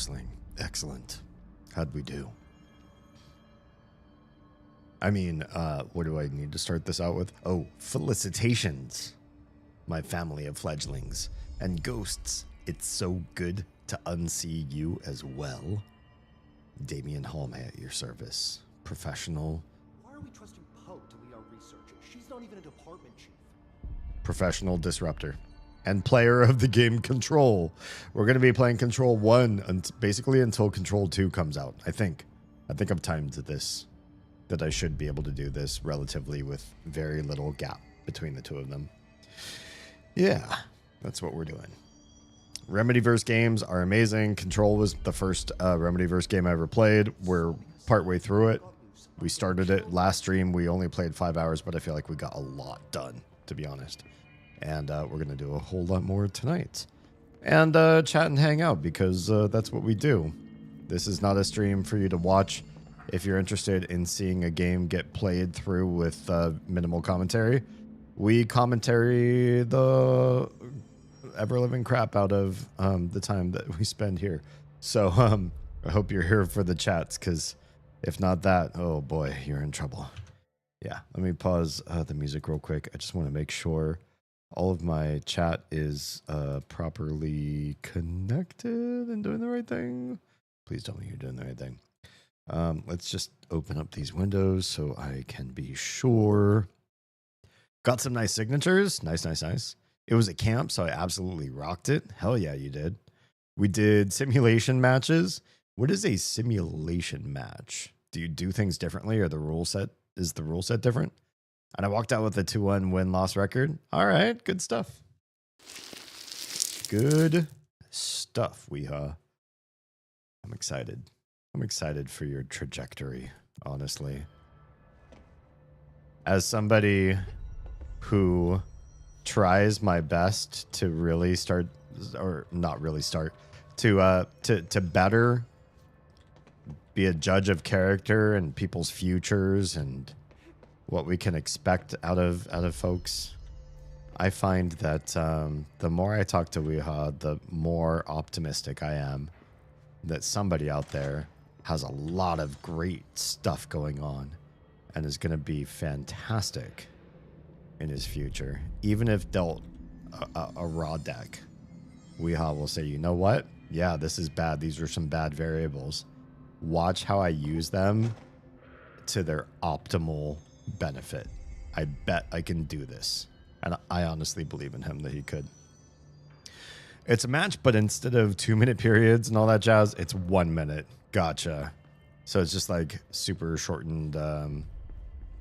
wrestling. Excellent. How'd we do? I mean, what do I need to start this out with? Oh, felicitations, my family of fledglings and ghosts. It's so good to unsee you as well. Damien Halme at your service. Professional. Why are we trusting Poe to lead our research? She's not even a department chief. Professional disruptor. And player of the game Control. We're going to be playing Control 1 basically until Control 2 comes out, I think. I've timed this. That I should be able to do this relatively with very little gap between the two of them. Yeah, that's what we're doing. Remedyverse games are amazing. Control was the first Remedyverse game I ever played. We're partway through it. We started it last stream. We only played 5 hours, but I feel like we got a lot done, to be honest. And we're going to do a whole lot more tonight. And chat and hang out, because that's what we do. This is not a stream for you to watch. If you're interested in seeing a game get played through with minimal commentary, we commentary the ever-living crap out of the time that we spend here. So I hope you're here for the chats, because if not that, oh boy, you're in trouble. Yeah, let me pause the music real quick. I just want to make sure all of my chat is properly connected and doing the right thing. Please tell me you're doing the right thing. Let's just open up these windows so I can be sure. Got some nice signatures. Nice. It was a camp, so I absolutely rocked it. Hell yeah, you did. We did simulation matches. What is a simulation match? Do you do things differently, or is the rule set different? And I walked out with a 2-1 win-loss record. All right, good stuff. Good stuff, Weehaw. I'm excited. I'm excited for your trajectory, honestly. As somebody who tries my best to really start, or not really start, to better be a judge of character and people's futures and what we can expect out of folks, I find that the more I talk to Weehaw, the more optimistic I am that somebody out there has a lot of great stuff going on and is going to be fantastic in his future. Even if dealt a raw deck, Weehaw will say, you know what? Yeah, this is bad. These are some bad variables. Watch how I use them to their optimal benefit. I bet I can do this. And I honestly believe in him that he could. It's a match, but instead of 2-minute periods and all that jazz, it's 1 minute. Gotcha. So it's just like super shortened.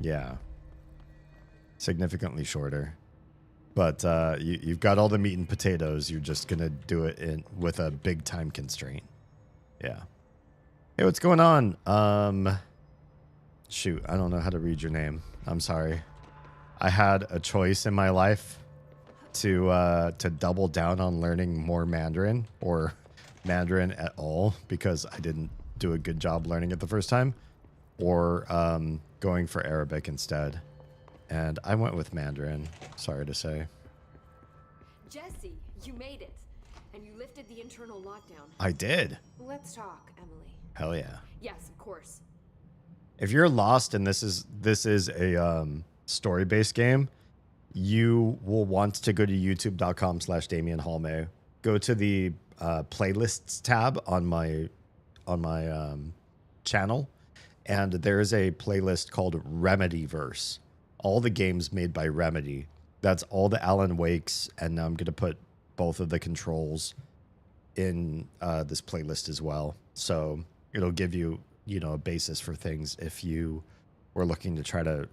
Yeah. Significantly shorter. But you've got all the meat and potatoes. You're just going to do it with a big time constraint. Yeah. Hey, what's going on? Shoot, I don't know how to read your name. I'm sorry. I had a choice in my life to double down on learning more Mandarin, or Mandarin at all, because I didn't do a good job learning it the first time, or going for Arabic instead. And I went with Mandarin, sorry to say. Jesse, you made it. And you lifted the internal lockdown. I did. Let's talk, Emily. Hell yeah. Yes, of course. If you're lost and this is a story-based game, you will want to go to youtube.com/DamienHalme. Go to the playlists tab on my channel, and there is a playlist called Remedyverse. All the games made by Remedy. That's all the Alan Wakes, and I'm going to put both of the Controls in this playlist as well. So it'll give you, a basis for things if you were looking to try to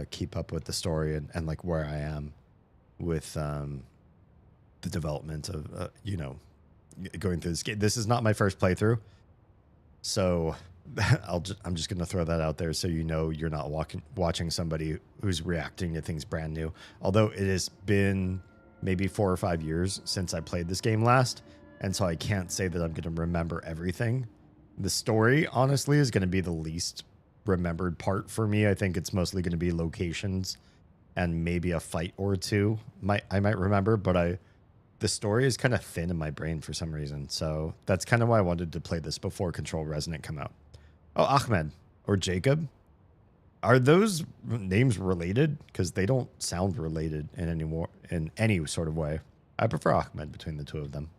keep up with the story and like where I am with the development of, going through this game. This is not my first playthrough. So I'm just going to throw that out there so you're not watching somebody who's reacting to things brand new. Although it has been maybe 4 or 5 years since I played this game last, and so I can't say that I'm going to remember everything. The story, honestly, is going to be the least remembered part for me. I think it's mostly going to be locations and maybe a fight or two. I might remember, but the story is kind of thin in my brain for some reason. So that's kind of why I wanted to play this before Control Resonant come out. Oh, Ahmed or Jacob. Are those names related? Because they don't sound related in any sort of way. I prefer Ahmed between the two of them.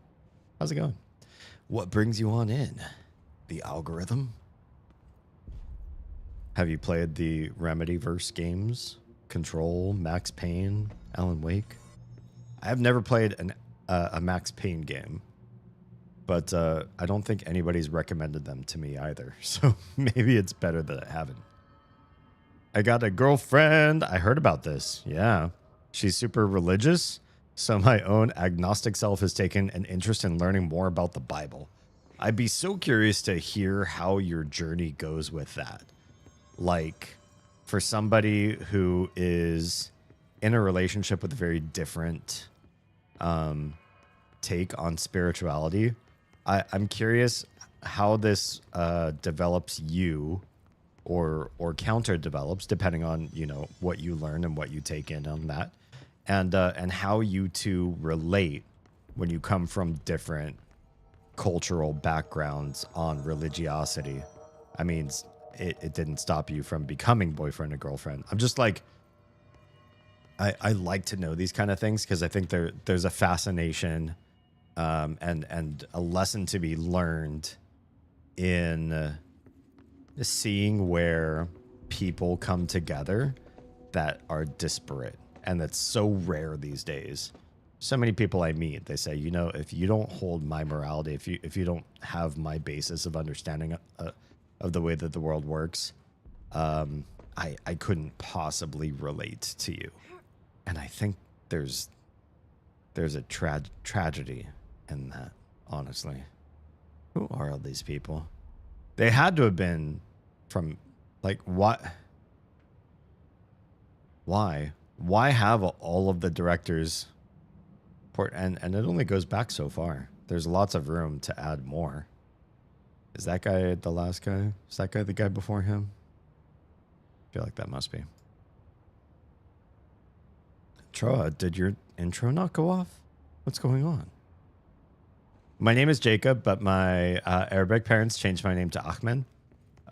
How's it going? What brings you on in? The algorithm? Have you played the Remedyverse games? Control, Max Payne, Alan Wake? I have never played a Max Payne game, but I don't think anybody's recommended them to me either. So maybe it's better that I haven't. I got a girlfriend. I heard about this. Yeah. She's super religious. So my own agnostic self has taken an interest in learning more about the Bible. I'd be so curious to hear how your journey goes with that. Like, for somebody who is in a relationship with a very different take on spirituality, I'm curious how this develops you or counter develops, depending on, you know, what you learn and what you take in on that, and how you two relate when you come from different cultural backgrounds on religiosity. I mean, it didn't stop you from becoming boyfriend and girlfriend. I'm just like, I like to know these kind of things because I think there's a fascination and a lesson to be learned in seeing where people come together that are disparate. And that's so rare these days. So many people I meet, they say, you know, if you don't hold my morality, if you don't have my basis of understanding of the way that the world works, I couldn't possibly relate to you. And I think there's a tragedy in that, honestly. Who are all these people? They had to have been from, like, what? Why have all of the directors? And it only goes back so far. There's lots of room to add more. Is that guy the last guy? Is that guy the guy before him? I feel like that must be. Troa, did your intro not go off? What's going on? My name is Jacob, but my Arabic parents changed my name to Ahmed.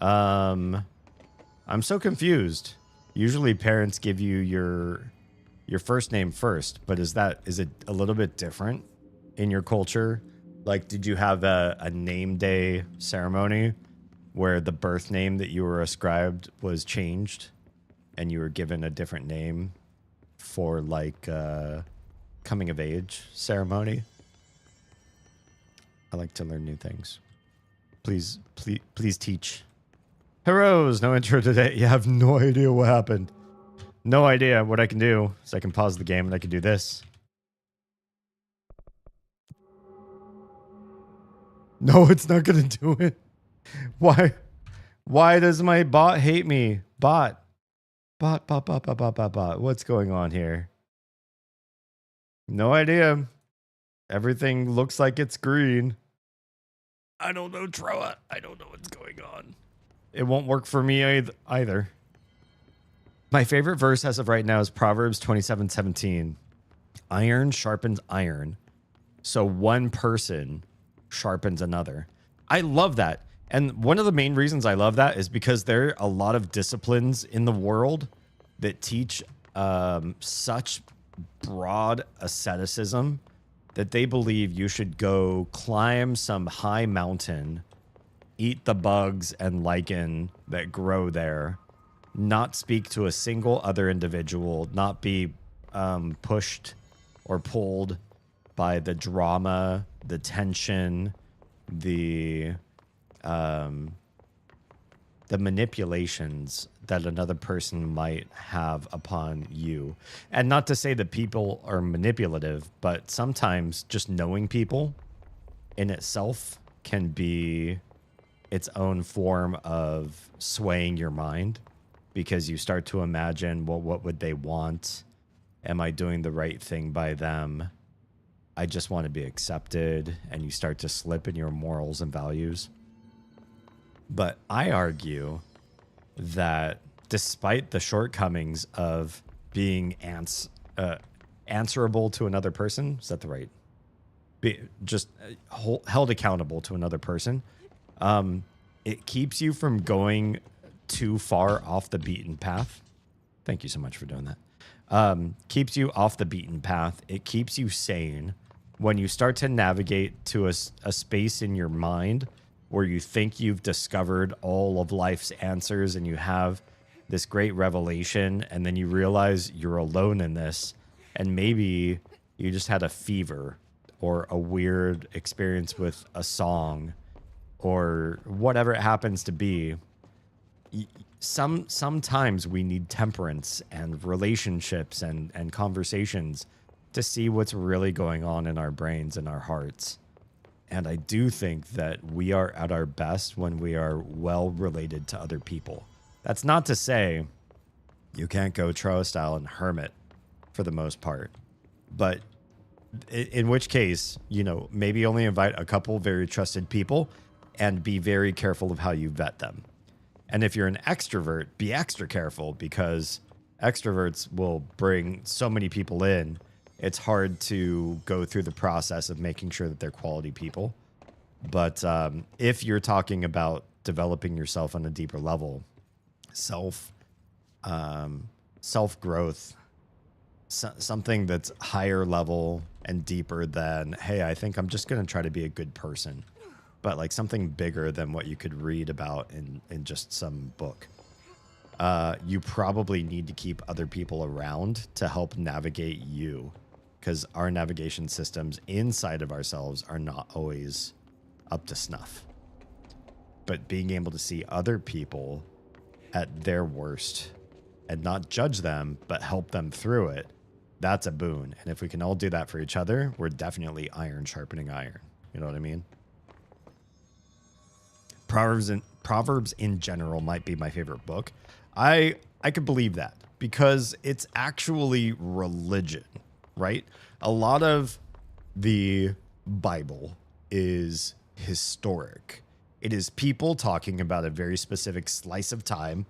I'm so confused. Usually parents give you your first name first, but is it a little bit different in your culture? Like, did you have a name day ceremony where the birth name that you were ascribed was changed and you were given a different name for, like, coming of age ceremony? I like to learn new things. Please teach. Heroes, no intro today. You have no idea what happened. No idea. What I can do is I can pause the game and I can do this. No, it's not going to do it. Why does my bot hate me? Bot. What's going on here? No idea. Everything looks like it's green. I don't know, Troa. I don't know what's going on. It won't work for me either. My favorite verse as of right now is Proverbs 27:17. Iron sharpens iron, so one person sharpens another. I love that. And one of the main reasons I love that is because there are a lot of disciplines in the world that teach such broad asceticism that they believe you should go climb some high mountain, eat the bugs and lichen that grow there, not speak to a single other individual, not be pushed or pulled by the drama, the tension, the manipulations that another person might have upon you. And not to say that people are manipulative, but sometimes just knowing people in itself can be its own form of swaying your mind, because you start to imagine, well, what would they want? Am I doing the right thing by them? I just want to be accepted, and you start to slip in your morals and values. But I argue that despite the shortcomings of being answerable to another person, is that the right just held accountable to another person. It keeps you from going too far off the beaten path. Thank you so much for doing that. Keeps you off the beaten path. It keeps you sane. When you start to navigate to a space in your mind where you think you've discovered all of life's answers and you have this great revelation, and then you realize you're alone in this, and maybe you just had a fever or a weird experience with a song or whatever it happens to be. Sometimes we need temperance and relationships and conversations to see what's really going on in our brains and our hearts. And I do think that we are at our best when we are well related to other people. That's not to say you can't go Troa style and hermit for the most part, but in which case, you know, maybe only invite a couple very trusted people and be very careful of how you vet them. And if you're an extrovert, be extra careful, because extroverts will bring so many people in. It's hard to go through the process of making sure that they're quality people. But if you're talking about developing yourself on a deeper level, self-growth, something that's higher level and deeper than, hey, I think I'm just going to try to be a good person, but like something bigger than what you could read about in just some book. You probably need to keep other people around to help navigate you, because our navigation systems inside of ourselves are not always up to snuff. But being able to see other people at their worst and not judge them, but help them through it, that's a boon. And if we can all do that for each other, we're definitely iron sharpening iron. You know what I mean? Proverbs in general might be my favorite book. I could believe that, because it's actually religion, right? A lot of the Bible is historic. It is people talking about a very specific slice of time,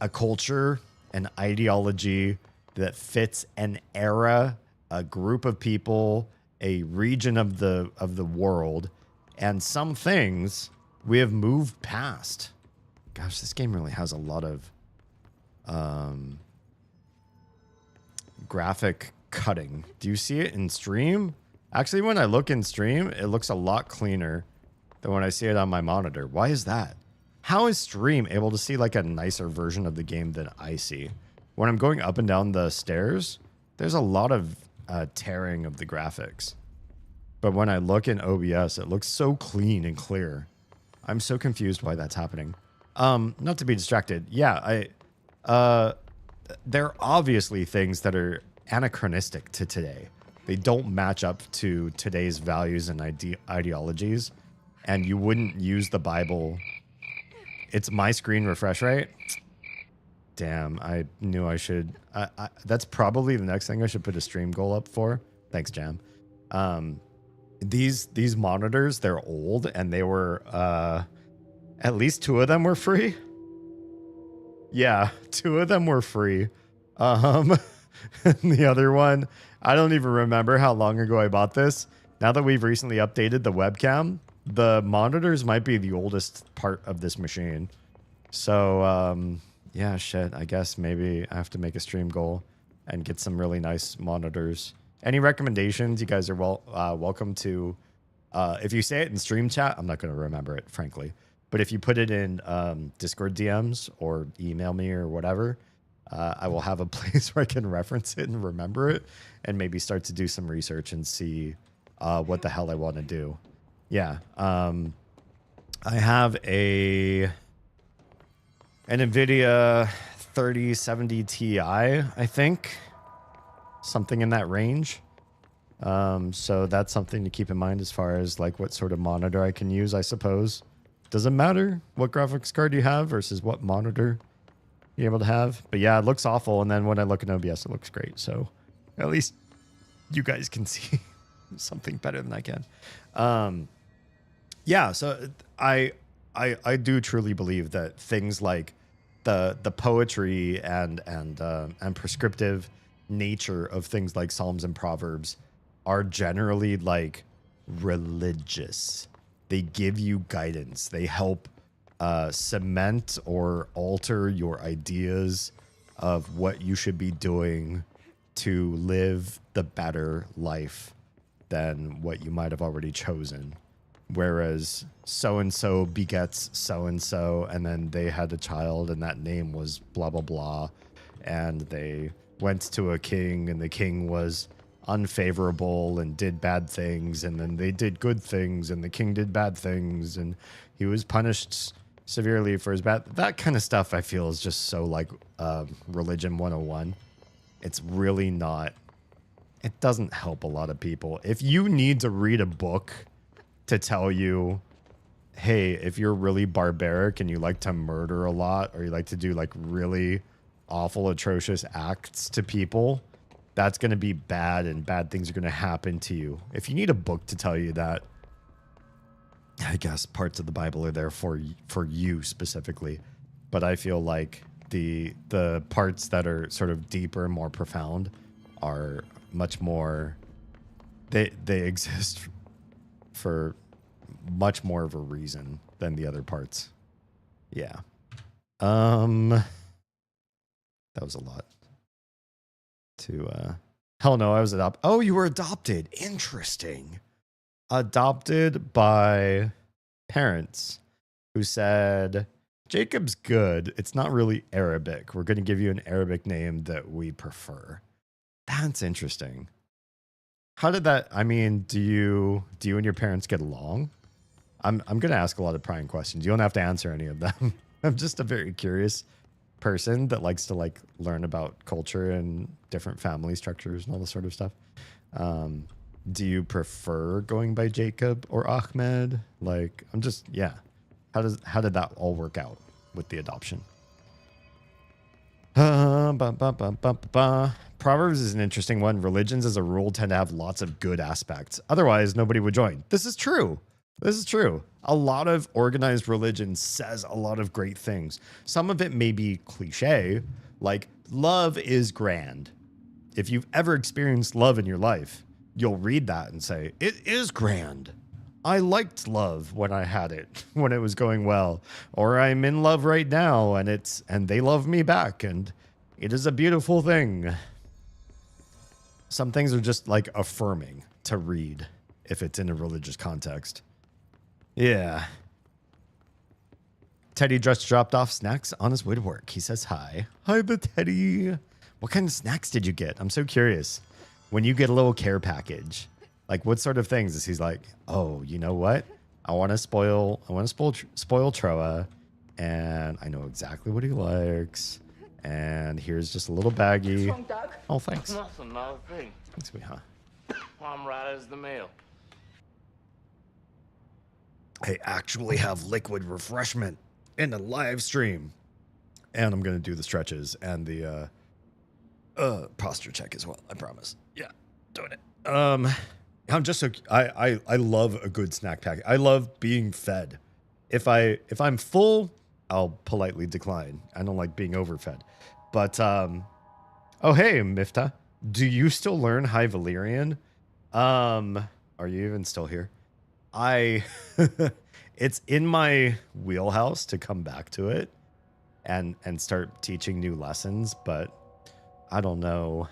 a culture, an ideology that fits an era, a group of people, a region of the world, and some things we have moved past. Gosh, this game really has a lot of graphic cutting. Do you see it in stream? Actually, when I look in stream, it looks a lot cleaner than when I see it on my monitor. Why is that? How is stream able to see like a nicer version of the game than I see? When I'm going up and down the stairs, there's a lot of tearing of the graphics. But when I look in OBS, it looks so clean and clear. I'm so confused why that's happening. Not to be distracted. Yeah, there are obviously things that are anachronistic to today. They don't match up to today's values and ideologies. And you wouldn't use the Bible. It's my screen refresh rate. Damn, I knew I should. That's probably the next thing I should put a stream goal up for. Thanks, Jam. These monitors, they're old, and they were at least 2 of them were free. Yeah, 2 of them were free. And the other one, I don't even remember how long ago I bought this. Now that we've recently updated the webcam, the monitors might be the oldest part of this machine. So, yeah, shit. I guess maybe I have to make a stream goal and get some really nice monitors. Any recommendations? You guys are welcome to. If you say it in stream chat, I'm not going to remember it, frankly. But if you put it in Discord DMs or email me or whatever, I will have a place where I can reference it and remember it, and maybe start to do some research and see what the hell I want to do. Yeah. I have an NVIDIA 3070 Ti, I think. Something in that range. So that's something to keep in mind as far as like what sort of monitor I can use, I suppose. Doesn't matter what graphics card you have versus what monitor you're able to have. But yeah, it looks awful. And then when I look at OBS, it looks great. So at least you guys can see something better than I can. Yeah, so I do truly believe that things like the poetry and prescriptive nature of things like Psalms and Proverbs are generally like religious. They give you guidance. They help cement or alter your ideas of what you should be doing to live the better life than what you might have already chosen. Whereas so-and-so begets so-and-so, and then they had a child, and that name was blah, blah, blah. And they went to a king, and the king was unfavorable and did bad things, and then they did good things, and the king did bad things, and he was punished severely for his bad. That kind of stuff I feel is just so like religion 101. It's really not. It doesn't help a lot of people. If you need to read a book to tell you, hey, if you're really barbaric and you like to murder a lot, or you like to do like really awful, atrocious acts to people, that's going to be bad, and bad things are going to happen to you. If you need a book to tell you that, I guess parts of the Bible are there for you specifically. But I feel like the parts that are sort of deeper and more profound are much more, they exist for much more of a reason than the other parts. Yeah. That was a lot to hell no, I was adopted. Oh, you were adopted. Interesting. Adopted by parents who said, Jacob's good. It's not really Arabic. We're going to give you an Arabic name that we prefer. That's interesting. How did that, I mean, do you and your parents get along? I'm going to ask a lot of prying questions. You don't have to answer any of them. I'm just a very curious person that likes to like learn about culture and different family structures and all this sort of stuff. Do you prefer going by Jacob or Ahmed? Like, I'm just, yeah. How did that all work out with the adoption? Proverbs is an interesting one. Religions as a rule tend to have lots of good aspects. Otherwise, nobody would join. This is true. This is true. A lot of organized religion says a lot of great things. Some of it may be cliche, like love is grand. If you've ever experienced love in your life, you'll read that and say, it is grand. I liked love when I had it, when it was going well. Or I'm in love right now and they love me back and it is a beautiful thing. Some things are just like affirming to read if it's in a religious context. Yeah. Teddy just dropped off snacks on his way to work. He says hi. Hi, the Teddy. What kind of snacks did you get? I'm so curious. When you get a little care package, like what sort of things is he's like, oh, you know what? I want to spoil Troa, and I know exactly what he likes. And here's just a little baggie. What's wrong, Doug? Oh, thanks. Nothing, not a thing. Thanks, sweetheart. I'm right as the mail. I actually have liquid refreshment in the live stream. And I'm going to do the stretches and the posture check as well. I promise. Yeah, doing it. I'm just so I love a good snack pack. I love being fed. If I'm full, I'll politely decline. I don't like being overfed. But oh hey, Mifta, do you still learn High Valyrian? Are you even still here? It's in my wheelhouse to come back to it and start teaching new lessons, but I don't know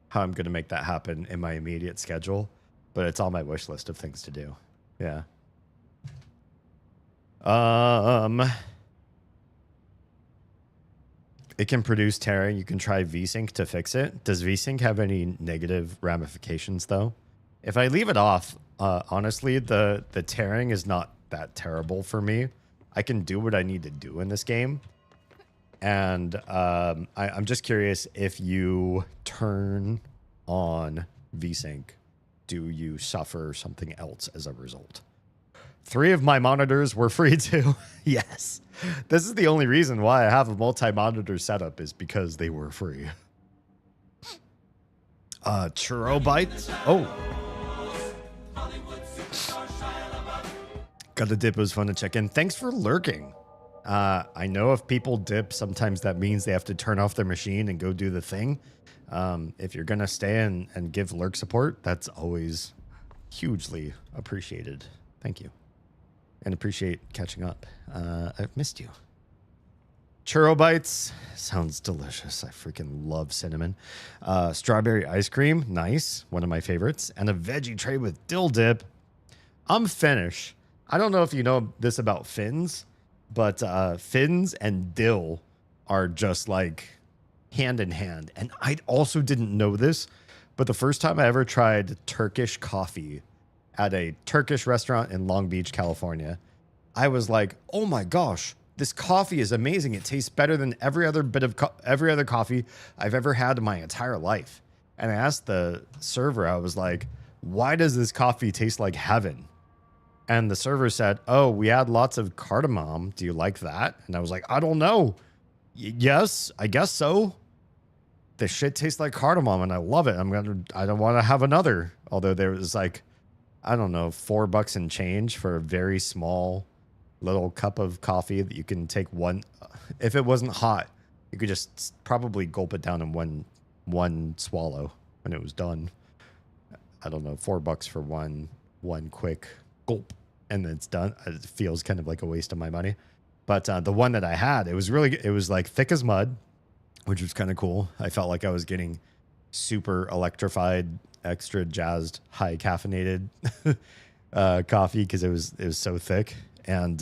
how I'm going to make that happen in my immediate schedule, but it's on my wish list of things to do. Yeah. It can produce tearing. You can try VSync to fix it. Does VSync have any negative ramifications though? If I leave it off, honestly, the tearing is not that terrible for me. I can do what I need to do in this game. And I'm just curious, if you turn on VSync, do you suffer something else as a result? 3 of my monitors were free too. Yes. This is the only reason why I have a multi-monitor setup, is because they were free. Churro bites. Oh. Got a dip. It was fun to check in. Thanks for lurking. I know if people dip, sometimes that means they have to turn off their machine and go do the thing. If you're going to stay and give lurk support, that's always hugely appreciated. Thank you. And appreciate catching up. I've missed you. Churro bites. Sounds delicious. I freaking love cinnamon. Strawberry ice cream. Nice. One of my favorites. And a veggie tray with dill dip. I'm Finnish. I don't know if you know this about Finns, but Finns and dill are just like hand in hand. And I also didn't know this, but the first time I ever tried Turkish coffee at a Turkish restaurant in Long Beach, California, I was like, oh my gosh, this coffee is amazing. It tastes better than every other coffee I've ever had in my entire life. And I asked the server, I was like, why does this coffee taste like heaven? And the server said, oh, we add lots of cardamom. Do you like that? And I was like, I don't know. Yes, I guess so. This shit tastes like cardamom and I love it. I don't want to have another. Although there was like, I don't know, $4 and change for a very small little cup of coffee that you can take one. If it wasn't hot, you could just probably gulp it down in one swallow when it was done. I don't know, $4 for one quick gulp and then it's done. It feels kind of like a waste of my money. But the one that I had, it was like thick as mud, which was kind of cool. I felt like I was getting super electrified, extra jazzed, high caffeinated coffee because it was so thick, and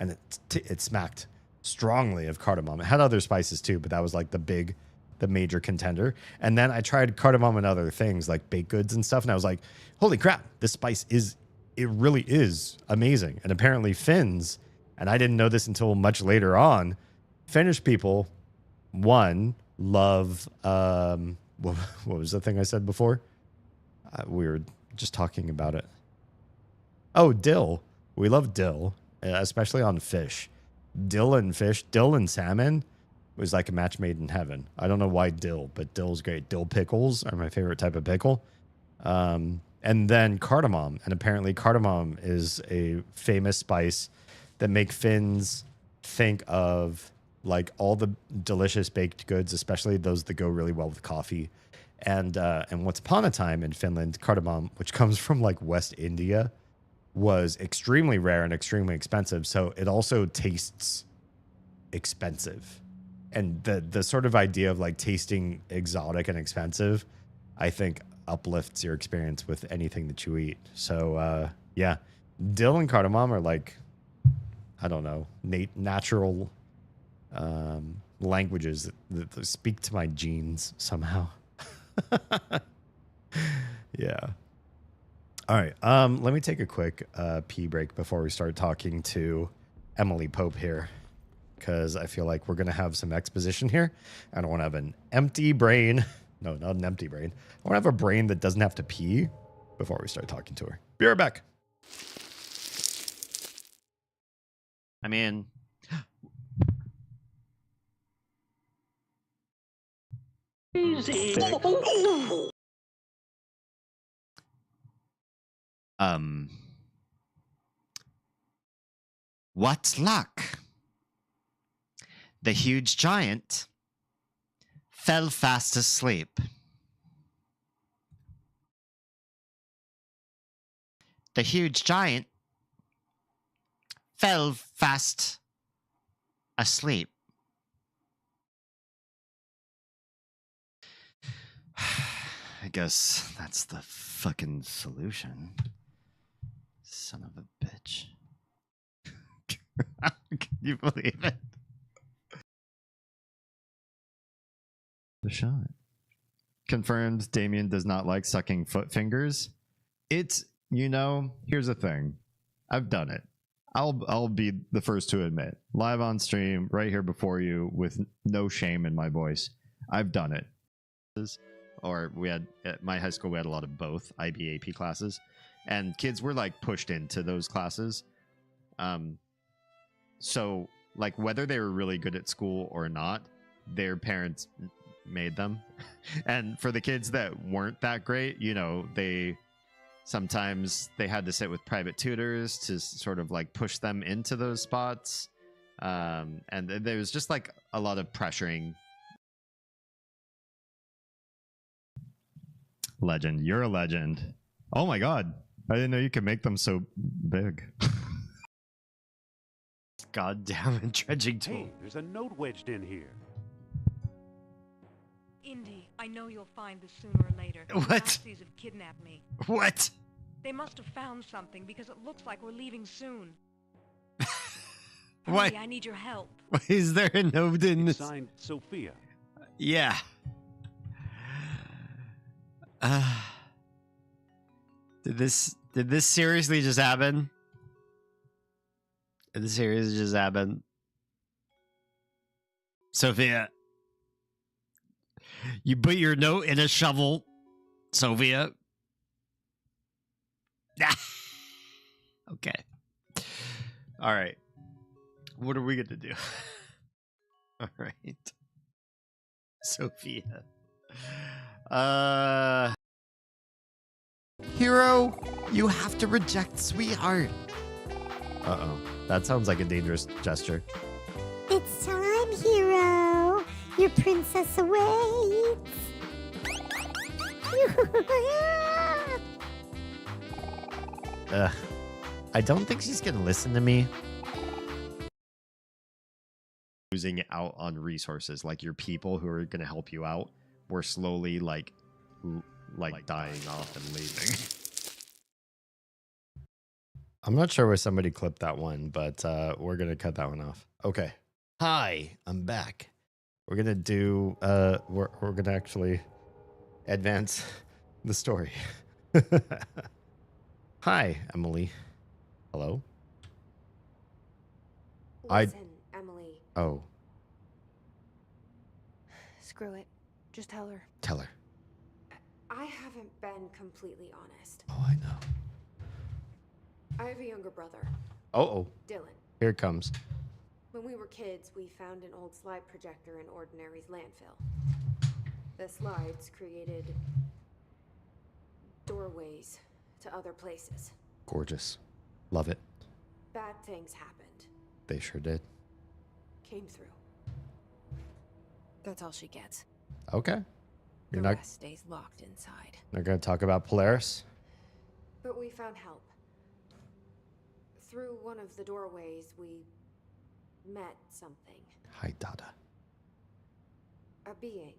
it smacked strongly of cardamom. It had other spices too, but that was like the major contender. And then I tried cardamom and other things like baked goods and stuff, and I was like, holy crap, this spice really is amazing. And apparently Finns, and I didn't know this until much later on, Finnish people, one, love what was the thing I said before? We were just talking about it. Oh, dill. We love dill, especially on fish. Dill and fish, dill and salmon was like a match made in heaven. I don't know why dill, but dill's great. Dill pickles are my favorite type of pickle. And then cardamom. And apparently cardamom is a famous spice that make Finns think of like all the delicious baked goods, especially those that go really well with coffee. And once upon a time in Finland, cardamom, which comes from like West India, was extremely rare and extremely expensive. So it also tastes expensive. And the sort of idea of like tasting exotic and expensive, I think uplifts your experience with anything that you eat. So yeah, dill and cardamom are like, I don't know, natural languages that speak to my genes somehow. Yeah. All right. Let me take a quick pee break before we start talking to Emily Pope here, because I feel like we're going to have some exposition here. I don't want to have an empty brain. No, not an empty brain. I want to have a brain that doesn't have to pee before we start talking to her. Be right back. I mean, Easy. What luck? The huge giant fell fast asleep. The huge giant fell fast asleep. I guess that's the fucking solution. Son of a bitch. Can you believe it? The shot. Confirmed Damien does not like sucking foot fingers. It's, here's the thing. I've done it. I'll be the first to admit. Live on stream, right here before you, with no shame in my voice. I've done it. Or we had, at my high school, we had a lot of both IB AP classes. And kids were like pushed into those classes. So like whether they were really good at school or not, their parents made them. And for the kids that weren't that great, they had to sit with private tutors to sort of like push them into those spots. And there was just like a lot of pressuring. Legend, you're a legend. Oh my god. I didn't know you could make them so big. God damn it, dredging tool. Hey, there's a note wedged in here. Indy, I know you'll find this sooner or later. The What? Nazis have kidnapped me. What? They must have found something because it looks like we're leaving soon. Why? Hurry, I need your help. Why is there a note in this? Signed Sophia. Yeah. Did this seriously just happen? Did this seriously just happen? Sophia. You put your note in a shovel, Sophia. Okay. All right. What are we going to do? All right. Sophia. Hero, you have to reject sweetheart. Uh-oh. That sounds like a dangerous gesture. It's time, hero. Your princess awaits. Ugh. I don't think she's gonna listen to me. Losing out on resources, like your people who are going to help you out, we're slowly like dying off and leaving. I'm not sure where somebody clipped that one, but we're gonna cut that one off. Okay. Hi, I'm back. We're gonna do we're gonna actually advance the story. Hi, Emily. Hello. Listen, Emily. Oh, Screw it. Just tell her. tell her. I haven't been completely honest. Oh, I know. I have a younger brother, Oh, Dylan. here it comes. When we were kids, we found an old slide projector in Ordinary's landfill. The slides created doorways to other places. Gorgeous. Love it. Bad things happened. They sure did. Came through. That's all she gets. Okay. The You're not rest stays locked inside. gonna talk about Polaris? But we found help. Through one of the doorways, we met something. Hi, Dada. A being.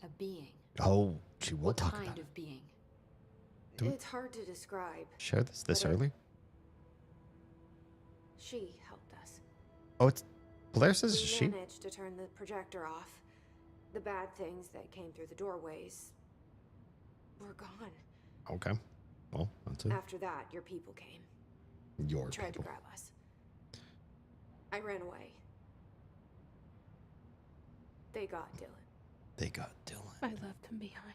A being. Oh, she will What talk kind about it. of being? Do it. It's hard to describe. Share this But, early? She helped us. Oh, it's Polaris is We she? managed to turn the projector off. The bad things that came through the doorways were gone. Okay. Well, that's it. After that, your people came. Your Tried people. to grab us. I ran away. They got Dylan. They got Dylan. I left him behind.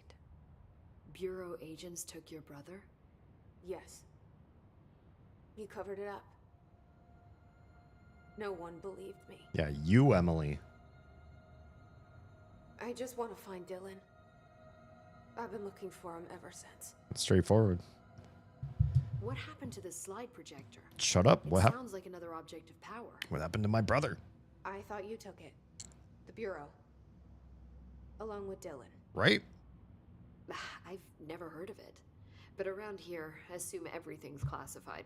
Bureau agents took your brother? Yes. You covered it up. No one believed me. Yeah, you, Emily. I just want to find Dylan. I've been looking for him ever since. It's straightforward. What happened to the slide projector? Shut up. It What happened? sounds like another object of power. What happened to my brother? I thought you took it. The Bureau. Along with Dylan. Right? I've never heard of it. But around here, I assume everything's classified.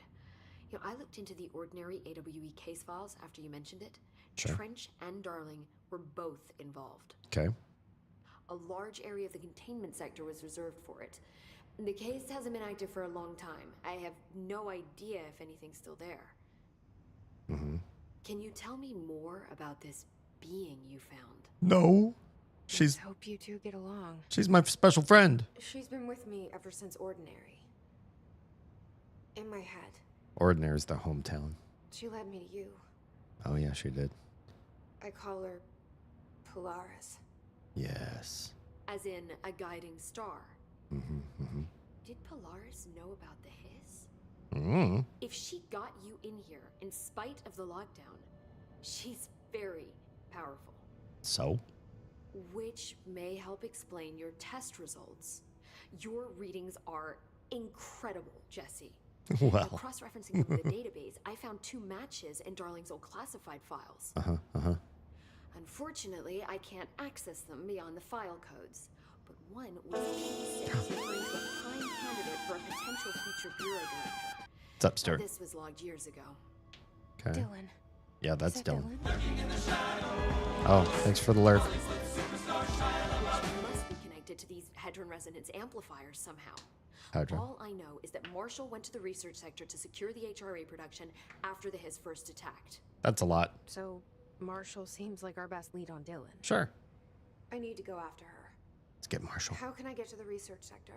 You know, I looked into the Ordinary AWE case files after you mentioned it. Sure. Trench and Darling were both involved. Okay. A large area of the containment sector was reserved for it. The case hasn't been active for a long time. I have no idea if anything's still there. Mm-hmm. Can you tell me more about this being you found? No. Let's hope you two get along. She's my special friend. She's been with me ever since Ordinary. In my head. Ordinary's the hometown. She led me to you. Oh yeah, she did. I call her Polaris. Yes. As in a guiding star. Mm-hmm. Mm-hmm. Did Polaris know about the hiss? Mm-hmm. If she got you in here in spite of the lockdown, she's very powerful. So? Which may help explain your test results. Your readings are incredible, Jesse. Well. Cross-referencing them with the database, I found 2 matches in Darling's old classified files. Uh-huh. Uh-huh. Unfortunately, I can't access them beyond the file codes, but one was P6, referring to a prime candidate for a potential future bureau director. What's up, Stuart? This was logged years ago. Okay. Dylan. Yeah, that's Is that Dylan. Oh, thanks for the lurk. Must be connected to these Patron resonance amplifiers somehow. Patron. All I know is that Marshall went to the research sector to secure the HRA production after the Hiss first attacked. That's a lot. So, Marshall seems like our best lead on Dylan. Sure. I need to go after her. Let's get Marshall. How can I get to the research sector?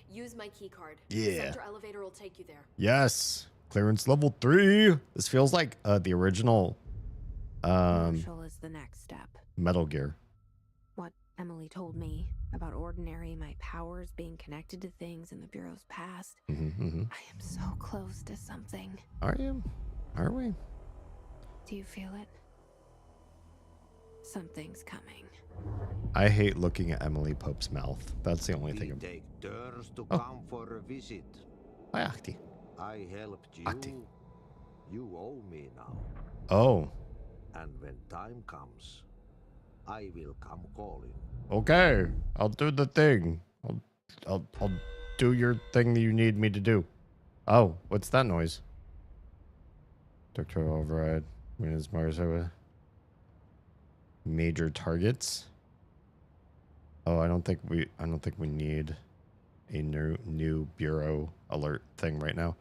Use my key card. Yeah. The sector elevator will take you there. Yes. Clearance level 3. This feels like the original Marshall is the next step. Metal Gear. What Emily told me about Ordinary, my powers being connected to things in the Bureau's past. I am so close to something. Are you? Are we? Do you feel it? Something's coming. I hate looking at Emily Pope's mouth. That's the only thing. We take turns to come for a visit. Hi, Achti. I helped you. Achti. You owe me now. Oh. And when time comes, I will come calling. Okay. I'll do the thing. I'll do your thing that you need me to do. Oh, what's that noise? Doctor override. Venus Mars over. Major targets. Oh, I don't think we need a new bureau alert thing right now.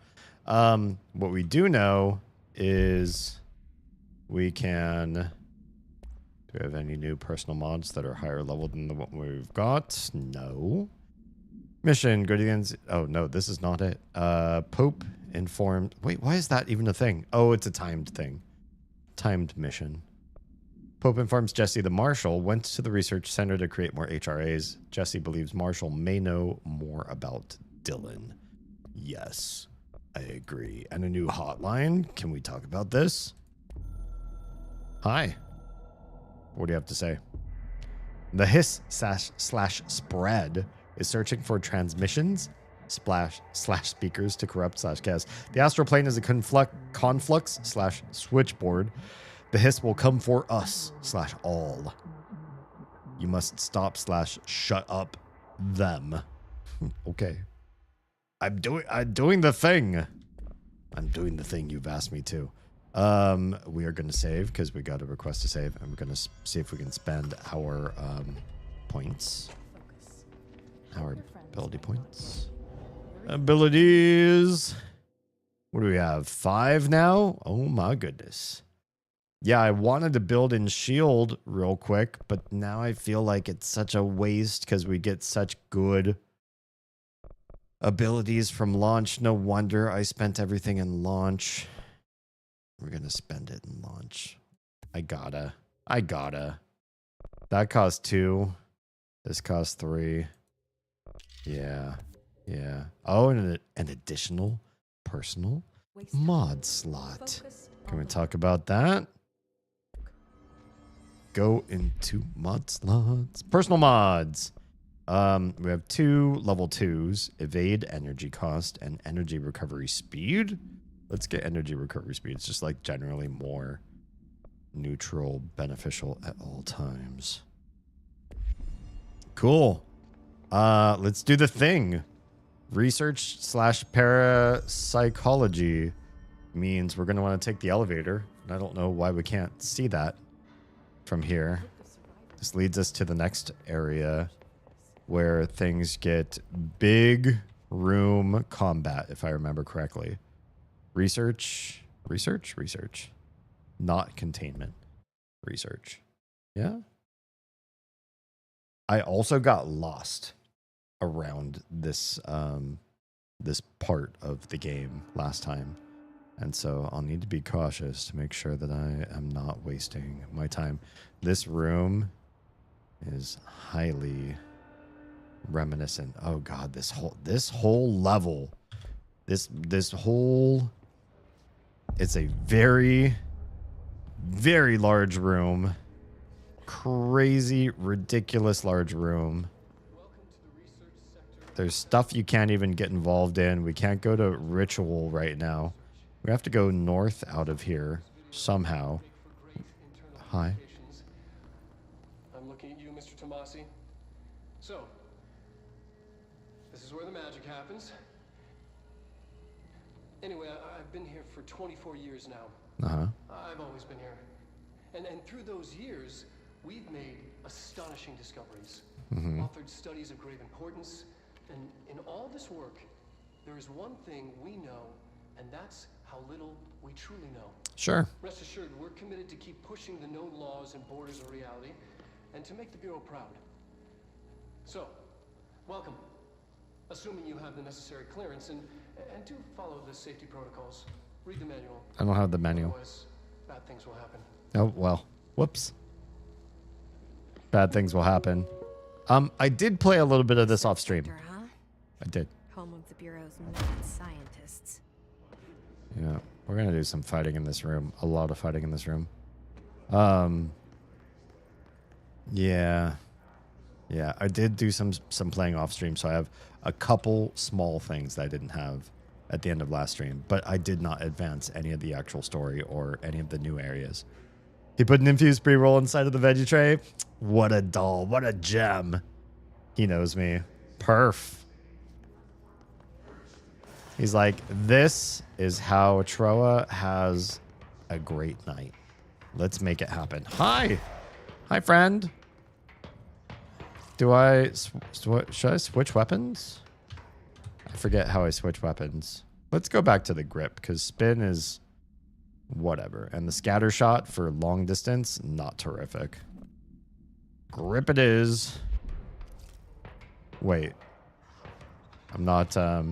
What we do know is we can. Do we have any new personal mods that are higher level than the one we've got? No. Mission, go to the end. Oh no, this is not it. Pope informed. Wait, why is that even a thing? Oh, it's a timed thing. Timed mission. Pope informs Jesse the Marshal went to the research center to create more HRAs. Jesse believes Marshall may know more about Dylan. Yes, I agree. And a new hotline. Can we talk about this? Hi. What do you have to say? The Hiss slash spread is searching for transmissions / speakers to corrupt / cast. The astral plane is a conflux / switchboard. The Hiss will come for us / all. You must stop / shut up them. Okay. I'm doing the thing. I'm doing the thing you've asked me to. We are going to save because we got a request to save, and we're going to see if we can spend our points. Our ability points. Abilities. What do we have? 5 now? Oh my goodness. Yeah, I wanted to build in shield real quick, but now I feel like it's such a waste because we get such good abilities from launch. No wonder I spent everything in launch. We're going to spend it in launch. I gotta. That cost 2. This cost 3. Yeah. Oh, and an additional personal mod slot. Can we talk about that? Go into mod slots. Personal mods. We have 2 level 2s. Evade energy cost and energy recovery speed. Let's get energy recovery speed. It's just like generally more neutral, beneficial at all times. Cool. Let's do the thing. Research / parapsychology means we're going to want to take the elevator. And I don't know why we can't see that from here. This leads us to the next area where things get big room combat, if I remember correctly. Research. Not containment. Research. Yeah. I also got lost around this this part of the game last time. And so I'll need to be cautious to make sure that I am not wasting my time. This room is highly reminiscent. Oh god, this whole level. This whole it's a very large room. Crazy, ridiculous large room. There's stuff you can't even get involved in. We can't go to ritual right now. We have to go north out of here somehow. Hi. I'm looking at you, Mr. Tomasi. So, this is where the magic happens. Anyway, I've been here for 24 years now. Uh-huh. I've always been here. And through those years, we've made astonishing discoveries. Authored studies of grave importance. And in all this work, there is one thing we know, and that's how little we truly know. Sure. Rest assured, we're committed to keep pushing the known laws and borders of reality, and to make the Bureau proud. So, welcome. Assuming you have the necessary clearance, and do follow the safety protocols. Read the manual. I don't have the manual. Otherwise, bad things will happen. Oh, well. Whoops. Bad things will happen. I did play a little bit of this off stream. Huh? I did. Home of the Bureau's mad scientists. Yeah. We're going to do some fighting in this room. A lot of fighting in this room. Yeah. Yeah, I did do some playing off stream, so I have a couple small things that I didn't have at the end of last stream, but I did not advance any of the actual story or any of the new areas. He put an infused pre-roll inside of the veggie tray. What a doll. What a gem. He knows me. Perf. He's like, this is how Troa has a great night. Let's make it happen. Hi. Hi, friend. Do I... should I switch weapons? I forget how I switch weapons. Let's go back to the grip, because spin is... whatever. And the scatter shot for long distance, not terrific. Grip it is. Wait. I'm not, How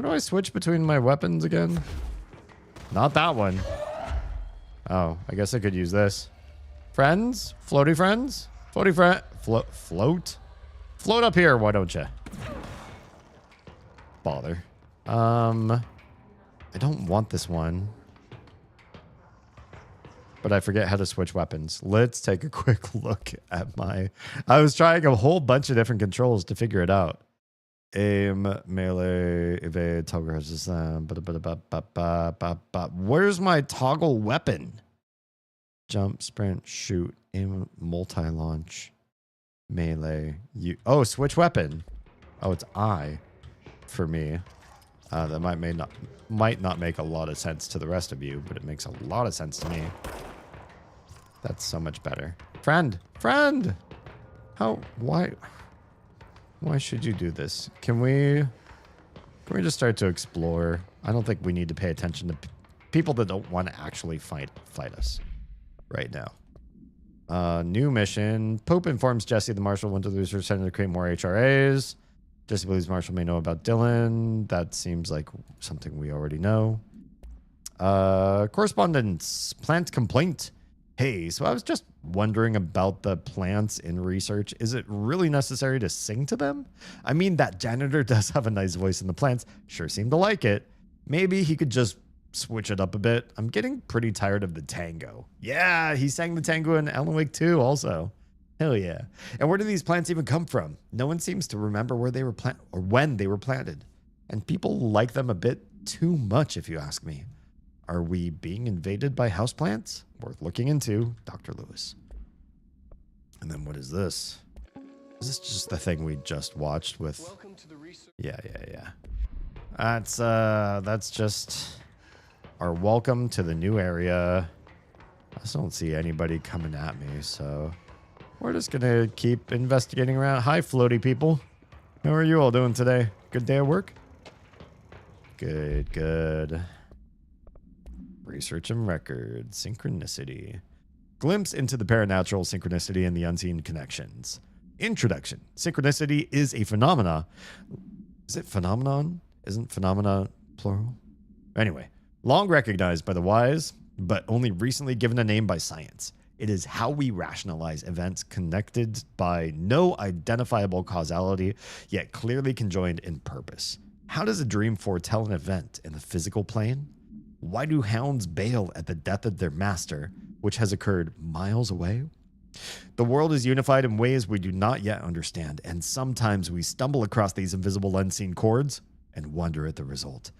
do I switch between my weapons again? Not that one. Oh, I guess I could use this. Friends? Floaty friends? Floaty friend? Float? Float up here, why don't you? Bother. I don't want this one. But I forget how to switch weapons. Let's take a quick look at my... I was trying a whole bunch of different controls to figure it out. Aim, melee, evade, toggle resistance. Where's my toggle weapon? Jump, sprint, shoot, aim, multi-launch, melee. Oh, switch weapon. Oh, it's I for me. That might not make a lot of sense to the rest of you, but it makes a lot of sense to me. That's so much better. Friend! Why should you do this? Can we just start to explore? I don't think we need to pay attention to people that don't want to actually fight us right now. New mission. Pope informs Jesse the Marshal went to the research center to create more HRAs. Jesse believes Marshall may know about Dylan. That seems like something we already know. Correspondence. Plant complaint. Hey, so I was just wondering about the plants in research. Is it really necessary to sing to them? I mean, that janitor does have a nice voice, and the plants sure seem to like it. Maybe he could just switch it up a bit. I'm getting pretty tired of the tango. Yeah, he sang the tango in Alan Wake 2 also. Hell yeah. And where do these plants even come from? No one seems to remember where they were planted or when they were planted. And people like them a bit too much, if you ask me. Are we being invaded by houseplants? Worth looking into, Dr. Lewis. And then what is this? Is this just the thing we just watched with? Welcome to the research. Yeah. That's just our welcome to the new area. I just don't see anybody coming at me, so we're just gonna keep investigating around. Hi, floaty people. How are you all doing today? Good day at work? Good. Research and record. Synchronicity. Glimpse into the paranatural, synchronicity, and the unseen connections. Introduction. Synchronicity is a phenomena. Is it phenomenon? Isn't phenomena plural? Anyway, long recognized by the wise, but only recently given a name by science. It is how we rationalize events connected by no identifiable causality, yet clearly conjoined in purpose. How does a dream foretell an event in the physical plane? Why do hounds bail at the death of their master, which has occurred miles away? The world is unified in ways we do not yet understand, and sometimes we stumble across these invisible unseen chords and wonder at the result.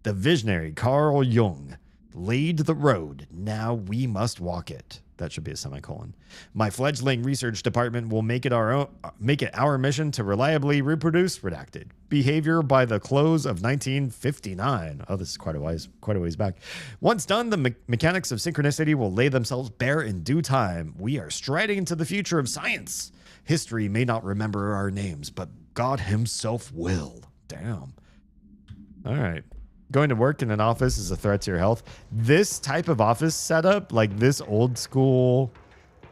The visionary Carl Jung laid the road. Now we must walk it. That should be a semicolon. My fledgling research department will make it our mission to reliably reproduce redacted behavior by the close of 1959. Oh, this is quite a ways back. Once done, the mechanics of synchronicity will lay themselves bare in due time. We are striding into the future of science. History may not remember our names, but God himself will. Damn. All right. Going to work in an office is a threat to your health. This type of office setup, like this old school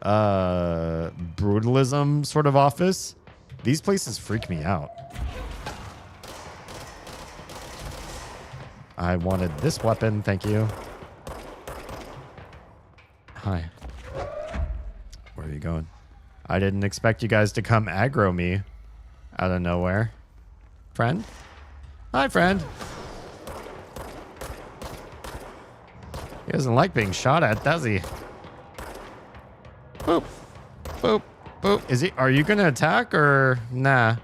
brutalism sort of office, these places freak me out. I wanted this weapon, thank you. Hi. Where are you going? I didn't expect you guys to come aggro me out of nowhere. Friend? Hi, friend. He doesn't like being shot at, does he? Boop. Boop. Boop. Are you gonna attack or nah?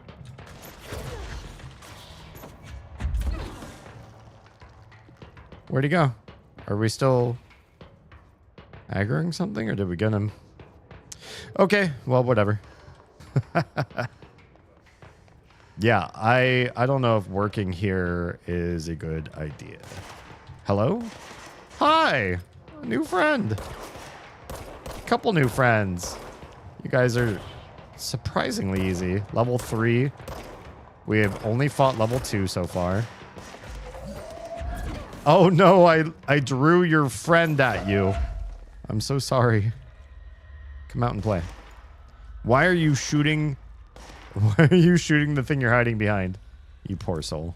Where'd he go? Are we still aggroing something or did we get him? Okay, well, whatever. Yeah, I don't know if working here is a good idea. Hello? Hi! A new friend. Couple new friends. You guys are surprisingly easy. Level 3. We have only fought level 2 so far. Oh no, I drew your friend at you. I'm so sorry. Come out and play. Why are you shooting... Why are you shooting the thing you're hiding behind? You poor soul.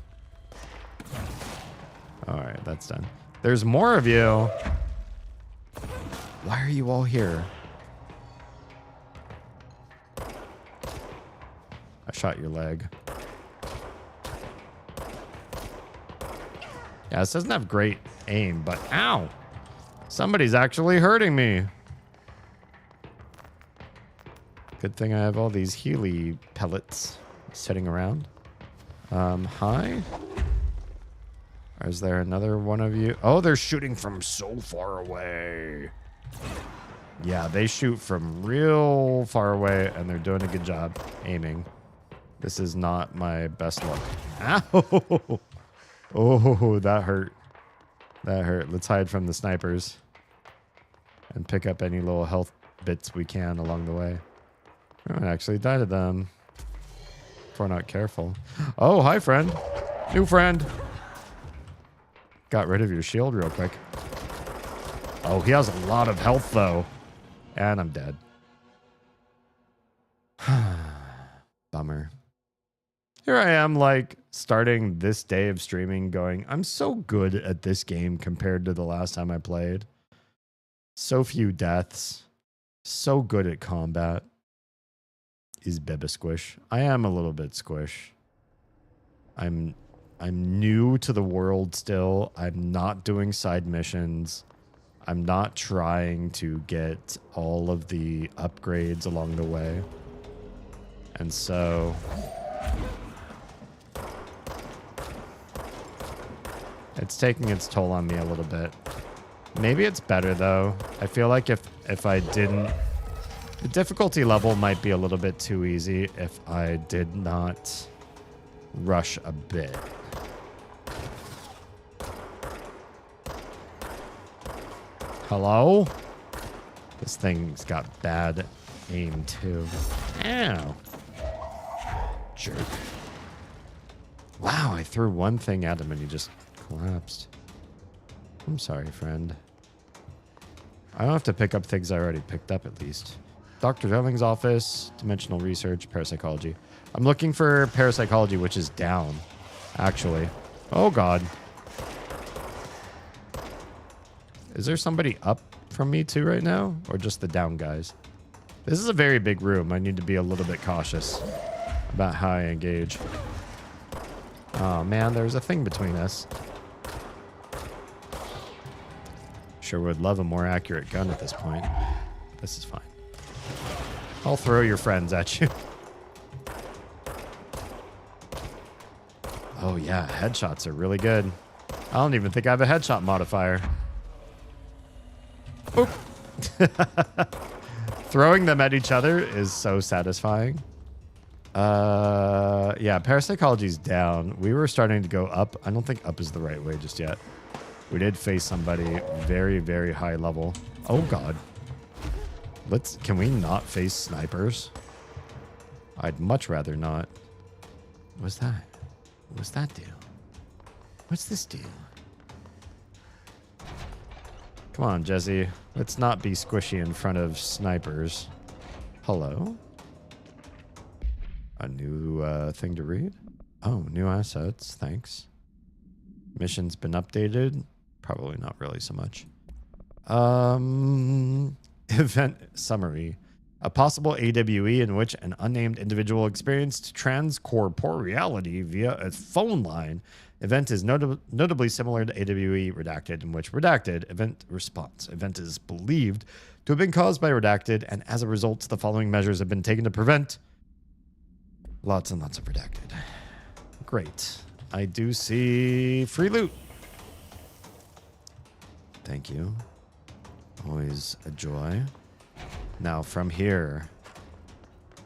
Alright, that's done. There's more of you. Why are you all here? I shot your leg. Yeah, this doesn't have great aim, but ow! Somebody's actually hurting me. Good thing I have all these Healy pellets sitting around. Hi? Or is there another one of you? Oh, they're shooting from so far away. Yeah, they shoot from real far away, and they're doing a good job aiming. This is not my best look. Ow! Oh, that hurt. That hurt. Let's hide from the snipers and pick up any little health bits we can along the way. I might actually die to them if we're not careful. Oh, hi, friend. New friend. Got rid of your shield real quick. Oh, he has a lot of health, though. And I'm dead. Bummer. Here I am, like, starting this day of streaming going, I'm so good at this game compared to the last time I played. So few deaths. So good at combat. Is Beba squish? I am a little bit squish. I'm new to the world still. I'm not doing side missions. I'm not trying to get all of the upgrades along the way. And so it's taking its toll on me a little bit. Maybe it's better though. I feel like if I didn't, the difficulty level might be a little bit too easy if I did not rush a bit. Hello? This thing's got bad aim too. Ow. Jerk. Wow, I threw one thing at him and he just collapsed. I'm sorry, friend. I don't have to pick up things I already picked up at least. Dr. Darling's office, dimensional research, parapsychology. I'm looking for parapsychology, which is down, actually. Oh, God. Is there somebody up from me too right now? Or just the down guys? This is a very big room. I need to be a little bit cautious about how I engage. Oh, man, there's a thing between us. Sure would love a more accurate gun at this point. This is fine. I'll throw your friends at you. Oh yeah, headshots are really good. I don't even think I have a headshot modifier. Oop. Throwing them at each other is so satisfying. Yeah, parapsychology's down. We were starting to go up. I don't think up is the right way just yet. We did face somebody very, very high level. Oh god. Can we not face snipers? I'd much rather not. What's that? What's that do? What's this do? Come on, Jesse. Let's not be squishy in front of snipers. Hello? A new thing to read? Oh, new assets. Thanks. Mission's been updated. Probably not really so much. Event summary. A possible AWE in which an unnamed individual experienced transcorporeality via a phone line. Event is notably similar to AWE Redacted, in which Redacted event response. Event is believed to have been caused by Redacted, and as a result, the following measures have been taken to prevent lots and lots of Redacted. Great. I do see free loot. Thank you. Always a joy. Now, from here,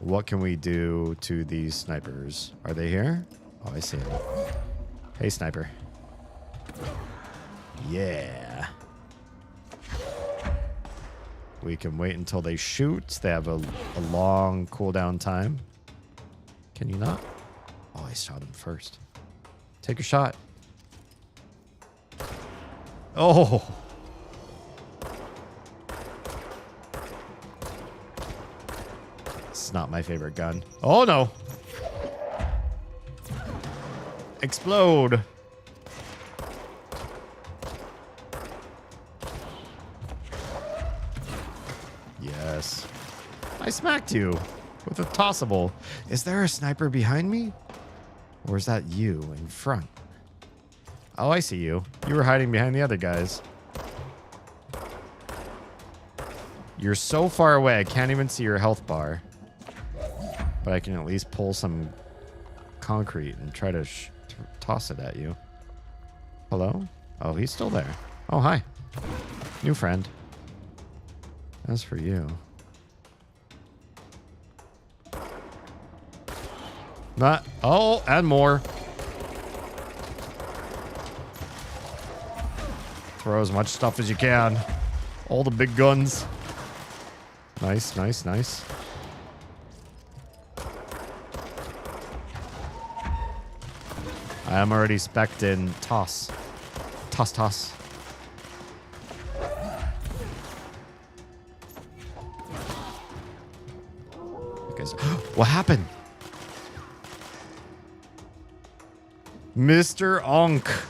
what can we do to these snipers? Are they here? Oh, I see them. Hey, sniper. Yeah. We can wait until they shoot. They have a long cooldown time. Can you not? Oh, I shot him first. Take a shot. Oh! It's not my favorite gun. Oh no! Explode! Yes. I smacked you with a tossable. Is there a sniper behind me? Or is that you in front? Oh, I see you. You were hiding behind the other guys. You're so far away, I can't even see your health bar. But I can at least pull some concrete and try to toss it at you. Hello? Oh, he's still there. Oh, hi. New friend. As for you. Not. Oh, and more. Throw as much stuff as you can. All the big guns. Nice, nice, nice. I am already spec'd in toss. Toss, toss. Guys, what happened? Mr. Onk.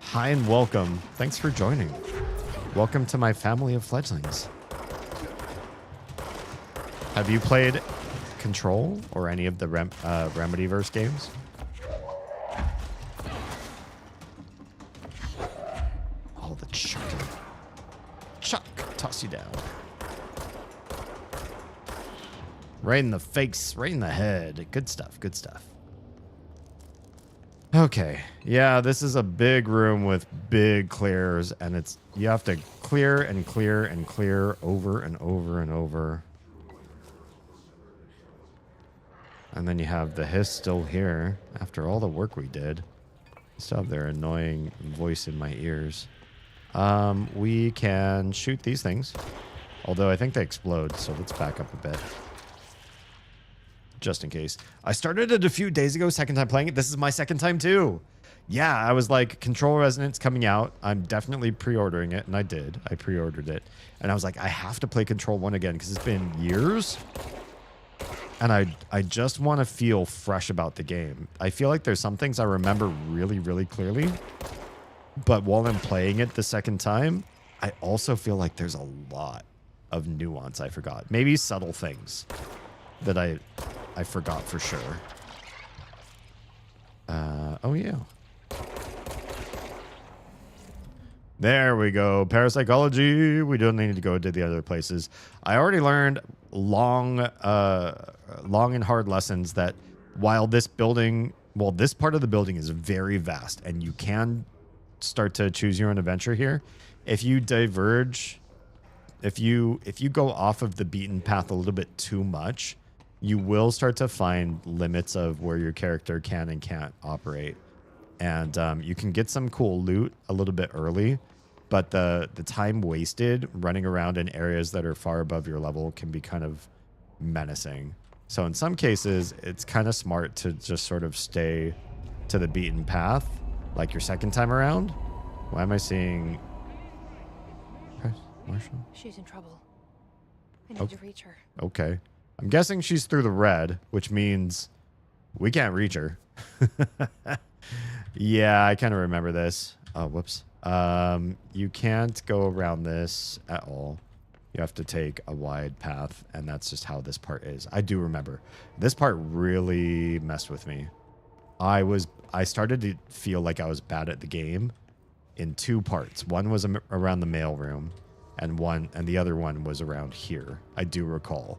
Hi and welcome. Thanks for joining. Welcome to my family of fledglings. Have you played Control or any of the Remedyverse games? Oh, the chucking. Chuck. Toss you down. Right in the face. Right in the head. Good stuff. Good stuff. Okay. Yeah, this is a big room with big clears, and you have to clear and clear and clear over and over and over. And then you have the hiss still here after all the work we did. Still have their annoying voice in my ears. We can shoot these things. Although I think they explode, so let's back up a bit. Just in case. I started it a few days ago, second time playing it. This is my second time too. Yeah, I was like, Control Resonant's coming out. I'm definitely pre-ordering it, and I did. I pre-ordered it. And I was like, I have to play Control 1 again, because it's been years. And I just want to feel fresh about the game. I feel like there's some things I remember really, really clearly. But while I'm playing it the second time, I also feel like there's a lot of nuance I forgot. Maybe subtle things that I forgot for sure. Oh yeah. There we go. Parapsychology. We don't need to go to the other places. I already learned long and hard lessons that while this building, well, this part of the building is very vast and you can start to choose your own adventure here. If you diverge if you go off of the beaten path a little bit too much, you will start to find limits of where your character can and can't operate. And you can get some cool loot a little bit early, but the time wasted running around in areas that are far above your level can be kind of menacing. So in some cases, it's kind of smart to just sort of stay to the beaten path, like your second time around. Why am I seeing... Marshall? She's in trouble. I need to reach her. Okay. I'm guessing she's through the red, which means we can't reach her. Yeah, I kind of remember this. Oh, whoops. You can't go around this at all. You have to take a wide path, and that's just how this part is. I do remember. This part really messed with me. I started to feel like I was bad at the game in two parts. One was around the mail room, and the other one was around here. I do recall,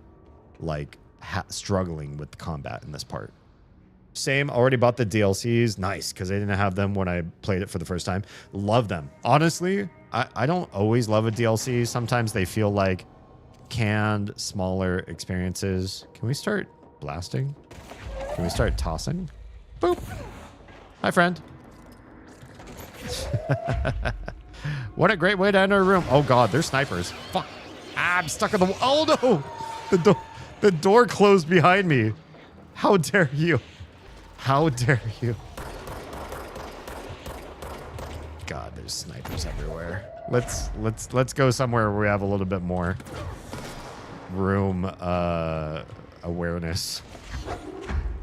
like, struggling with the combat in this part. Same, already bought the DLCs. Nice, because I didn't have them when I played it for the first time. Love them. Honestly, I don't always love a DLC. Sometimes they feel like canned, smaller experiences. Can we start blasting? Can we start tossing? Boop. Hi, friend. What a great way to enter a room. Oh, God, they're snipers. Fuck. Ah, I'm stuck in the... Oh, no. The door closed behind me. How dare you? How dare you? God, there's snipers everywhere. Let's go somewhere where we have a little bit more room awareness.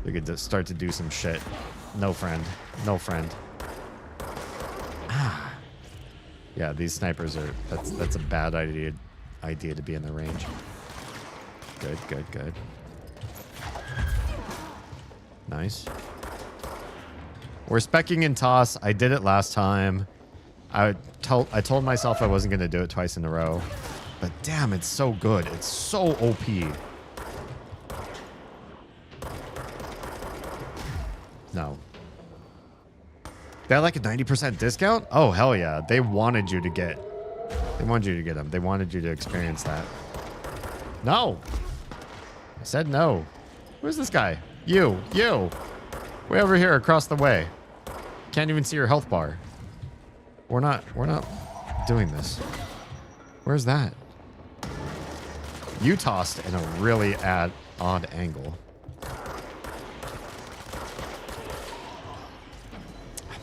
We could just start to do some shit. No friend. No friend. Ah. Yeah, these snipers are that's a bad idea to be in the range. Good, good, good. Nice. We're specking in toss. I did it last time. I told myself I wasn't going to do it twice in a row. But damn, it's so good. It's so OP. No. They had like a 90% discount? Oh, hell yeah. They wanted you to get them. They wanted you to experience that. No. I said no. Who's this guy? You. Way over here across the way. Can't even see your health bar. We're not doing this. Where's that? You tossed in a really odd angle.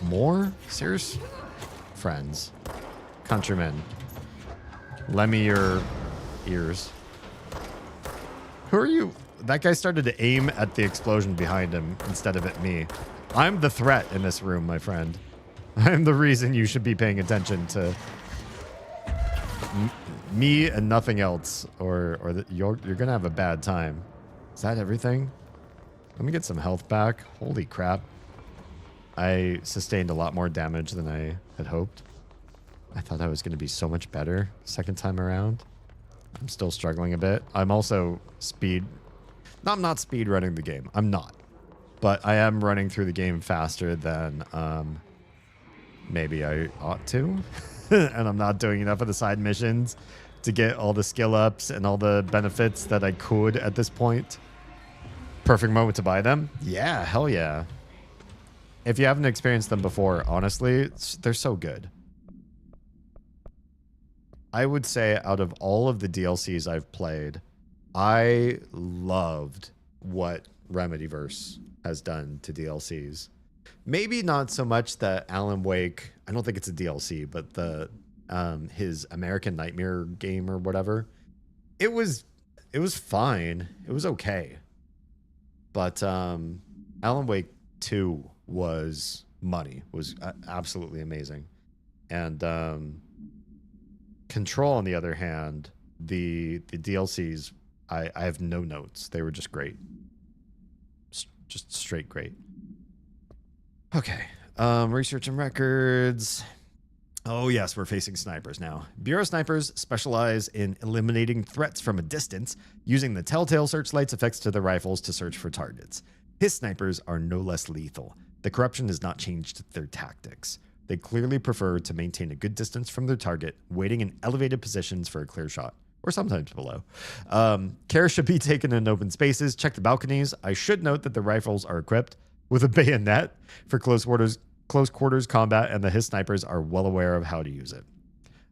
More? Serious? Friends. Countrymen. Lend me your ears. Who are you? That guy started to aim at the explosion behind him instead of at me. I'm the threat in this room, my friend. I'm the reason you should be paying attention to me and nothing else, or you're gonna have a bad time. Is that everything? Let me get some health back. Holy crap. I sustained a lot more damage than I had hoped. I thought I was going to be so much better second time around. I'm still struggling a bit. I'm also No, I'm not speed running the game. I'm not. But I am running through the game faster than maybe I ought to. And I'm not doing enough of the side missions to get all the skill ups and all the benefits that I could at this point. Perfect moment to buy them? Yeah, hell yeah. If you haven't experienced them before, honestly, they're so good. I would say out of all of the DLCs I've played, I loved what Remedyverse has done to DLCs. Maybe not so much the Alan Wake, I don't think it's a DLC, but the his American Nightmare game or whatever. It was fine. It was okay. But Alan Wake 2 was money, was absolutely amazing. And Control, on the other hand, the DLCs, I have no notes. They were just great. Just straight great. Okay. Research and records. Oh, yes, we're facing snipers now. Bureau snipers specialize in eliminating threats from a distance, using the telltale searchlights affixed to their rifles to search for targets. His snipers are no less lethal. The corruption has not changed their tactics. They clearly prefer to maintain a good distance from their target, waiting in elevated positions for a clear shot. or sometimes below. Care should be taken in open spaces. Check the balconies. I should note that the rifles are equipped with a bayonet for close quarters combat, and the Hiss snipers are well aware of how to use it.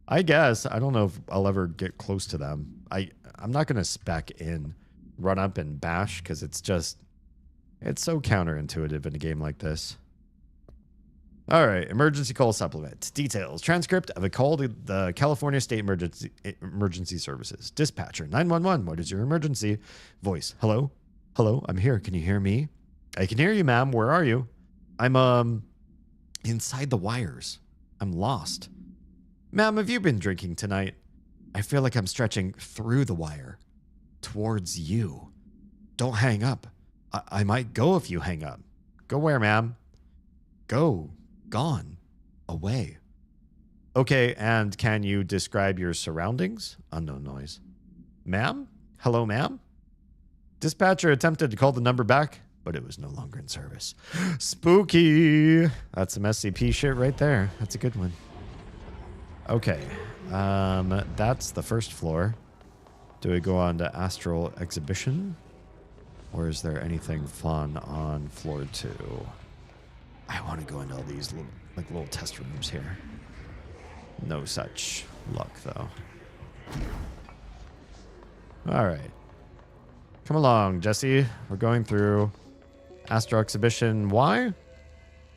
I guess. I don't know if I'll ever get close to them. I'm not going to spec in run up and bash because it's so counterintuitive in a game like this. All right, emergency call supplement. Details. Transcript of a call to the California State Emergency Services. Dispatcher, 911, what is your emergency? Voice, hello? Hello, I'm here. Can you hear me? I can hear you, ma'am. Where are you? I'm, inside the wires. I'm lost. Ma'am, have you been drinking tonight? I feel like I'm stretching through the wire. Towards you. Don't hang up. I might go if you hang up. Go where, ma'am? Go. Gone. Away. Okay, and can you describe your surroundings? Unknown noise. Ma'am? Hello, ma'am? Dispatcher attempted to call the number back, but it was no longer in service. Spooky. That's some SCP shit right there. That's a good one. Okay. That's the first floor. Do we go on to Astral Exhibition? Or is there anything fun on floor 2? I want to go into all these little test rooms here. No such luck, though. All right. Come along, Jesse. We're going through Astral Exhibition. Why?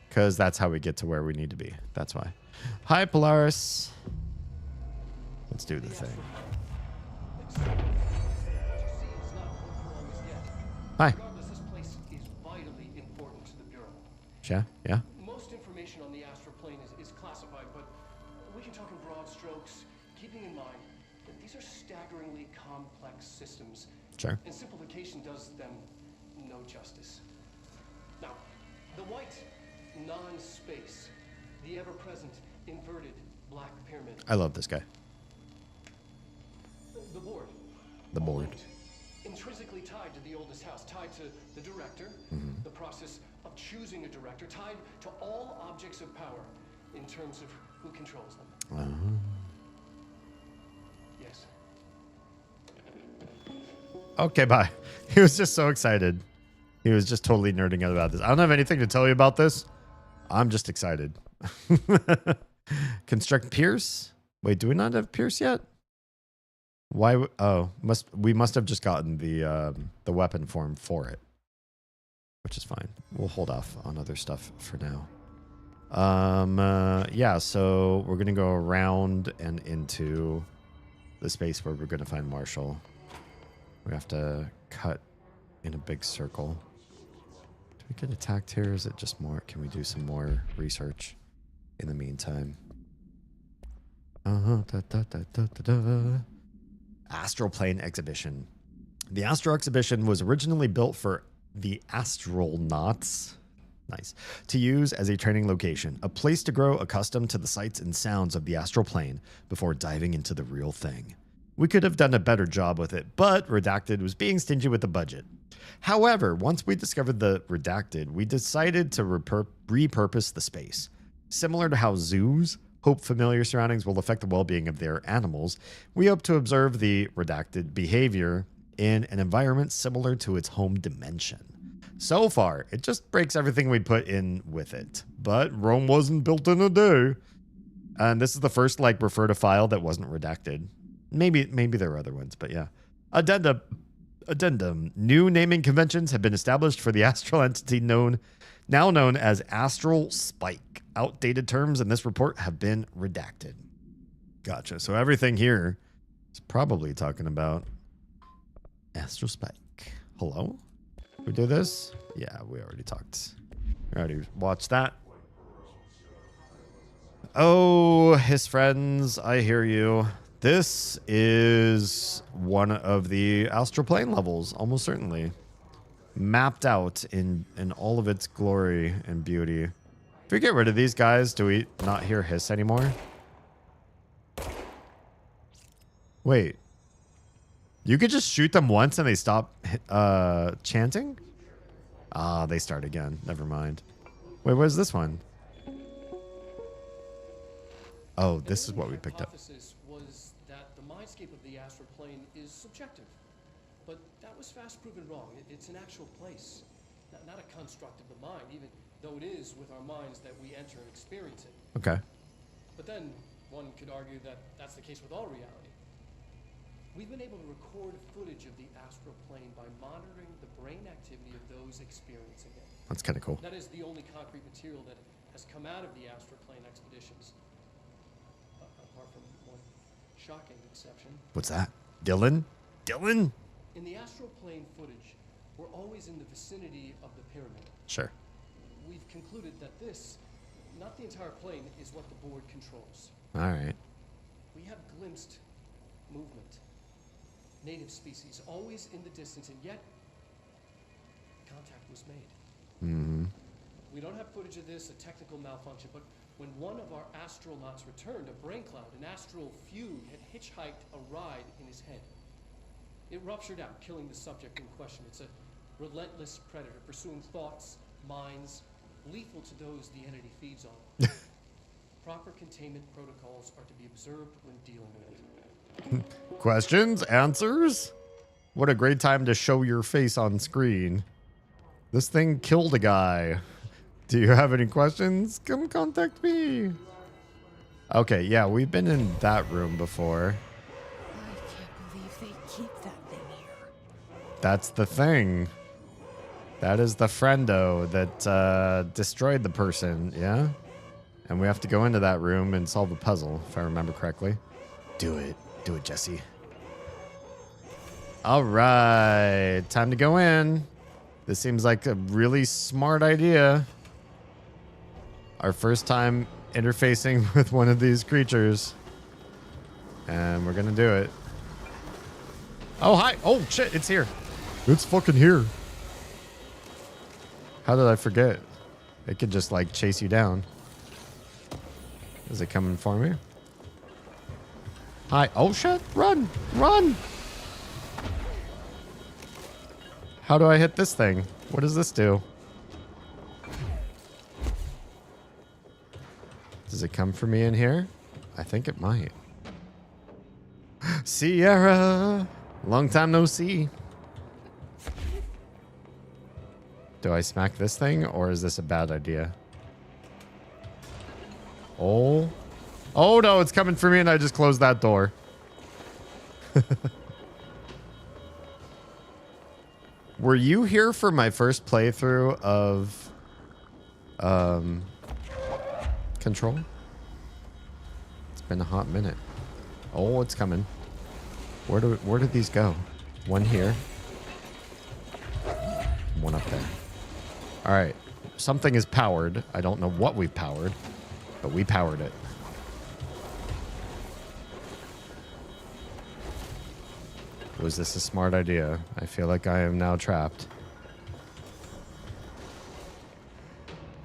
Because that's how we get to where we need to be. That's why. Hi, Polaris. Let's do the thing. Hi. Regardless, this place is vitally important to the Bureau. Yeah. Most information on the astral plane is classified, but we can talk in broad strokes, keeping in mind that these are staggeringly complex systems. Sure. And simplification does them no justice. Now, the white non-space, the ever-present inverted black pyramid. I love this guy. The board. The board. Intrinsically tied to the oldest house, tied to the director, the process of choosing a director, tied to all objects of power in terms of who controls them. Yes. Okay, bye. He was just so excited. He was just totally nerding out about this. I don't have anything to tell you about this. I'm just excited. Construct Pierce? Wait, do we not have Pierce yet? Why? We must have just gotten the weapon form for it, which is fine. We'll hold off on other stuff for now. Yeah. So we're gonna go around and into the space where we're gonna find Marshall. We have to cut in a big circle. Do we get attacked here? Or is it just more? Can we do some more research in the meantime? Astral Plane Exhibition. The Astral Exhibition was originally built for the astronauts, nice, to use as a training location, a place to grow accustomed to the sights and sounds of the astral plane before diving into the real thing. We could have done a better job with it, but Redacted was being stingy with the budget. However, once we discovered the Redacted, we decided to repurpose the space. Similar to how zoos hope familiar surroundings will affect the well-being of their animals, we hope to observe the Redacted behavior in an environment similar to its home dimension. So far, it just breaks everything we put in with it. But Rome wasn't built in a day. And this is the first, refer to file that wasn't redacted. Maybe there are other ones, but yeah. Addendum. New naming conventions have been established for the astral entity now known as Astral Spike. Outdated terms in this report have been redacted. Gotcha. So everything here is probably talking about Astral Spike. Hello? We do this? Yeah, we already talked. We already watched that. Oh, his friends, I hear you. This is one of the astral plane levels, almost certainly. Mapped out in all of its glory and beauty. If we get rid of these guys, do we not hear hiss anymore? Wait. You could just shoot them once and they stop chanting? Ah, they start again. Never mind. Wait, where's this one? Oh, this is what we picked up. Was that the mindscape of the astral plane subjective. But that was fast proven wrong. It's an actual place, not a construct of the mind, even though it is with our minds that we enter and experience it. Okay. But then one could argue that that's the case with all reality. We've been able to record footage of the astral plane by monitoring the brain activity of those experiencing it. That's kind of cool. That is the only concrete material that has come out of the astral plane expeditions. Apart from one shocking exception. What's that? Dylan? Dylan? In the astral plane footage, we're always in the vicinity of the pyramid. Sure. We've concluded that this, not the entire plane, is what the board controls. All right. We have glimpsed movement, native species, always in the distance, and yet contact was made. Mm-hmm. We don't have footage of this, a technical malfunction, but when one of our astronauts returned, a brain cloud, an astral fugue, had hitchhiked a ride in his head. It ruptured out, killing the subject in question. It's a relentless predator, pursuing thoughts, minds, lethal to those the entity feeds on. Proper containment protocols are to be observed when dealing with it. Questions? Answers? What a great time to show your face on screen. This thing killed a guy. Do you have any questions? Come contact me. Okay, yeah, we've been in that room before. I can't believe they keep that thing here. That's the thing. That is the friendo that destroyed the person, yeah? And we have to go into that room and solve a puzzle, if I remember correctly. Do it. Do it, Jesse. All right. Time to go in. This seems like a really smart idea. Our first time interfacing with one of these creatures. And we're going to do it. Oh, hi. Oh, shit. It's here. It's fucking here. How did I forget? It could just, like, chase you down. Is it coming for me? Hi. Oh, shit. Run. Run. How do I hit this thing? What does this do? Does it come for me in here? I think it might. Sierra. Long time no see. Do I smack this thing or is this a bad idea? Oh. Oh no, it's coming for me and I just closed that door. Were you here for my first playthrough of Control? It's been a hot minute. Oh, it's coming. Where did these go? One here. One up there. All right. Something is powered. I don't know what we powered, but we powered it. Was this a smart idea? I feel like I am now trapped.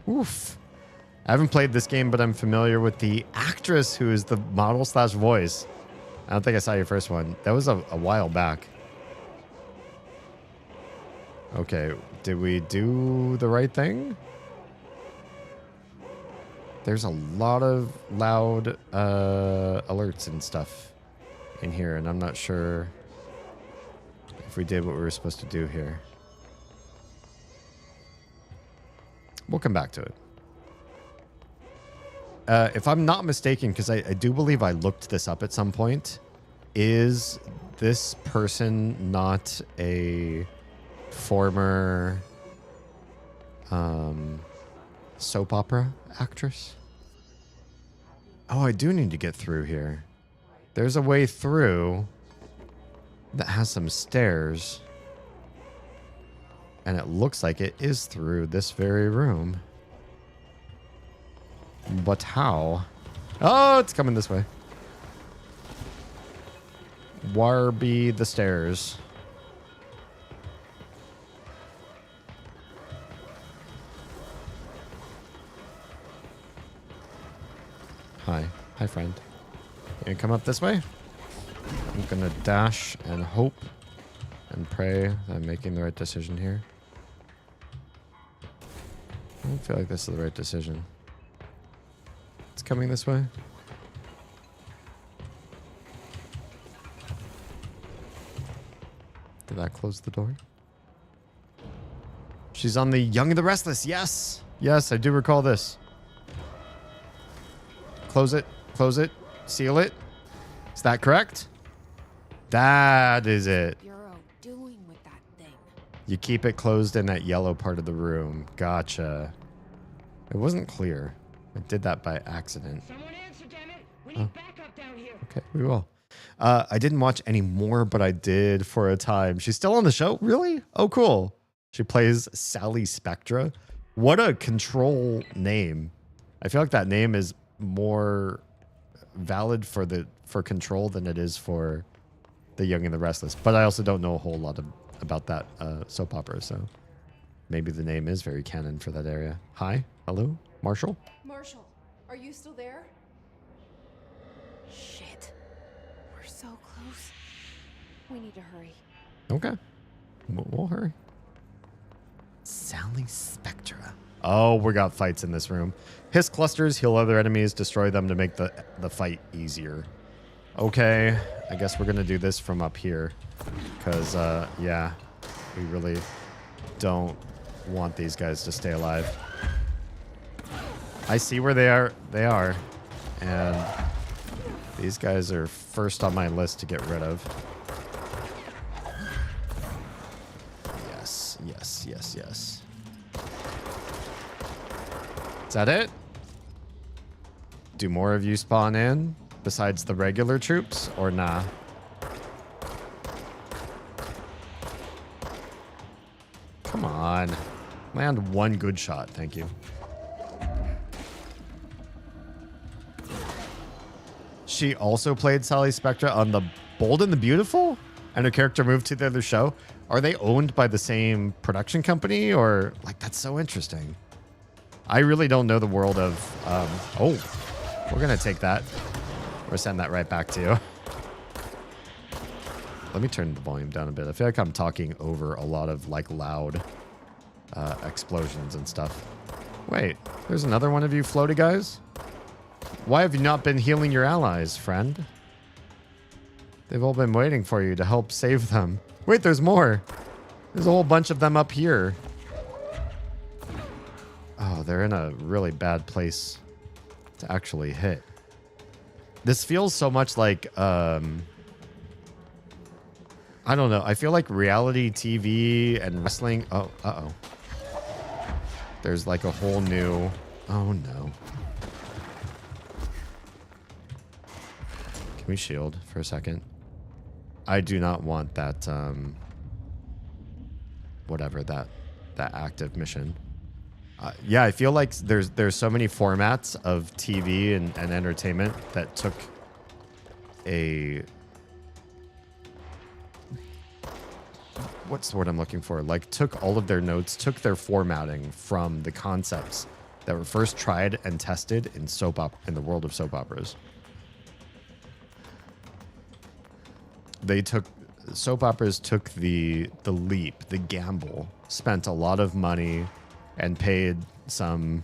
Oof. I haven't played this game, but I'm familiar with the actress who is the model / voice. I don't think I saw your first one. That was a while back. Okay, did we do the right thing? There's a lot of loud alerts and stuff in here, and I'm not sure if we did what we were supposed to do here. We'll come back to it. If I'm not mistaken, because I do believe I looked this up at some point, is this person not a former soap opera actress? Oh, I do need to get through here. There's a way through that has some stairs. And it looks like it is through this very room. But how? Oh, it's coming this way. Where be the stairs? Hi. Hi, friend. You gonna come up this way? I'm gonna dash and hope and pray that I'm making the right decision here. I don't feel like this is the right decision. It's coming this way. that close the door? She's on the Young and the Restless. Yes. Yes, I do recall this. Close it. Close it. Seal it. Is that correct? That is it. Bureau doing with that thing? You keep it closed in that yellow part of the room. Gotcha. It wasn't clear. I did that by accident. Someone answer, damn it. We need backup down here. Okay, we will. I didn't watch any more, but I did for a time. She's still on the show? Really? Oh, cool. She plays Sally Spectra. What a Control name. I feel like that name is more valid for Control than it is for The Young and the Restless. But I also don't know a whole lot about that soap opera, so maybe the name is very canon for that area. Hi? Hello? Marshall? Marshall, are you still there? Shit. We're so close. We need to hurry. Okay. We'll hurry. Sally Spectra. Oh, we got fights in this room. Hiss clusters, heal other enemies, destroy them to make the fight easier. Okay, I guess we're going to do this from up here. Because, yeah, we really don't want these guys to stay alive. I see where they are. And these guys are first on my list to get rid of. Yes, yes, yes, yes. Is that it? Do more of you spawn in besides the regular troops or nah? Come on. Land one good shot, thank you. She also played Sally Spectra on The Bold and the Beautiful? And her character moved to the other show? Are they owned by the same production company? Or, like, that's so interesting. I really don't know the world of... oh, we're going to take that. We're send that right back to you. Let me turn the volume down a bit. I feel like I'm talking over a lot of, like, loud explosions and stuff. Wait, there's another one of you floaty guys? Why have you not been healing your allies, friend? They've all been waiting for you to help save them. Wait, there's more. There's a whole bunch of them up here. Oh, they're in a really bad place to actually hit. This feels so much like, I don't know. I feel like reality TV and wrestling. Oh, uh-oh. There's like a whole new... Oh, no. Can we shield for a second? I do not want that, whatever, that active mission. Yeah, I feel like there's so many formats of TV and entertainment that took a... What's the word I'm looking for? Like, took all of their notes, took their formatting from the concepts that were first tried and tested in the world of soap operas. Soap operas took the leap, the gamble, spent a lot of money and paid some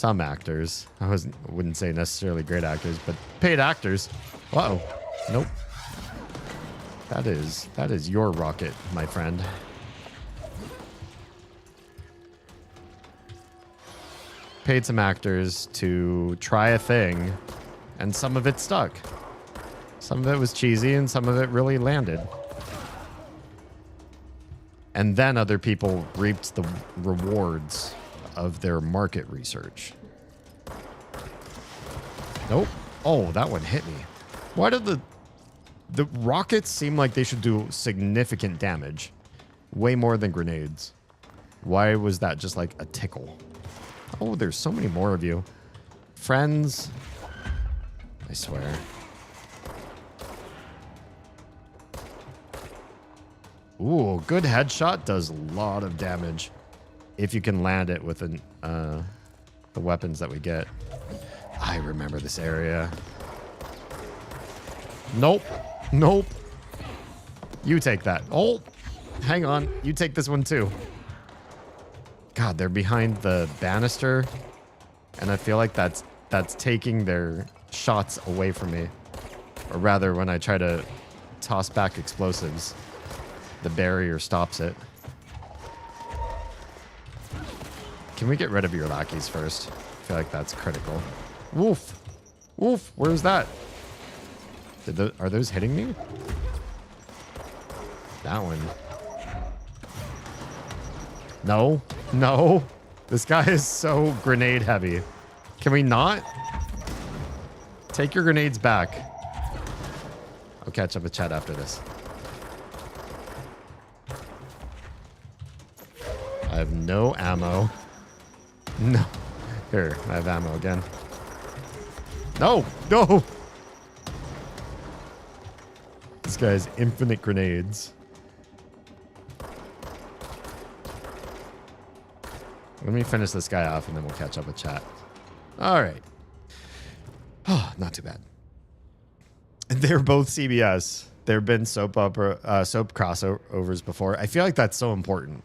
actors. I wouldn't say necessarily great actors, but paid actors. Uh-oh. Nope. That is your rocket, my friend. Paid some actors to try a thing, and some of it stuck. Some of it was cheesy, and some of it really landed. And then other people reaped the rewards of their market research. Nope. Oh, that one hit me. Why did the rockets seem like they should do significant damage? Way more than grenades. Why was that just like a tickle? Oh, there's so many more of you. Friends. I swear. Ooh, good headshot does a lot of damage if you can land it with the weapons that we get. I remember this area. Nope. Nope. You take that. Oh, hang on. You take this one too. God, they're behind the banister, and I feel like that's taking their shots away from me. Or rather, when I try to toss back explosives, The barrier stops it. Can we get rid of your lackeys first? I feel like that's critical. Woof. Woof. Where's that? Are those hitting me? That one. No. No. This guy is so grenade heavy. Can we not? Take your grenades back. I'll catch up with chat after this. I have no ammo. No. Here, I have ammo again. No! No! This guy has infinite grenades. Let me finish this guy off and then we'll catch up with chat. All right. Oh, not too bad. They're both CBS. There have been soap crossovers before. I feel like that's so important.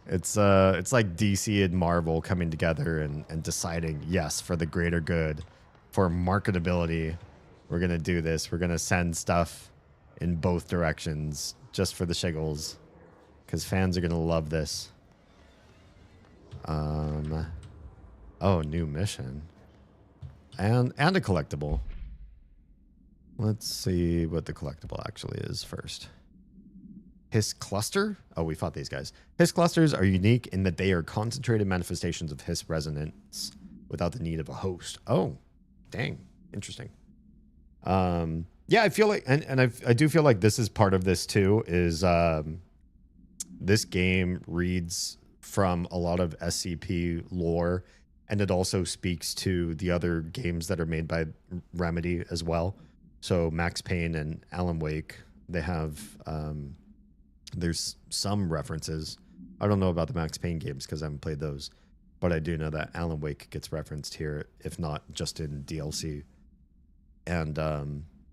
It's like DC and Marvel coming together and deciding, yes, for the greater good, for marketability, we're going to do this. We're going to send stuff in both directions just for the shiggles because fans are going to love this. Oh, new mission. And a collectible. Let's see what the collectible actually is first. Hiss cluster? Oh, we fought these guys. Hiss clusters are unique in that they are concentrated manifestations of hiss resonance without the need of a host. Oh, dang. Interesting. Yeah, I feel like, and I do feel like this is part of this too, is this game reads from a lot of SCP lore, and it also speaks to the other games that are made by Remedy as well. So Max Payne and Alan Wake, they have, there's some references. I don't know about the Max Payne games because I haven't played those, but I do know that Alan Wake gets referenced here, if not just in DLC. And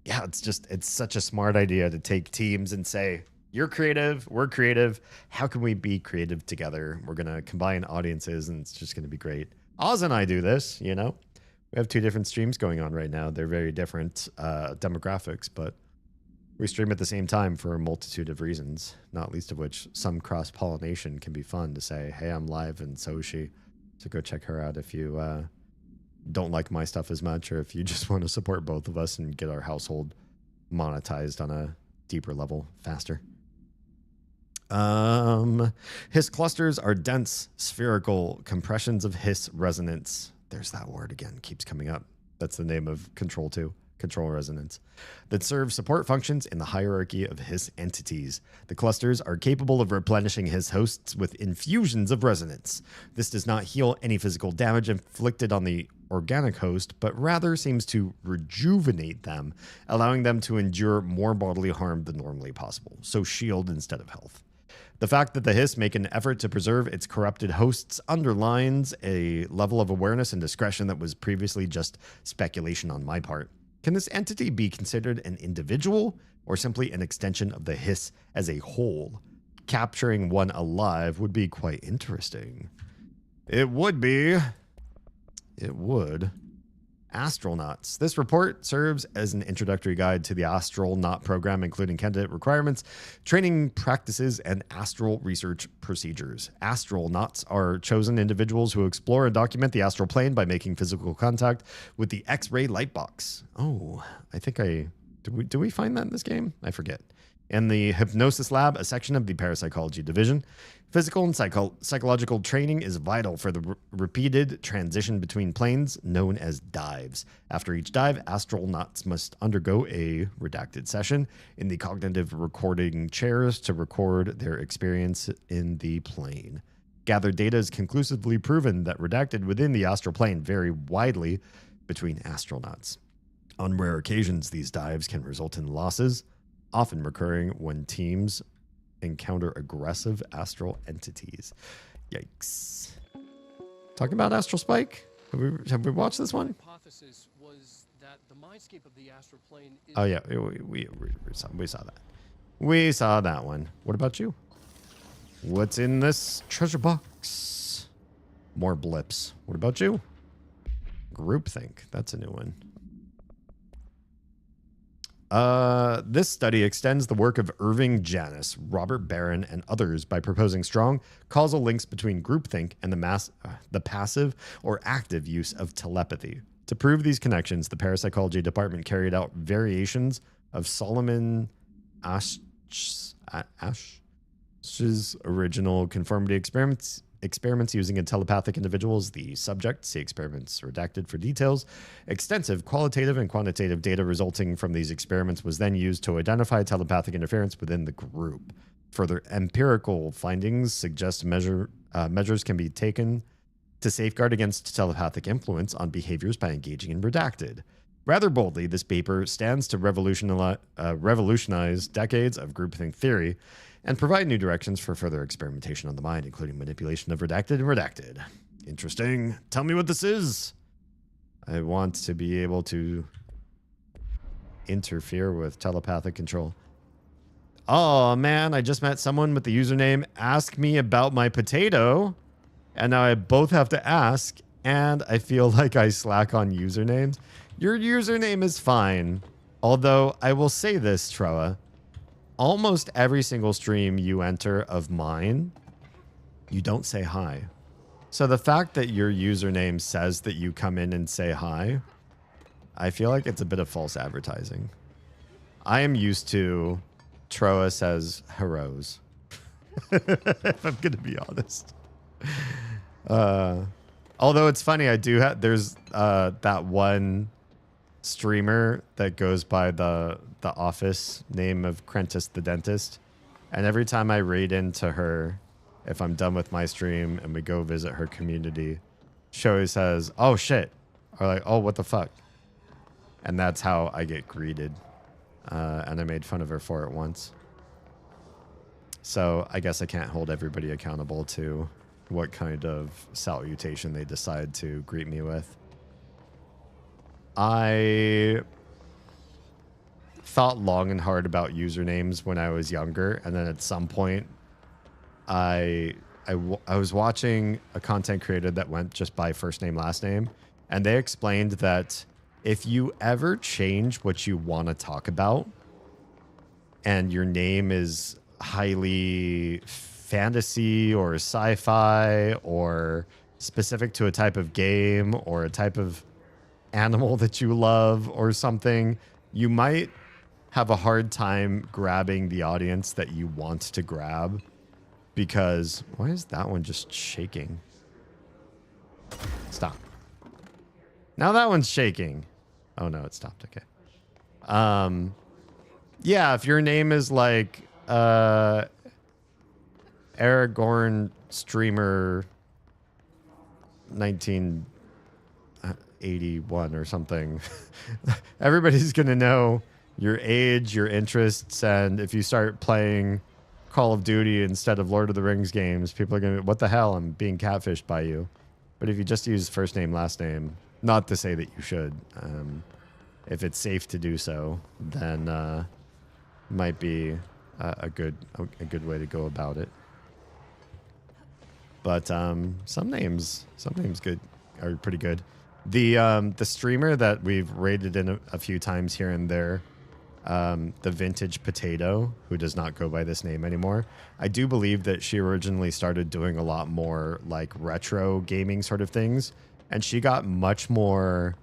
yeah, it's such a smart idea to take teams and say, you're creative, we're creative. How can we be creative together? We're going to combine audiences and it's just going to be great. Oz and I do this, you know. We have two different streams going on right now. They're very different demographics, but we stream at the same time for a multitude of reasons, not least of which some cross-pollination can be fun to say, hey, I'm live and so is she. So go check her out if you don't like my stuff as much or if you just want to support both of us and get our household monetized on a deeper level faster. Hiss clusters are dense, spherical compressions of hiss resonance. There's that word again, keeps coming up. That's the name of Control 2, Control Resonant, that serve support functions in the hierarchy of hiss entities. The clusters are capable of replenishing hiss hosts with infusions of resonance. This does not heal any physical damage inflicted on the organic host, but rather seems to rejuvenate them, allowing them to endure more bodily harm than normally possible. So shield instead of health. The fact that the hiss make an effort to preserve its corrupted hosts underlines a level of awareness and discretion that was previously just speculation on my part. Can this entity be considered an individual or simply an extension of the hiss as a whole? Capturing one alive would be quite interesting. It would be. It would. Astronauts. This report serves as an introductory guide to the astronaut program, including candidate requirements, training practices, and astral research procedures. Astronauts are chosen individuals who explore and document the astral plane by making physical contact with the X-ray light box. Oh, I think do we find that in this game? I forget. In the Hypnosis Lab, a section of the Parapsychology Division, physical and psychological training is vital for the repeated transition between planes known as dives. After each dive, astronauts must undergo a redacted session in the cognitive recording chairs to record their experience in the plane. Gathered data has conclusively proven that redacted within the astral plane vary widely between astronauts. On rare occasions, these dives can result in losses, often recurring when teams encounter aggressive astral entities. Yikes. Talking about Astral Spike? Have we watched this one? Hypothesis was that the mindscape of the astral plane is Oh yeah, we saw that. We saw that one. What about you? What's in this treasure box? More blips. What about you? Groupthink. That's a new one. This study extends the work of Irving Janis, Robert Barron, and others by proposing strong causal links between groupthink and the passive or active use of telepathy. To prove these connections, the parapsychology department carried out variations of Solomon Asch's original conformity experiments using a telepathic individuals. The subject, see experiments redacted for details. Extensive qualitative and quantitative data resulting from these experiments was then used to identify telepathic interference within the group. Further empirical findings suggest measures can be taken to safeguard against telepathic influence on behaviors by engaging in redacted. Rather boldly, this paper stands to revolutionize decades of groupthink theory and provide new directions for further experimentation on the mind, including manipulation of redacted and redacted. Interesting. Tell me what this is. I want to be able to interfere with telepathic control. Oh, man, I just met someone with the username Ask Me About My Potato, and now I both have to ask, and I feel like I slack on usernames. Your username is fine, although I will say this, Troa. Almost every single stream you enter of mine, you don't say hi. So the fact that your username says that you come in and say hi, I feel like it's a bit of false advertising. I am used to Troa says heroes. If I'm going to be honest. Although it's funny, I do have, there's that one streamer that goes by the office name of Crentis the Dentist, and every time I raid into her, if I'm done with my stream and we go visit her community, she always says, "Oh shit," or like, "Oh, what the fuck," and that's how I get greeted. And I made fun of her for it once, so I guess I can't hold everybody accountable to what kind of salutation they decide to greet me with. I thought long and hard about usernames when I was younger, and then at some point I was watching a content creator that went just by first name last name, and they explained that if you ever change what you want to talk about and your name is highly fantasy or sci-fi or specific to a type of game or a type of animal that you love or something, you might have a hard time grabbing the audience that you want to grab, because why is that one just shaking? Stop. Now that one's shaking. Oh no, it stopped. Okay. Yeah, if your name is like Aragorn streamer 1981 or something, everybody's gonna know your age, your interests, and if you start playing Call of Duty instead of Lord of the Rings games, people are gonna, what the hell, I'm being catfished by you. But if you just use first name, last name, not to say that you should, if it's safe to do so, then might be a good way to go about it. But some names good are pretty good. The streamer that we've raided in a few times here and there, the Vintage Potato, who does not go by this name anymore, I do believe that she originally started doing a lot more like retro gaming sort of things, and she got much more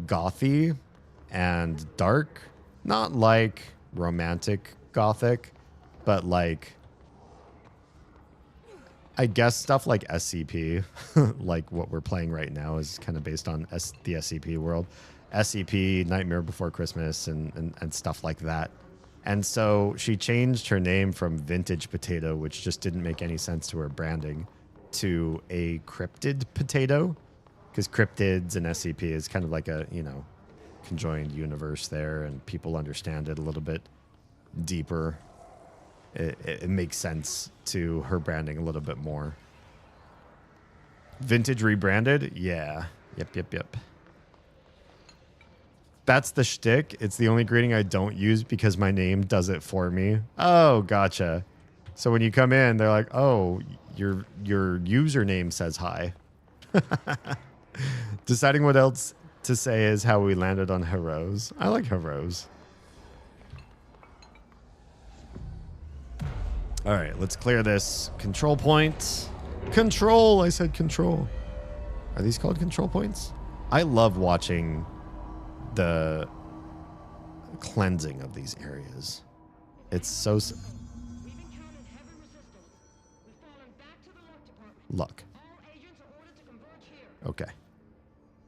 gothy and dark, not like romantic gothic, but like, I guess stuff like SCP, like what we're playing right now, is kind of based on the SCP world. SCP, Nightmare Before Christmas, and stuff like that. And so she changed her name from Vintage Potato, which just didn't make any sense to her branding, to a Cryptid Potato, because cryptids and SCP is kind of like a, you know, conjoined universe there, and people understand it a little bit deeper. It makes sense to her branding a little bit more. Vintage rebranded? Yeah. Yep. That's the shtick. It's the only greeting I don't use because my name does it for me. Oh, gotcha. So when you come in, they're like, oh, your username says hi. Deciding what else to say is how we landed on heroes. I like heroes. All right, let's clear this. Control point. Control. I said control. Are these called control points? I love watching the cleansing of these areas. It's so... Luck. Okay.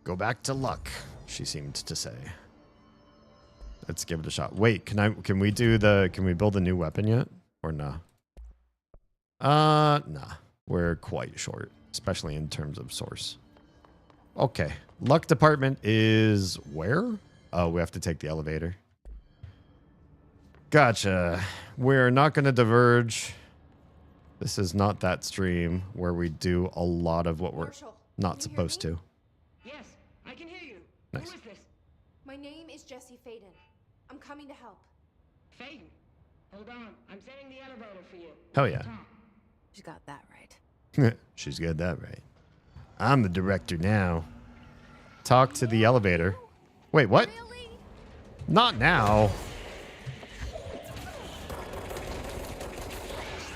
Go back to luck, she seemed to say. Let's give it a shot. Wait, can we build a new weapon yet? Or nah? Nah. We're quite short, especially in terms of source. Okay. Luck department is where? Oh, we have to take the elevator. Gotcha. We're not going to diverge. This is not that stream where we do a lot of what we're not supposed to. Yes, I can hear you. Nice. Who is this? My name is Jessie Faden. I'm coming to help. Faden. Hold on. I'm setting the elevator for you. Hell yeah. She got that right. She's got that right. I'm the director now. Talk to the elevator. Wait, what? Really? Not now.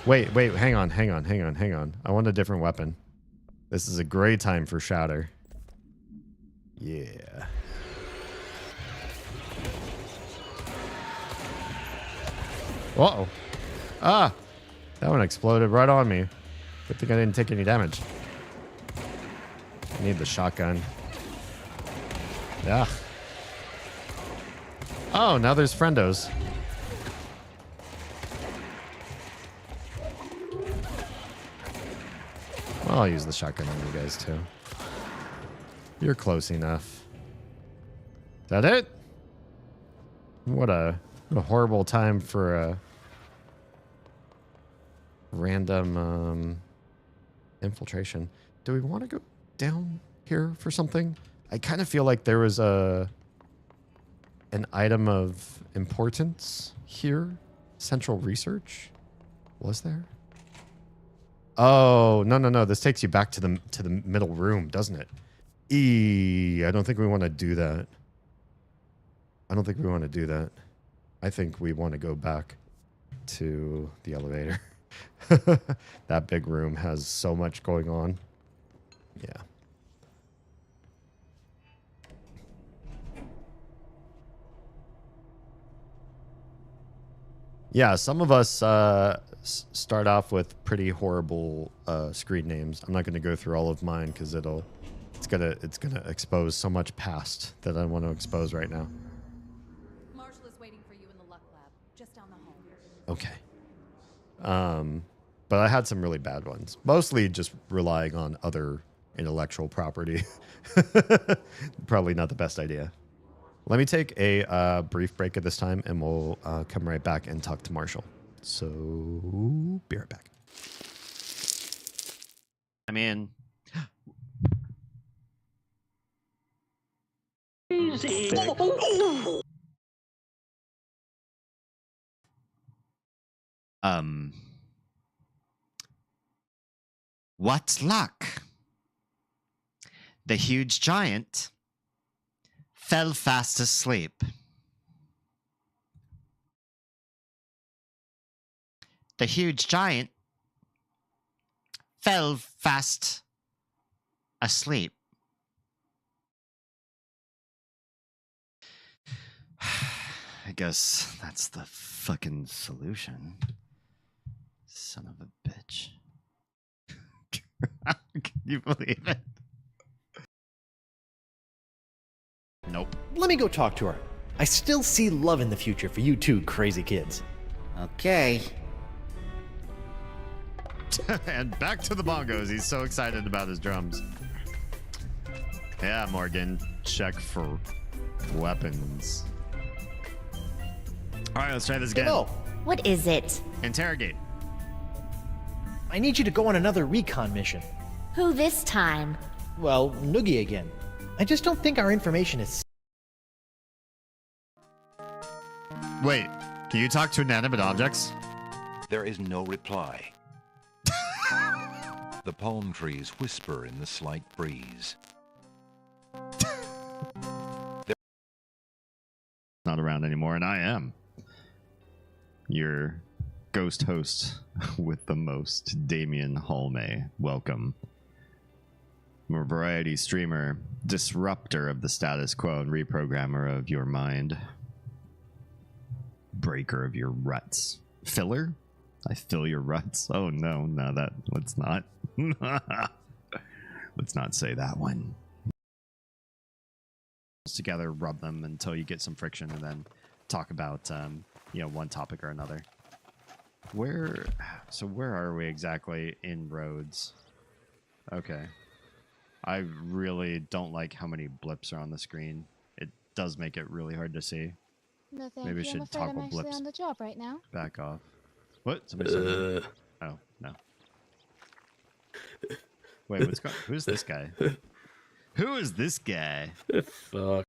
Wait, hang on. I want a different weapon. This is a great time for Shatter. Yeah. Uh-oh. Ah! That one exploded right on me. Good thing I didn't take any damage. I need the shotgun. Yeah. Oh, now there's friendos. Well, I'll use the shotgun on you guys too. You're close enough. Is that it? What a horrible time for a random infiltration. Do we want to go down here for something? I kind of feel like there was an item of importance here. Central research? Was there? Oh, no. This takes you back to the middle room, doesn't it? I don't think we want to do that. I think we want to go back to the elevator. That big room has so much going on. Yeah. Yeah, some of us start off with pretty horrible screen names. I'm not going to go through all of mine because it's gonna expose so much past that I want to expose right now. Marshall is waiting for you in the luck lab, just down the hall. Okay. But I had some really bad ones. Mostly just relying on other intellectual property. Probably not the best idea. Let me take a brief break at this time, and we'll come right back and talk to Marshall. So, be right back. I'm in. Easy. What's luck? The huge giant fell fast asleep. The huge giant fell fast asleep. I guess that's the fucking solution. Son of a bitch. Can you believe it? Nope. Let me go talk to her. I still see love in the future for you two crazy kids. Okay. And back to the bongos. He's so excited about his drums. Yeah, Morgan. Check for weapons. All right, let's try this again. Hello. What is it? Interrogate. I need you to go on another recon mission. Who this time? Well, Noogie again. I just don't think our information is... Wait, can you talk to inanimate objects? There is no reply. The palm trees whisper in the slight breeze. Not around anymore, and I am. You're ghost host with the most, Damien Halme. Welcome. More variety streamer, disruptor of the status quo and reprogrammer of your mind. Breaker of your ruts. Filler? I fill your ruts. Oh no, let's not. Let's not say that one. Together, rub them until you get some friction, and then talk about one topic or another. Where are we exactly in roads? Okay. I really don't like how many blips are on the screen. It does make it really hard to see. No, thank Maybe we you. should I'm afraid I'm toggle actually blips on the job right now. back off. What? Somebody said oh, no. Wait, who's this guy? Who is this guy? Fuck.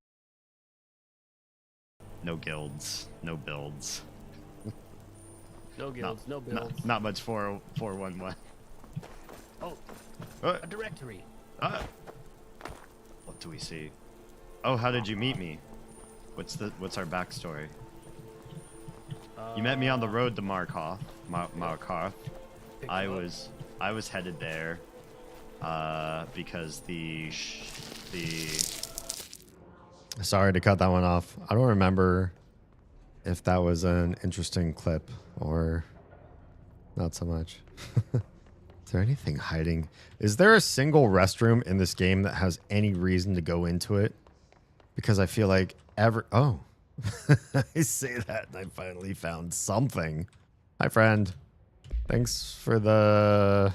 No guilds, no builds. No guilds, no builds. Not much 411. Oh, a directory. What do we see? Oh, how did you meet me? What's our backstory? You met me on the road to Markarth. I was headed there because the Sorry to cut that one off. I don't remember if that was an interesting clip or not so much. Is there anything hiding? Is there a single restroom in this game that has any reason to go into it? Because I feel like oh, I say that and I finally found something. Hi, friend. Thanks for the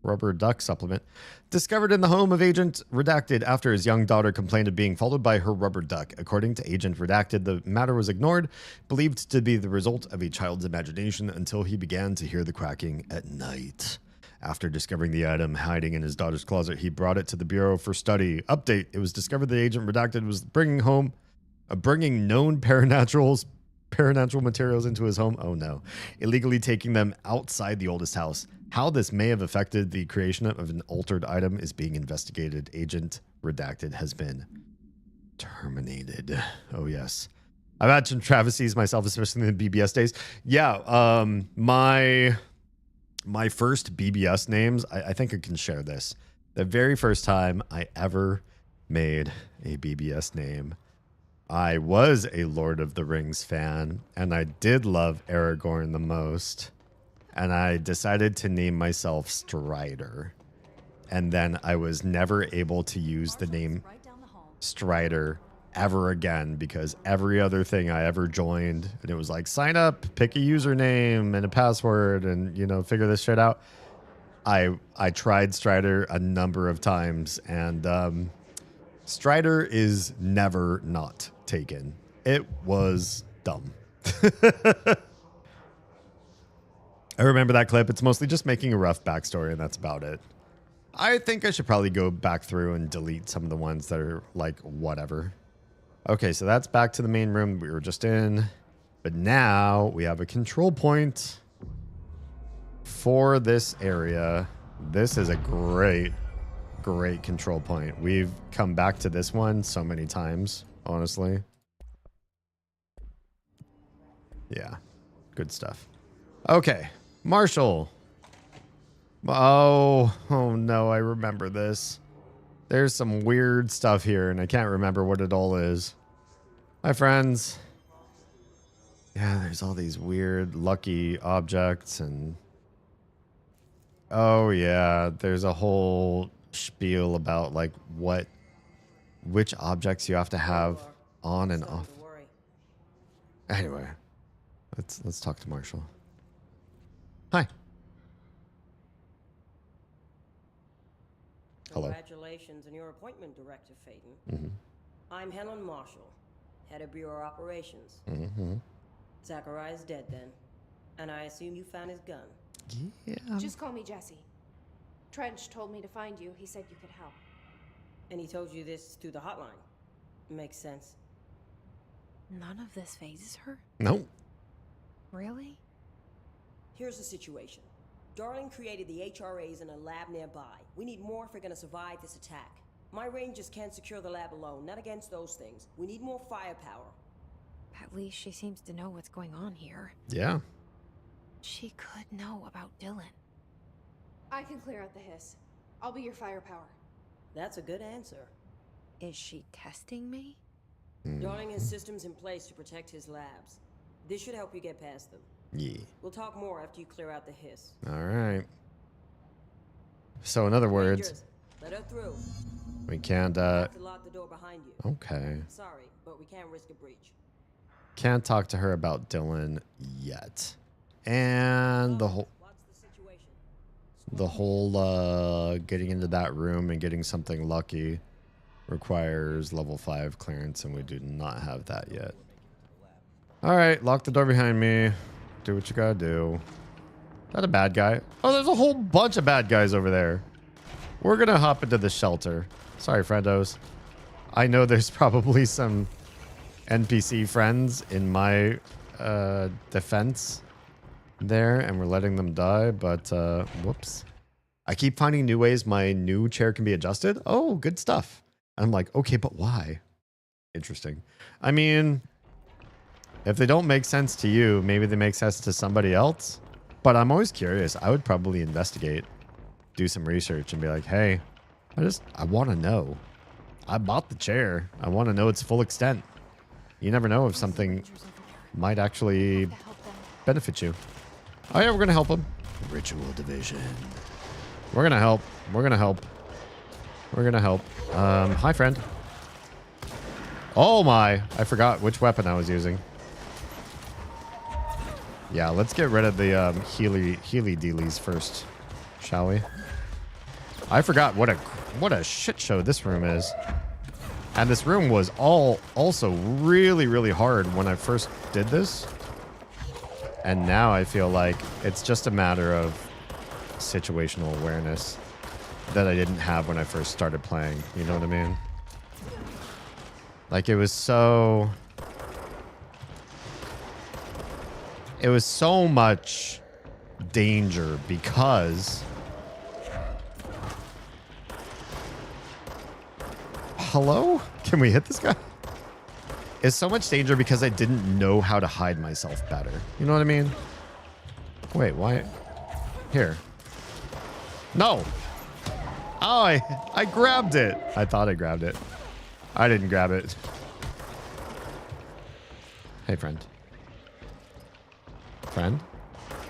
rubber duck supplement. Discovered in the home of Agent Redacted after his young daughter complained of being followed by her rubber duck. According to Agent Redacted, the matter was ignored, believed to be the result of a child's imagination until he began to hear the quacking at night. After discovering the item hiding in his daughter's closet, he brought it to the Bureau for study. Update: it was discovered that Agent Redacted was bringing known paranatural materials into his home. Oh no. Illegally taking them outside the oldest house. How this may have affected the creation of an altered item is being investigated. Agent Redacted has been terminated. Oh yes. I've had some travesties myself, especially in the BBS days. Yeah, my first BBS names, I think I can share this. The very first time I ever made a BBS name, I was a Lord of the Rings fan, and I did love Aragorn the most. And I decided to name myself Strider. And then I was never able to use the name Strider ever again, because every other thing I ever joined, and it was like, sign up, pick a username and a password, and, figure this shit out. I tried Strider a number of times, and Strider is never not taken. It was dumb. I remember that clip. It's mostly just making a rough backstory, and that's about it. I think I should probably go back through and delete some of the ones that are like whatever. Okay, so that's back to the main room we were just in. But now we have a control point for this area. This is a great control point. We've come back to this one so many times, honestly. Yeah, good stuff. Okay. Marshall. Oh no, I remember this. There's some weird stuff here, and I can't remember what it all is. Hi, friends. Yeah, there's all these weird lucky objects, and oh yeah, there's a whole spiel about like which objects you have to have on and off. Anyway, let's talk to Marshall. Hi. Hello. Congratulations on your appointment, Director Phaeton. I'm Helen Marshall, head of Bureau Operations. Zachariah's dead then, and I assume you found his gun. Yeah. Just call me Jesse. Trench told me to find you. He said you could help. And he told you this through the hotline. Makes sense. None of this phases her? Nope. Really? Here's the situation. Darling created the HRAs in a lab nearby. We need more if we're gonna survive this attack. My rangers can't secure the lab alone, not against those things. We need more firepower. At least she seems to know what's going on here. Yeah. she could know about Dylan? I can clear out the hiss. I'll be your firepower. That's a good answer. Is she testing me? Darling has systems in place to protect his labs. This should help you get past them. Yeah. We'll talk more after you clear out the hiss. All right. So in other words, Rangers, let her through. we can't. We have to lock the door behind you. Okay. Sorry, but we can't risk a breach. Can't talk to her about Dylan yet. And the whole getting into that room and getting something lucky requires level 5 clearance, and we do not have that yet. All right, lock the door behind me. Do what you gotta do. Is that a bad guy? Oh, there's a whole bunch of bad guys over there. We're gonna hop into the shelter. Sorry, friendos. I know there's probably some NPC friends in my defense there, and we're letting them die, but whoops. I keep finding new ways my new chair can be adjusted. Oh, good stuff. I'm like, okay, but why? Interesting. I mean, if they don't make sense to you, maybe they make sense to somebody else. But I'm always curious. I would probably investigate, do some research, and be like, hey, I want to know. I bought the chair. I want to know its full extent. You never know if something might actually benefit you. Oh yeah, we're going to help him. Ritual division. We're going to help. We're going to help. We're going to help. Hi, friend. Oh my. I forgot which weapon I was using. Yeah, let's get rid of the Healy dealies first, shall we? I forgot what a shit show this room is. And this room was also really, really hard when I first did this. And now I feel like it's just a matter of situational awareness that I didn't have when I first started playing. You know what I mean? Like, it was so much danger because... Hello? Can we hit this guy? It's so much danger because I didn't know how to hide myself better. You know what I mean? Wait, why? Here. No! Oh, I grabbed it. I thought I grabbed it. I didn't grab it. Hey, friend. Friend?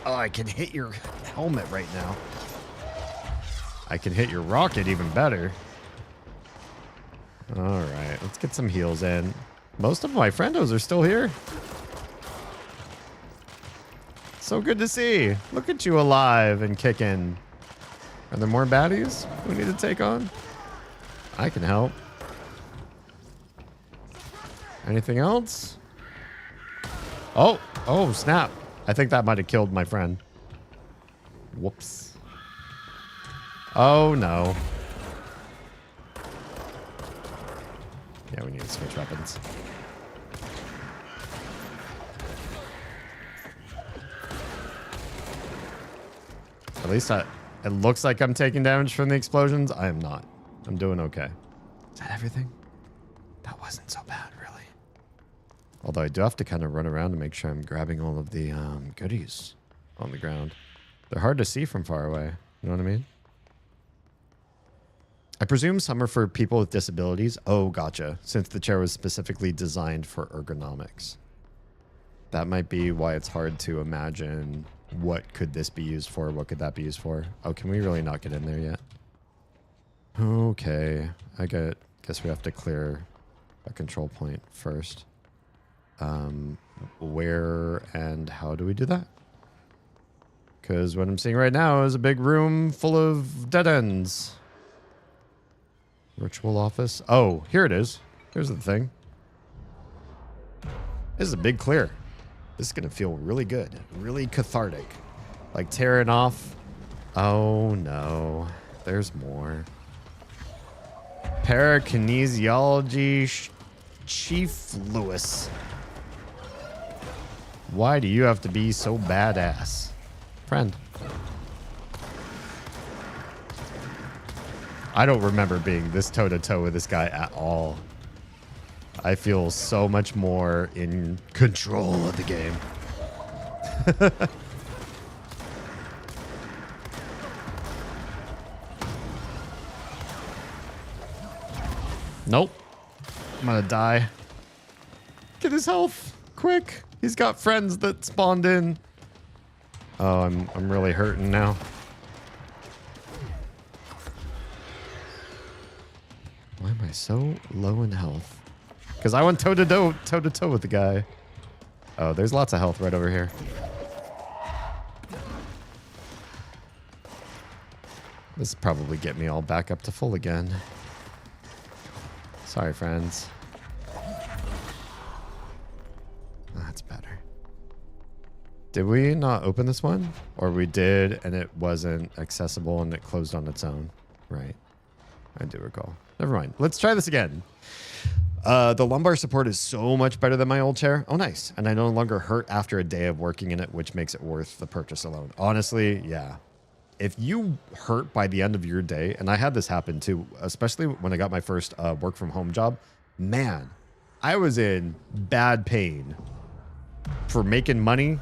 Oh, I can hit your helmet right now. I can hit your rocket even better. All right, let's get some heals in. Most of my friendos are still here. So good to see. Look at you alive and kicking. Are there more baddies we need to take on? I can help. Anything else? Oh, snap. I think that might have killed my friend. Whoops. Oh, no. Yeah, we need to switch weapons. At least it looks like I'm taking damage from the explosions. I am not. I'm doing okay. Is that everything? That wasn't so bad, really. Although I do have to kind of run around to make sure I'm grabbing all of the goodies on the ground. They're hard to see from far away. You know what I mean? I presume some are for people with disabilities. Oh, gotcha. Since the chair was specifically designed for ergonomics. That might be why it's hard to imagine what could this be used for? What could that be used for? Oh, can we really not get in there yet? Okay. Guess we have to clear a control point first. Where and how do we do that? Because what I'm seeing right now is a big room full of dead ends. Virtual office. Oh, here it is. Here's the thing. This is a big clear. This is going to feel really good. Really cathartic. Like tearing off. Oh, no. There's more. Parakinesiology Chief Lewis. Why do you have to be so badass? Friend. I don't remember being this toe-to-toe with this guy at all. I feel so much more in control of the game. Nope. I'm gonna die. Get his health. Quick. He's got friends that spawned in. Oh, I'm really hurting now. Why am I so low in health? Because I went toe-to-toe with the guy. Oh, there's lots of health right over here. This will probably get me all back up to full again. Sorry, friends. That's better. Did we not open this one? Or we did and it wasn't accessible and it closed on its own? Right. I do recall. Never mind. Let's try this again. The lumbar support is so much better than my old chair. Oh, nice. And I no longer hurt after a day of working in it, which makes it worth the purchase alone. Honestly, yeah. If you hurt by the end of your day, and I had this happen too, especially when I got my first work from home job, man, I was in bad pain for making money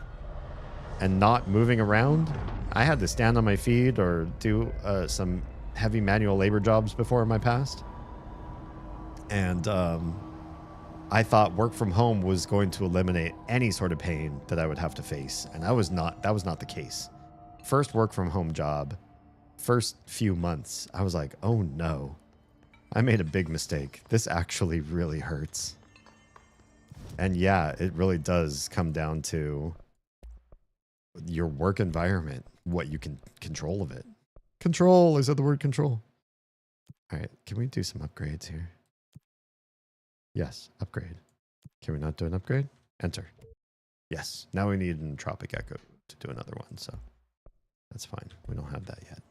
and not moving around. I had to stand on my feet or do some heavy manual labor jobs before in my past. And I thought work from home was going to eliminate any sort of pain that I would have to face. And that was not the case. First work from home job, first few months, I was like, oh no, I made a big mistake. This actually really hurts. And yeah, it really does come down to your work environment, what you can control of it. Control, I said the word control. All right, can we do some upgrades here? Yes, upgrade. Can we not do an upgrade? Enter. Yes, now we need an entropic echo to do another one, so that's fine. We don't have that yet.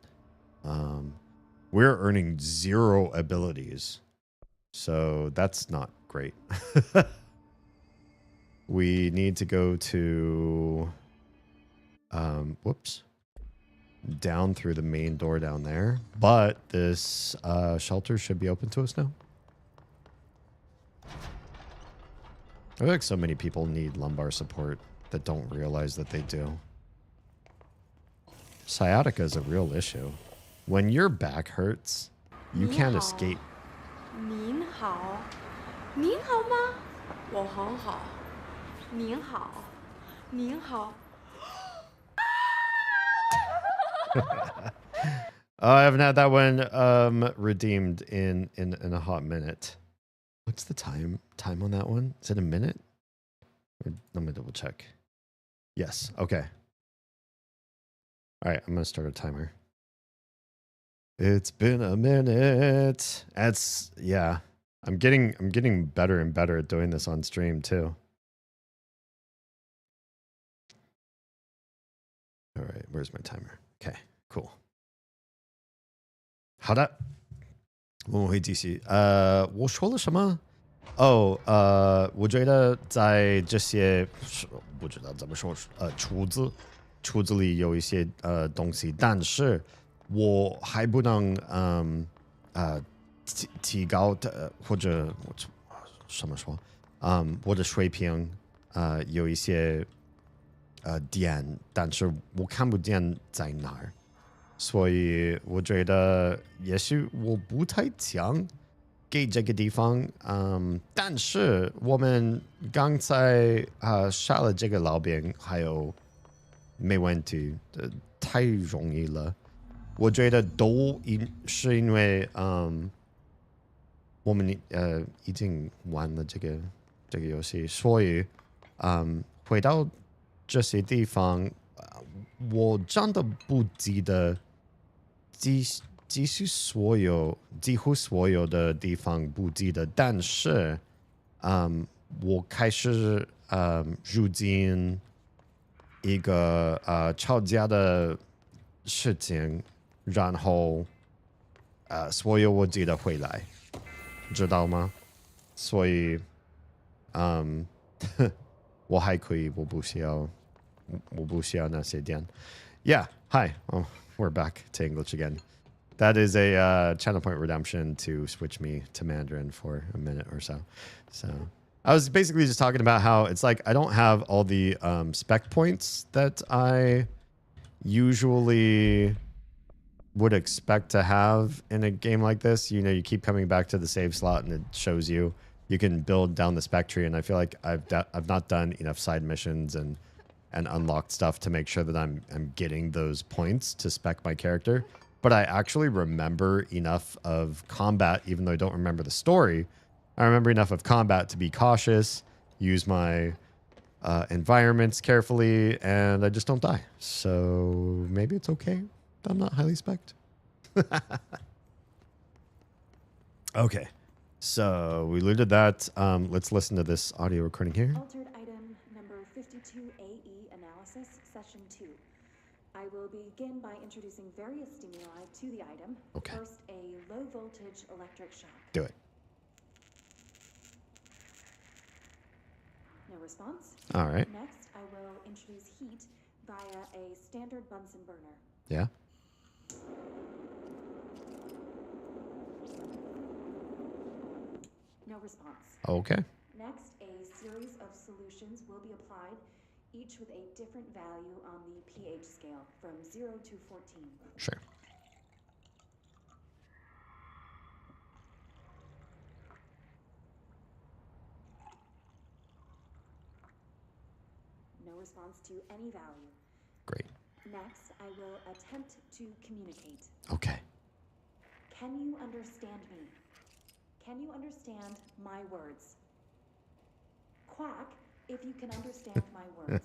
We're earning 0 abilities, so that's not great. We need to go to, whoops, down through the main door down there, but this shelter should be open to us now. I feel like so many people need lumbar support that don't realize that they do. Sciatica is a real issue. When your back hurts, you can't escape. 您好，您好吗？我很好。您好，您好。I haven't had that one redeemed in a hot minute. What's the time on that one? Is it a minute? Let me double check. Yes. Okay. All right, I'm gonna start a timer. It's been a minute. That's yeah. I'm getting better and better at doing this on stream too. All right, where's my timer? Okay, cool. 好的，我们会继续。我说了什么？哦，我觉得在这些不知道怎么说，厨子里有一些东西，但是我还不能提高的或者什么说，我的水平有一些点，但是我看不见在哪儿，所以我觉得也许我不太强。给这个地方，但是我们刚才杀了这个老兵，还有没问题，太容易了。我觉得是因为我们已经玩了这个游戏，所以回到这些地方，我真的不记得几乎所有的地方不记得，但是我开始入进一个吵架的事情，然后所有我记得回来，知道吗？所以我还可以，我不需要那些点。Yeah, hi. Oh, we're back to English again. That is a channel point redemption to switch me to Mandarin for a minute or so. So I was basically just talking about how it's like I don't have all the spec points that I usually would expect to have in a game like this. You know, you keep coming back to the save slot and it shows you can build down the spec tree. And I feel like I've not done enough side missions and unlocked stuff to make sure that I'm getting those points to spec my character. But I actually remember enough of combat, even though I don't remember the story. I remember enough of combat to be cautious, use my environments carefully, and I just don't die. So maybe it's okay. I'm not highly spec'd. Okay, so we looted that. Let's listen to this audio recording here. Altered item number 52AE analysis, session 2. I will begin by introducing various stimuli to the item. Okay. First, a low voltage electric shock. Do it. No response. All right. Next, I will introduce heat via a standard Bunsen burner. Yeah. No response. Okay. Next, a series of solutions will be applied, each with a different value on the pH scale from 0 to 14. Sure. No response to any value. Great. Next, I will attempt to communicate. Okay. Can you understand me? Can you understand my words? Quack if you can understand my words.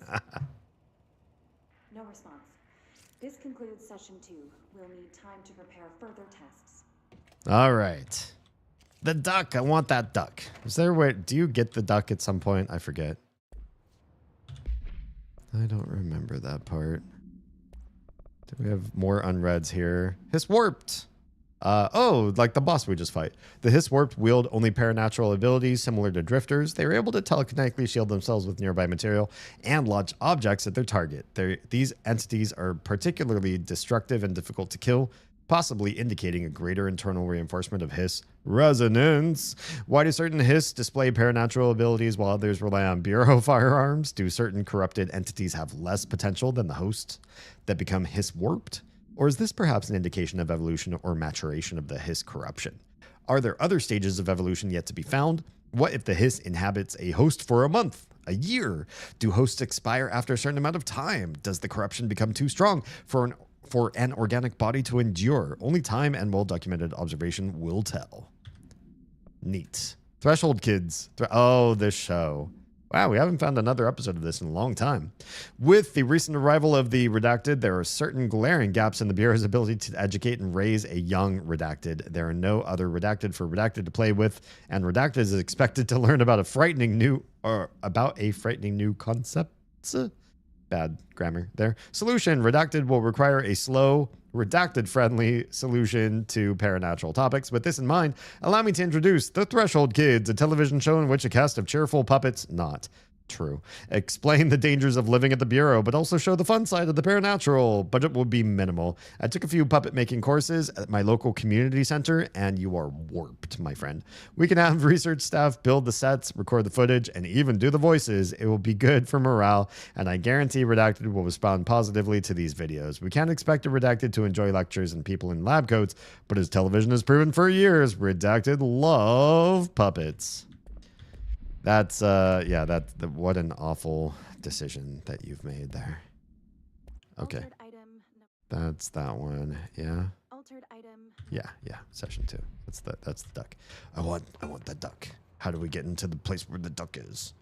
No response. This concludes session 2. We'll need time to prepare further tests. All right. The duck. I want that duck. Is there a way? Do you get the duck at some point? I forget. I don't remember that part. Do we have more unreads here? Hiss warped. Oh, like the boss we just fight. The Hiss warped wield only paranatural abilities similar to drifters. They are able to telekinetically shield themselves with nearby material and launch objects at their target. These entities are particularly destructive and difficult to kill, possibly indicating a greater internal reinforcement of Hiss resonance. Why do certain Hiss display paranatural abilities while others rely on Bureau firearms? Do certain corrupted entities have less potential than the hosts that become Hiss warped? Or is this perhaps an indication of evolution or maturation of the Hiss corruption? Are there other stages of evolution yet to be found? What if the Hiss inhabits a host for a month, a year? Do hosts expire after a certain amount of time? Does the corruption become too strong for an organic body to endure? Only time and well-documented observation will tell. Neat. Threshold Kids. Oh, this show. Wow, we haven't found another episode of this in a long time. With the recent arrival of the Redacted, there are certain glaring gaps in the Bureau's ability to educate and raise a young Redacted. There are no other Redacted for Redacted to play with, and Redacted is expected to learn about a frightening new concept. Bad grammar there. Solution. Redacted will require a slow, Redacted-friendly solution to paranatural topics. With this in mind, allow me to introduce The Threshold Kids, a television show in which a cast of cheerful puppets, not true, explain the dangers of living at the Bureau, but also show the fun side of the paranatural. Budget will be minimal. I took a few puppet making courses at my local community center, and you are warped, my friend. We can have research staff build the sets, record the footage, and even do the voices. It will be good for morale, and I guarantee Redacted will respond positively to these videos. We can't expect a Redacted to enjoy lectures and people in lab coats, but as television has proven for years, Redacted love puppets. That's, what an awful decision that you've made there. Okay. That's that one. Yeah. Altered item. Yeah. Session 2. That's the duck. I want the duck. How do we get into the place where the duck is?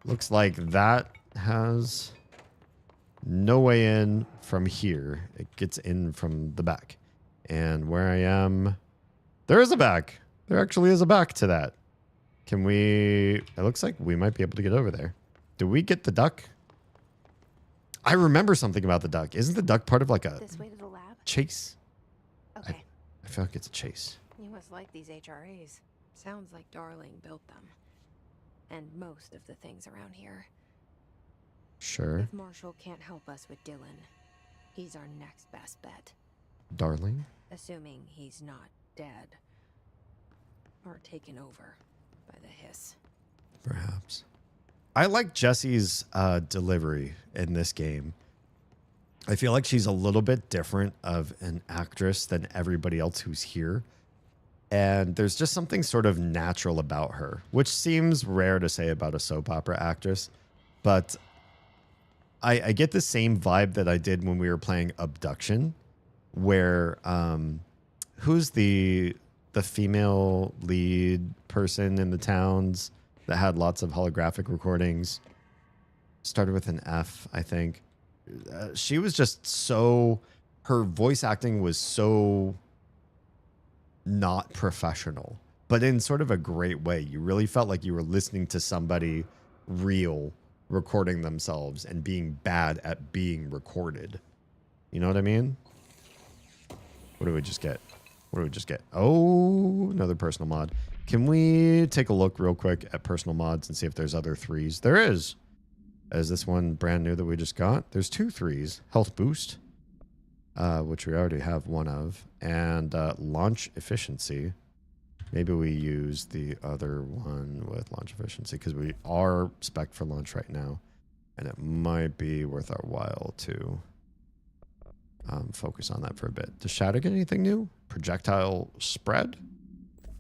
Looks like that has no way in from here. It gets in from the back. And where I am, there is a back. There actually is a back to that. Can we... It looks like we might be able to get over there. Do we get the duck? I remember something about the duck. Isn't the duck part of like a... This way to the lab? Chase? Okay. I feel like it's a chase. You must like these HRAs. Sounds like Darling built them. And most of the things around here. Sure. If Marshall can't help us with Dylan, he's our next best bet. Darling? Assuming he's not dead. Or taken over by the Hiss. Perhaps. I like Jesse's delivery in this game. I feel like she's a little bit different of an actress than everybody else who's here. And there's just something sort of natural about her, which seems rare to say about a soap opera actress. But I get the same vibe that I did when we were playing Abduction, where who's the female lead person in the towns that had lots of holographic recordings? Started with an F, I think. She was just so, her voice acting was so not professional, but in sort of a great way. You really felt like you were listening to somebody real recording themselves and being bad at being recorded. You know what I mean? What do we just get? What do we just get? Oh, another personal mod. Can we take a look real quick at personal mods and see if there's other 3s? There is. Is this one brand new that we just got? There's 2 3s. Health boost, which we already have one of, and launch efficiency. Maybe we use the other one with launch efficiency because we are spec'd for launch right now, and it might be worth our while to focus on that for a bit. Does Shadow get anything new? Projectile spread?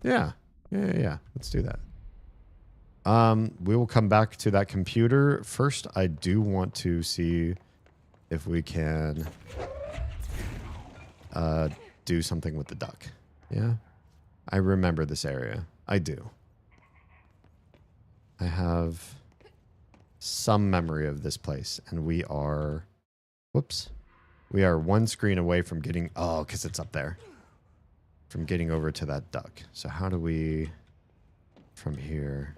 Yeah. Let's do that. We will come back to that computer. First, I do want to see if we can do something with the duck. Yeah. I remember this area. I do. I have some memory of this place, and we are... Whoops. We are one screen away from getting... Oh, because it's up there. From getting over to that duck. So how do we, from here,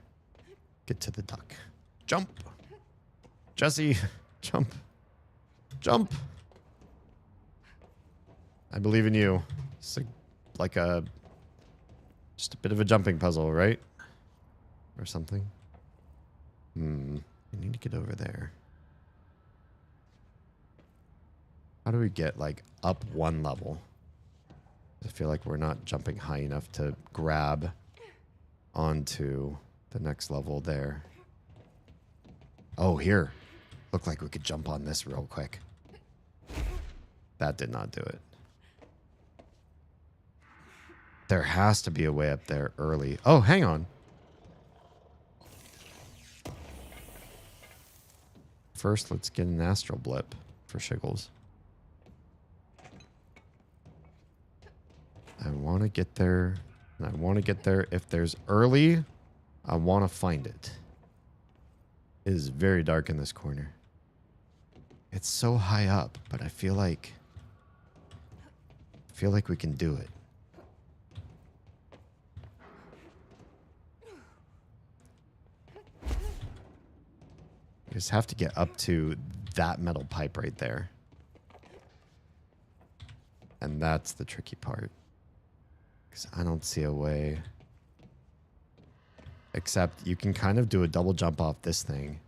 get to the duck? Jump! Jesse, jump. Jump! I believe in you. It's like a... Just a bit of a jumping puzzle, right? Or something. I need to get over there. How do we get, like, up one level? I feel like we're not jumping high enough to grab onto the next level there. Oh, here. Looked like we could jump on this real quick. That did not do it. There has to be a way up there early. Oh, hang on. First, let's get an astral blip for shiggles. I want to get there, and I want to get there. If there's early, I want to find it. It is very dark in this corner. It's so high up, but I feel like we can do it. You just have to get up to that metal pipe right there. And that's the tricky part. Because I don't see a way. Except you can kind of do a double jump off this thing.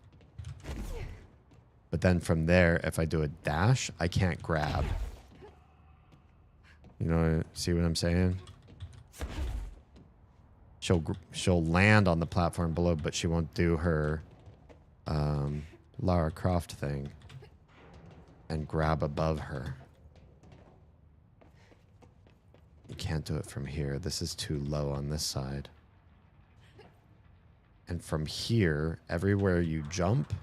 But then from there, if I do a dash, I can't grab. You know, see what I'm saying? She'll land on the platform below, but she won't do her Lara Croft thing and grab above her. You can't do it from here. This is too low on this side. And from here, everywhere you jump,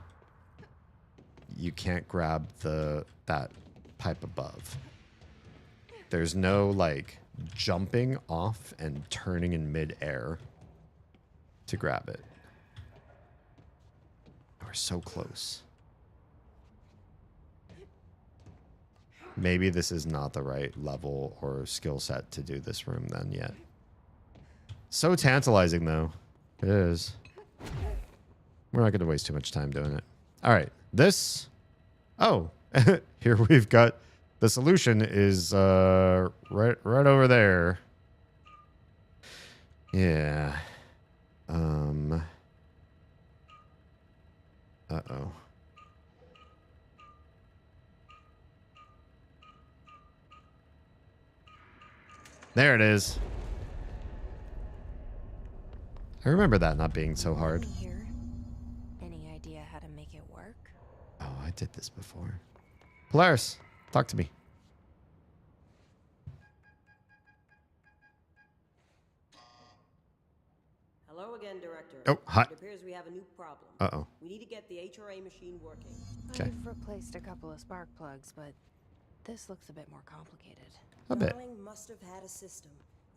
you can't grab that pipe above. There's no, like, jumping off and turning in midair to grab it. We're so close. Maybe this is not the right level or skill set to do this room then yet. So tantalizing, though. It is. We're not going to waste too much time doing it. All right. This. Oh. Here we've got... The solution is right over there. Yeah. Uh-oh. There it is. I remember that not being so hard. Here. Any idea how to make it work? Oh, I did this before. Polaris, talk to me. Hello again, Director. Oh, hi. It appears we have a new problem. Uh-oh. We need to get the HRA machine working. Okay. I've replaced a couple of spark plugs, but this looks a bit more complicated. A bit. Darling must have had a system.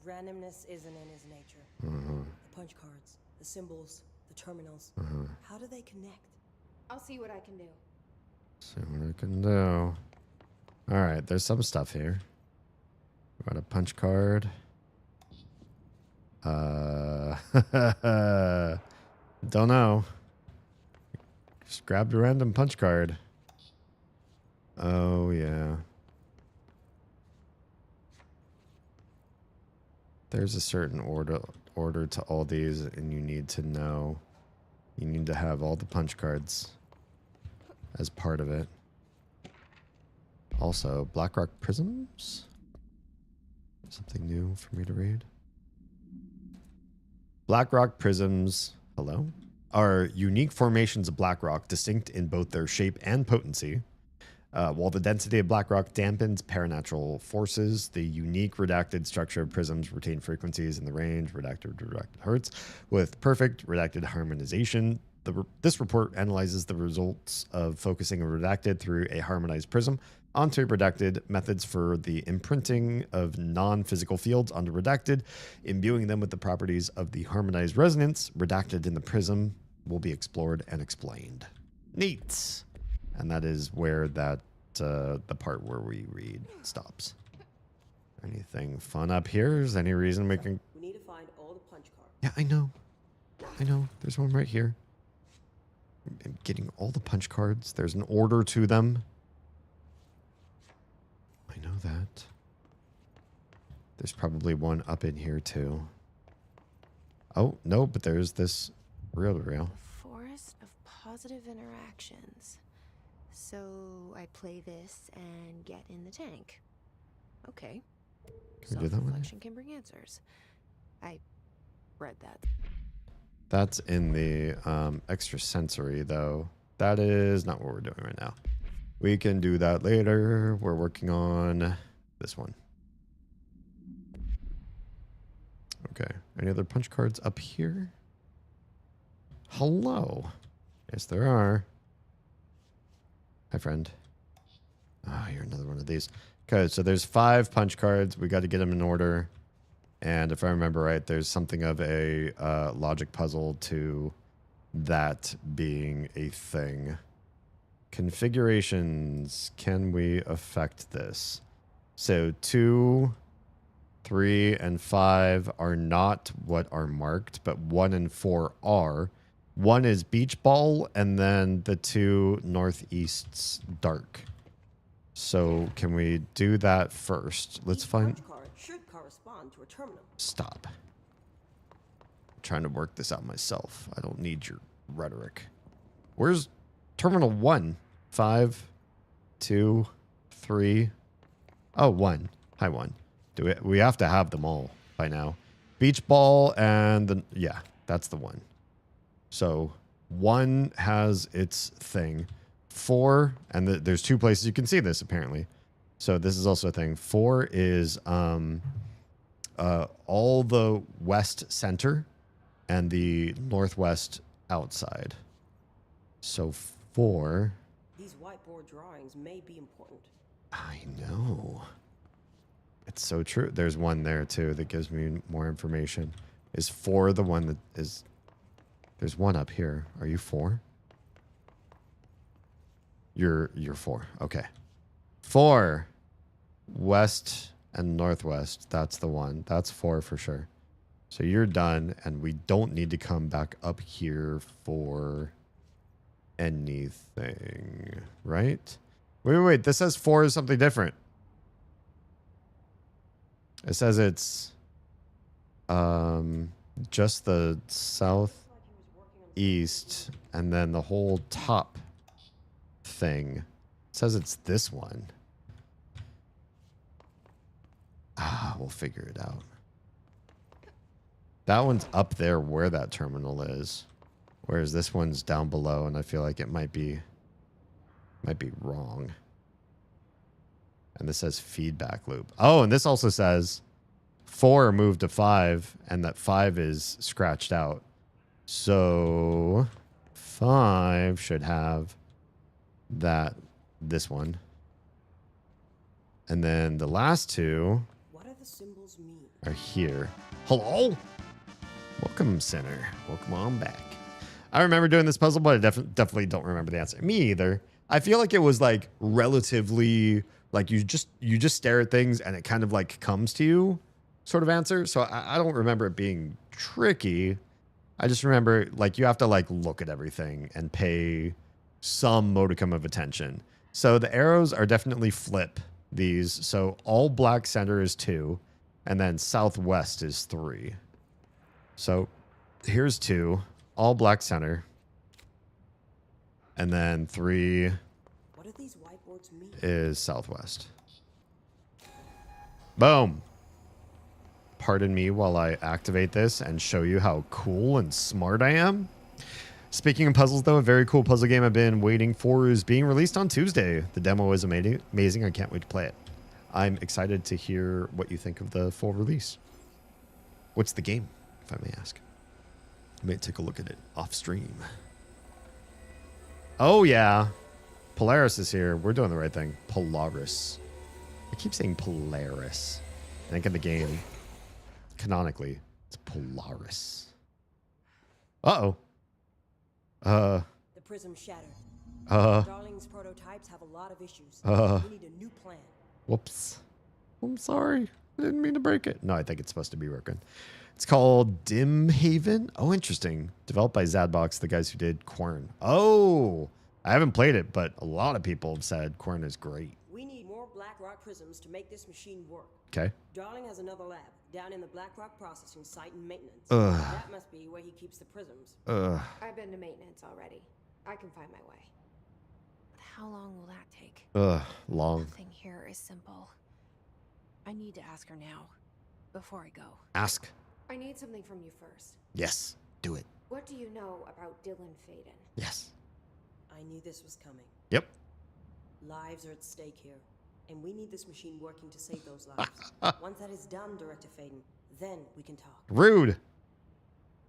Randomness isn't in his nature. The punch cards, the symbols, the terminals. How do they connect? I'll see what I can do. See what I can do. All right, there's some stuff here. Got a punch card. Don't know. Just grabbed a random punch card. Oh, yeah. There's a certain order to all these, and you need to know. You need to have all the punch cards as part of it. Also, Blackrock Prisms? Something new for me to read. Blackrock Prisms, hello? Are unique formations of Blackrock, distinct in both their shape and potency. While the density of Blackrock dampens paranatural forces, the unique redacted structure of prisms retain frequencies in the range redacted hertz with perfect redacted harmonization. This report analyzes the results of focusing a redacted through a harmonized prism onto redacted, methods for the imprinting of non-physical fields onto redacted, imbuing them with the properties of the harmonized resonance redacted in the prism will be explored and explained. Neat. And that is where that the part where we read stops. Anything fun up here? Is any reason we can? We need to find all the punch cards. Yeah, I know. I know. There's one right here. I'm getting all the punch cards. There's an order to them. I know that. There's probably one up in here too. Oh, no, but there's this rail. Forest of positive interactions. So I play this and get in the tank. Okay. Can we do that one? Self-reflection can bring answers. I read that. That's in the extra sensory, though. That is not what we're doing right now. We can do that later. We're working on this one. Okay. Any other punch cards up here? Hello. Yes, there are. Hi, friend. Ah, you're another one of these. Okay, so there's 5 punch cards. We got to get them in order. And if I remember right, there's something of a logic puzzle to that being a thing. Configurations. Can we affect this? So 2, 3, and 5 are not what are marked, but 1 and 4 are. 1 is beach ball, and then the 2 northeast's dark. So can we do that first? Let's find. Punch card should correspond to a terminal. Stop. I'm trying to work this out myself. I don't need your rhetoric. Where's terminal 1? 5, 2, 3. Oh, 1. Hi, 1. Do we have to have them all by now? Beach ball and the yeah, that's the one. So 1 has its thing. 4, and there's 2 places you can see this apparently. So this is also a thing. 4 is all the west center and the northwest outside. So 4. These whiteboard drawings may be important. I know. It's so true. There's 1 there too that gives me more information. Is 4 the one that is? There's 1 up here. Are you 4? You're 4. Okay. 4. West and northwest. That's the one. That's 4 for sure. So you're done, and we don't need to come back up here for anything, right? Wait. This says 4 is something different. It says it's just the southeast and then the whole top thing. It says it's this one. We'll figure it out. That one's up there where that terminal is. Whereas this one's down below, and I feel like it might be wrong. And this says feedback loop. Oh, and this also says 4 moved to 5 and that 5 is scratched out. So 5 should have this one. And then the last 2 What do the symbols mean? are here. Hello? Welcome, Center. Welcome on back. I remember doing this puzzle, but I definitely don't remember the answer. Me either. I feel like it was like relatively like you just stare at things and it kind of like comes to you sort of answer. So I don't remember it being tricky. I just remember like you have to like look at everything and pay some modicum of attention. So the arrows are definitely flip these. So all black center is 2 and then southwest is 3. So here's 2, all black center. And then 3 What do these whiteboards mean? is southwest. Boom. Pardon me while I activate this and show you how cool and smart I am. Speaking of puzzles, though, a very cool puzzle game I've been waiting for is being released on Tuesday. The demo is amazing. I can't wait to play it. I'm excited to hear what you think of the full release. What's the game, if I may ask? I may take a look at it off stream. Oh, yeah. Polaris is here. We're doing the right thing. Polaris. I keep saying Polaris. I think in the game, canonically, it's Polaris. Uh-oh. The prism shattered. Darling's prototypes have a lot of issues. We need a new plan. Whoops. I'm sorry. I didn't mean to break it. No, I think it's supposed to be working. It's called Dim Haven. Oh, interesting. Developed by Zadbox, the guys who did Quern. Oh, I haven't played it, but a lot of people have said Quern is great. We need more black rock prisms to make this machine work. Okay. Darling has another lab down in the black rock processing site and maintenance. Ugh. That must be where he keeps the prisms. I've been to maintenance already. I can find my way. But how long will that take? Long. Nothing here is simple. I need to ask her now, before I go. Ask. I need something from you first. Yes, do it. What do you know about Dylan Faden? Yes. I knew this was coming. Yep. Lives are at stake here, and we need this machine working to save those lives. Once that is done, Director Faden, then we can talk. Rude.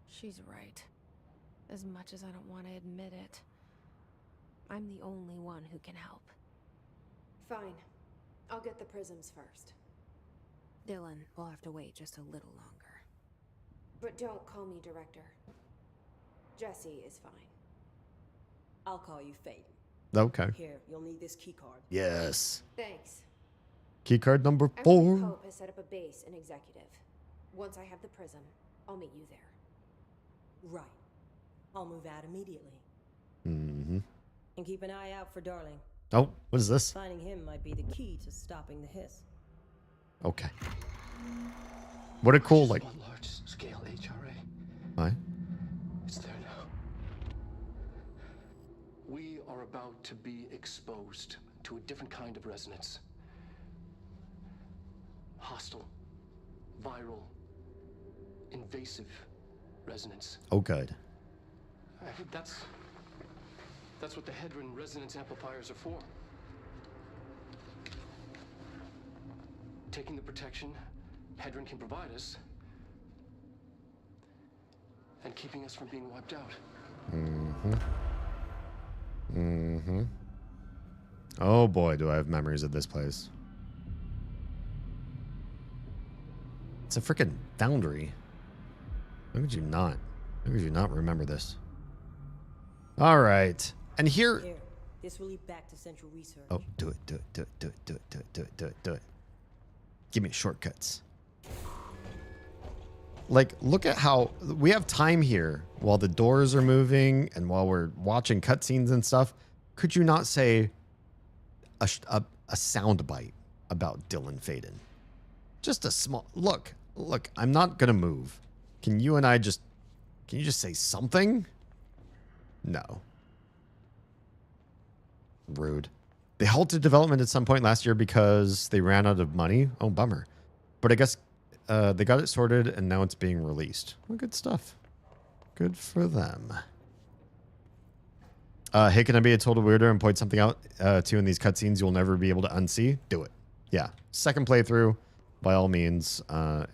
She's right. As much as I don't want to admit it, I'm the only one who can help. Fine. I'll get the prisms first. Dylan will have to wait just a little longer. But don't call me Director. Jesse is fine. I'll call you Faden. Okay. Here, you'll need this key card. Yes. Thanks. Key card number Emily 4. Pope has set up a base in Executive. Once I have the prism, I'll meet you there. Right. I'll move out immediately. Mm-hmm. And keep an eye out for Darling. Oh, what is this? Finding him might be the key to stopping the hiss. Okay. What a cool, like... large-scale HRA. Why? It's there now. We are about to be exposed to a different kind of resonance. Hostile, viral, invasive resonance. Oh, good. That's what the Hedron resonance amplifiers are for. Taking the protection Hedron can provide us and keeping us from being wiped out. Mm-hmm. Mm-hmm. Oh boy, do I have memories of this place. It's a freaking foundry. How could you not? How could you not remember this? All right. And here... Here, this will lead back to Central Research. Oh, do it, do it, do it, do it, do it, do it, do it, do it, do it. Give me shortcuts. Like, look at how we have time here while the doors are moving and while we're watching cutscenes and stuff. Could you not say a sound bite about Dylan Faden? Just a small look. I'm not gonna move. Can you and I just? Can you just say something? No. Rude. They halted development at some point last year because they ran out of money. Oh, bummer. But I guess they got it sorted and now it's being released. Well, good stuff. Good for them. Hey, can I be a total weirdo and point something out to you in these cutscenes you'll never be able to unsee? Do it. yeah, second playthrough, by all means,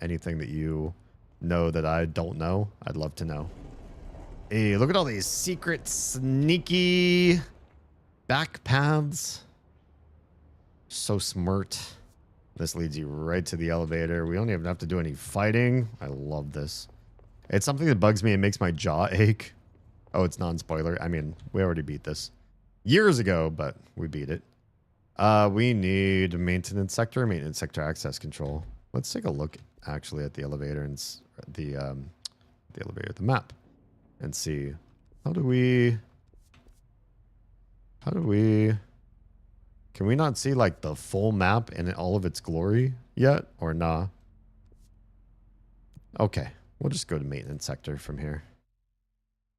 anything that you know that I don't know, I'd love to know. Hey, look at all these secret, sneaky back paths. So smart. This leads you right to the elevator. We don't even have to do any fighting. I love this. It's something that bugs me and makes my jaw ache. Oh, it's non-spoiler. I mean, we already beat this years ago, but we beat it. We need maintenance sector access control. Let's take a look actually at the elevator and the map and see how do we can we not see like the full map in all of its glory yet or nah? Okay, we'll just go to maintenance sector from here.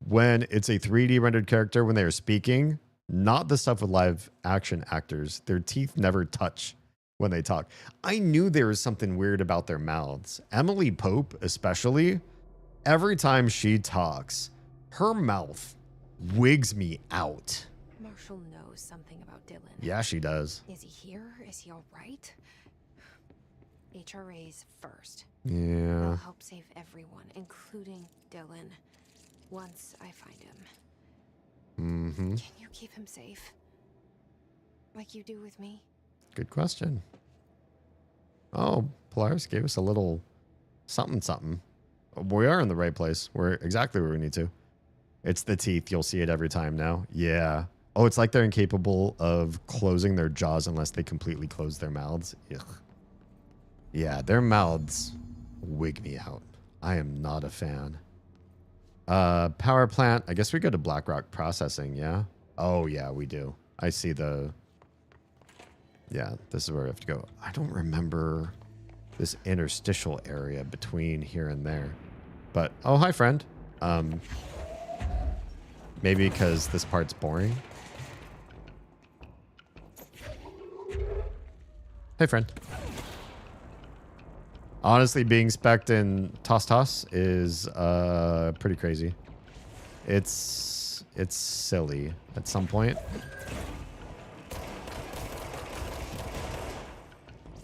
When it's a 3D rendered character, when they are speaking, not the stuff with live action actors, their teeth never touch when they talk. I knew there was something weird about their mouths. Emily Pope, especially, every time she talks, her mouth wigs me out. Marshall knows something about Dylan. Yeah, she does. Is he here? Is he all right? HRAs first. Yeah. I'll help save everyone, including Dylan, once I find him. Mm-hmm. Can you keep him safe? Like you do with me? Good question. Oh, Polaris gave us a little something. We are in the right place. We're exactly where we need to. It's the teeth. You'll see it every time now. Yeah. Oh, it's like they're incapable of closing their jaws unless they completely close their mouths. Ugh. Yeah, their mouths wig me out. I am not a fan. Power plant. I guess we go to Blackrock processing, yeah? Oh, yeah, we do. I see the... Yeah, this is where we have to go. I don't remember this interstitial area between here and there. But, oh, hi, friend. Maybe because this part's boring. Hey, friend. Honestly, being spec'd in Toss is pretty crazy. It's silly at some point.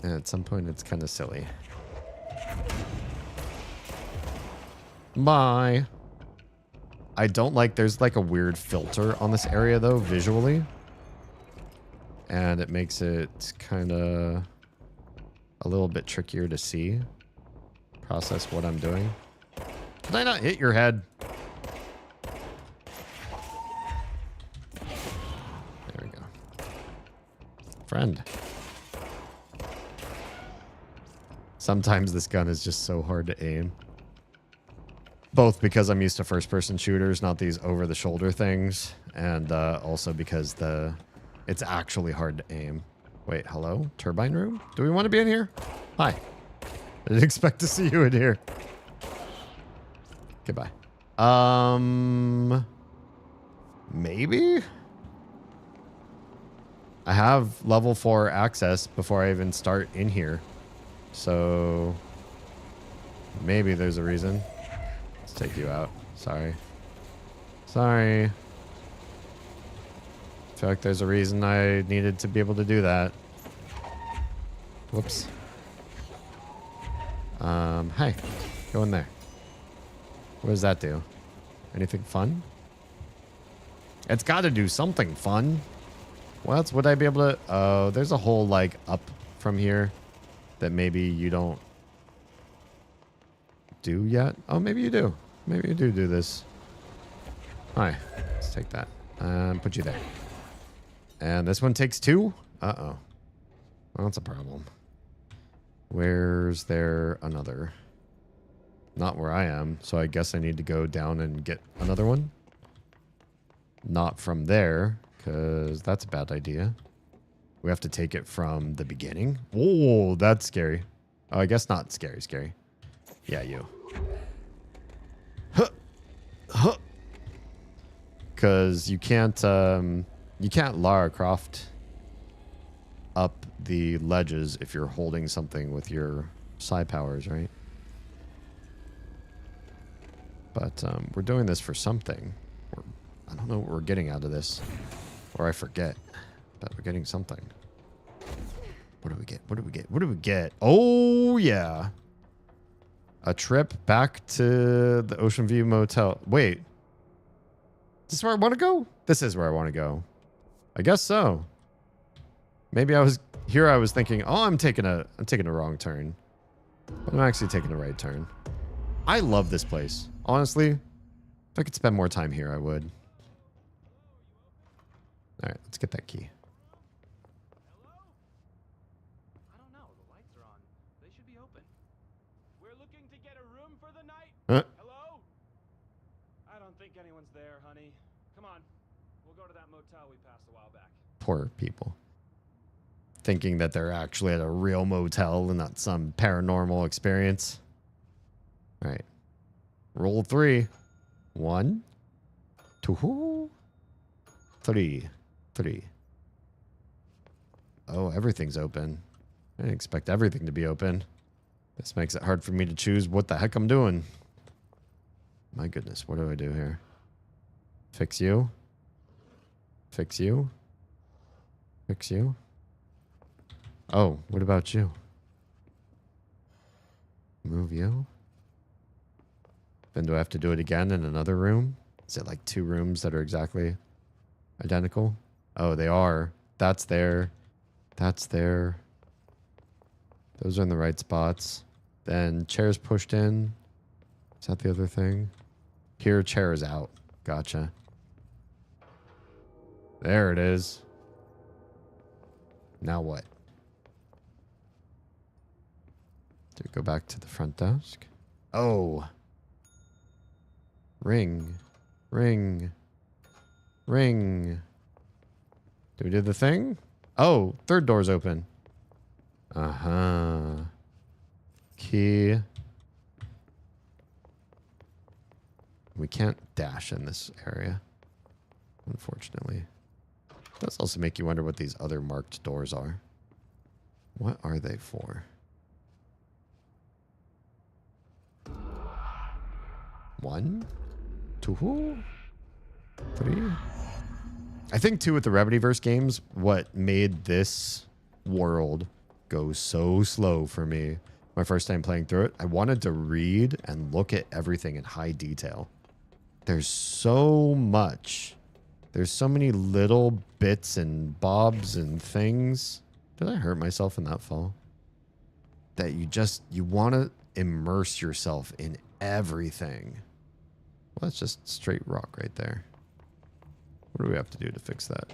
And at some point, it's kind of silly. Bye. I don't like, there's like a weird filter on this area though, visually. And it makes it kind of a little bit trickier to see. Process what I'm doing. Did I not hit your head? There we go. Friend. Sometimes this gun is just so hard to aim. Both because I'm used to first-person shooters, not these over-the-shoulder things, and also because it's actually hard to aim. Wait, hello? Turbine room? Do we want to be in here? Hi. I didn't expect to see you in here. Goodbye. Maybe? I have level 4 access before I even start in here. So maybe there's a reason. Let's take you out. Sorry. Sorry. I feel like there's a reason I needed to be able to do that. Whoops. Hi. Go in there. What does that do? Anything fun? It's got to do something fun. What else would I be able to... Oh, there's a whole, like, up from here that maybe you don't do yet. Oh, maybe you do. Maybe you do this. Hi. Let's take that. And put you there. And this one takes 2? Uh-oh. Well, that's a problem. Where's there another? Not where I am, so I guess I need to go down and get another one. Not from there, because that's a bad idea. We have to take it from the beginning. Oh, that's scary. Oh, I guess not scary. Yeah, you. Huh. Huh. Because you can't Lara Croft up the ledges if you're holding something with your psi powers, right? But we're doing this for something. I don't know what we're getting out of this. Or I forget. But we're getting something. What do we get? What do we get? What do we get? Oh, yeah. A trip back to the Ocean View Motel. Wait. Is this where I want to go? This is where I want to go. I guess so. Maybe I was thinking, oh, I'm taking a wrong turn. But I'm actually taking the right turn. I love this place. Honestly, if I could spend more time here, I would. All right, let's get that key. Huh? Hello? I don't think anyone's there, honey. Come on. We'll go to that motel we passed a while back. Poor people. Thinking that they're actually at a real motel and not some paranormal experience. All right. Roll 3. 1, 2, 3. Oh, everything's open. I didn't expect everything to be open. This makes it hard for me to choose what the heck I'm doing. My goodness, what do I do here? Fix you? Fix you? Fix you? Oh, what about you? Move you? Then do I have to do it again in another room? Is it like 2 rooms that are exactly identical? Oh, they are. That's there. That's there. Those are in the right spots. Then chairs pushed in. Is that the other thing? Here, chair is out. Gotcha. There it is. Now what? Do we go back to the front desk? Oh. Ring. Ring. Ring. Do we do the thing? Oh, third door's open. Uh-huh. Key. We can't dash in this area, unfortunately. It does also make you wonder what these other marked doors are. What are they for? 1, 2, 3. I think too with the Remedyverse games, what made this world go so slow for me my first time playing through it, I wanted to read and look at everything in high detail. There's so much. There's so many little bits and bobs and things. Did I hurt myself in that fall? That you want to immerse yourself in everything. Well, that's just straight rock right there. What do we have to do to fix that?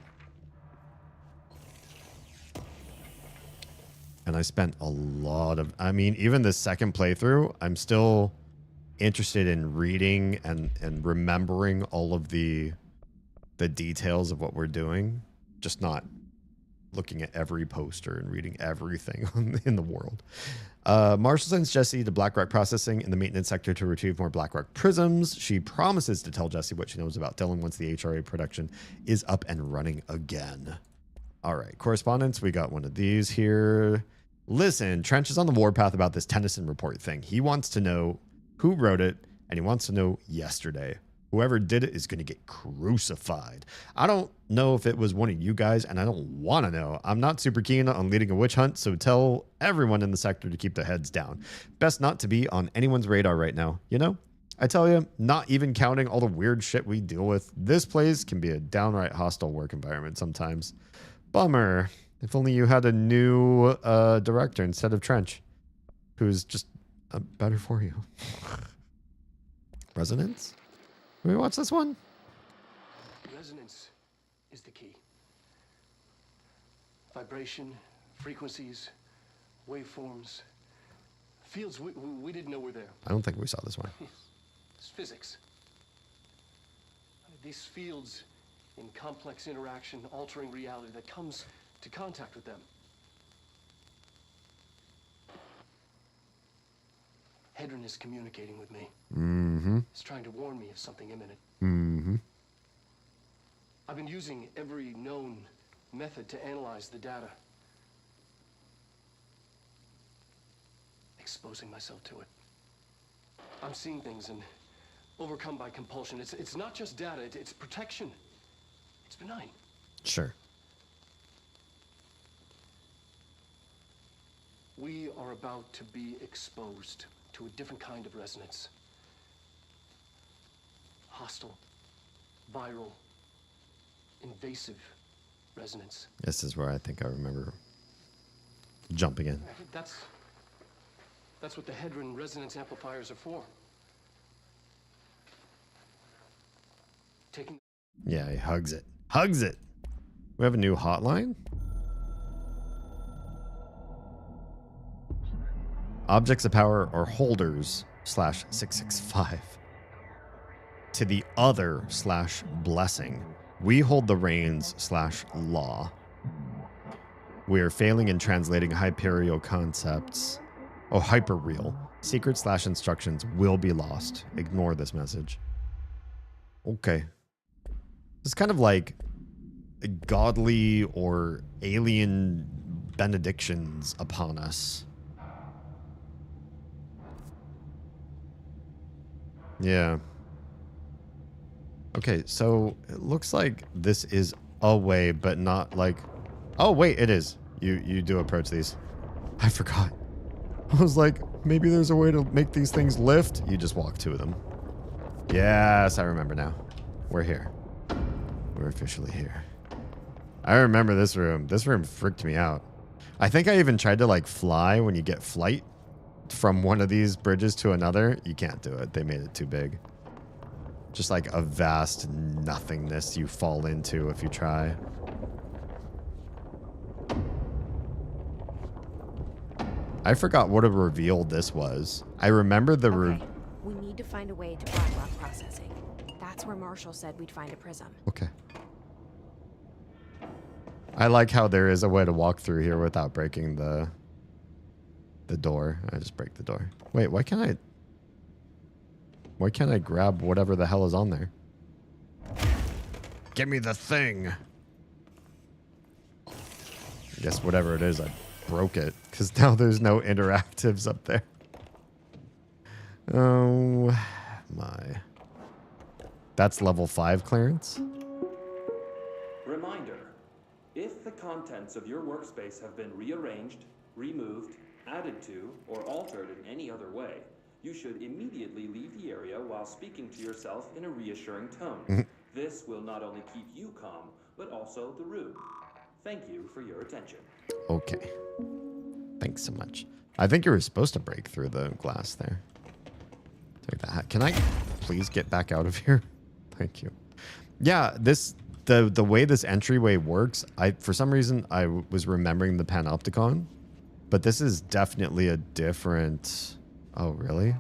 And I spent a lot of... I mean, even the second playthrough, I'm still interested in reading and remembering all of the details of what we're doing. Just not looking at every poster and reading everything in the world. Marshall sends Jesse to Blackrock Processing in the maintenance sector to retrieve more Blackrock prisms. She promises to tell Jesse what she knows about Dylan once the HRA production is up and running again. All right, correspondence. We got one of these here. Listen, Trench is on the warpath about this Tennyson report thing. He wants to know who wrote it, and he wants to know yesterday. Whoever did it is going to get crucified. I don't know if it was one of you guys, and I don't want to know. I'm not super keen on leading a witch hunt, so tell everyone in the sector to keep their heads down. Best not to be on anyone's radar right now, you know? I tell you, not even counting all the weird shit we deal with, this place can be a downright hostile work environment sometimes. Bummer. If only you had a new director instead of Trench, who's just better for you. Resonance? Can we watch this one? Resonance is the key. Vibration, frequencies, waveforms, fields we didn't know were there. I don't think we saw this one. It's physics. These fields in complex interaction, altering reality that comes to contact with them. Hedron is communicating with me. Mm-hmm. He's trying to warn me of something imminent. Mm-hmm. I've been using every known method to analyze the data. Exposing myself to it. I'm seeing things and overcome by compulsion. It's not just data, it's protection. It's benign. Sure. We are about to be exposed to a different kind of resonance. Hostile, viral, invasive resonance. This is where I think I remember jumping in. That's what the Hedron resonance amplifiers are for. Taking. Yeah, he hugs it. Hugs it. We have a new hotline. Objects of power or holders /665. To the other /blessing. We hold the reins /law. We are failing in translating Hyperial concepts. Oh, hyperreal. Secret /instructions will be lost. Ignore this message. Okay. It's kind of like godly or alien benedictions upon us. Yeah. Okay, so it looks like this is a way, but not like... Oh, wait, it is. You do approach these. I forgot. I was like, maybe there's a way to make these things lift. You just walk to them. Yes, I remember now. We're here. We're officially here. I remember this room. This room freaked me out. I think I even tried to like fly when you get flight from one of these bridges to another. You can't do it. They made it too big. Just like a vast nothingness you fall into if you try. I forgot what a reveal this was. I remember the We need to find a way to Blacklog processing. That's where Marshall said we'd find a prism. Okay. I like how there is a way to walk through here without breaking the door. I just break the door. Wait, why can't I grab whatever the hell is on there? Give me the thing. I guess whatever it is, I broke it because now there's no interactives up there. Oh my. That's level 5 clearance. Reminder, if the contents of your workspace have been rearranged, removed, added to, or altered in any other way, you should immediately leave the area while speaking to yourself in a reassuring tone. This will not only keep you calm, but also the room. Thank you for your attention. Okay. Thanks so much. I think you were supposed to break through the glass there. Take that. Can I please get back out of here? Thank you. Yeah, the way this entryway works, for some reason I was remembering the Panopticon, but this is definitely a different... Oh, really?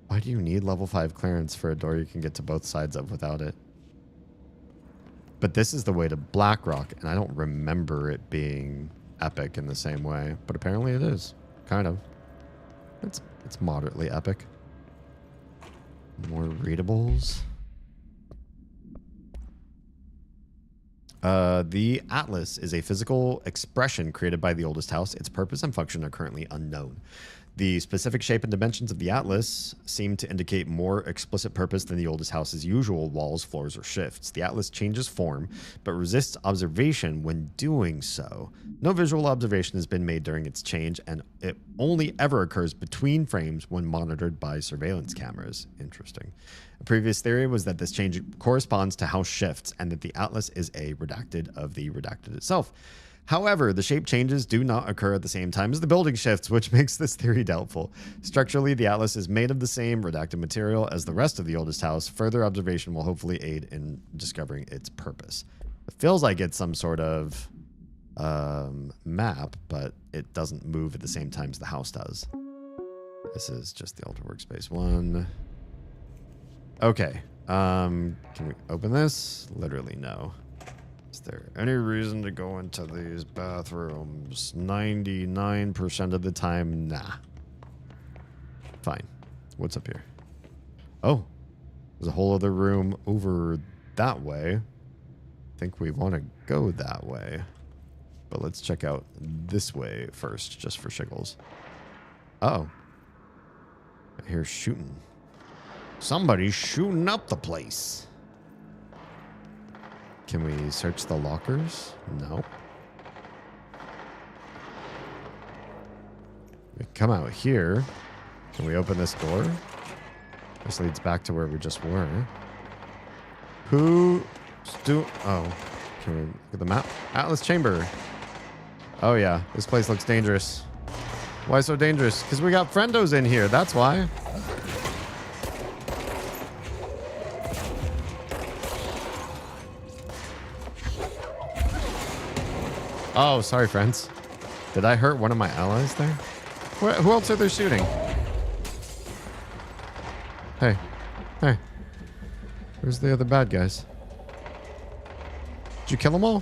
Why do you need level 5 clearance for a door you can get to both sides of without it? But this is the way to Blackrock, and I don't remember it being epic in the same way, but apparently it is. Kind of. It's moderately epic. More readables. The Atlas is a physical expression created by the oldest house. Its purpose and function are currently unknown. The specific shape and dimensions of the Atlas seem to indicate more explicit purpose than the oldest house's usual walls, floors, or shifts. The Atlas changes form, but resists observation when doing so. No visual observation has been made during its change, and it only ever occurs between frames when monitored by surveillance cameras. Interesting. A previous theory was that this change corresponds to house shifts, and that the Atlas is a redacted of the redacted itself. However, the shape changes do not occur at the same time as the building shifts, which makes this theory doubtful. Structurally, the Atlas is made of the same redacted material as the rest of the oldest house. Further observation will hopefully aid in discovering its purpose. It feels like it's some sort of map, but it doesn't move at the same time as the house does. This is just the altar workspace one. Okay. Can we open this? Literally no. Is there any reason to go into these bathrooms? 99% of the time, nah. Fine. What's up here? Oh, there's a whole other room over that way. I think we want to go that way. But let's check out this way first, just for shiggles. Uh-oh. I hear shooting. Somebody's shooting up the place. Can we search the lockers? No. come out here. Can we open this door? This leads back to where we just were. Oh, can we look at the map? Atlas Chamber. Oh yeah, this place looks dangerous. Why so dangerous? Because we got friendos in here, that's why. Oh, sorry friends. Did I hurt one of my allies there? Who else are they shooting? Hey. Hey. Where's the other bad guys? Did you kill them all?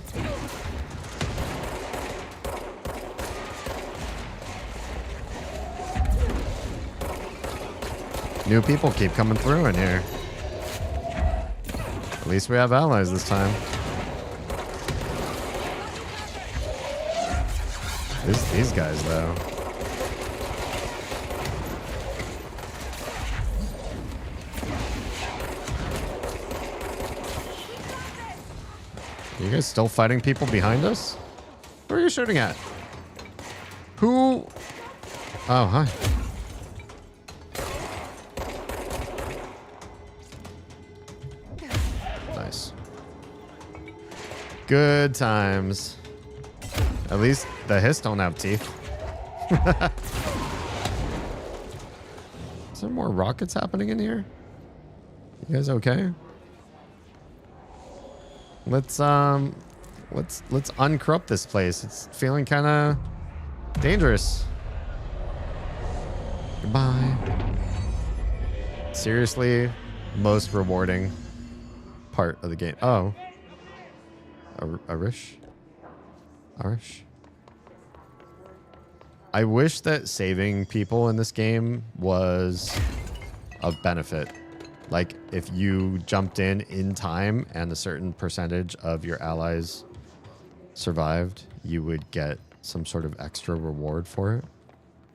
New people keep coming through in here. At least we have allies this time. These guys, though. Are you guys still fighting people behind us? Who are you shooting at? Who? Oh, hi. Nice. Good times. At least the hiss don't have teeth. Is there more rockets happening in here? You guys okay? Let's uncorrupt this place. It's feeling kind of dangerous. Goodbye. Seriously, most rewarding part of the game. Oh. Arish? I wish that saving people in this game was of benefit. Like, if you jumped in time and a certain percentage of your allies survived, you would get some sort of extra reward for it.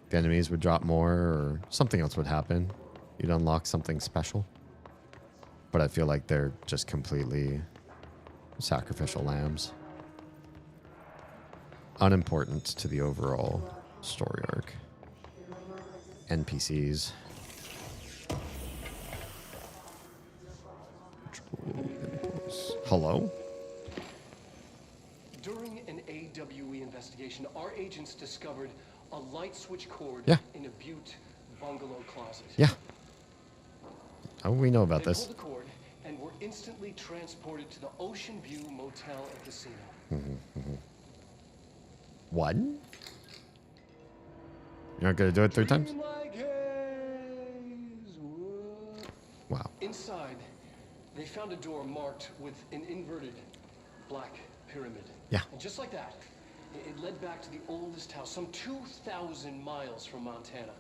The enemies would drop more or something else would happen. You'd unlock something special. But I feel like they're just completely sacrificial lambs. Unimportant to the overall story arc. NPCs. Hello? During an AWE investigation, our agents discovered a light switch cord in a Butte bungalow closet. Yeah. How do we know about They this? pulled the cord and were instantly transported to the Ocean View Motel and Casino. What? You're not gonna do it 3 times? Wow. Inside, they found a door marked with an inverted black pyramid. Yeah. And just like that, it led back to the oldest house, some 2,000 miles from Montana.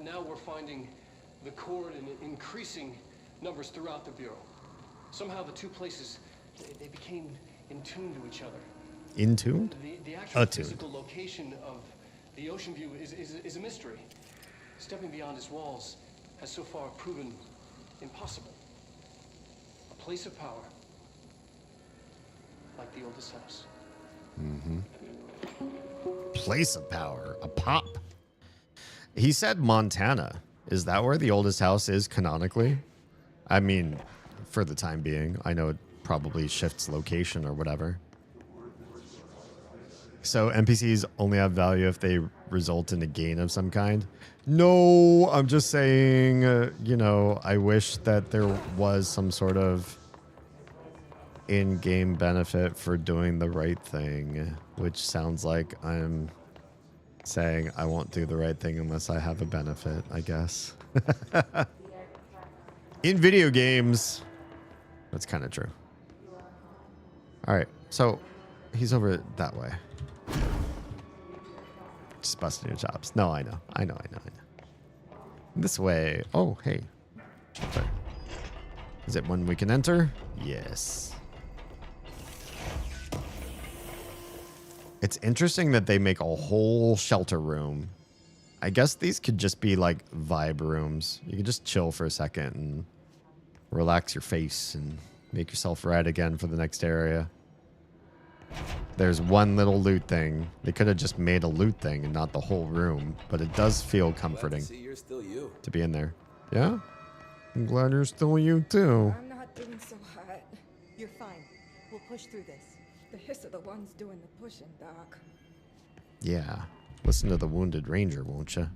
Now we're finding the cord in increasing numbers throughout the Bureau. Somehow the two places, they became in tune to each other. In tuned? The actual Attuned. physical location of the Ocean View is a mystery. Stepping beyond its walls has so far proven impossible. A place of power, like the oldest house. Place of power. A pop. He said Montana. Is that where the oldest house is canonically? I mean, for the time being. I know it probably shifts location or whatever. So NPCs only have value if they result in a gain of some kind? No, I'm just saying, you know, I wish that there was some sort of in-game benefit for doing the right thing, which sounds like I'm saying I won't do the right thing unless I have a benefit, I guess. In video games, that's kind of true. All right, so he's over that way. Just busting your chops. No, I know. This way. Oh, hey. Is it one we can enter? Yes. It's interesting that they make a whole shelter room. I guess these could just be like vibe rooms. You could just chill for a second and relax your face and make yourself right again for the next area. There's one little loot thing. They could have just made a loot thing and not the whole room, but it does feel comforting See, you're still you. to be in there. Yeah? I'm glad you're still you too. I'm not doing so hot. You're fine. We'll push through this. The hiss are the ones doing the pushing, Doc. Yeah. Listen to the Wounded Ranger, won't you?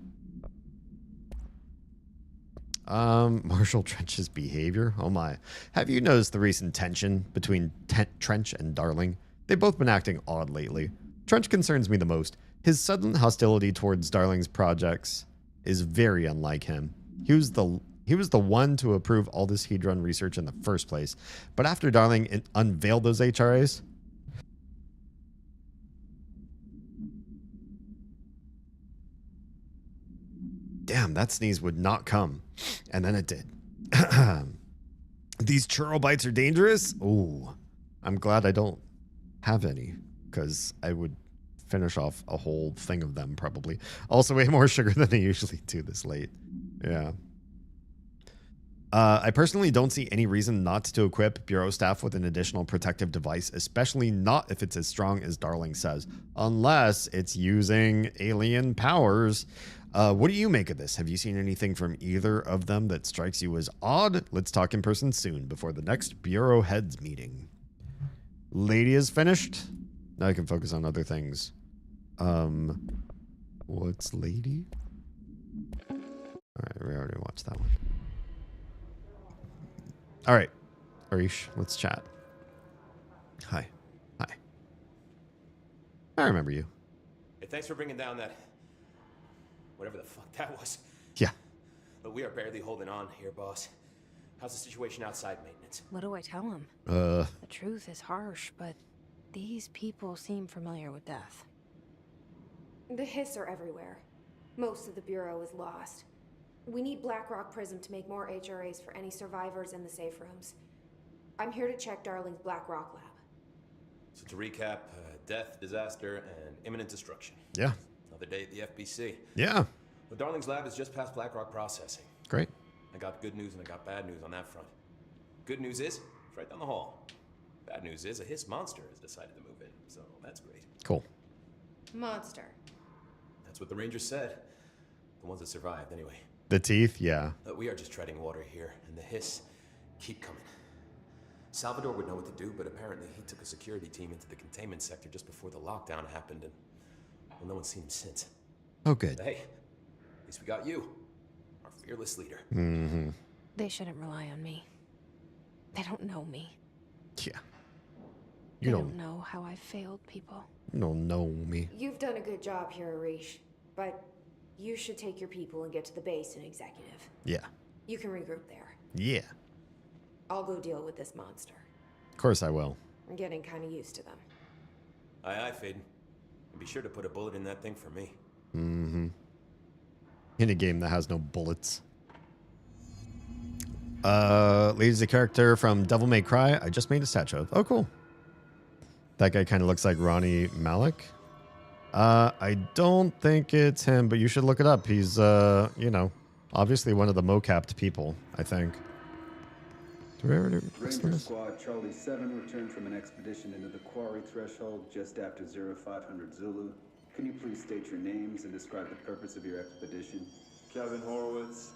Marshall Trench's behavior. Oh my. Have you noticed the recent tension between Trench and Darling? They've both been acting odd lately. Trench concerns me the most. His sudden hostility towards Darling's projects is very unlike him. He was the one to approve all this Hedron research in the first place. But after Darling unveiled those HRAs, damn, that sneeze would not come. And then it did. These churro bites are dangerous? Ooh. I'm glad I don't have any, because I would finish off a whole thing of them probably. Also way more sugar than I usually do this late. Yeah. I personally don't see any reason not to equip Bureau staff with an additional protective device, especially not if it's as strong as Darling says, unless it's using alien powers. What do you make of this? Have you seen anything from either of them that strikes you as odd? Let's talk in person soon before the next Bureau heads meeting. Lady is finished. Now I can focus on other things. What's Lady? All right, we already watched that one. All right, Arish, let's chat. Hi. Hi. I remember you. Hey, thanks for bringing down that... whatever the fuck that was. Yeah. But we are barely holding on here, boss. How's the situation outside maintenance? What do I tell him? The truth is harsh, but these people seem familiar with death. The hiss are everywhere. Most of the Bureau is lost. We need Blackrock Prism to make more HRAs for any survivors in the safe rooms. I'm here to check Darling's Blackrock lab. So to recap, death, disaster, and imminent destruction. Yeah. Another day at the FBC. Yeah. Well, Darling's lab is just past Blackrock processing. Great. I got good news and I got bad news on that front. Good news is, it's right down the hall. Bad news is, a hiss monster has decided to move in, so that's great. Cool. Monster. That's what the Rangers said. The ones that survived, anyway. The teeth, yeah. We are just treading water here, and the hiss keep coming. Salvador would know what to do, but apparently he took a security team into the containment sector just before the lockdown happened, and well, no one's seen him since. Oh, good. But hey, at least we got you, our fearless leader. Mm-hmm. They shouldn't rely on me. They don't know me. Yeah. They don't know how I failed people. You don't know me. You've done a good job here, Arish, but you should take your people and get to the base in Executive. Yeah. You can regroup there. Yeah. I'll go deal with this monster. Of course I will. I'm getting kind of used to them. Aye, aye, Faden. And be sure to put a bullet in that thing for me. Mm-hmm. In a game that has no bullets. Lady's a character from Devil May Cry. I just made a statue of. Oh, cool. That guy kind of looks like Ronnie Malik. I don't think it's him, but you should look it up. He's, you know, obviously one of the mo-capped people, I think. Ranger Squad Charlie 7 returned from an expedition into the quarry threshold just after 0500 Zulu. Can you please state your names and describe the purpose of your expedition? Kevin Horowitz,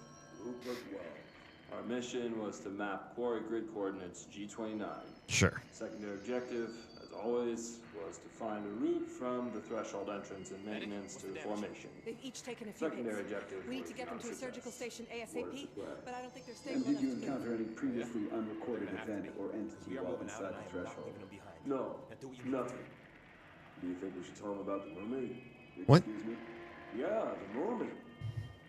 Rupert Well. Our mission was to map quarry grid coordinates G29. Sure. Secondary objective, as always, was to find a route from the threshold entrance and maintenance to the formation. They've each taken a few Secondary hits. objective. We need to get them to a surgical station ASAP, but I don't think they're And stable did you enough to encounter any previously unrecorded event or entity while inside the threshold? No, nothing. Do you think we should tell them about the mermaid? What? Excuse me? Yeah, the mermaid.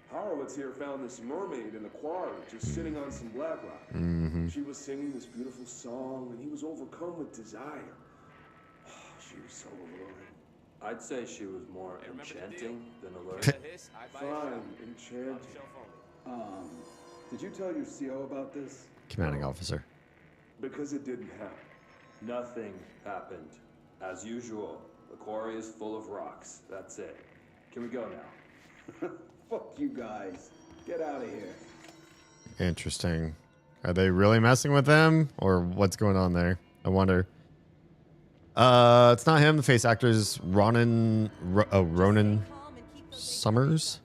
Horowitz here found this mermaid in the quarry, just sitting on some black rock. Mm-hmm. She was singing this beautiful song, and he was overcome with desire. She was so alluring. I'd say she was more enchanting than alluring. Fine, enchanting. Did you tell your CO about this? Commanding officer. Because it didn't happen. Nothing happened. As usual, the quarry is full of rocks. That's it. Can we go now? Fuck you guys. Get out of here. Interesting. Are they really messing with them? Or what's going on there? I wonder. It's not him. The face actor is Ronan Summers.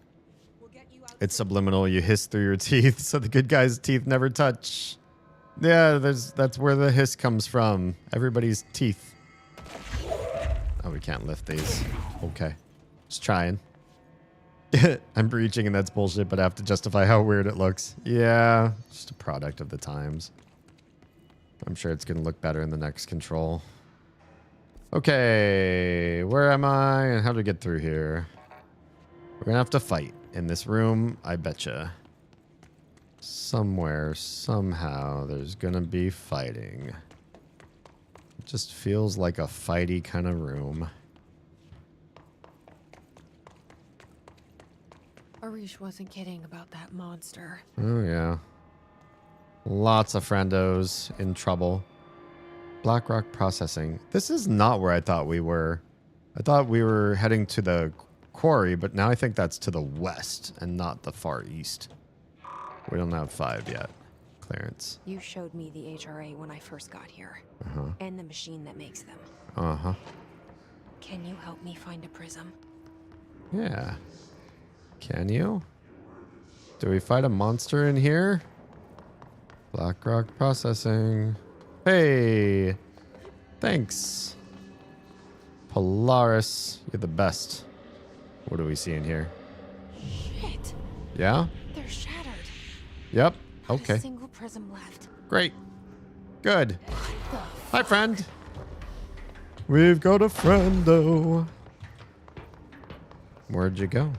It's subliminal. You hiss through your teeth, so the good guy's teeth never touch. Yeah, that's where the hiss comes from. Everybody's teeth. Oh, we can't lift these. Okay. Just trying. I'm breaching and that's bullshit, but I have to justify how weird it looks. Yeah, just a product of the times. I'm sure it's going to look better in the next control. Okay, where am I and how to get through here? We're going to have to fight in this room, I betcha. Somewhere, somehow, there's going to be fighting. It just feels like a fighty kind of room. Arish wasn't kidding about that monster. Oh, yeah. Lots of friendos in trouble. Blackrock processing. This is not where I thought we were. I thought we were heading to the quarry, but now I think that's to the west and not the far east. We don't have 5 yet. Clearance. You showed me the HRA when I first got here. Uh-huh. And the machine that makes them. Uh-huh. Can you help me find a prism? Yeah. Can you? Do we fight a monster in here? Blackrock processing. Hey! Thanks. Polaris, you're the best. What do we see in here? Shit. Yeah? They're shattered. Yep. Not Okay. a single prism left. Great. Good. Hi, friend. We've got a friendo. Where'd you go?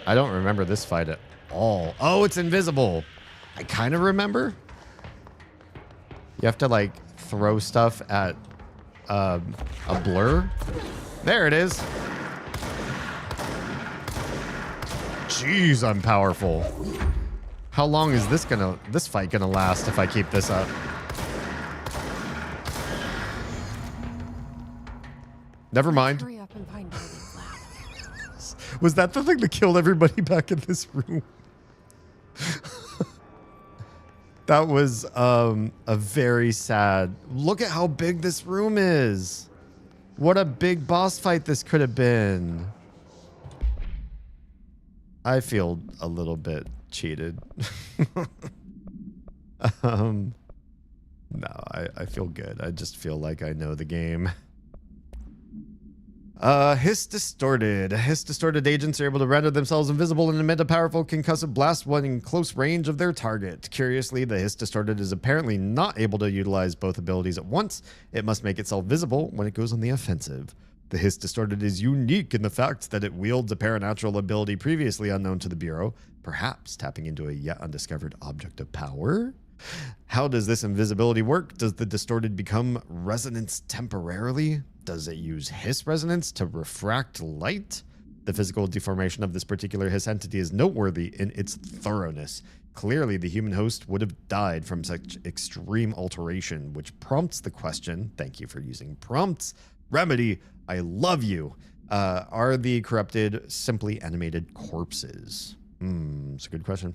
I don't remember this fight at all. Oh, it's invisible. I kind of remember. You have to like throw stuff at a blur. There it is. Jeez, I'm powerful. How long is this fight gonna last if I keep this up? Never mind. Hurry up and find Darling's lab. Was that the thing that killed everybody back in this room? That was a very sad. Look at how big this room is. What a big boss fight this could have been. I feel a little bit cheated. No, I feel good. I just feel like I know the game. Hiss distorted. Hiss distorted agents are able to render themselves invisible and emit a powerful concussive blast when in close range of their target. Curiously, the hiss distorted is apparently not able to utilize both abilities at once. It must make itself visible when it goes on the offensive. The hiss distorted is unique in the fact that it wields a paranatural ability previously unknown to the Bureau, perhaps tapping into a yet undiscovered object of power. How does this invisibility work? Does the distorted become resonance temporarily? Does it use hiss resonance to refract light? The physical deformation of this particular hiss entity is noteworthy in its thoroughness. Clearly, the human host would have died from such extreme alteration, which prompts the question, thank you for using prompts, Remedy, I love you. Are the corrupted simply animated corpses? It's a good question.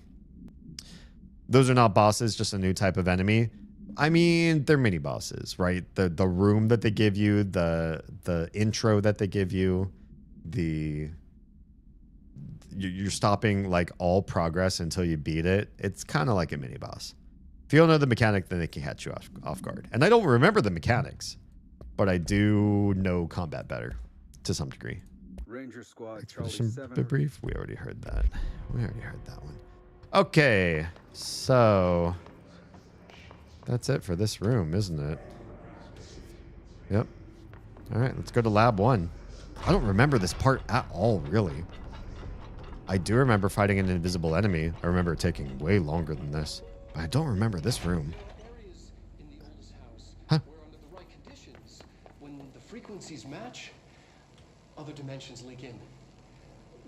Those are not bosses, just a new type of enemy. I mean, they're mini bosses, right? The room that they give you, the intro that they give you, you're stopping like all progress until you beat it. It's kind of like a mini boss. If you don't know the mechanic, then it can catch you off guard. And I don't remember the mechanics, but I do know combat better to some degree. Ranger Squad Expedition Charlie 7. brief. We already heard that. One. Okay, so that's it for this room, isn't it? Yep. All right, let's go to lab 1. I don't remember this part at all, really. I do remember fighting an invisible enemy. I remember it taking way longer than this, but I don't remember this room. Huh? When the frequencies match, other dimensions link in.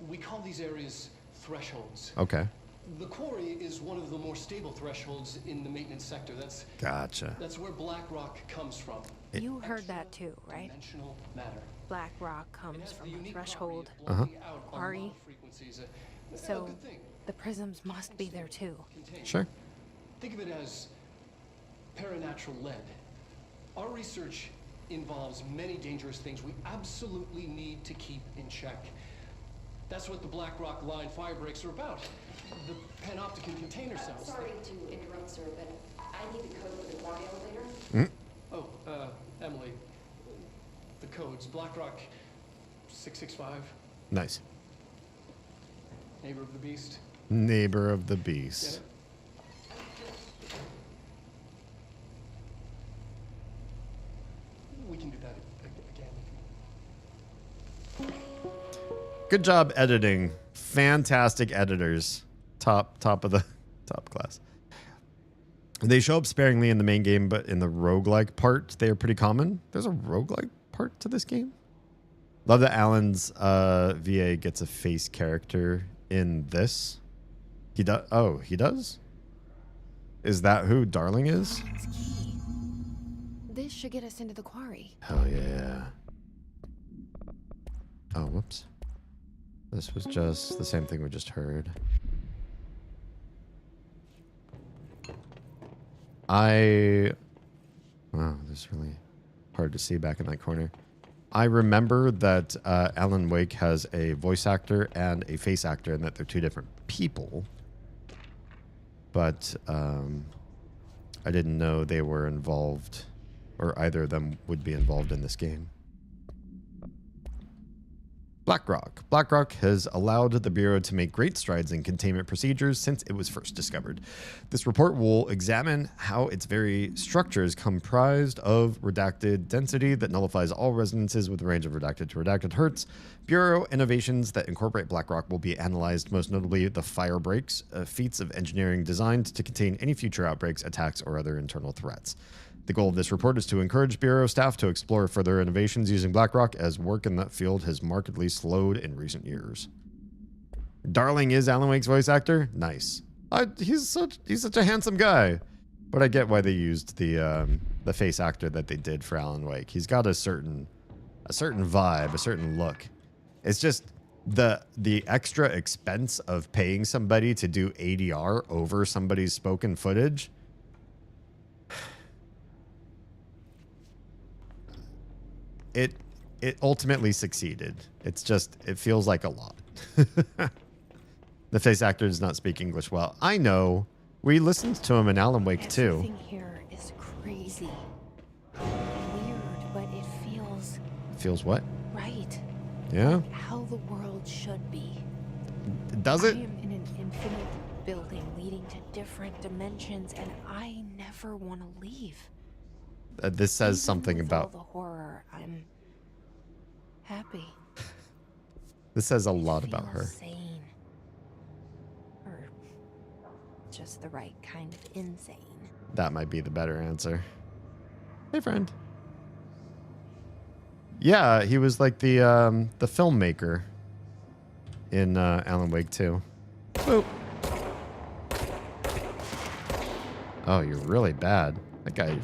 We call these areas thresholds. Okay. The quarry is one of the more stable thresholds in the maintenance sector. Gotcha. That's where black rock comes from. You heard that too, right? Dimensional matter. Black rock comes from a threshold quarry. So the prisms must be there too. Sure. Think of it as paranatural lead. Our research involves many dangerous things we absolutely need to keep in check. That's what the Black Rock line fire breaks are about. The panopticon container cells. Sorry to interrupt, sir, but I need the code for the quad elevator. Oh, Emily. The code's Black Rock 665. Nice. Neighbor of the Beast. Neighbor of the Beast. We can do that again. Good job editing. Fantastic editors. Top of the top class. They show up sparingly in the main game, but in the roguelike part, they are pretty common. There's a roguelike part to this game. Love that Alan's VA gets a face character in this. He does. Oh, he does? Is that who Darling is? This should get us into the quarry. Hell yeah. Oh, whoops. This was just the same thing we just heard. Wow, this is really hard to see back in that corner. I remember that Alan Wake has a voice actor and a face actor, and that they're two different people. But I didn't know they were involved, or either of them would be involved in this game. BlackRock. BlackRock has allowed the Bureau to make great strides in containment procedures since it was first discovered. This report will examine how its very structure is comprised of redacted density that nullifies all resonances with a range of redacted to redacted hertz. Bureau innovations that incorporate BlackRock will be analyzed, most notably the fire breaks, feats of engineering designed to contain any future outbreaks, attacks, or other internal threats. The goal of this report is to encourage Bureau staff to explore further innovations using BlackRock, as work in that field has markedly slowed in recent years. Darling is Alan Wake's voice actor? Nice. He's such a handsome guy. But I get why they used the face actor that they did for Alan Wake. He's got a certain vibe, a certain look. It's just the extra expense of paying somebody to do ADR over somebody's spoken footage. It ultimately succeeded. It's just, it feels like a lot. The face actor does not speak English well. I know. We listened to him in Alan Wake too. Everything here is crazy. Weird, but it feels... Feels what? right. Yeah? Like how the world should be. Does it? I am in an infinite building leading to different dimensions, and I never want to leave. This says something With about... all the horror, I'm happy. This says a lot about her. Sane. Or just the right kind of insane. That might be the better answer. Hey, friend. Yeah, he was like the filmmaker in Alan Wake 2. Boop. Oh, you're really bad. That guy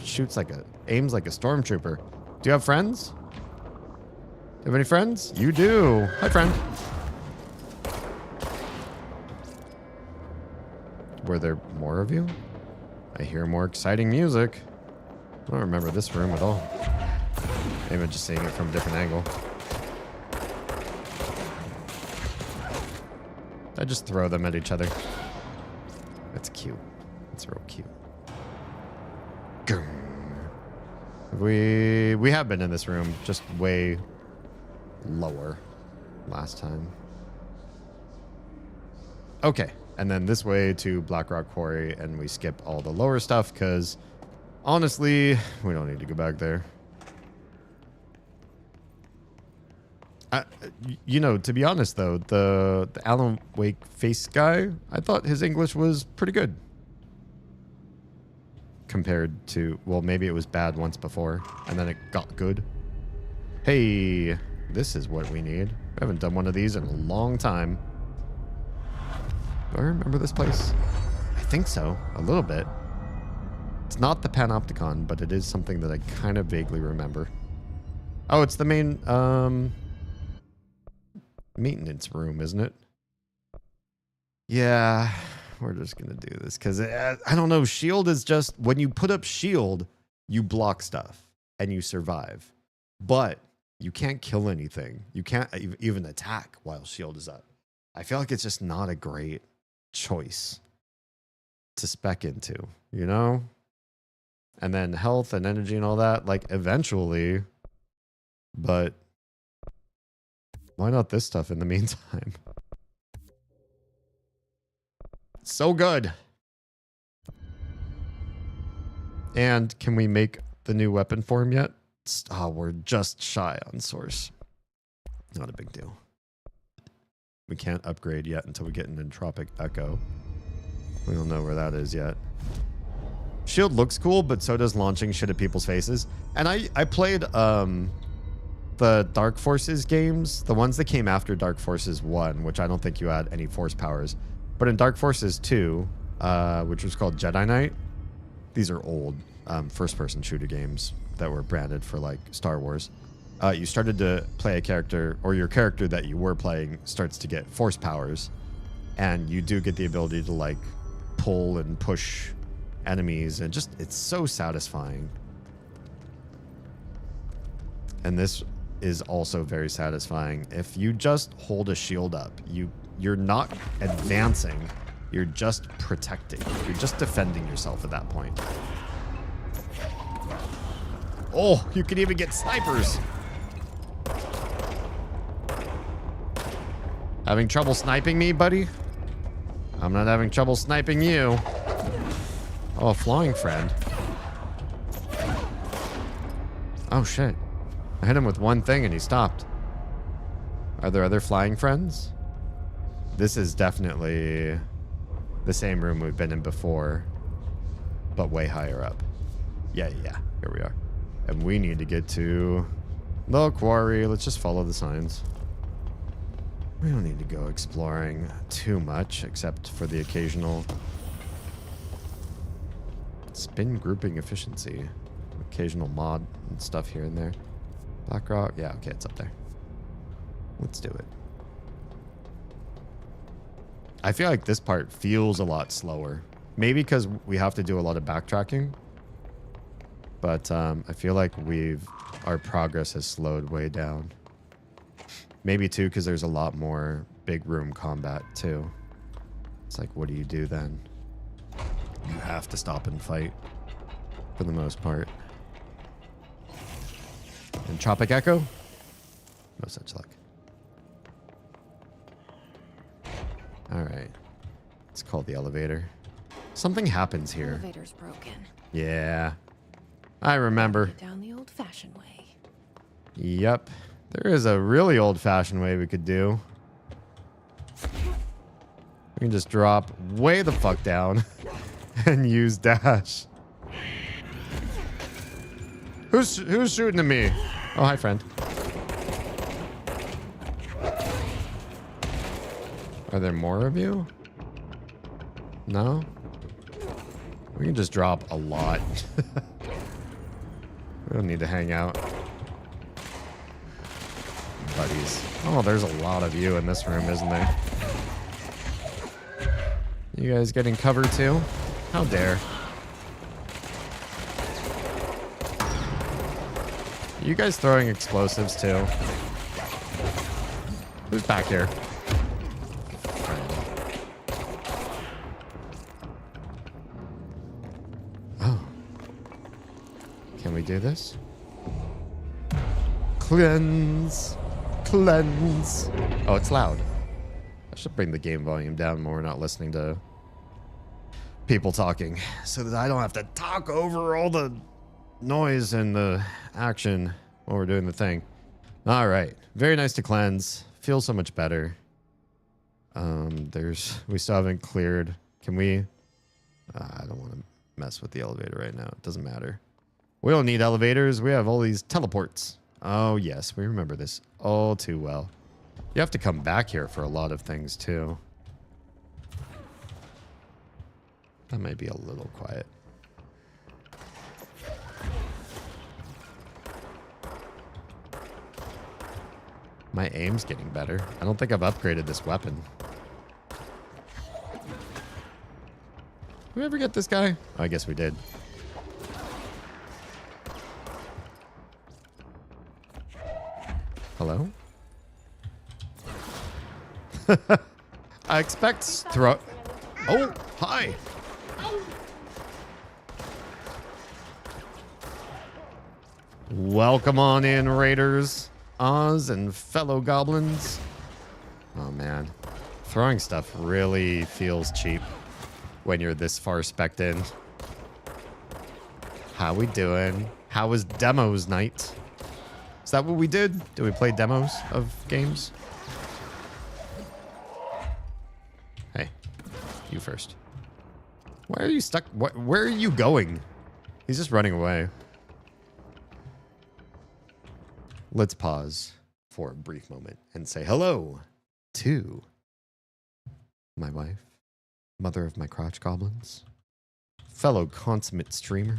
aims like a stormtrooper. Do you have friends? Do you have any friends? You do. Hi, friend. Were there more of you? I hear more exciting music. I don't remember this room at all. Maybe I'm just seeing it from a different angle. I just throw them at each other. That's cute. That's real cute. We have been in this room, just way lower last time. Okay, and then this way to Blackrock Quarry, and we skip all the lower stuff because honestly, we don't need to go back there. You know, to be honest though, the Alan Wake face guy, I thought his English was pretty good. Compared to, well, maybe it was bad once before, and then it got good. Hey, this is what we need. We haven't done one of these in a long time. Do I remember this place? I think so, a little bit. It's not the Panopticon, but it is something that I kind of vaguely remember. Oh, it's the main maintenance room, isn't it? Yeah, we're just gonna do this because I don't know. Shield is just when you put up shield, you block stuff and you survive, but you can't kill anything. You can't even attack while shield is up. I feel like it's just not a great choice to spec into, you know? And then health and energy and all that, like eventually, but why not this stuff in the meantime? So good. And can we make the new weapon form yet? Oh, we're just shy on source. Not a big deal. We can't upgrade yet until we get an entropic echo. We don't know where that is yet. Shield looks cool, but so does launching shit at people's faces. And I played the Dark Forces games, the ones that came after Dark Forces 1, which I don't think you had any force powers. But in Dark Forces 2, which was called Jedi Knight, these are old first-person shooter games that were branded for like Star Wars. You started to play a character, or your character that you were playing starts to get force powers, and you do get the ability to like pull and push enemies, and just it's so satisfying. And this is also very satisfying. If you just hold a shield up, you're not advancing, you're just protecting. You're just defending yourself at that point. Oh, you can even get snipers. Having trouble sniping me, buddy? I'm not having trouble sniping you. Oh, a flying friend. Oh, shit. I hit him with one thing and he stopped. Are there other flying friends? This is definitely the same room we've been in before, but way higher up. Yeah. Here we are. And we need to get to the quarry. Let's just follow the signs. We don't need to go exploring too much, except for the occasional spin grouping efficiency. Occasional mod and stuff here and there. Black rock. Yeah, okay, it's up there. Let's do it. I feel like this part feels a lot slower. Maybe because we have to do a lot of backtracking. But I feel like our progress has slowed way down. Maybe too because there's a lot more big room combat too. It's like, what do you do then? You have to stop and fight for the most part. Entropic Echo? No such luck. Alright. Let's call the elevator. Something happens here. Elevator's broken. Yeah. I remember. Down the old-fashioned way. Yep. There is a really old-fashioned way we could do. We can just drop way the fuck down and use dash. Who's shooting at me? Oh, hi, friend. Are there more of you? No? We can just drop a lot. We don't need to hang out. Buddies. Oh, there's a lot of you in this room, isn't there? You guys getting cover too? How dare. You guys throwing explosives too? Who's back here? Oh. Can we do this? Cleanse. Cleanse. Oh, it's loud. I should bring the game volume down when we're not listening to people talking, so that I don't have to talk over all the noise and the action while we're doing the thing. All right. Very nice to cleanse. Feels so much better. We still haven't cleared. Can we? I don't want to mess with the elevator right now. It doesn't matter. We don't need elevators. We have all these teleports. Oh, yes. We remember this all too well. You have to come back here for a lot of things, too. That might be a little quiet. My aim's getting better. I don't think I've upgraded this weapon. we ever get this guy? Oh, I guess we did. Hello? I expect throw. Oh, hi. Welcome on in, Raiders, Oz, and fellow goblins. Oh man, throwing stuff really feels cheap when you're this far spec'd in. How we doing? How was demos night? Is that what we did? Did we play demos of games? Hey, you first. Why are you stuck? Where are you going? He's just running away. Let's pause for a brief moment and say hello to my wife, mother of my crotch goblins, fellow consummate streamer.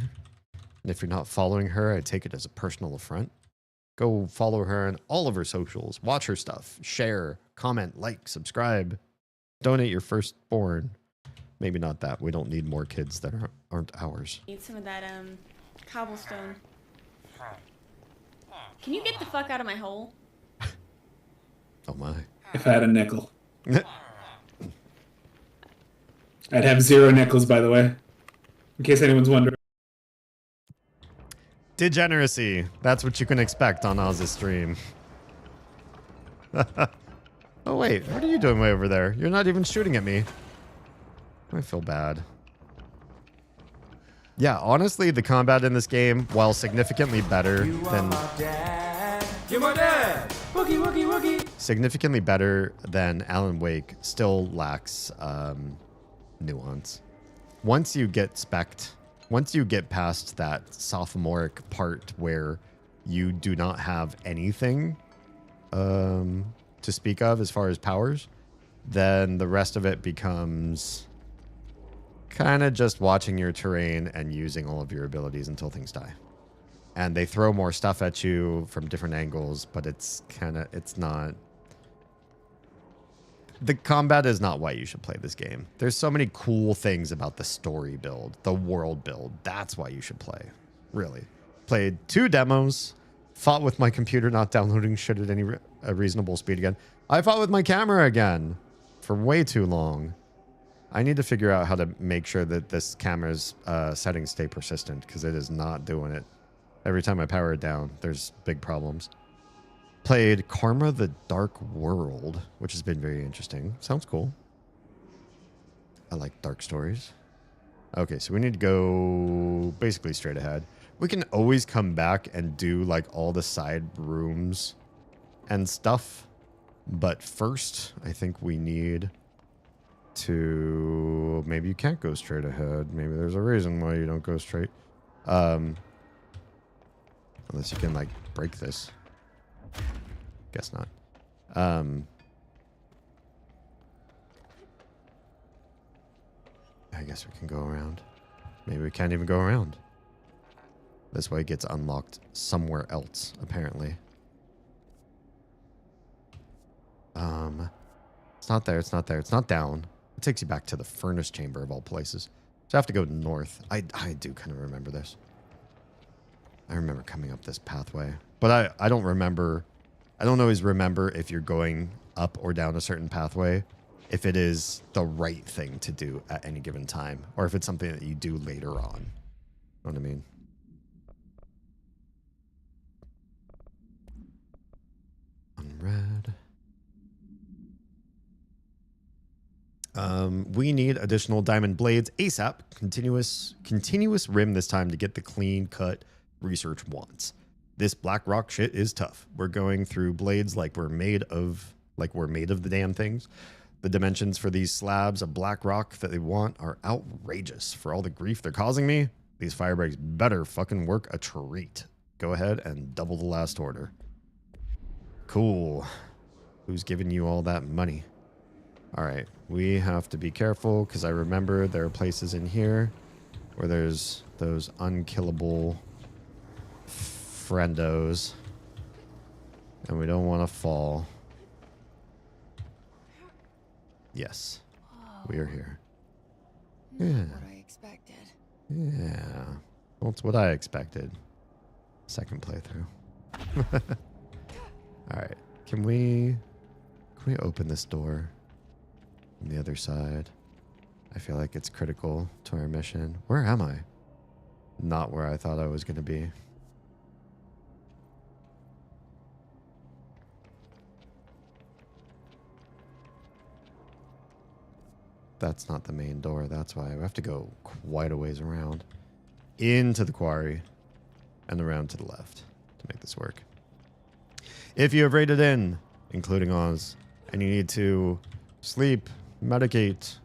And if you're not following her, I take it as a personal affront. Go follow her on all of her socials. Watch her stuff. Share, comment, like, subscribe. Donate your firstborn. Maybe not that. We don't need more kids that aren't ours. Need some of that cobblestone. Can you get the fuck out of my hole? Oh my. If I had a nickel. I'd have 0 nickels, by the way. In case anyone's wondering. Degeneracy. That's what you can expect on Oz's stream. Oh wait, what are you doing way over there? You're not even shooting at me. I feel bad. Yeah, honestly, the combat in this game, while significantly better than... You're my dad! Woogie, woogie, woogie! Significantly better than Alan Wake, still lacks nuance. Once you get spec'd, once you get past that sophomoric part where you do not have anything to speak of as far as powers, then the rest of it becomes kind of just watching your terrain and using all of your abilities until things die. And they throw more stuff at you from different angles, but it's not... The combat is not why you should play this game. There's so many cool things about the story build, the world build. That's why you should play. Really. Played 2 demos, fought with my computer not downloading shit at any reasonable speed again. I fought with my camera again for way too long. I need to figure out how to make sure that this camera's settings stay persistent, because it is not doing it. Every time I power it down, there's big problems. Played Karma the Dark World, which has been very interesting. Sounds cool. I like dark stories. Okay, so we need to go basically straight ahead. We can always come back and do like all the side rooms and stuff. But first, I think we need to... Maybe you can't go straight ahead. Maybe there's a reason why you don't go straight. Unless you can like break this. Guess not. I guess we can go around. Maybe we can't even go around. This way it gets unlocked somewhere else, apparently. It's not there, it's not there, it's not down. It takes you back to the furnace chamber of all places. So I have to go north. I do kind of remember this. I remember coming up this pathway. But I don't remember... I don't always remember if you're going up or down a certain pathway, if it is the right thing to do at any given time, or if it's something that you do later on. Know what I mean? Unread. We need additional diamond blades ASAP. Continuous rim this time to get the clean cut research wants. This black rock shit is tough. We're going through blades like we're made of the damn things. The dimensions for these slabs of black rock that they want are outrageous. For all the grief they're causing me, these fire breaks better fucking work a treat. Go ahead and double the last order. Cool. Who's giving you all that money? All right, we have to be careful because I remember there are places in here where there's those unkillable friendos, and we don't want to fall. Yes, we are here. Yeah. What I expected. Yeah. Well, it's what I expected. Second playthrough. All right. Can we open this door from the other side? I feel like it's critical to our mission. Where am I? Not where I thought I was going to be. That's not the main door. That's why we have to go quite a ways around into the quarry and around to the left to make this work. If you have raided in, including Oz, and you need to sleep, medicate,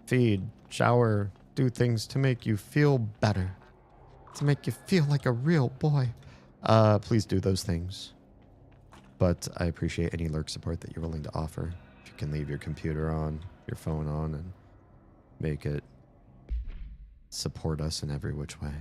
feed, shower, do things to make you feel better, to make you feel like a real boy, please do those things. But I appreciate any lurk support that you're willing to offer. If you can leave your computer on, your phone on, and make it support us in every which way.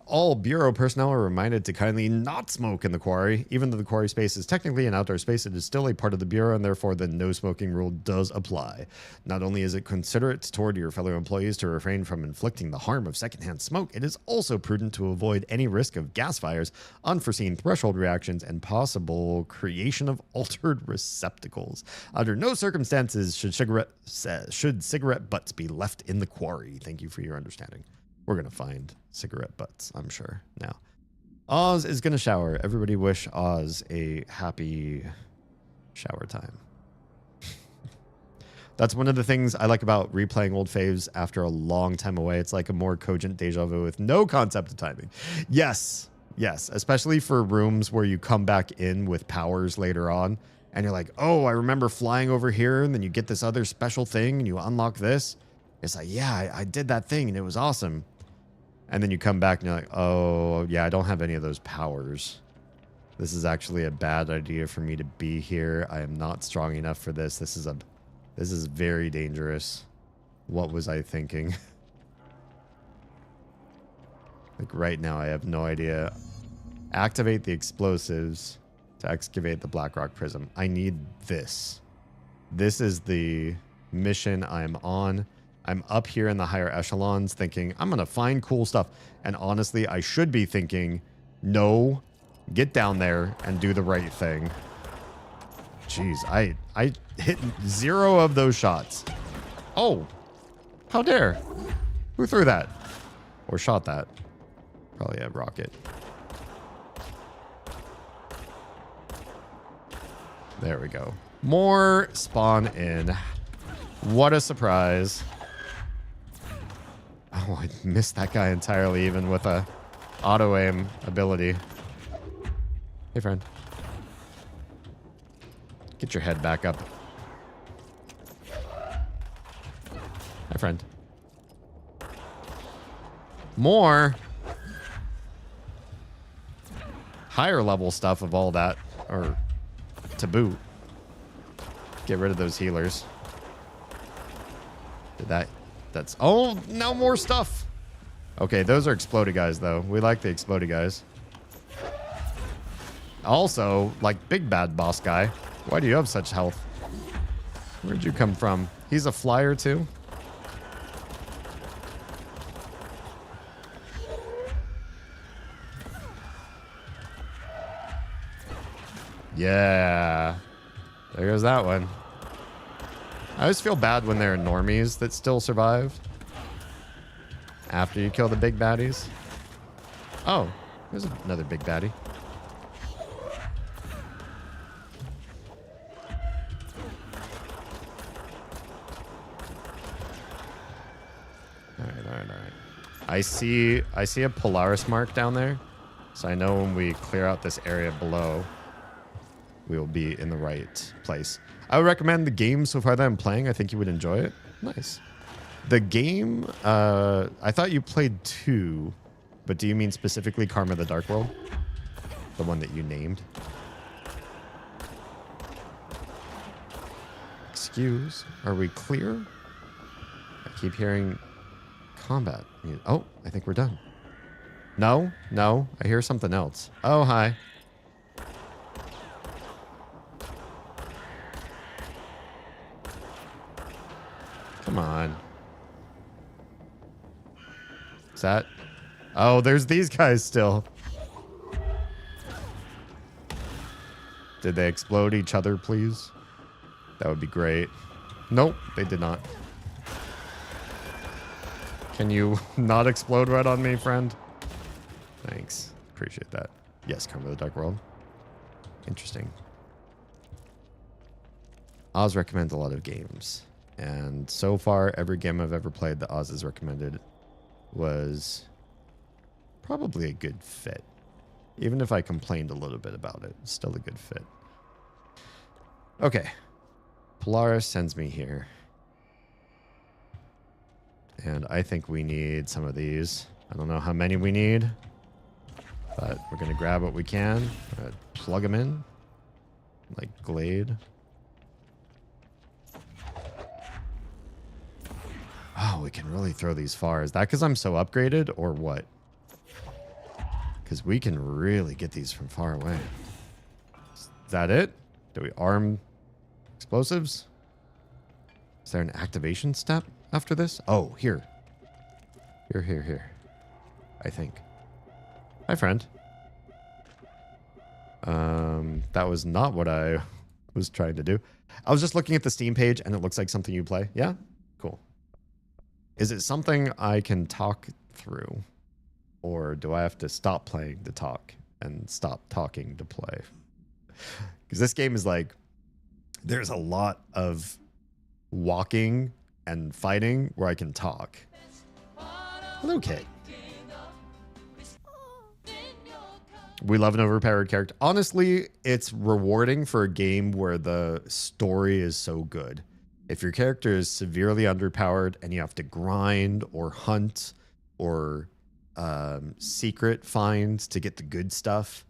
All Bureau personnel are reminded to kindly not smoke in the quarry. Even though the quarry space is technically an outdoor space, it is still a part of the Bureau, and therefore the no smoking rule does apply. Not only is it considerate toward your fellow employees to refrain from inflicting the harm of secondhand smoke, it is also prudent to avoid any risk of gas fires, unforeseen threshold reactions, and possible creation of altered receptacles. Under no circumstances should cigarette butts be left in the quarry. Thank you for your understanding. We're going to find cigarette butts, I'm sure, now. Oz is going to shower. Everybody wish Oz a happy shower time. That's one of the things I like about replaying old faves after a long time away. It's like a more cogent deja vu with no concept of timing. Yes, yes, especially for rooms where you come back in with powers later on, and you're like, oh, I remember flying over here, and then you get this other special thing, and you unlock this. It's like, yeah, I did that thing, and it was awesome. And then you come back and you're like, oh, yeah, I don't have any of those powers. This is actually a bad idea for me to be here. I am not strong enough for this. This is very dangerous. What was I thinking? Like right now, I have no idea. Activate the explosives to excavate the Blackrock Prism. I need this. This is the mission I'm on. I'm up here in the higher echelons thinking, I'm going to find cool stuff. And honestly, I should be thinking, no, get down there and do the right thing. Jeez, I hit 0 of those shots. Oh, how dare. Who threw that? Or shot that? Probably a rocket. There we go. More spawn in. What a surprise. Oh, I missed that guy entirely, even with a auto-aim ability. Hey, friend. Get your head back up. Hi, friend. More higher level stuff of all that, or to boot. Get rid of those healers. That's oh, no more stuff. Okay, those are exploded guys though. We like the exploded guys. Also, like big bad boss guy. Why do you have such health? Where'd you come from? He's a flyer too? Yeah. There goes that one. I always feel bad when there are normies that still survive after you kill the big baddies. Oh, there's another big baddie. All right. I see a Polaris mark down there, so I know when we clear out this area below, we will be in the right place. I would recommend the game so far that I'm playing. I think you would enjoy it. Nice. The game, I thought you played 2, but do you mean specifically Karma the Dark World? The one that you named? Excuse, are we clear? I keep hearing combat. Oh, I think we're done. No, I hear something else. Oh, hi. Come on. Is that? Oh, there's these guys still. Did they explode each other, please? That would be great. Nope, they did not. Can you not explode right on me, friend? Thanks. Appreciate that. Yes, come to the Dark World. Interesting. Oz recommends a lot of games. And so far, every game I've ever played that Oz has recommended was probably a good fit. Even if I complained a little bit about it, it's still a good fit. Okay. Polaris sends me here. And I think we need some of these. I don't know how many we need, but we're going to grab what we can. Plug them in. Like Glade. Oh, we can really throw these far. Is that because I'm so upgraded or what? Because we can really get these from far away. Is that it? Do we arm explosives? Is there an activation step after this? Oh, here. Here. I think. Hi, friend. That was not what I was trying to do. I was just looking at the Steam page and it looks like something you play. Yeah? Cool. Is it something I can talk through? Or do I have to stop playing to talk and stop talking to play? Because this game is like, there's a lot of walking and fighting where I can talk. Hello, Kate. We love an overpowered character. Honestly, it's rewarding for a game where the story is so good. If your character is severely underpowered and you have to grind or hunt or secret finds to get the good stuff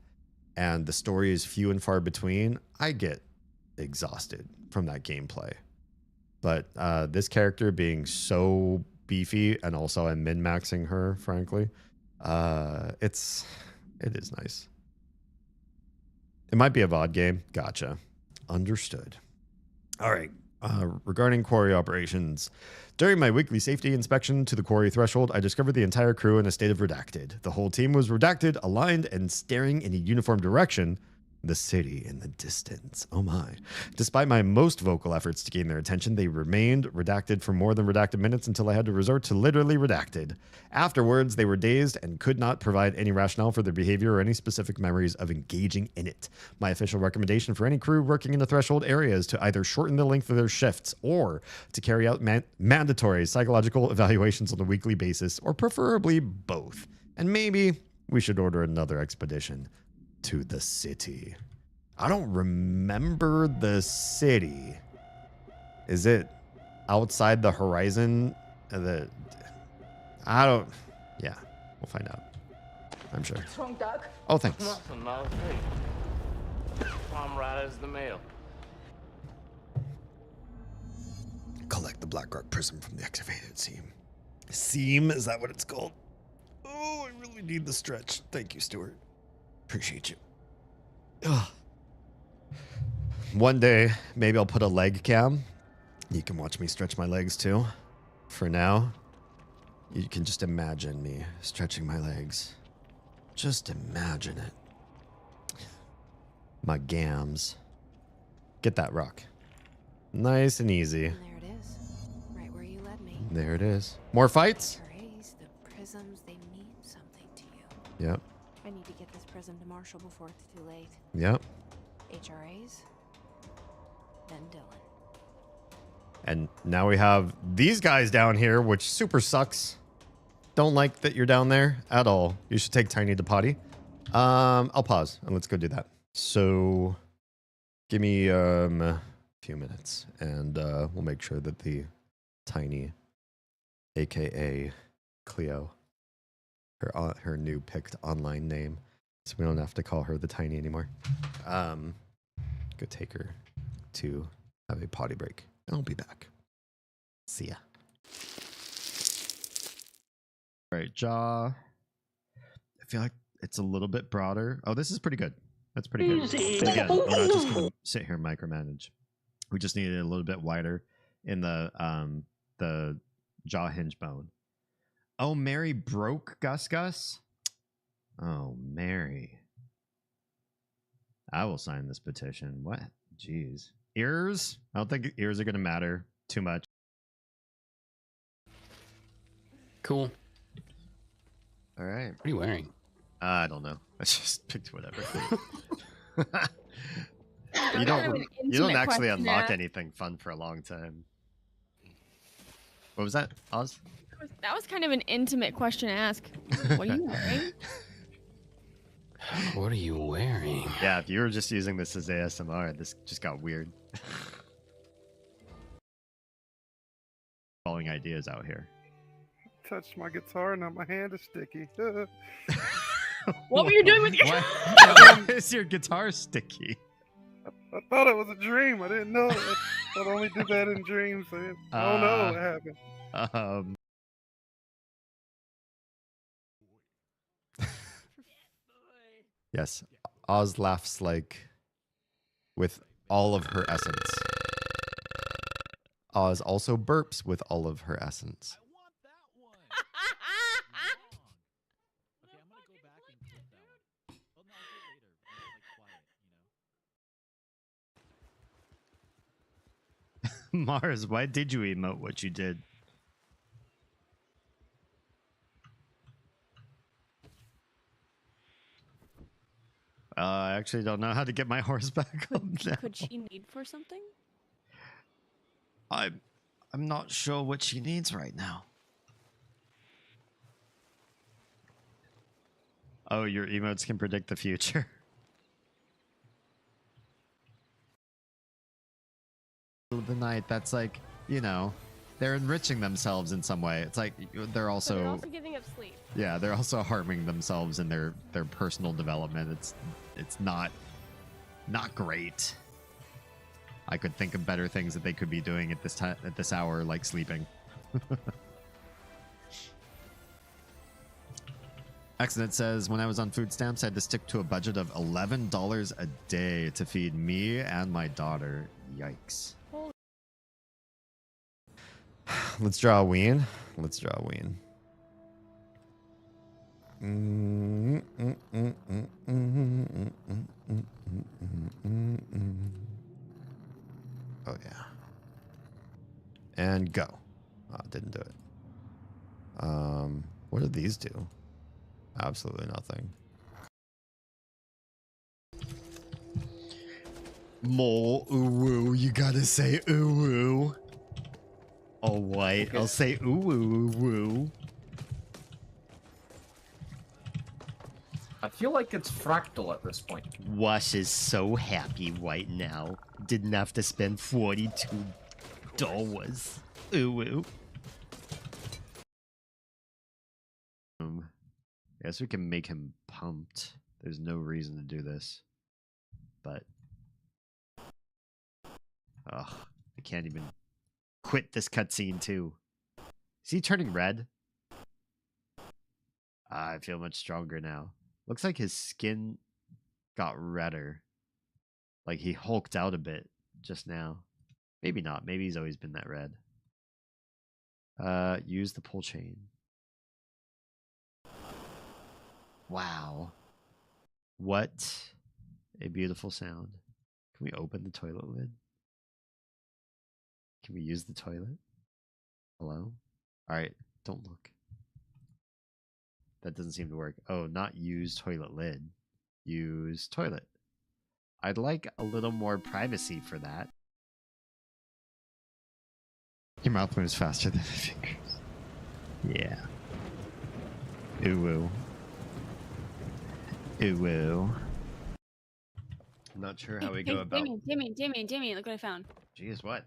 and the story is few and far between, I get exhausted from that gameplay. But this character being so beefy, and also I'm min-maxing her, frankly, it is nice. It might be a VOD game. Gotcha. Understood. All right. Regarding quarry operations. During my weekly safety inspection to the quarry threshold, I discovered the entire crew in a state of redacted. The whole team was redacted, aligned, and staring in a uniform direction. The city in the distance. Oh my. Despite my most vocal efforts to gain their attention, they remained redacted for more than redacted minutes until I had to resort to literally redacted. Afterwards, they were dazed and could not provide any rationale for their behavior or any specific memories of engaging in it. My official recommendation for any crew working in the threshold area is to either shorten the length of their shifts or to carry out mandatory psychological evaluations on a weekly basis, or preferably both. And maybe we should order another expedition to the city. I don't remember the city. Is it outside the horizon? Yeah, we'll find out. I'm sure. What's wrong, Doc? Oh, thanks. Nothing, no. Hey, I'm right as the mail. Collect the Blackrock prism from the excavated seam. Seam? Is that what it's called? Oh, I really need the stretch. Thank you, Stuart. Appreciate you. Ugh. One day, maybe I'll put a leg cam. You can watch me stretch my legs too. For now, you can just imagine me stretching my legs. Just imagine it. My gams. Get that rock. Nice and easy. And there it is. Right where you led me. There it is. More fights? The prisms, they mean something to you. Yep. I need to get this prism to Marshall before it's too late. Yep. HRAs, then Dylan. And now we have these guys down here, which super sucks. Don't like that you're down there at all. You should take Tiny to potty. I'll pause and let's go do that. So give me a few minutes and we'll make sure that the Tiny, aka Cleo, her new picked online name, so we don't have to call her the Tiny anymore. Go take her to have a potty break. And I'll be back. See ya. All right, jaw. I feel like it's a little bit broader. Oh, this is pretty good. That's pretty good. Again, we're not just going to sit here and micromanage. We just need it a little bit wider in the the jaw hinge bone. Oh, Mary broke Gus Gus? Oh, Mary. I will sign this petition. What? Jeez. Ears? I don't think ears are going to matter too much. Cool. All right. What are you wearing? I don't know. I just picked whatever. You don't actually unlock anything fun for a long time. What was that, Oz? That was kind of an intimate question to ask. What are you wearing? What are you wearing? Yeah, if you were just using this as ASMR, this just got weird. Following ideas out here. Touched my guitar, now my hand is sticky. What were you doing with your Why is your guitar sticky? I thought it was a dream. I didn't know. I only did that in dreams. I don't know what happened. Yes, Oz laughs like with all of her essence. Oz also burps with all of her essence. Mars, why did you emote what you did? I actually don't know how to get my horse back up now. Could she need for something? I'm not sure what she needs right now. Oh, your emotes can predict the future. The night, that's like, you know, they're enriching themselves in some way. It's like they're also giving up sleep. Yeah, they're also harming themselves in their personal development. It's not great. I could think of better things that they could be doing at this time, at this hour, like sleeping. Accident says, when I was on food stamps, I had to stick to a budget of $11 a day to feed me and my daughter. Yikes. Let's draw a ween. Let's draw a ween. Oh, yeah. And go. Oh, didn't do it. What do these do? Absolutely nothing. More ooh-woo. You gotta say ooh-woo. All white. I'll say ooh-woo-woo. I feel like it's fractal at this point. Wash is so happy right now. Didn't have to spend $42. Ooh-woo. I guess we can make him pumped. There's no reason to do this. But ugh, I can't even quit this cutscene too. Is he turning red? I feel much stronger now. Looks like his skin got redder. Like he hulked out a bit just now. Maybe not. Maybe he's always been that red. Use the pull chain. Wow. What a beautiful sound. Can we open the toilet lid? Can we use the toilet? Hello? Alright, don't look. That doesn't seem to work. Oh, not use toilet lid. Use toilet. I'd like a little more privacy for that. Your mouth moves faster than the fingers. Yeah. Ooh-woo. Ooh-woo. I'm not sure how we go about... Damien, look what I found. Jeez, what?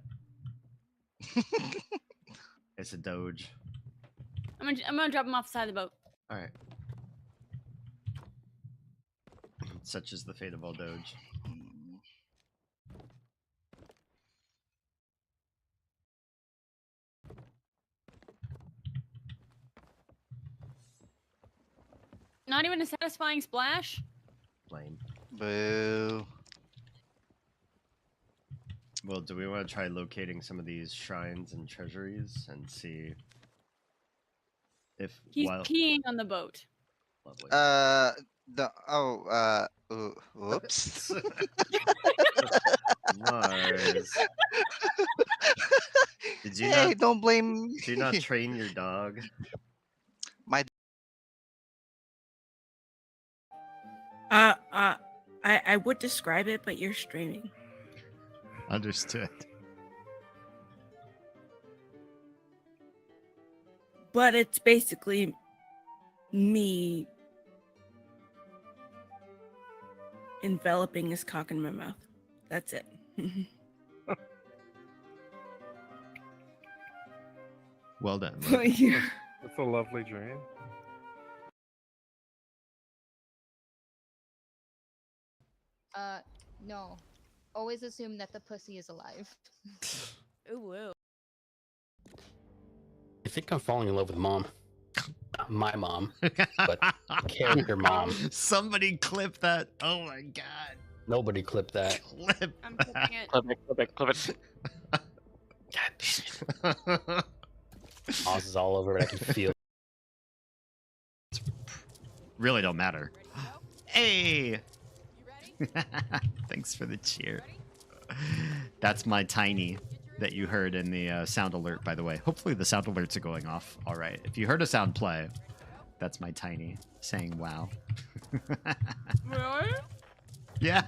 It's a doge. I'm gonna drop him off the side of the boat. Alright. Such is the fate of all doge. Not even a satisfying splash? Lame. Boo. Well, do we want to try locating some of these shrines and treasuries and see if He's peeing on the boat. Lovely. Whoops. Mars. Did you Hey, not? don't blame me. Did you not train your dog? My I would describe it, but you're streaming. Understood. But it's basically me enveloping his cock in my mouth. That's it. Well done. Yeah. That's a lovely dream. No. Always assume that the pussy is alive. Ooh, ooh. I think I'm falling in love with mom. Not my mom, but character mom. Somebody clip that. Oh my god. Nobody clipped that. Clip. I'm clipping it. Clip it. God damn it. Oz is all over it. I can feel it. Really don't matter. Hey. Thanks for the cheer. That's my tiny that you heard in the sound alert, by the way. Hopefully the sound alerts are going off. All right. If you heard a sound play, that's my tiny saying wow. Really? Yeah.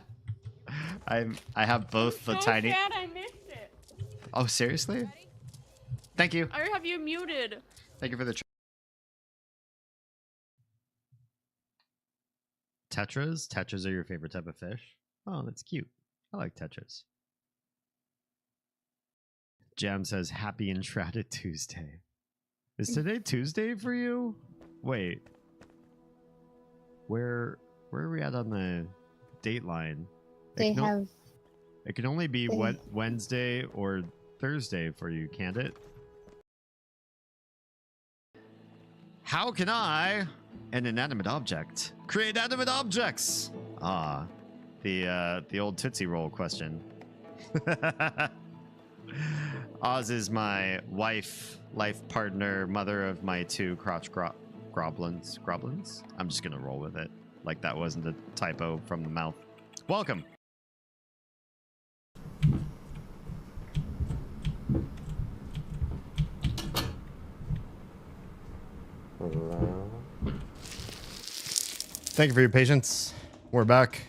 I have both the so tiny. Sad I missed it. Oh, seriously? Thank you. I have you muted. Thank you for the Tetras? Tetras are your favorite type of fish? Oh, that's cute. I like tetras. Jam says, happy Enshrouded Tuesday. Is today Tuesday for you? Wait. Where are we at on the date line? It can only be Wednesday or Thursday for you, can't it? How can I, an inanimate object, create animate objects? Ah, the old Tootsie Roll question. Oz is my wife, life partner, mother of my two crotch groblins. Groblins? I'm just gonna roll with it. Like that wasn't a typo from the mouth. Welcome. Thank you for your patience. We're back.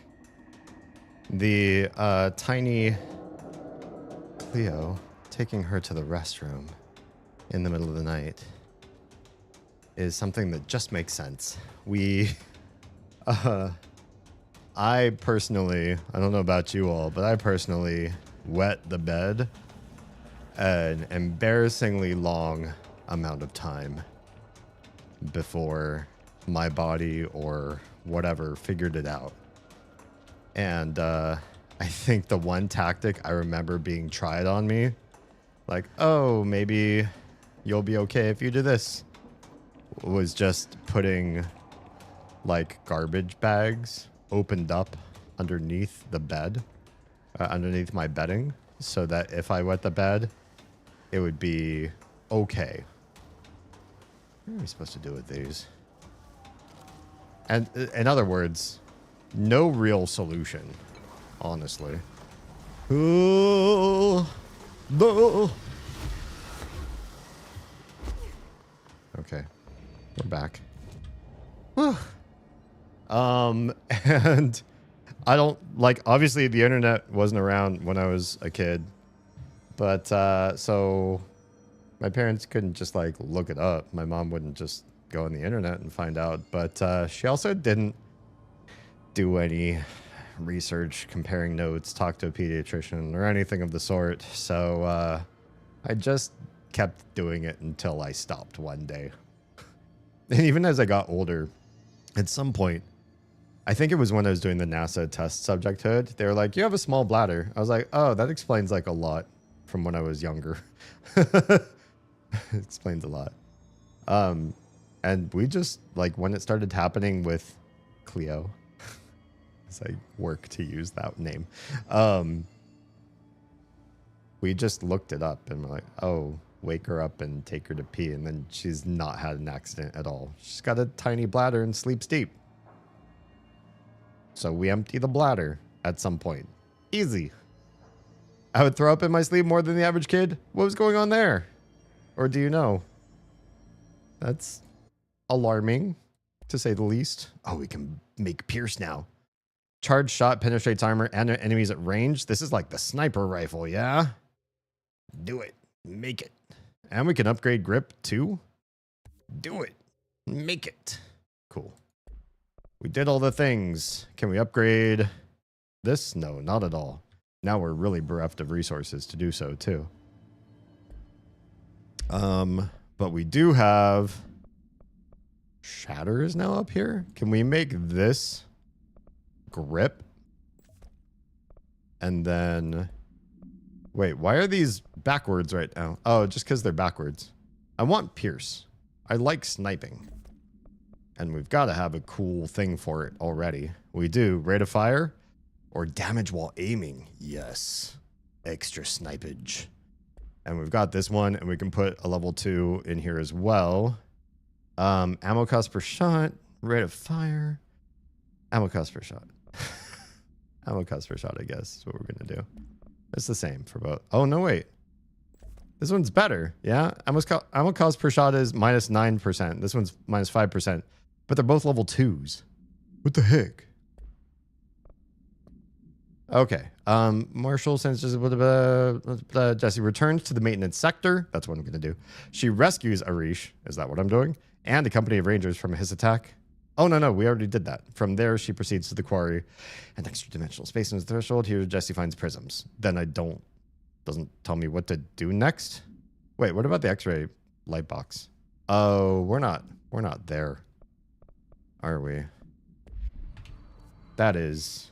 The tiny Cleo taking her to the restroom in the middle of the night is something that just makes sense. I personally, I don't know about you all, but I personally wet the bed an embarrassingly long amount of time before my body or whatever figured it out. And I think the one tactic I remember being tried on me, like, oh, maybe you'll be okay if you do this, was just putting like garbage bags opened up underneath the bed, underneath my bedding, so that if I wet the bed, it would be okay. What are we supposed to do with these? And in other words, no real solution, honestly. Oh, no. Okay, we're back. Whew. And I don't like, obviously the internet wasn't around when I was a kid, but so my parents couldn't just like look it up. My mom wouldn't just go on the internet and find out, but she also didn't do any research, comparing notes, talk to a pediatrician or anything of the sort. So I just kept doing it until I stopped one day. And even as I got older, at some point, I think it was when I was doing the NASA test subjecthood, they were like, you have a small bladder. I was like, oh, that explains like a lot from when I was younger. It explains a lot. And we just, like, when it started happening with Cleo, as I work to use that name, We just looked it up and we're like, oh, wake her up and take her to pee. And then she's not had an accident at all. She's got a tiny bladder and sleeps deep. So we empty the bladder at some point. Easy. I would throw up in my sleep more than the average kid. What was going on there? Or do you know? That's alarming, to say the least. Oh, we can make Pierce now. Charged shot penetrates armor and enemies at range. This is like the sniper rifle, yeah? Do it. Make it. And we can upgrade grip too. Do it. Make it. Cool. We did all the things. Can we upgrade this? No, not at all. Now we're really bereft of resources to do so too. But we do have Shatter is now up here. Can we make this grip? And then wait, why are these backwards right now? Oh, just because they're backwards. I want Pierce. I like sniping. And we've got to have a cool thing for it already. We do. Rate of fire or damage while aiming. Yes. Extra snipage. And we've got this one, and we can put a level 2 in here as well. Ammo cost per shot. Rate of fire. Ammo cost per shot. Ammo cost per shot, I guess, is what we're going to do. It's the same for both. Oh, no, wait. This one's better. Yeah? Ammo cost per shot is minus 9%. This one's minus 5%. But they're both level 2s. What the heck? Okay. Marshall sends Jesse returns to the maintenance sector. That's what I'm going to do. She rescues Arish. Is that what I'm doing? And a company of rangers from his attack. Oh, no. We already did that. From there, she proceeds to the quarry and extra dimensional space in his threshold. Here, Jesse finds prisms. Then doesn't tell me what to do next. Wait, what about the X-ray light box? Oh, we're not there. Are we? That is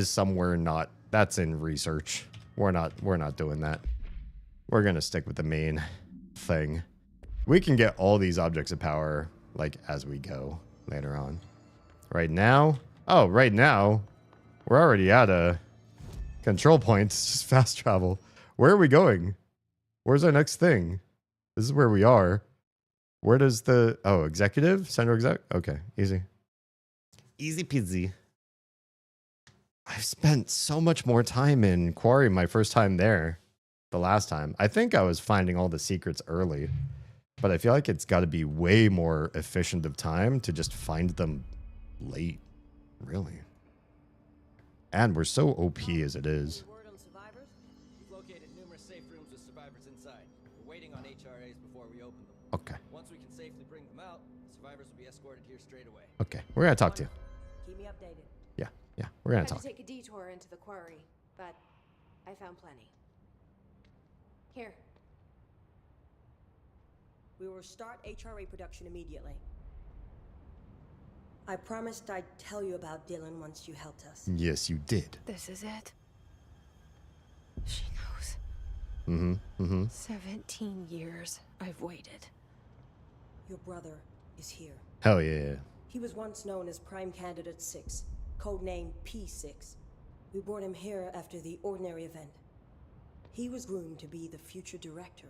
somewhere not. That's in research. We're not doing that. We're gonna stick with the main thing. We can get all these objects of power like as we go later on. Right now, we're already at a control point. It's just fast travel. Where are we going? Where's our next thing? This is where we are. Where does the executive center exec? Okay, easy peasy. I've spent so much more time in Quarry my first time there. The last time. I think I was finding all the secrets early. But I feel like it's got to be way more efficient of time to just find them late. Really. And we're so OP as it is. We've located numerous safe rooms with survivors inside. We're waiting on HRAs before we open them. Okay. Once we can safely bring them out, survivors will be escorted here straight away. Okay. We're going to talk to you. Keep me updated. Yeah. We're going to Had talk. to take a detour into the quarry, but I found plenty. Here. We will start HRA production immediately. I promised I'd tell you about Dylan once you helped us. Yes, you did. This is it. She knows. 17 years I've waited. Your brother is here. Hell yeah. He was once known as Prime Candidate 6, codenamed P6. We brought him here after the ordinary event. He was groomed to be the future director.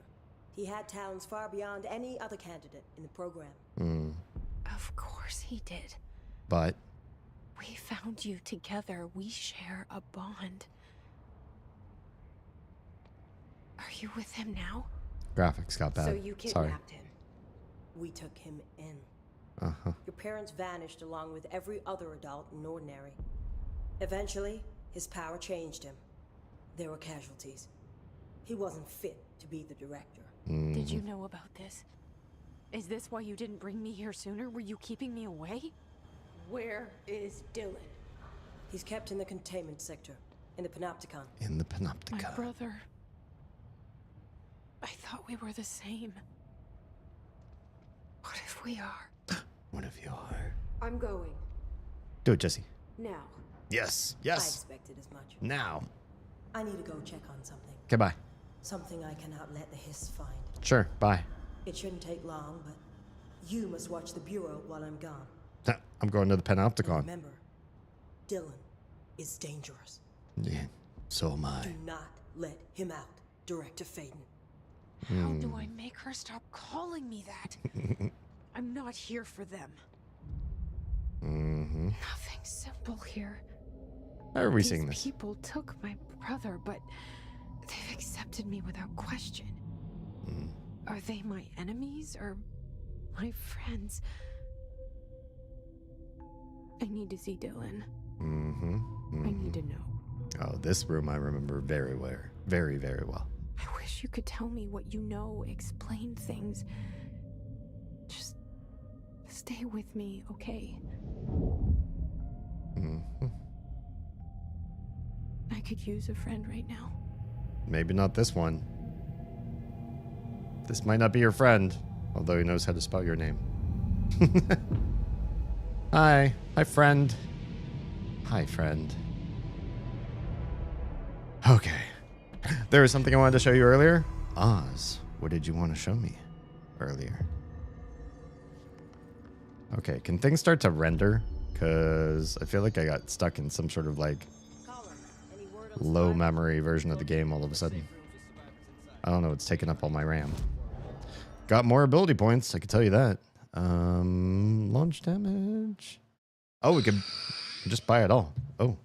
He had talents far beyond any other candidate in the program. Of course he did. But we found you together. We share a bond. Are you with him now? graphics got bad. So you Sorry. kidnapped him. We took him in. Uh-huh. Your parents vanished along with every other adult in Ordinary. Eventually, his power changed him. There were casualties. He wasn't fit to be the director. Did you know about this? Is this why you didn't bring me here sooner? Were you keeping me away? Where is Dylan? He's kept in the containment sector, in the Panopticon. In the Panopticon. My brother. I thought we were the same. What if we are? What if you are? I'm going. Do it, Jesse. Now. Yes. I Yes. expected as much. Now. I need to go check on something. Okay, bye. Something I cannot let the Hiss find. Sure, bye. It shouldn't take long, but you must watch the Bureau while I'm gone. I'm going to the Panopticon. Remember, Dylan is dangerous. Yeah, so am I. Do not let him out, Director Faden. How do I make her stop calling me that? I'm not here for them. Nothing simple here. How are we These seeing this? people took my brother, but they've accepted me without question. Are they my enemies or my friends? I need to see Dylan. I need to know. Oh, this room I remember very well. Very, very well. I wish you could tell me what you know, explain things. Just stay with me, okay? I could use a friend right now. Maybe not this one. This might not be your friend, although he knows how to spell your name. Hi. Hi, friend. Hi, friend. Okay. There was something I wanted to show you earlier. Oz, what did you want to show me earlier? Okay, can things start to render? Because I feel like I got stuck in some sort of like low memory version of the game all of a sudden. I don't know, it's taking up all my RAM. Got more ability points, I can tell you that. Launch damage. Oh, we could just buy it all. Oh,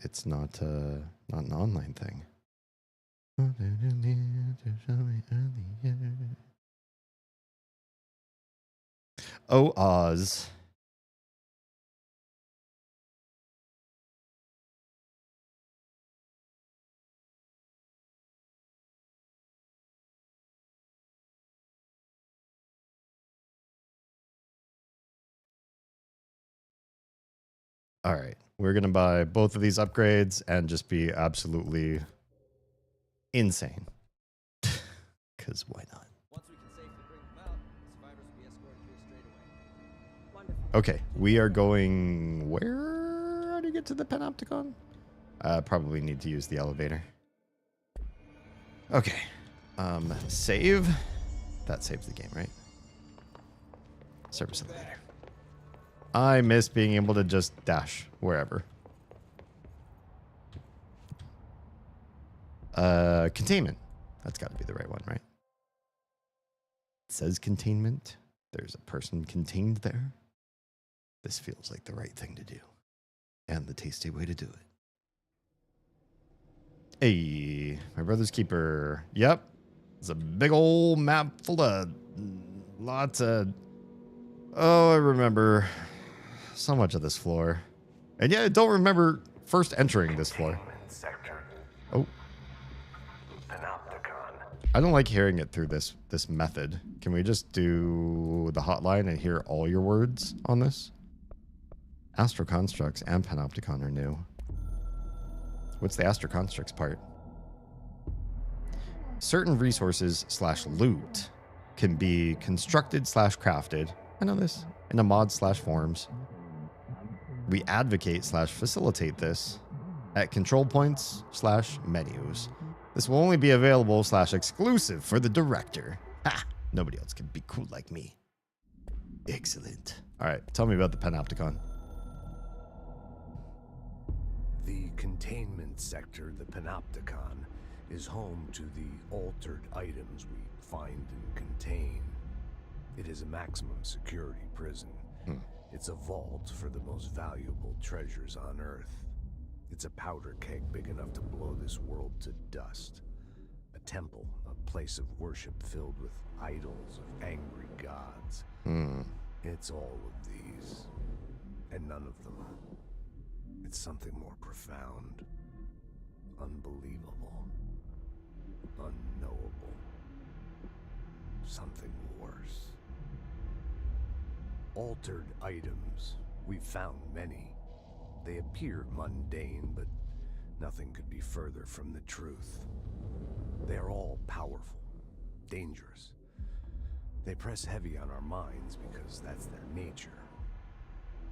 it's not an online thing. Oh, Oz. All right, we're going to buy both of these upgrades and just be absolutely insane. Because why not? Okay, we are going... Where? How do you get to the Panopticon? Probably need to use the elevator. Okay. Save. That saves the game, right? Service elevator. I miss being able to just dash wherever. Containment. That's got to be the right one, right? It says containment. There's a person contained there. This feels like the right thing to do. And the tasty way to do it. Hey, my brother's keeper. Yep. It's a big old map full of lots of... Oh, I remember so much of this floor. And yeah, I don't remember first entering this floor. Oh. I don't like hearing it through this method. Can we just do the hotline and hear all your words on this? Astral Constructs and Panopticon are new. What's the Astral Constructs part? Certain resources / loot can be constructed / crafted. I know this. In a mod / forms. We advocate / facilitate this at control points / menus. This will only be available / exclusive for the director. Ha! Nobody else can be cool like me. Excellent. All right, tell me about the Panopticon. The containment sector, the Panopticon, is home to the altered items we find and contain. It is a maximum security prison. It's a vault for the most valuable treasures on Earth. It's a powder keg big enough to blow this world to dust. A temple, a place of worship filled with idols of angry gods. It's all of these, and none of them. It's something more profound, unbelievable, unknowable, something worse. Altered items. We've found many. They appear mundane, but nothing could be further from the truth. They are all powerful, dangerous. They press heavy on our minds because that's their nature.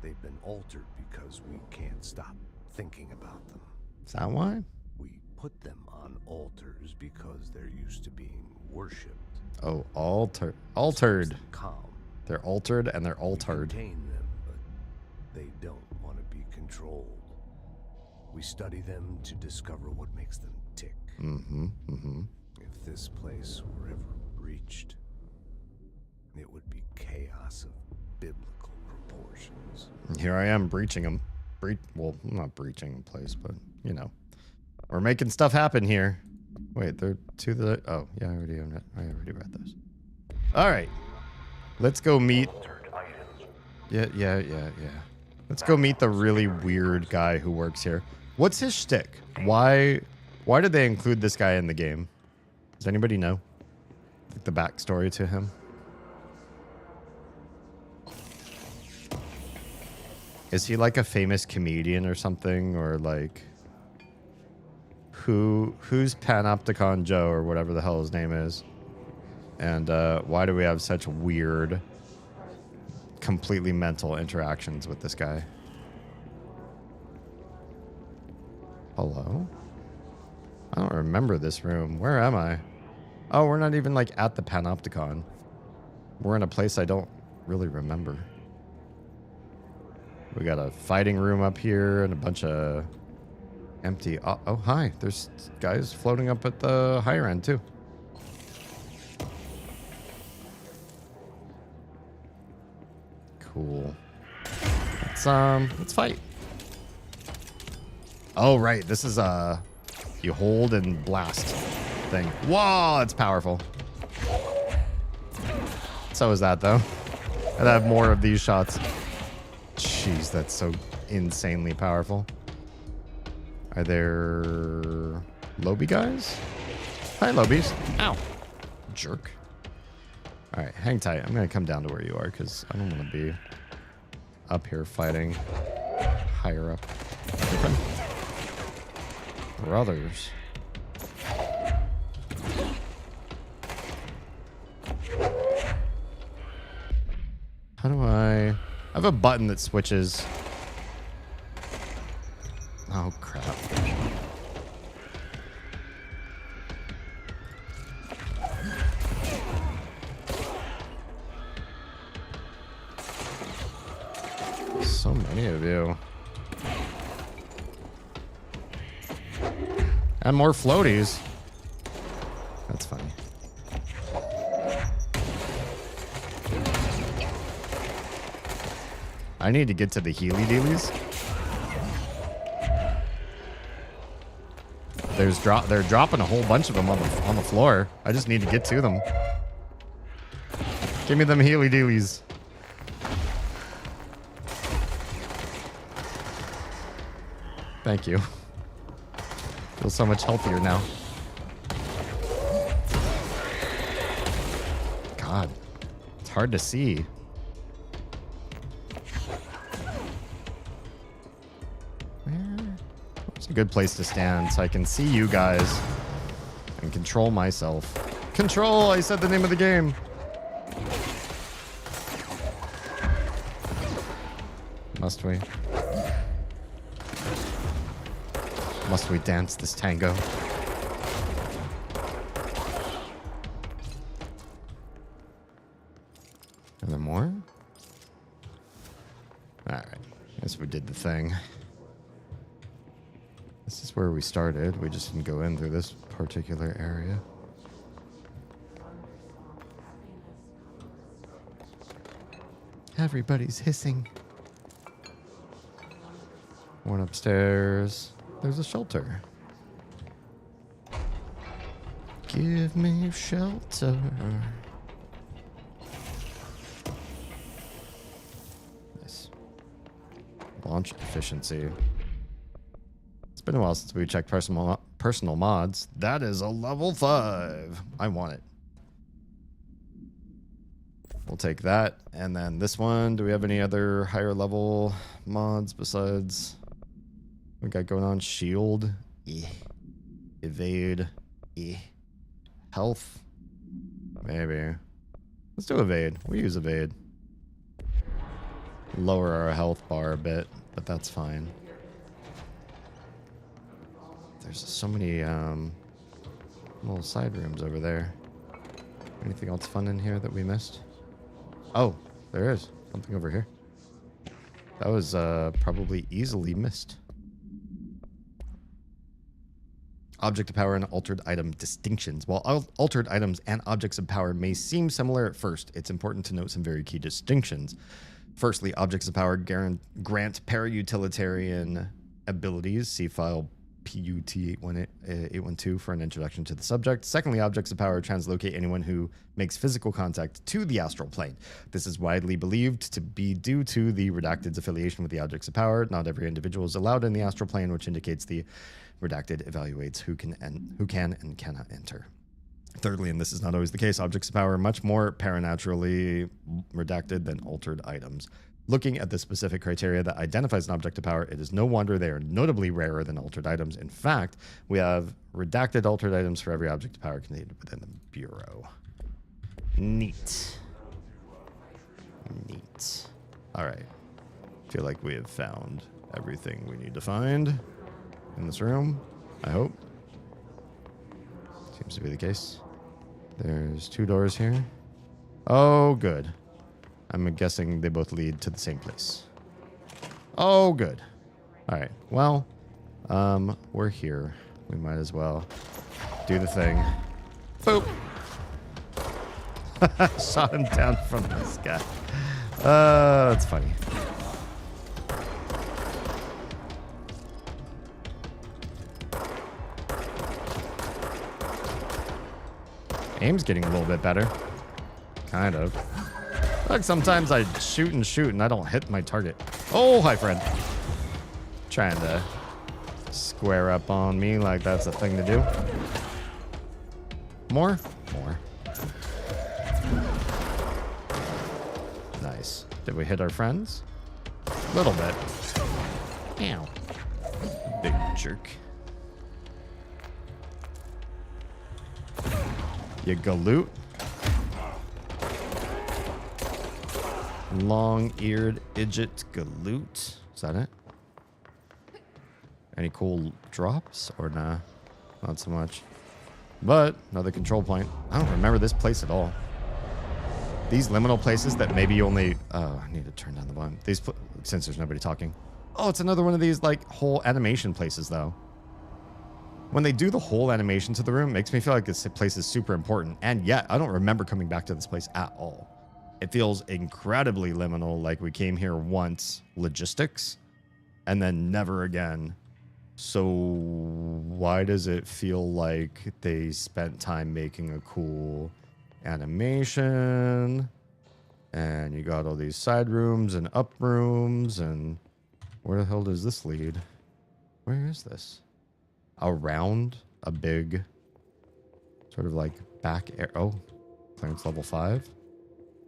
They've been altered because we can't stop thinking about them. Is that why? We put them on altars because they're used to being worshipped. Oh, altered. Calm. They're altered and they're altered. We contain them, but they don't want to be controlled. We study them to discover what makes them tick. If this place were ever breached, it would be chaos of biblical proportions. Here I am breaching them. Well, I'm not breaching the place, but you know, we're making stuff happen here. Wait, they're to the. Oh, yeah, I already own it. I already read those. All right, let's go meet. Yeah. Let's go meet the really weird guy who works here. What's his shtick? Why did they include this guy in the game? Does anybody know? Like the backstory to him? Is he like a famous comedian or something? Or like who's Panopticon Joe or whatever the hell his name is? And why do we have such weird, completely mental interactions with this guy? Hello? I don't remember this room. Where am I? Oh, we're not even like at the Panopticon. We're in a place I don't really remember. We got a fighting room up here and a bunch of empty... Oh, hi. There's guys floating up at the higher end, too. Cool. Let's fight. Oh, right. This is you hold and blast thing. Whoa, it's powerful. So is that, though. I'd have more of these shots. Jeez, that's so insanely powerful. Are there Lobby guys? Hi, Lobies. Ow. Jerk. All right, hang tight. I'm going to come down to where you are because I don't want to be up here fighting higher up. Okay. Brothers. How do I have a button that switches. Oh, crap. So many of you. And more floaties. That's funny. I need to get to the Healy Dealies. They're dropping a whole bunch of them on the floor. I just need to get to them. Give me them Healy Dealies. Thank you. Feel so much healthier now. God, it's hard to see. It's a good place to stand so I can see you guys and control myself. Control! I said the name of the game. Must we? Must we dance this tango? Are there more? Alright. Guess we did the thing. This is where we started. We just didn't go in through this particular area. Everybody's hissing. One upstairs. There's a shelter. Give me shelter. Nice. Launch efficiency. It's been a while since we checked personal mods. That is a level 5. I want it. We'll take that. And then this one. Do we have any other higher level mods besides... we got going on? Shield. Evade. Health. Maybe. Let's do evade. We use evade. Lower our health bar a bit, but that's fine. There's so many little side rooms over there. Anything else fun in here that we missed? Oh, there is something over here. That was probably easily missed. object of power and altered item distinctions. While altered items and objects of power may seem similar at first, it's important to note some very key distinctions. Firstly, objects of power grant para-utilitarian abilities. See file PUT 812 for an introduction to the subject. Secondly, objects of power translocate anyone who makes physical contact to the astral plane. This is widely believed to be due to the Redacted's affiliation with the objects of power. Not every individual is allowed in the astral plane, which indicates the Redacted evaluates who can and cannot enter. Thirdly, and this is not always the case, objects of power are much more paranaturally redacted than altered items. Looking at the specific criteria that identifies an object of power, it is no wonder they are notably rarer than altered items. In fact, we have redacted altered items for every object of power contained within the Bureau. Neat. Neat. All right. Feel like we have found everything we need to find in this room, I hope. Seems to be the case. There's 2 doors here. Oh, good. I'm guessing they both lead to the same place. Oh, good. All right. Well, we're here. We might as well do the thing. Boop. Shot him down from the sky. That's funny. Aim's getting a little bit better. Kind of. Like sometimes I shoot and I don't hit my target. Oh, hi, friend. Trying to square up on me like that's a thing to do. More? More. Nice. Did we hit our friends? A little bit. Ow. Big jerk. You galoot. Long-eared idjit galoot. Is that it? Any cool drops or nah? Not so much. But another control point. I don't remember this place at all. These liminal places that maybe only... Oh, I need to turn down the volume. These, since there's nobody talking. Oh, it's another one of these like whole animation places though. When they do the whole animation to the room, it makes me feel like this place is super important. And yet, I don't remember coming back to this place at all. It feels incredibly liminal, like we came here once, logistics, and then never again. So why does it feel like they spent time making a cool animation? And you got all these side rooms and up rooms, and where the hell does this lead? Where is this? Around a big sort of like back air. Oh, clearance level 5.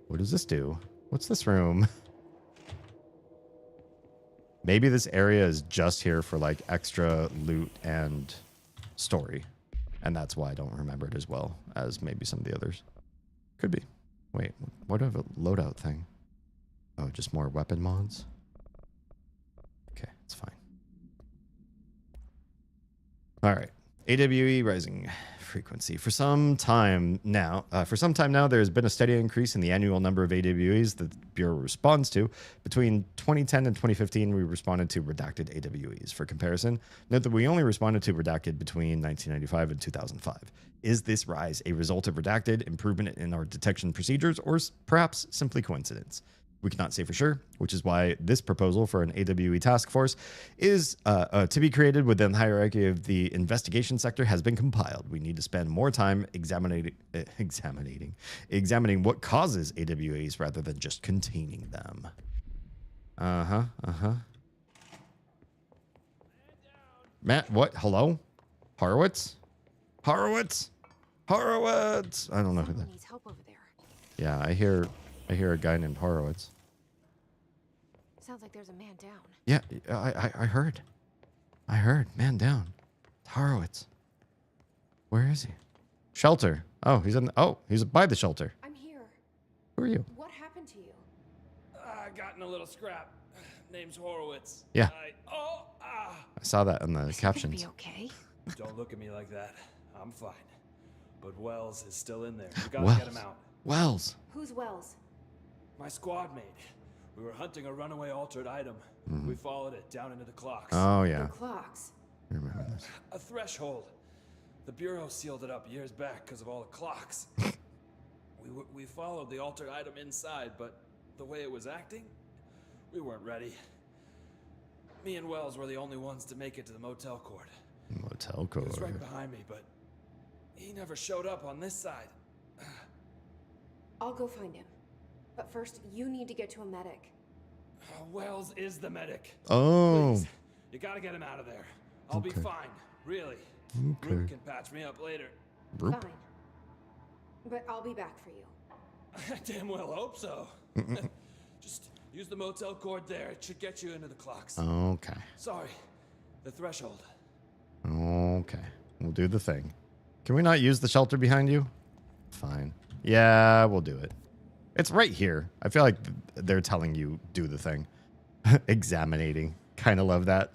What does this do? What's this room? Maybe this area is just here for like extra loot and story. And that's why I don't remember it as well as maybe some of the others. Could be. Wait, what do I have a loadout thing? Oh, just more weapon mods? Okay, it's fine. All right, AWE rising frequency. For some time now, there has been a steady increase in the annual number of AWEs that the Bureau responds to. Between 2010 and 2015, we responded to redacted AWEs. For comparison, note that we only responded to redacted between 1995 and 2005. Is this rise a result of redacted, improvement in our detection procedures, or perhaps simply coincidence? We cannot say for sure, which is why this proposal for an AWE task force is to be created within the hierarchy of the investigation sector has been compiled. We need to spend more time examining what causes AWEs rather than just containing them. Matt, what? Hello? Horowitz? Horowitz? Horowitz! I don't know who that. Needs help over there. Yeah, I hear a guy named Horowitz. Sounds like there's a man down. Yeah, I heard. I heard. Man down. Horowitz. Where is he? Shelter. Oh, he's by the shelter. I'm here. Who are you? What happened to you? I got in a little scrap. Name's Horowitz. Yeah. I saw that in the captions. Be okay. Don't look at me like that. I'm fine. But Wells is still in there. We gotta Wells. get him out. Wells. Who's Wells? My squad mate. We were hunting a runaway altered item. We followed it down into the clocks. Oh, yeah. The clocks. I remember this. A threshold. The Bureau sealed it up years back because of all the clocks. We followed the altered item inside, but the way it was acting, we weren't ready. Me and Wells were the only ones to make it to the motel court. Motel He was core. right behind me, but he never showed up on this side. I'll go find him. But first, you need to get to a medic. Wells is the medic. Oh. Please, you gotta get him out of there. I'll be Okay. fine, really. Okay. Roop can patch me up later. Roop? Fine. But I'll be back for you. I damn well hope so. Just use the motel cord there. It should get you into the clocks. Okay. Sorry, the threshold. Okay. We'll do the thing. Can we not use the shelter behind you? Fine. Yeah, we'll do it. It's right here. I feel like they're telling you do the thing. Examinating. Kind of love that.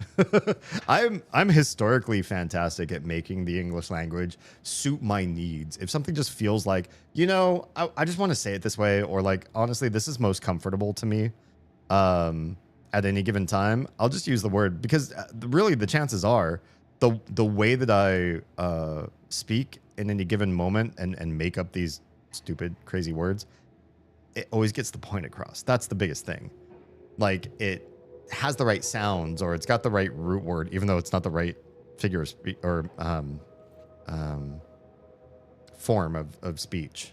I'm historically fantastic at making the English language suit my needs. If something just feels like, you know, I just want to say it this way, or like, honestly, this is most comfortable to me at any given time, I'll just use the word, because really the chances are the way that I speak in any given moment and make up these stupid, crazy words, it always gets the point across. That's the biggest thing. Like, it has the right sounds, or it's got the right root word, even though it's not the right figure of speech or form of speech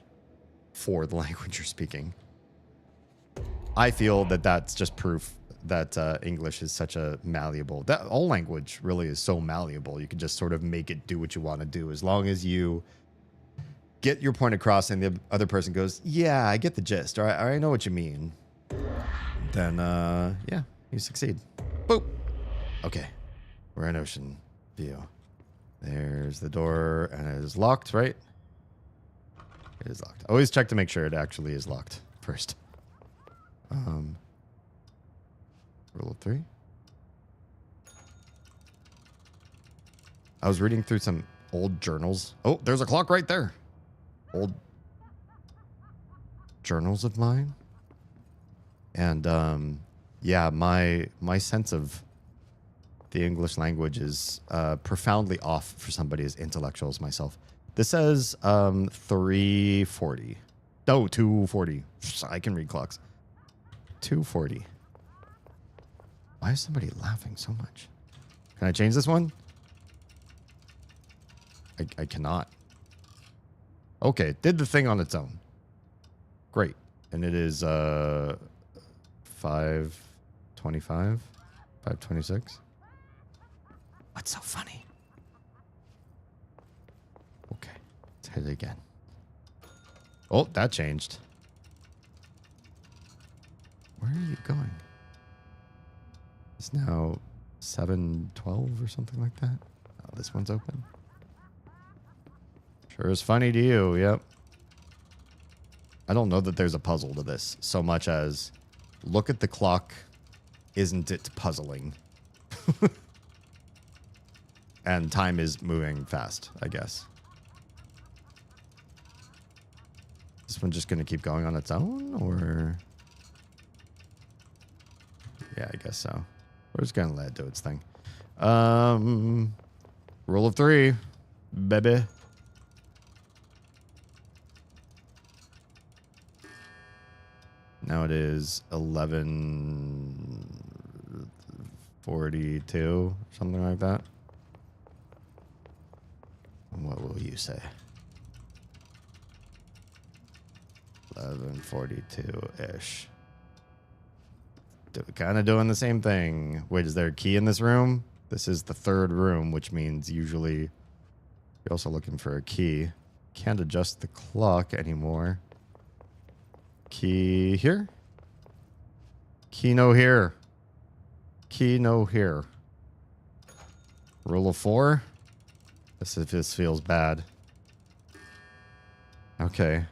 for the language you're speaking. I feel that that's just proof that English is such a malleable, that all language really is so malleable. You can just sort of make it do what you want to do, as long as you get your point across and the other person goes, yeah, I get the gist, or I know what you mean. Then, yeah, you succeed. Boop. Okay. We're in ocean view. There's the door, and it is locked, right? It is locked. Always check to make sure it actually is locked first. Rule of 3. I was reading through some old journals. Oh, there's a clock right there. Old journals of mine. And yeah, my sense of the English language is profoundly off for somebody as intellectual as myself. This says 340. No, 240. I can read clocks. 240. Why is somebody laughing so much? Can I change this one? I cannot. Okay, did the thing on its own. Great. And it is 5:25, 5:26. What's so funny? Okay, let's hit it again. Oh, that changed. Where are you going? It's now 7:12 or something like that. Oh, this one's open. Sure is funny to you, yep. I don't know that there's a puzzle to this so much as look at the clock, isn't it puzzling? And time is moving fast, I guess. This one just going to keep going on its own, or? Yeah, I guess so. We're just going to let it do its thing. Rule of 3, baby. Now it is 11:42, something like that. What will you say? 11:42-ish. Kind of doing the same thing. Wait, is there a key in this room? This is the third room, which means usually you're also looking for a key. Can't adjust the clock anymore. Key here? Key no here. Key no here. Rule of 4? This feels bad. Okay.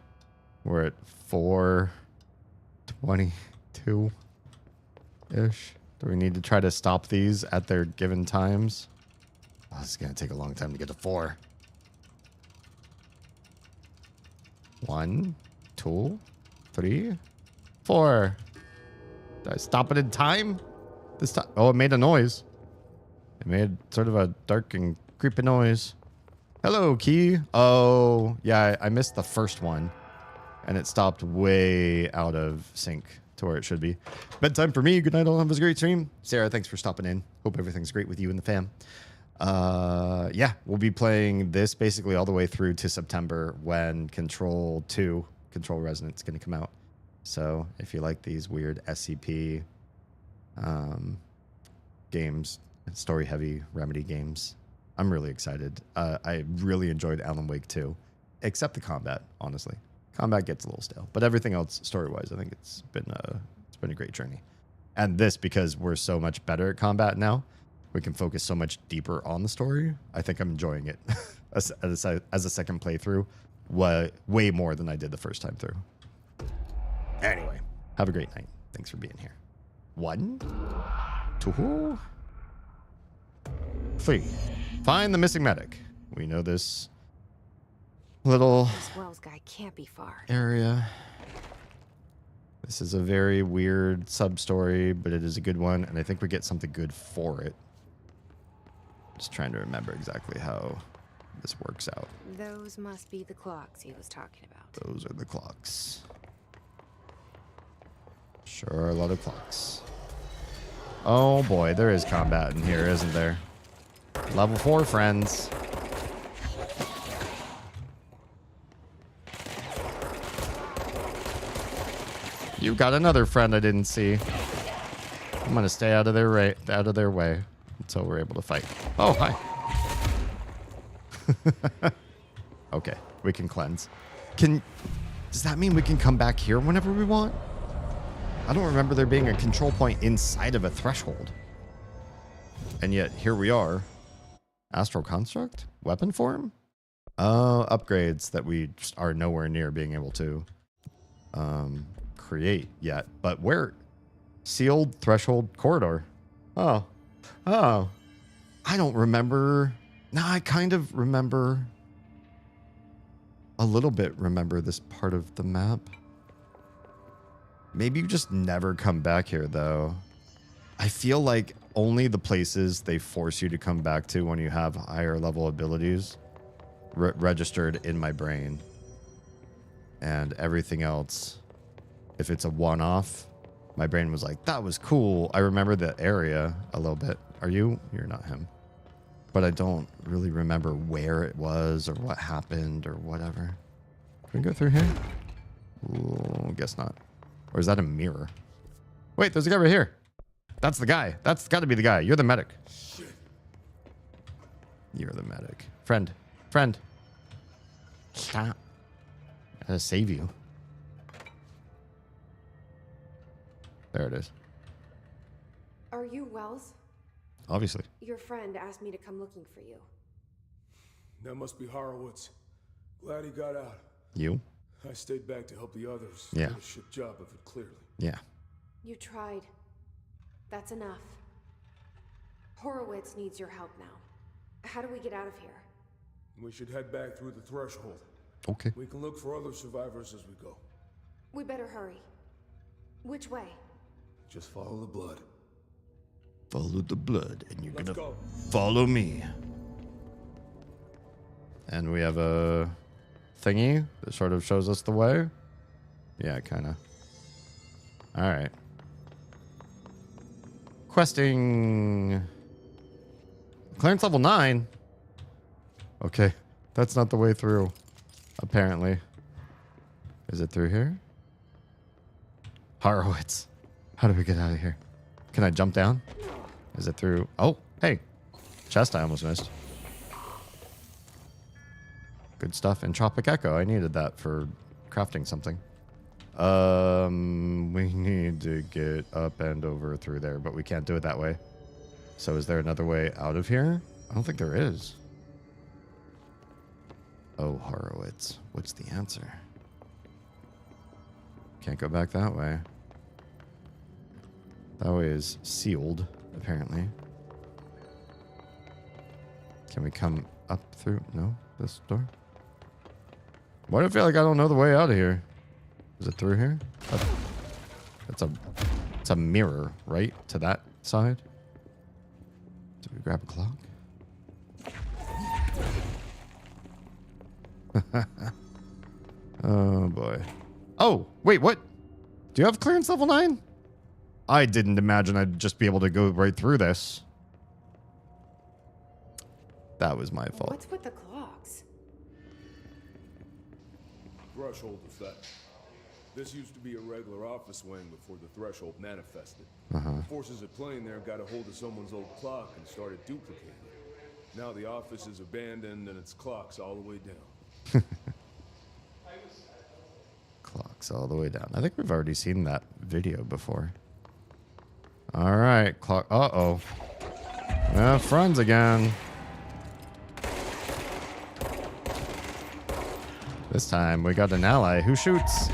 We're at 4:22-ish. Do we need to try to stop these at their given times? Oh, this is going to take a long time to get to 4. 1, 2, 3, 4. Did I stop it in time? This time? Oh, it made a noise. It made sort of a dark and creepy noise. Hello, Key. Oh, yeah, I missed the first one. And it stopped way out of sync to where it should be. Bedtime for me. Good night, all. Have a great stream. Sarah, thanks for stopping in. Hope everything's great with you and the fam. Yeah, we'll be playing this basically all the way through to September when Control 2, Control Resonant, is going to come out. So if you like these weird SCP games, story-heavy Remedy games, I'm really excited. I really enjoyed Alan Wake 2, except the combat, honestly. Combat gets a little stale, but everything else, story-wise, I think it's been a great journey. And this, because we're so much better at combat now, we can focus so much deeper on the story. I think I'm enjoying it as a second playthrough, way more than I did the first time through. Anyway, have a great night. Thanks for being here. 1, 2, 3. Find the missing medic. We know this little This Wells guy can't be far. area. This is a very weird sub-story, but it is a good one, and I think we get something good for it. Just trying to remember exactly how this works out. Those must be the clocks he was talking about. Those are the clocks. Sure are a lot of clocks. Oh boy, there is combat in here, isn't there? Level 4, friends. You got another friend I didn't see. I'm gonna stay out of their way until we're able to fight. Oh, hi. Okay, we can cleanse. Does that mean we can come back here whenever we want? I don't remember there being a control point inside of a threshold. And yet, here we are. Astral construct? Weapon form? Upgrades that we just are nowhere near being able to create yet. But where? Sealed threshold corridor. Oh. I don't remember. No, I kind of remember. A little bit remember this part of the map. Maybe you just never come back here, though. I feel like only the places they force you to come back to when you have higher level abilities registered in my brain. And everything else, if it's a one-off, my brain was like, that was cool. I remember the area a little bit. Are you? You're not him. But I don't really remember where it was or what happened or whatever. Can we go through here? Ooh, guess not. Or is that a mirror? Wait, there's a guy right here. That's the guy. That's got to be the guy. You're the medic. Shit. You're the medic. Friend. Stop. I gotta save you. There it is. Are you Wells? Obviously. Your friend asked me to come looking for you. That must be Horowitz. Glad he got out. You? I stayed back to help the others. Yeah. Did a shit job of it, clearly. Yeah. You tried. That's enough. Horowitz needs your help now. How do we get out of here? We should head back through the threshold. Okay. We can look for other survivors as we go. We better hurry. Which way? Just follow the blood. Follow the blood, and you're Let's gonna go. follow me. And we have a thingy that sort of shows us the way. Yeah, kind of. All right. Questing. Clearance level 9. Okay, that's not the way through, apparently. Is it through here? Horowitz. How do we get out of here? Can I jump down? Is it through? Oh, hey. Chest I almost missed. Good stuff. Entropic Echo. I needed that for crafting something. We need to get up and over through there, but we can't do it that way. So is there another way out of here? I don't think there is. Oh, Horowitz. What's the answer? Can't go back that way. That way is sealed, apparently. Can we come up through? No? This door? Why do I feel like I don't know the way out of here? Is it through here? It's a mirror, right? To that side? Did we grab a clock? Oh, boy. Oh, wait, what? Do you have clearance level 9? I didn't imagine I'd just be able to go right through this. That was my fault. What's with the clocks? Threshold effect. This used to be a regular office wing before the threshold manifested. Uh-huh. Forces at plane there got a hold of someone's old clock and started duplicating it. Now the office is abandoned and its clock's all the way down. Clocks all the way down. I think we've already seen that video before. All right, clock. Uh-oh. Friends again. This time we got an ally who shoots.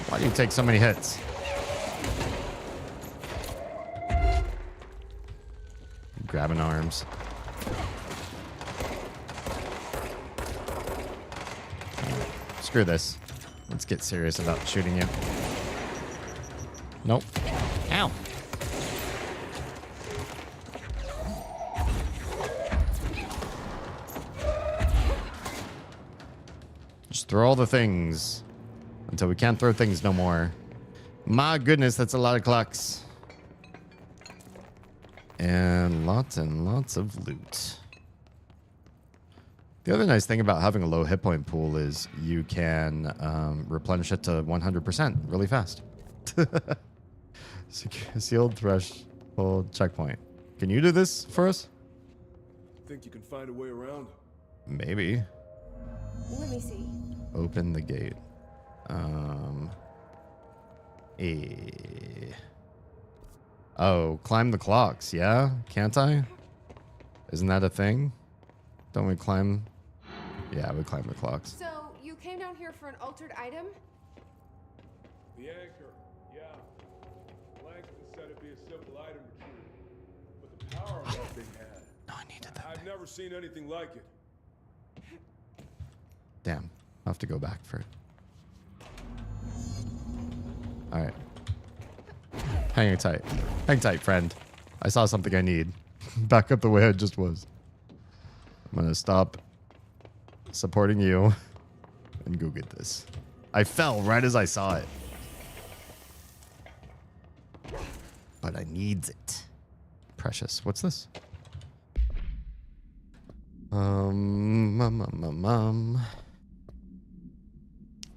Why do you take so many hits? Grabbing arms. Screw this. Let's get serious about shooting you. Nope. Ow. Just throw all the things until we can't throw things no more. My goodness, that's a lot of clocks. And lots of loot. The other nice thing about having a low hit point pool is you can replenish it to 100% really fast. Sealed threshold checkpoint. Can you do this for us? Think you can find a way around? Maybe. Let me see. Open the gate. Oh, climb the clocks, yeah? Can't I? Isn't that a thing? Don't we climb? Yeah, we climb the clocks. So, you came down here for an altered item? The anchor, yeah. Langston said it'd be a simple item retrieval. But the power that thing had. No, I needed that. I've never seen anything like it. Damn. I'll have to go back for it. Alright. Hang tight. Hang tight, friend. I saw something I need. Back up the way I just was. I'm gonna stop supporting you and go get this. I fell right as I saw it. But I needs it. Precious. What's this?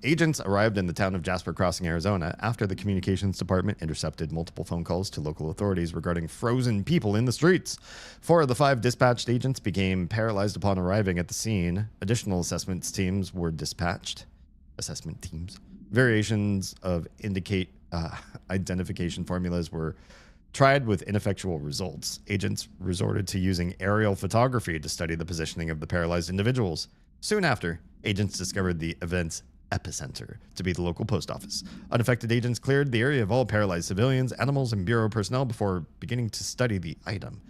Agents arrived in the town of Jasper Crossing, Arizona, after the communications department intercepted multiple phone calls to local authorities regarding frozen people in the streets. 4 of the 5 dispatched agents became paralyzed upon arriving at the scene. Additional assessment teams were dispatched. Variations of identification formulas were tried with ineffectual results. Agents resorted to using aerial photography to study the positioning of the paralyzed individuals. Soon after, agents discovered the event's epicenter to be the local post office. Unaffected agents cleared the area of all paralyzed civilians, animals, and bureau personnel before beginning to study the item.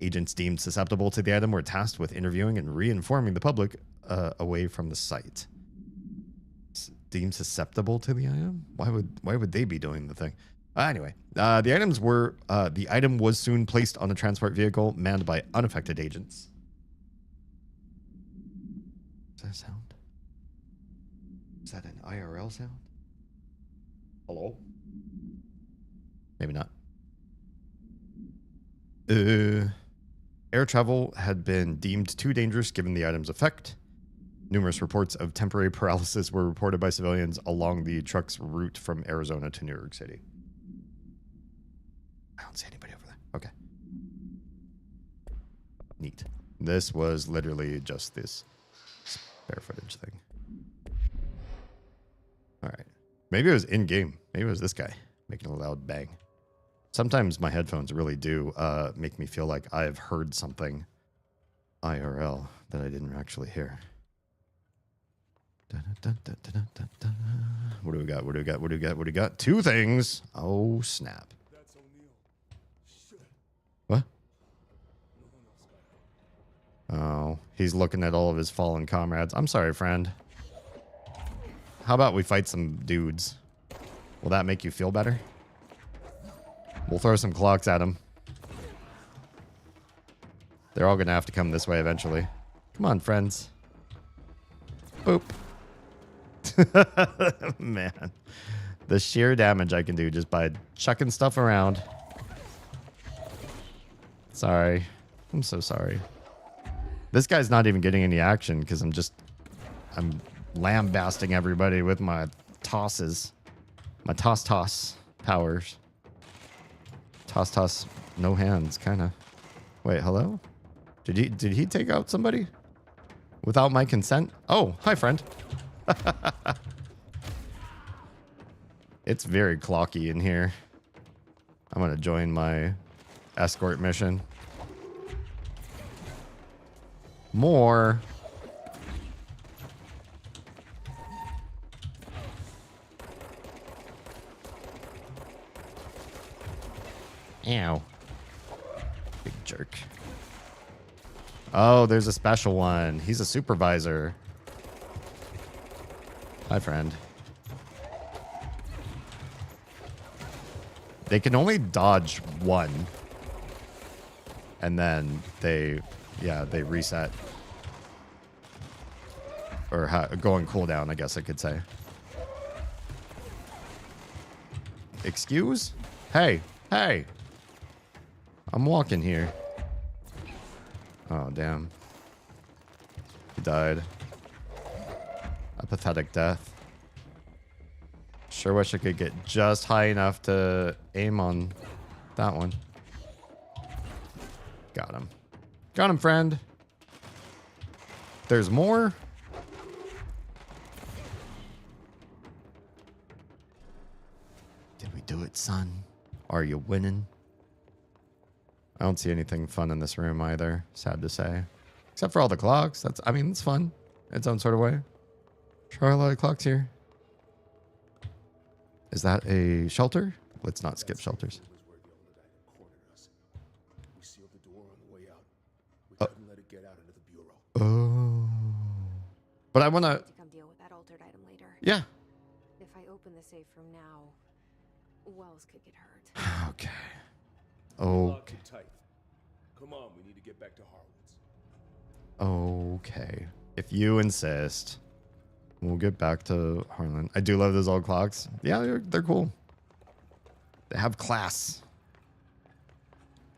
Agents deemed susceptible to the item were tasked with interviewing and re-informing the public away from the site. Deemed susceptible to the item? Why would they be doing the thing? Anyway, the item was soon placed on a transport vehicle manned by unaffected agents. Is that a sound? Is that an IRL sound? Hello? Maybe not. Air travel had been deemed too dangerous given the item's effect. Numerous reports of temporary paralysis were reported by civilians along the truck's route from Arizona to New York City. I don't see anybody over there. Okay. Neat. This was literally just this spare footage thing. All right. Maybe it was in-game. Maybe it was this guy making a loud bang. Sometimes my headphones really do make me feel like I've heard something IRL that I didn't actually hear. What do we got? What do we got? What do we got? What do we got? 2 things. Oh, snap. What? Oh, he's looking at all of his fallen comrades. I'm sorry, friend. How about we fight some dudes? Will that make you feel better? We'll throw some clocks at them. They're all gonna have to come this way eventually. Come on, friends. Boop. Man. The sheer damage I can do just by chucking stuff around. Sorry. I'm so sorry. This guy's not even getting any action because I'm lambasting everybody with my tosses. My toss powers. Toss, no hands, kinda. Wait, hello? Did he take out somebody? Without my consent? Oh, hi friend. It's very clocky in here. I'm gonna join my escort mission. More. Ow. Big jerk. Oh, there's a special one. He's a supervisor. Hi, friend. They can only dodge one. And then they reset. Or go on cooldown, I guess I could say. Excuse? Hey. I'm walking here. Oh, damn. He died. A pathetic death. Sure wish I could get just high enough to aim on that one. Got him. Got him, friend. There's more. Did we do it, son? Are you winning? I don't see anything fun in this room either, sad to say. Except for all the clocks. It's fun. In its own sort of way. Sure, a lot of clocks here. Is that a shelter? Let's not skip shelters. We sealed the door on the way out. We couldn't let it get out into the bureau. Oh. But I want to come deal with that altered item later. Yeah. If I open the safe room now, Wells could get hurt. Okay. Locked and tight. Come on, we need to get back to Harwood's. Okay. If you insist. We'll get back to Harlan. I do love those old clocks. Yeah, they're cool. They have class.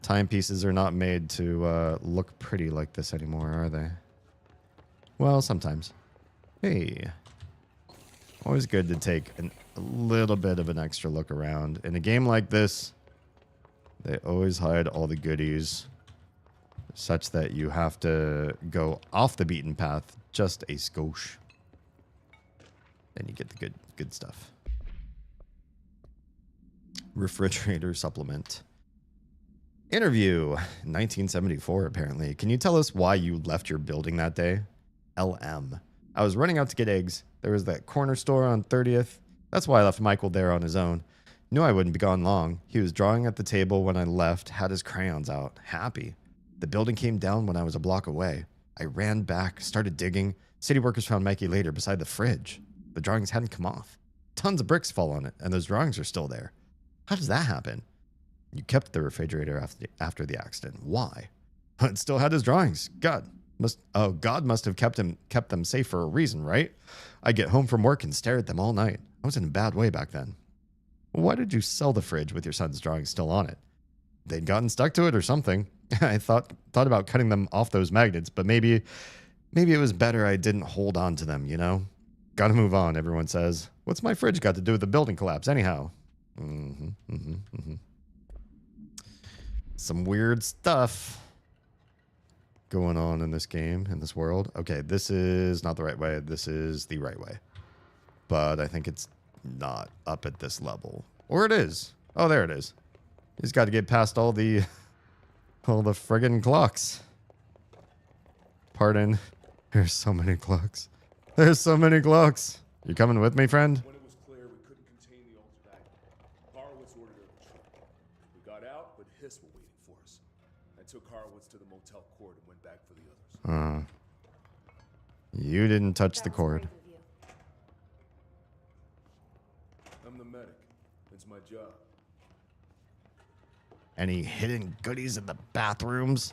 Timepieces are not made to look pretty like this anymore, are they? Well, sometimes. Hey. Always good to take a little bit of an extra look around. In a game like this, they always hide all the goodies such that you have to go off the beaten path just a skosh. Then you get the good stuff. Refrigerator supplement. Interview. 1974, apparently. Can you tell us why you left your building that day? LM. I was running out to get eggs. There was that corner store on 30th. That's why I left Michael there on his own. Knew I wouldn't be gone long. He was drawing at the table when I left, had his crayons out. Happy. The building came down when I was a block away. I ran back, started digging. City workers found Mikey later beside the fridge. The drawings hadn't come off. Tons of bricks fall on it, and those drawings are still there. How does that happen? You kept the refrigerator after the accident. Why? It still had his drawings. God must have kept them safe for a reason, right? I get home from work and stare at them all night. I was in a bad way back then. Why did you sell the fridge with your son's drawings still on it? They'd gotten stuck to it or something. I thought about cutting them off those magnets, but maybe it was better I didn't hold on to them, you know? Gotta move on, everyone says. What's my fridge got to do with the building collapse anyhow? Some weird stuff going on in this game, in this world. Okay, this is not the right way. This is the right way. But I think it's not up at this level. Or it is. Oh, there it is. He's got to get past all the friggin' clocks. Pardon. There's so many clocks. There's so many clocks. You coming with me, friend? When it was clear we couldn't contain the altered item, Harwood's ordered a retreat. We got out, but Hiss were waiting for us. I took Harwood's to the motel court and went back for the others. You didn't touch the cord. I'm the medic. It's my job. Any hidden goodies in the bathrooms?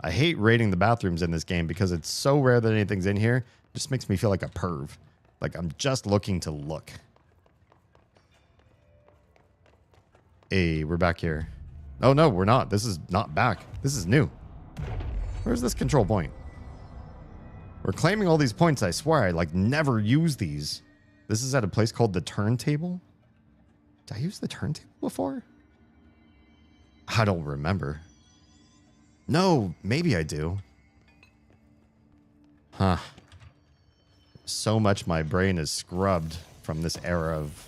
I hate raiding the bathrooms in this game because it's so rare that anything's in here. It just makes me feel like a perv. Like I'm just looking to look. Hey, we're back here. Oh no, we're not. This is not back. This is new. Where's this control point? We're claiming all these points. I swear I like never use these. This is at a place called the turntable. Did I use the turntable before? I don't remember. No, maybe I do. Huh. So much my brain is scrubbed from this era of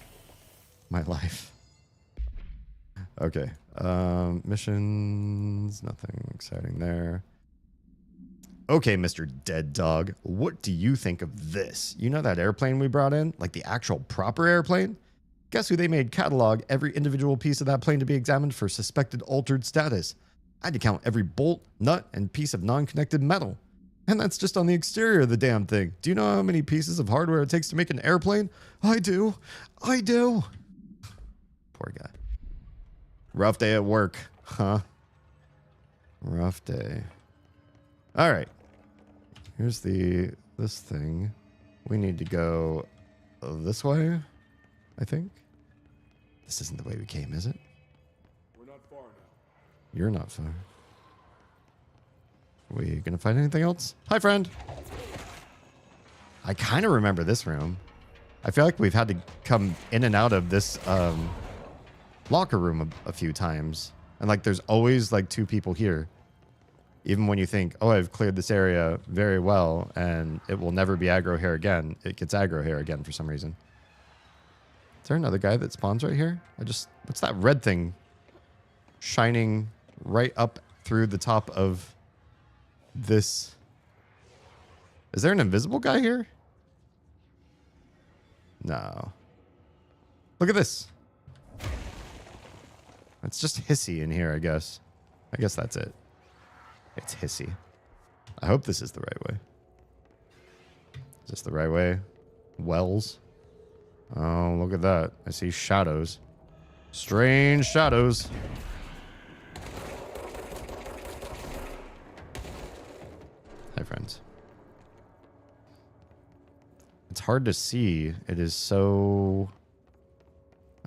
my life. Okay. Missions, nothing exciting there. Okay, Mr. Dead Dog, what do you think of this? You know that airplane we brought in? Like the actual proper airplane? Guess who they made catalog every individual piece of that plane to be examined for suspected altered status? I had to count every bolt, nut, and piece of non-connected metal. And that's just on the exterior of the damn thing. Do you know how many pieces of hardware it takes to make an airplane? I do. I do. Poor guy. Rough day at work, huh? Rough day. All right. Here's this thing. We need to go this way, I think. This isn't the way we came, is it? We're not far now. You're not far. We gonna find anything else? Hi, friend. I kind of remember this room. I feel like we've had to come in and out of this locker room a few times. And like there's always like two people here. Even when you think, oh, I've cleared this area very well and it will never be aggro here again, it gets aggro here again for some reason. Is there another guy that spawns right here? What's that red thing shining right up through the top of this? Is there an invisible guy here? No. Look at this. It's just hissy in here, I guess. I guess that's it. It's hissy. I hope this is the right way. Is this the right way? Wells. Oh, look at that. I see shadows. Strange shadows. Hi, friends. It's hard to see. It is so...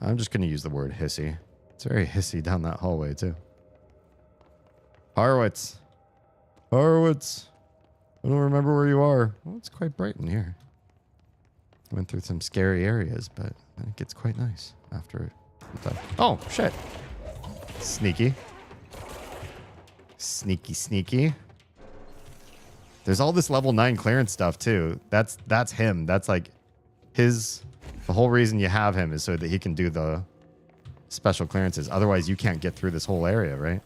I'm just going to use the word hissy. It's very hissy down that hallway, too. Harwitz. Harwitz. I don't remember where you are. Well, it's quite bright in here. I went through some scary areas, but it gets quite nice after it. Oh, shit. Sneaky. Sneaky, sneaky. There's all this level 9 clearance stuff, too. That's him. That's like his... The whole reason you have him is so that he can do the special clearances. Otherwise, you can't get through this whole area, right?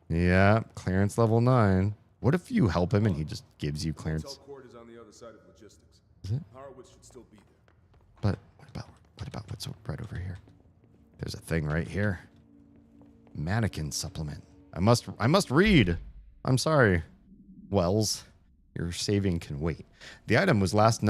Yeah, clearance level 9. What if you help him and he just gives you clearance? Hotel court is on the other side of logistics. Is it? Horowitz should still be there. But what about what's right over here? There's a thing right here. Mannequin supplement. I must read. I'm sorry. Wells, your saving can wait. The item was last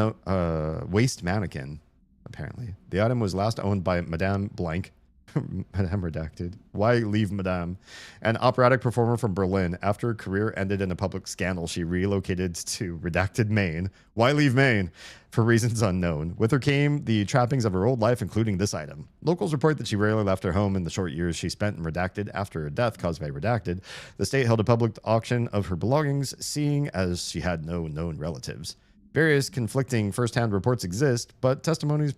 waste mannequin, apparently. The item was last owned by Madame Blank. Madame Redacted. Why leave Madame? An operatic performer from Berlin. After her career ended in a public scandal, she relocated to Redacted, Maine. Why leave Maine? For reasons unknown. With her came the trappings of her old life, including this item. Locals report that she rarely left her home in the short years she spent in Redacted. After her death caused by Redacted, the state held a public auction of her belongings, seeing as she had no known relatives. Various conflicting first-hand reports exist, but testimonies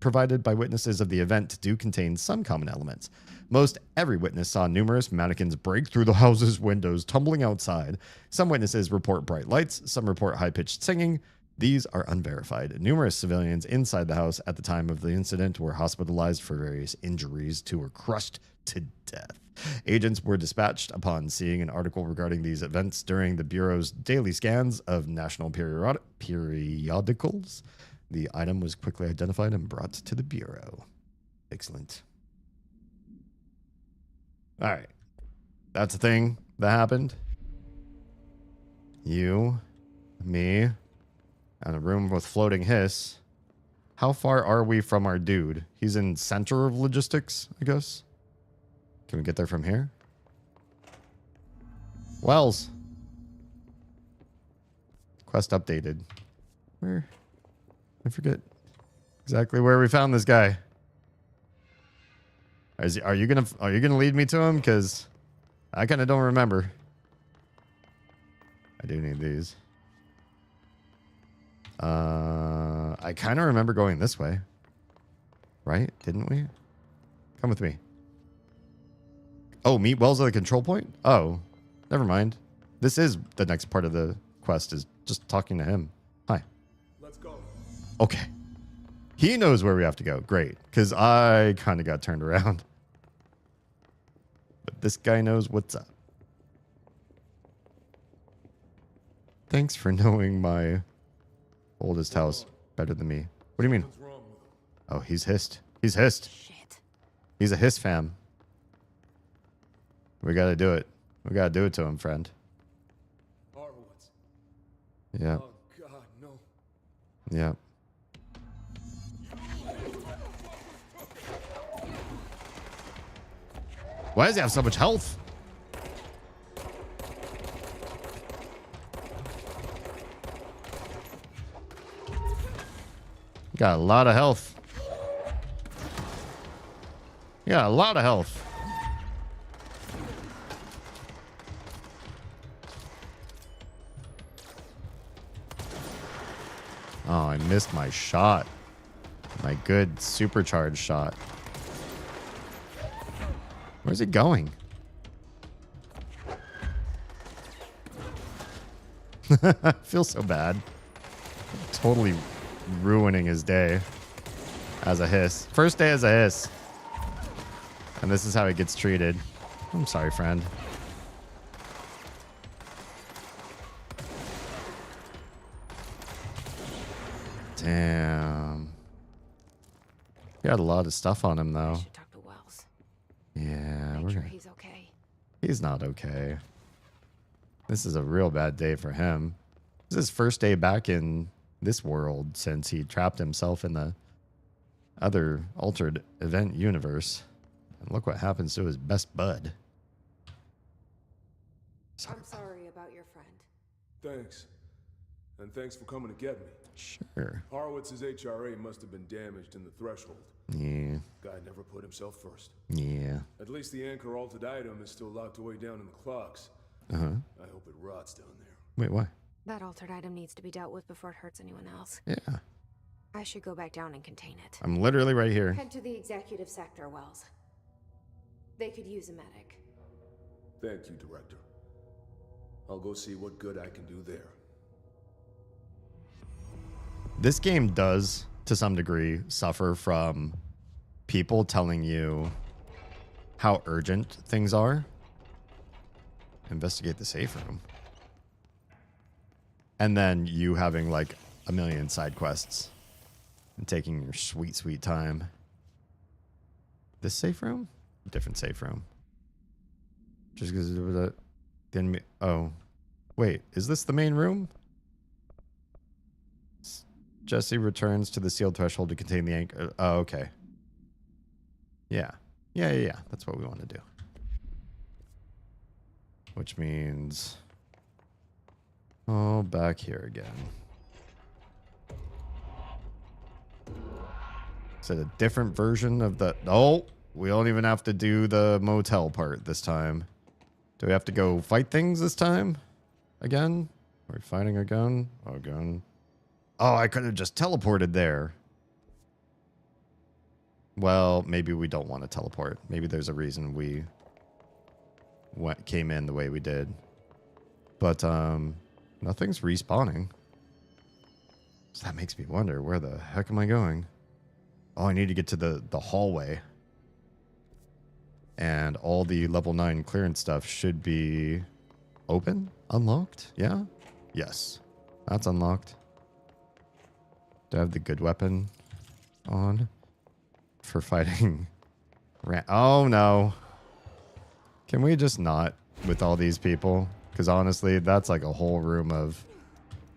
provided by witnesses of the event do contain some common elements. Most every witness saw numerous mannequins break through the house's windows, tumbling outside. Some witnesses report bright lights, some report high-pitched singing. These are unverified. Numerous civilians inside the house at the time of the incident were hospitalized for various injuries. 2 were crushed to death. Agents were dispatched upon seeing an article regarding these events during the Bureau's daily scans of national periodicals. The item was quickly identified and brought to the Bureau. Excellent. All right. That's a thing that happened. You, me, and a room with floating hiss. How far are we from our dude? He's in center of logistics, I guess. Can we get there from here? Wells. Quest updated. Where? I forget exactly where we found this guy. Are you gonna lead me to him? Because I kind of don't remember. I do need these. I kind of remember going this way. Right? Didn't we? Come with me. Oh, meet Wells at the control point? Oh, never mind. This is the next part of the quest, is just talking to him. Hi. Let's go. Okay. He knows where we have to go. Great. Because I kind of got turned around. But this guy knows what's up. Thanks for knowing my oldest house better than me. What do you mean? Oh, he's hissed. He's hissed. Shit. He's a hiss fam. We gotta do it. We gotta do it to him, friend. Harwoods. Yeah. Oh God, no. Yeah. Why does he have so much health? Got a lot of health. Yeah, a lot of health. Oh, I missed my shot. My good supercharged shot. Where's he going? I feel so bad. Totally ruining his day as a hiss. First day as a hiss. And this is how he gets treated. I'm sorry, friend. Damn. He had a lot of stuff on him, though. Talk to Wells. Yeah, Make sure he's okay. He's not okay. This is a real bad day for him. This is his first day back in this world since he trapped himself in the other altered event universe. And look what happens to his best bud. I'm sorry about your friend. Thanks. And thanks for coming to get me. Sure. Horwitz's HRA must have been damaged in the threshold. Yeah. Guy never put himself first. Yeah. At least the anchor altered item is still locked away down in the clocks. Uh-huh. I hope it rots down there. Wait, why? That altered item needs to be dealt with before it hurts anyone else. Yeah. I should go back down and contain it. I'm literally right here. Head to the executive sector, Wells. They could use a medic. Thank you, Director. I'll go see what good I can do there. This game does, to some degree, suffer from people telling you how urgent things are. Investigate the safe room. And then you having like a million side quests and taking your sweet, sweet time. This safe room? Different safe room. Just because it was a... Then oh. Wait, is this the main room? Jesse returns to the sealed threshold to contain the anchor. Oh, okay. Yeah. Yeah. That's what we want to do. Which means... Oh, back here again. Is it a different version of the... Oh, we don't even have to do the motel part this time. Do we have to go fight things this time? Again? Are we fighting a gun? Oh, gun. Oh, I could have just teleported there. Well, maybe we don't want to teleport. Maybe there's a reason we came in the way we did. But, nothing's respawning. So that makes me wonder, where the heck am I going? Oh, I need to get to the hallway. And all the level 9 clearance stuff should be open? Unlocked? Yeah? Yes. That's unlocked. Do I have the good weapon on for fighting? Oh, no. Can we just not with all these people? Because honestly, that's like a whole room of,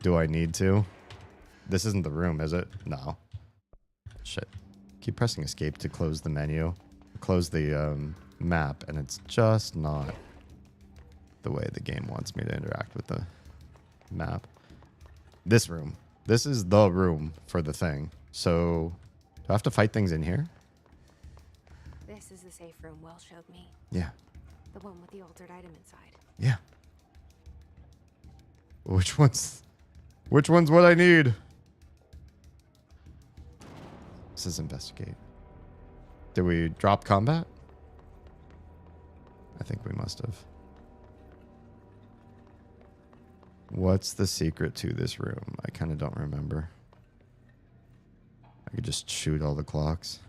do I need to? This isn't the room, is it? No. Shit. Keep pressing escape to close the menu. Close the map, and it's just not the way the game wants me to interact with the map. This room. This is the room for the thing. So, do I have to fight things in here? This is the safe room Wells showed me. Yeah. The one with the altered item inside. Yeah. Which one's what I need? This is investigate. Did we drop combat? I think we must have. What's the secret to this room? I kind of don't remember. I could just shoot all the clocks.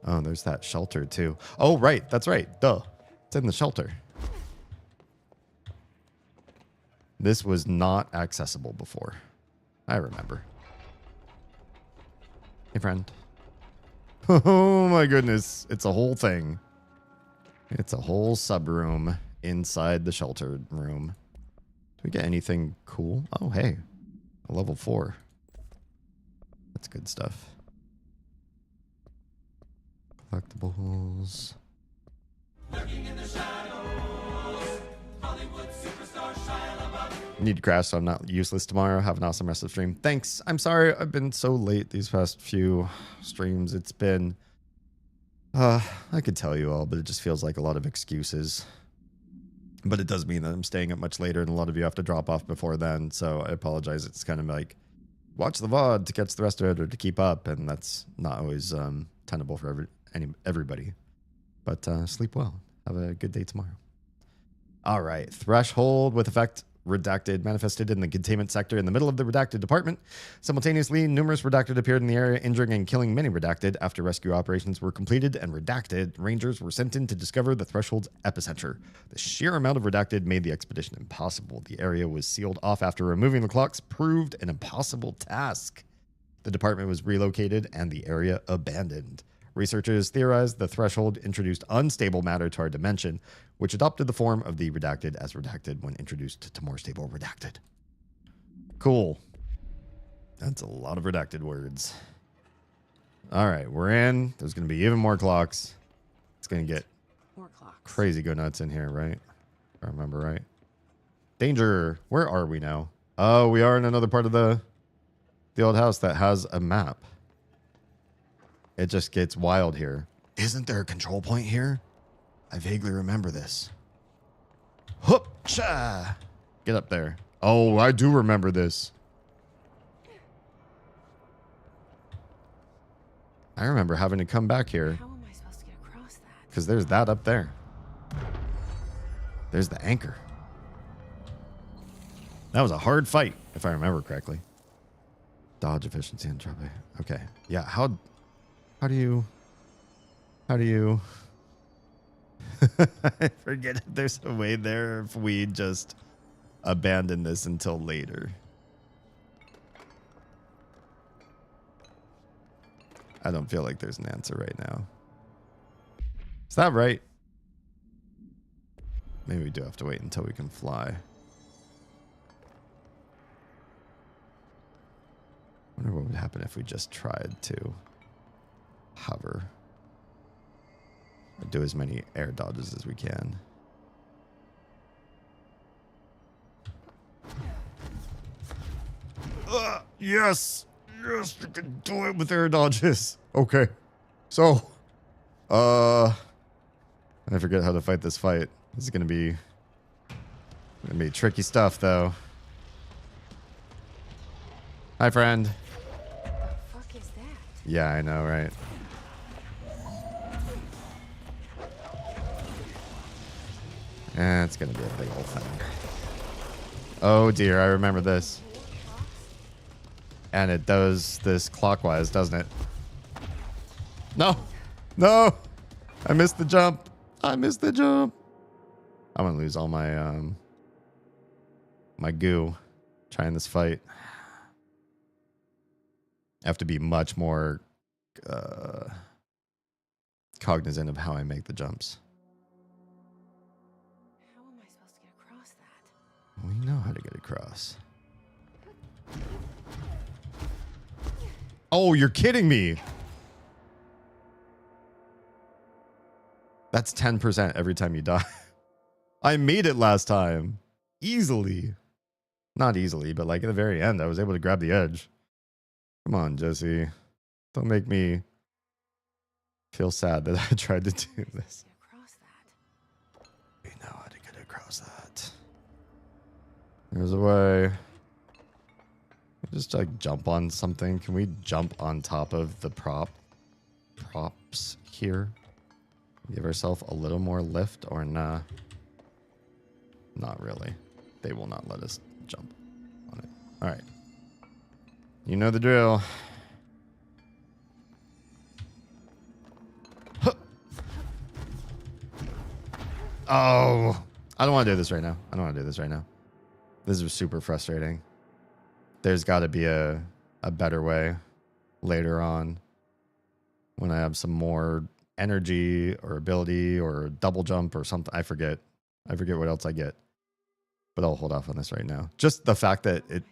Oh, there's that shelter too. Oh, right. That's right. Duh. It's in the shelter. This was not accessible before. I remember. Hey, friend. Oh my goodness. It's a whole thing. It's a whole sub-room inside the sheltered room. Do we get anything cool? Oh, hey. A level 4. That's good stuff. Collectibles. Need to crash so I'm not useless tomorrow. Have an awesome rest of the stream. Thanks. I'm sorry I've been so late these past few streams. It's been... I could tell you all, but it just feels like a lot of excuses. But it does mean that I'm staying up much later and a lot of you have to drop off before then. So I apologize. It's kind of like, watch the VOD to catch the rest of it or to keep up. And that's not always tenable for everybody. But sleep well. Have a good day tomorrow. All right. Threshold with effect redacted manifested in the containment sector in the middle of the redacted department. Simultaneously, numerous redacted appeared in the area, injuring and killing many redacted. After rescue operations were completed and redacted, rangers were sent in to discover the threshold's epicenter. The sheer amount of redacted made the expedition impossible. The area was sealed off after removing the clocks proved an impossible task. The department was relocated and the area abandoned. Researchers theorized the threshold introduced unstable matter to our dimension, which adopted the form of the redacted as redacted when introduced to more stable redacted. Cool. That's a lot of redacted words. All right, we're in. There's going to be even more clocks. It's going to get more clocks. Crazy go nuts in here, right? If I remember right. Danger. Where are we now? Oh, we are in another part of the old house that has a map. It just gets wild here. Isn't there a control point here? I vaguely remember this. Hoop-cha! Get up there. Oh, I do remember this. I remember having to come back here. How am I supposed to get across that? Because there's that up there. There's the anchor. That was a hard fight, if I remember correctly. Dodge efficiency and trouble. Okay. Yeah, how do you... I forget if there's a way there if we just abandon this until later. I don't feel like there's an answer right now. Is that right? Maybe we do have to wait until we can fly. I wonder what would happen if we just tried to hover. Or do as many air dodges as we can. Yes! Yes, you can do it with air dodges. Okay. So, I forget how to fight this fight. This is gonna be tricky stuff, though. Hi, friend. What the fuck is that? Yeah, I know, right? It's gonna be a big old thing. Oh dear, I remember this. And it does this clockwise, doesn't it? No! No! I missed the jump. I missed the jump. I'm gonna lose all my my goo trying this fight. I have to be much more cognizant of how I make the jumps. How am I supposed to get across that? We know how to get across. Oh, you're kidding me. That's 10% every time you die. I made it last time. Easily. Not easily, but like at the very end, I was able to grab the edge. Come on, Jesse. Don't make me feel sad that I tried to do this. We know how to get across that. There's a way. Just like jump on something. Can we jump on top of the props here? Give ourselves a little more lift or nah? Not really. They will not let us jump on it. All right. You know the drill. Huh. Oh, I don't want to do this right now. I don't want to do this right now. This is super frustrating. There's got to be a better way later on when I have some more energy or ability or double jump or something. I forget what else I get. But I'll hold off on this right now. Just the fact that it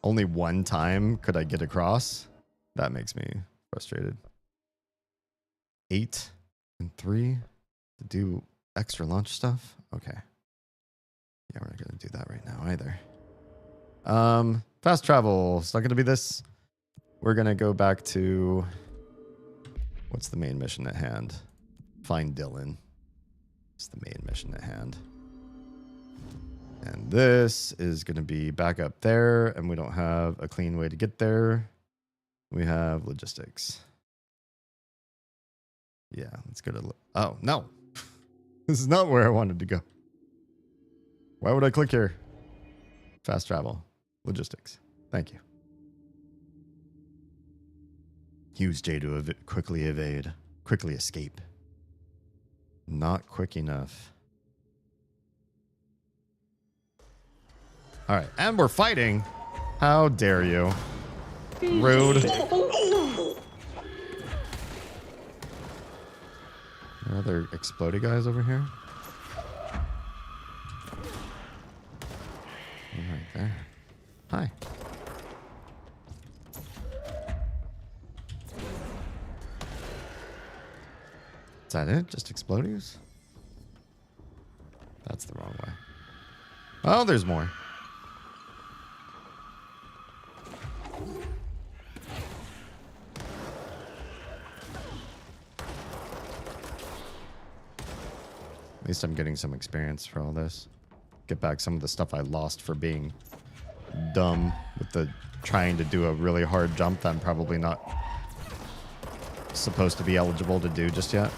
only one time could I get across, that makes me frustrated. 8 and 3 to do extra launch stuff. Okay. Yeah, we're not gonna do that right now either. Fast travel. It's not gonna be this. We're gonna go back to what's the main mission at hand? Find Dylan. It's the main mission at hand. And this is going to be back up there, and we don't have a clean way to get there. We have logistics. Yeah, let's go to... Oh, no. This is not where I wanted to go. Why would I click here? Fast travel. Logistics. Thank you. Use J to quickly evade. Quickly escape. Not quick enough. All right, and we're fighting. How dare you? Rude. Are there explodey guys over here? Right there. Hi. Is that it? Just explodies? That's the wrong way. Oh, there's more. At least I'm getting some experience for all this. Get back some of the stuff I lost for being dumb with the trying to do a really hard jump that I'm probably not supposed to be eligible to do just yet.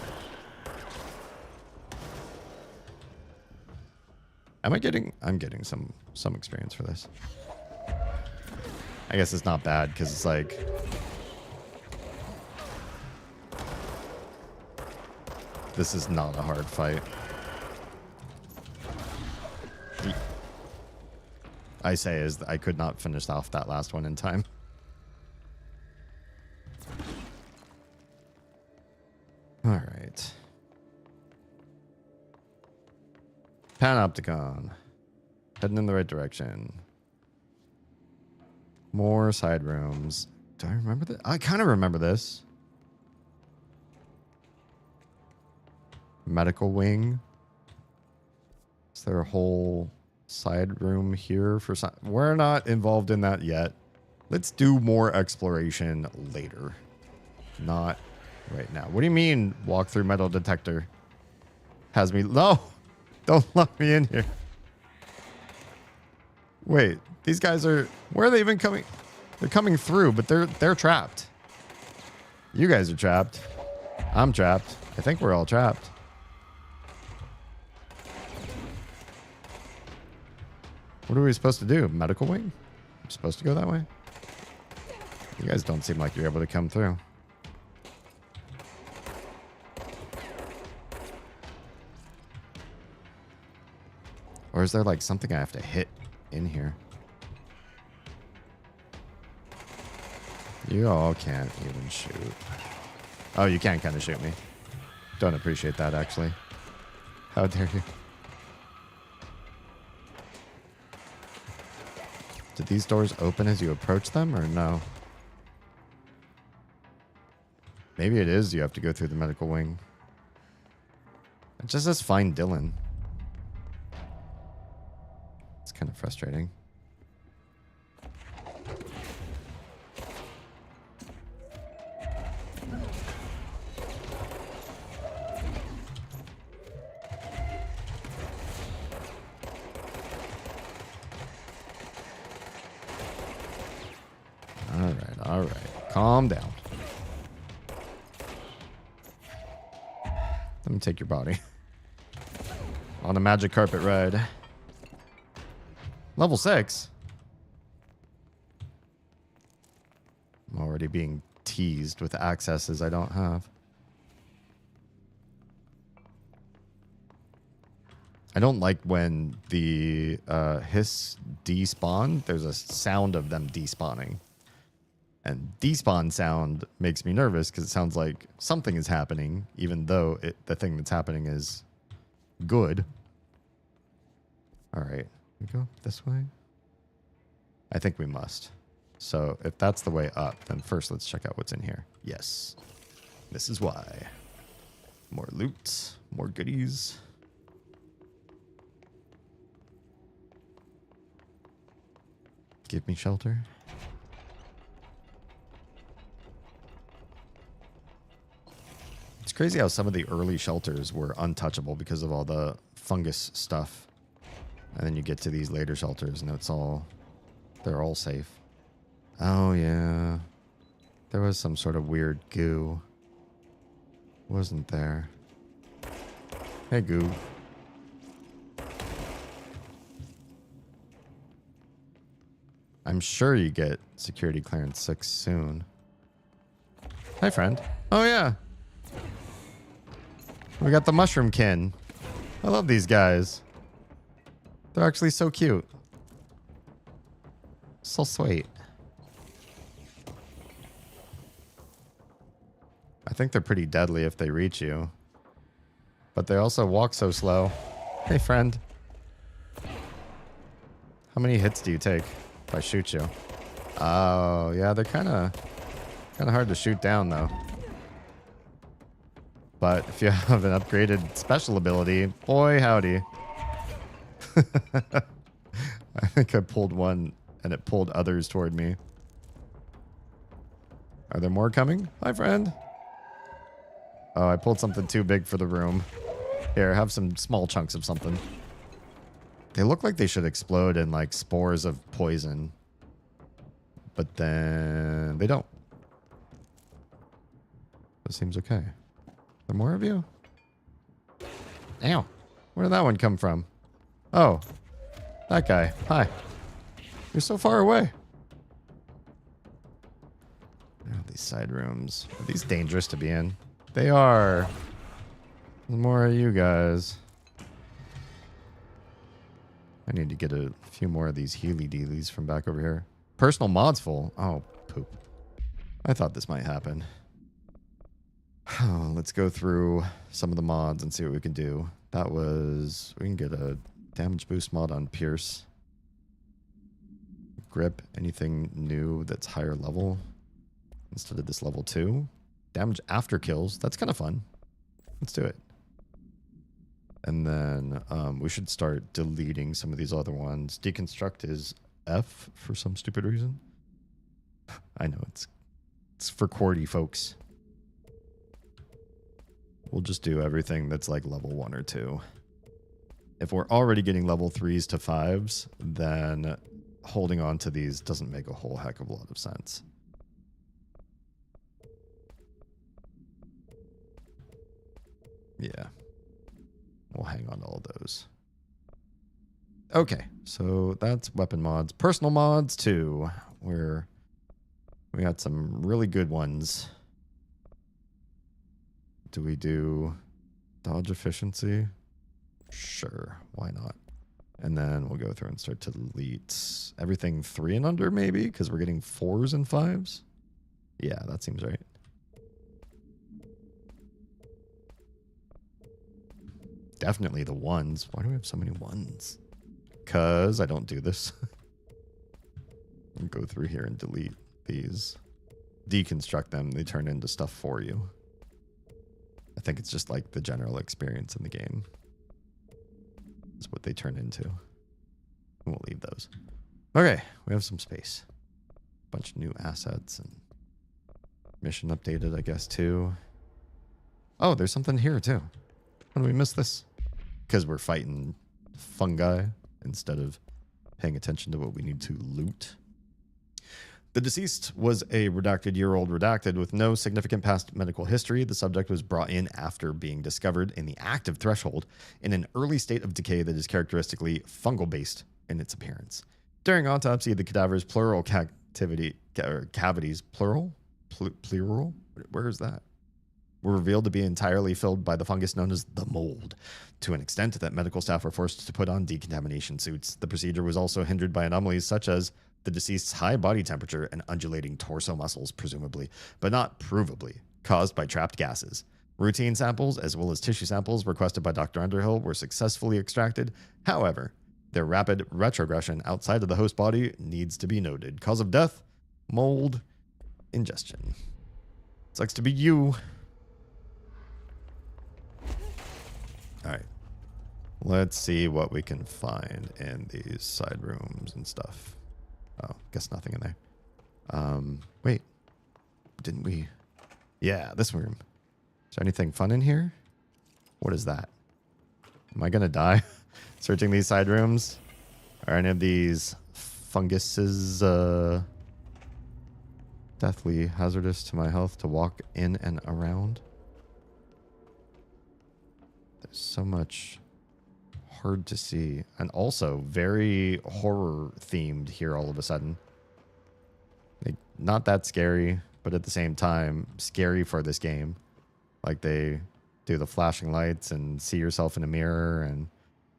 I'm getting some experience for this. I guess it's not bad because it's like this is not a hard fight. I say is I could not finish off that last one in time. All right. Panopticon. Heading in the right direction. More side rooms. Do I remember that? I kind of remember this. Medical wing. Is there a whole side room here for some? We're not involved in that yet. Let's do more exploration later. Not right now. What do you mean walk through metal detector? Has me... No! Don't let me in here. Wait, these guys are... Where are they even coming? They're coming through, but they're trapped. You guys are trapped. I'm trapped. I think we're all trapped. What are we supposed to do? Medical wing? I'm supposed to go that way? You guys don't seem like you're able to come through. Or is there like something I have to hit in here? You all can't even shoot. Oh, you can kind of shoot me. Don't appreciate that, actually. How dare you? Did these doors open as you approach them, or no? Maybe it is you have to go through the medical wing. It just says find Dylan. It's kind of frustrating. All right. Calm down. Let me take your body. On a magic carpet ride. Level 6? I'm already being teased with accesses I don't have. I don't like when the hiss despawn. There's a sound of them despawning. And despawn sound makes me nervous because it sounds like something is happening, even though the thing that's happening is good. All right, we go this way. I think we must. So if that's the way up, then first let's check out what's in here. Yes, this is why. More loot, more goodies. Give me shelter. It's crazy how some of the early shelters were untouchable because of all the fungus stuff. And then you get to these later shelters and they're all safe. Oh yeah. There was some sort of weird goo. Wasn't there? Hey goo. I'm sure you get security clearance 6 soon. Hi friend. Oh yeah. We got the mushroom kin. I love these guys. They're actually so cute. So sweet. I think they're pretty deadly if they reach you. But they also walk so slow. Hey friend. How many hits do you take if I shoot you? Oh, yeah, they're kind of hard to shoot down though. But if you have an upgraded special ability, boy howdy. I think I pulled one and it pulled others toward me. Are there more coming? Hi, friend. Oh, I pulled something too big for the room. Here, have some small chunks of something. They look like they should explode in like spores of poison. But then they don't. That seems okay. Are there more of you? Ow. Where did that one come from? Oh. That guy. Hi. You're so far away. Oh, these side rooms. Are these dangerous to be in? They are. The more of you guys. I need to get a few more of these healy dealies from back over here. Personal mods full. Oh, poop. I thought this might happen. Let's go through some of the mods and see what we can do. That was... We can get a damage boost mod on Pierce. Grip. Anything new that's higher level instead of this level 2. Damage after kills. That's kind of fun. Let's do it. And then we should start deleting some of these other ones. Deconstruct is F for some stupid reason. I know, it's for QWERTY folks. We'll just do everything that's like level 1 or 2. If we're already getting level 3s to 5s, then holding on to these doesn't make a whole heck of a lot of sense. Yeah. We'll hang on to all those. Okay, so that's weapon mods. Personal mods too. We got some really good ones. Do we do dodge efficiency? Sure, why not? And then we'll go through and start to delete everything 3 and under maybe, because we're getting 4s and 5s. Yeah, that seems right. Definitely the 1s. Why do we have so many 1s? Because I don't do this. I'll go through here and delete these. deconstruct them, they turn into stuff for you. I think it's just like the general experience in the game. That's what they turn into. And we'll leave those. Okay, we have some space. Bunch of new assets and mission updated, I guess, too. Oh, there's something here, too. How do we miss this? Because we're fighting fungi instead of paying attention to what we need to loot. The deceased was a redacted year-old redacted with no significant past medical history. The subject was brought in after being discovered in the active threshold in an early state of decay that is characteristically fungal-based in its appearance. During autopsy, the cadaver's pleural cavities, plural? Where is that? Were revealed to be entirely filled by the fungus known as the mold, to an extent that medical staff were forced to put on decontamination suits. The procedure was also hindered by anomalies such as the deceased's high body temperature and undulating torso muscles, presumably, but not provably, caused by trapped gases. Routine samples, as well as tissue samples requested by Dr. Underhill, were successfully extracted. However, their rapid retrogression outside of the host body needs to be noted. Cause of death? Mold ingestion. Sucks to be you. All right. Let's see what we can find in these side rooms and stuff. Oh, guess nothing in there. Wait. Didn't we? Yeah, this room. Is there anything fun in here? What is that? Am I gonna die searching these side rooms? Are any of these funguses deathly hazardous to my health to walk in and around? There's so much hard to see, and also very horror themed here all of a sudden. Like, not that scary, but at the same time scary for this game. Like, they do the flashing lights and see yourself in a mirror, and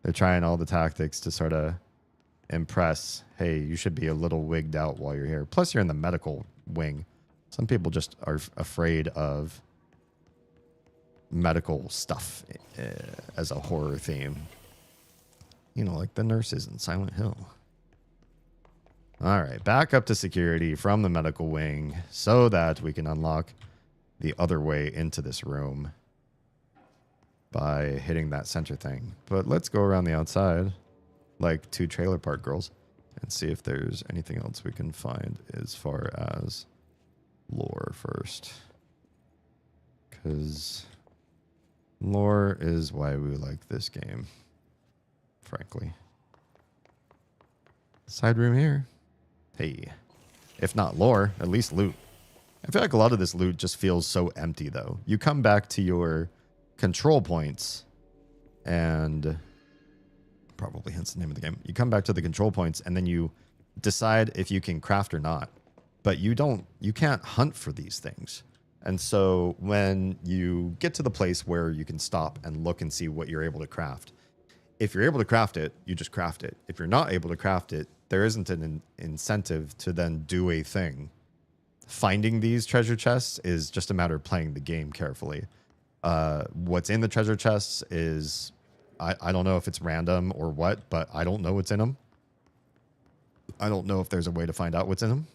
they're trying all the tactics to sort of impress, hey, you should be a little wigged out while you're here. Plus you're in the medical wing. Some people just are afraid of medical stuff as a horror theme. You know, like the nurses in Silent Hill. All right, back up to security from the medical wing so that we can unlock the other way into this room by hitting that center thing. But let's go around the outside like two trailer park girls and see if there's anything else we can find as far as lore first. Because lore is why we like this game. Frankly. Side room here. Hey. If not lore, at least loot. I feel like a lot of this loot just feels so empty, though. You come back to your control points, and probably hence the name of the game. You come back to the control points, and then you decide if you can craft or not. But you can't hunt for these things. And so when you get to the place where you can stop and look and see what you're able to craft, if you're able to craft it, you just craft it. If you're not able to craft it, there isn't an incentive to then do a thing. Finding these treasure chests is just a matter of playing the game carefully. What's in the treasure chests is, I don't know if it's random or what, but I don't know what's in them. I don't know if there's a way to find out what's in them.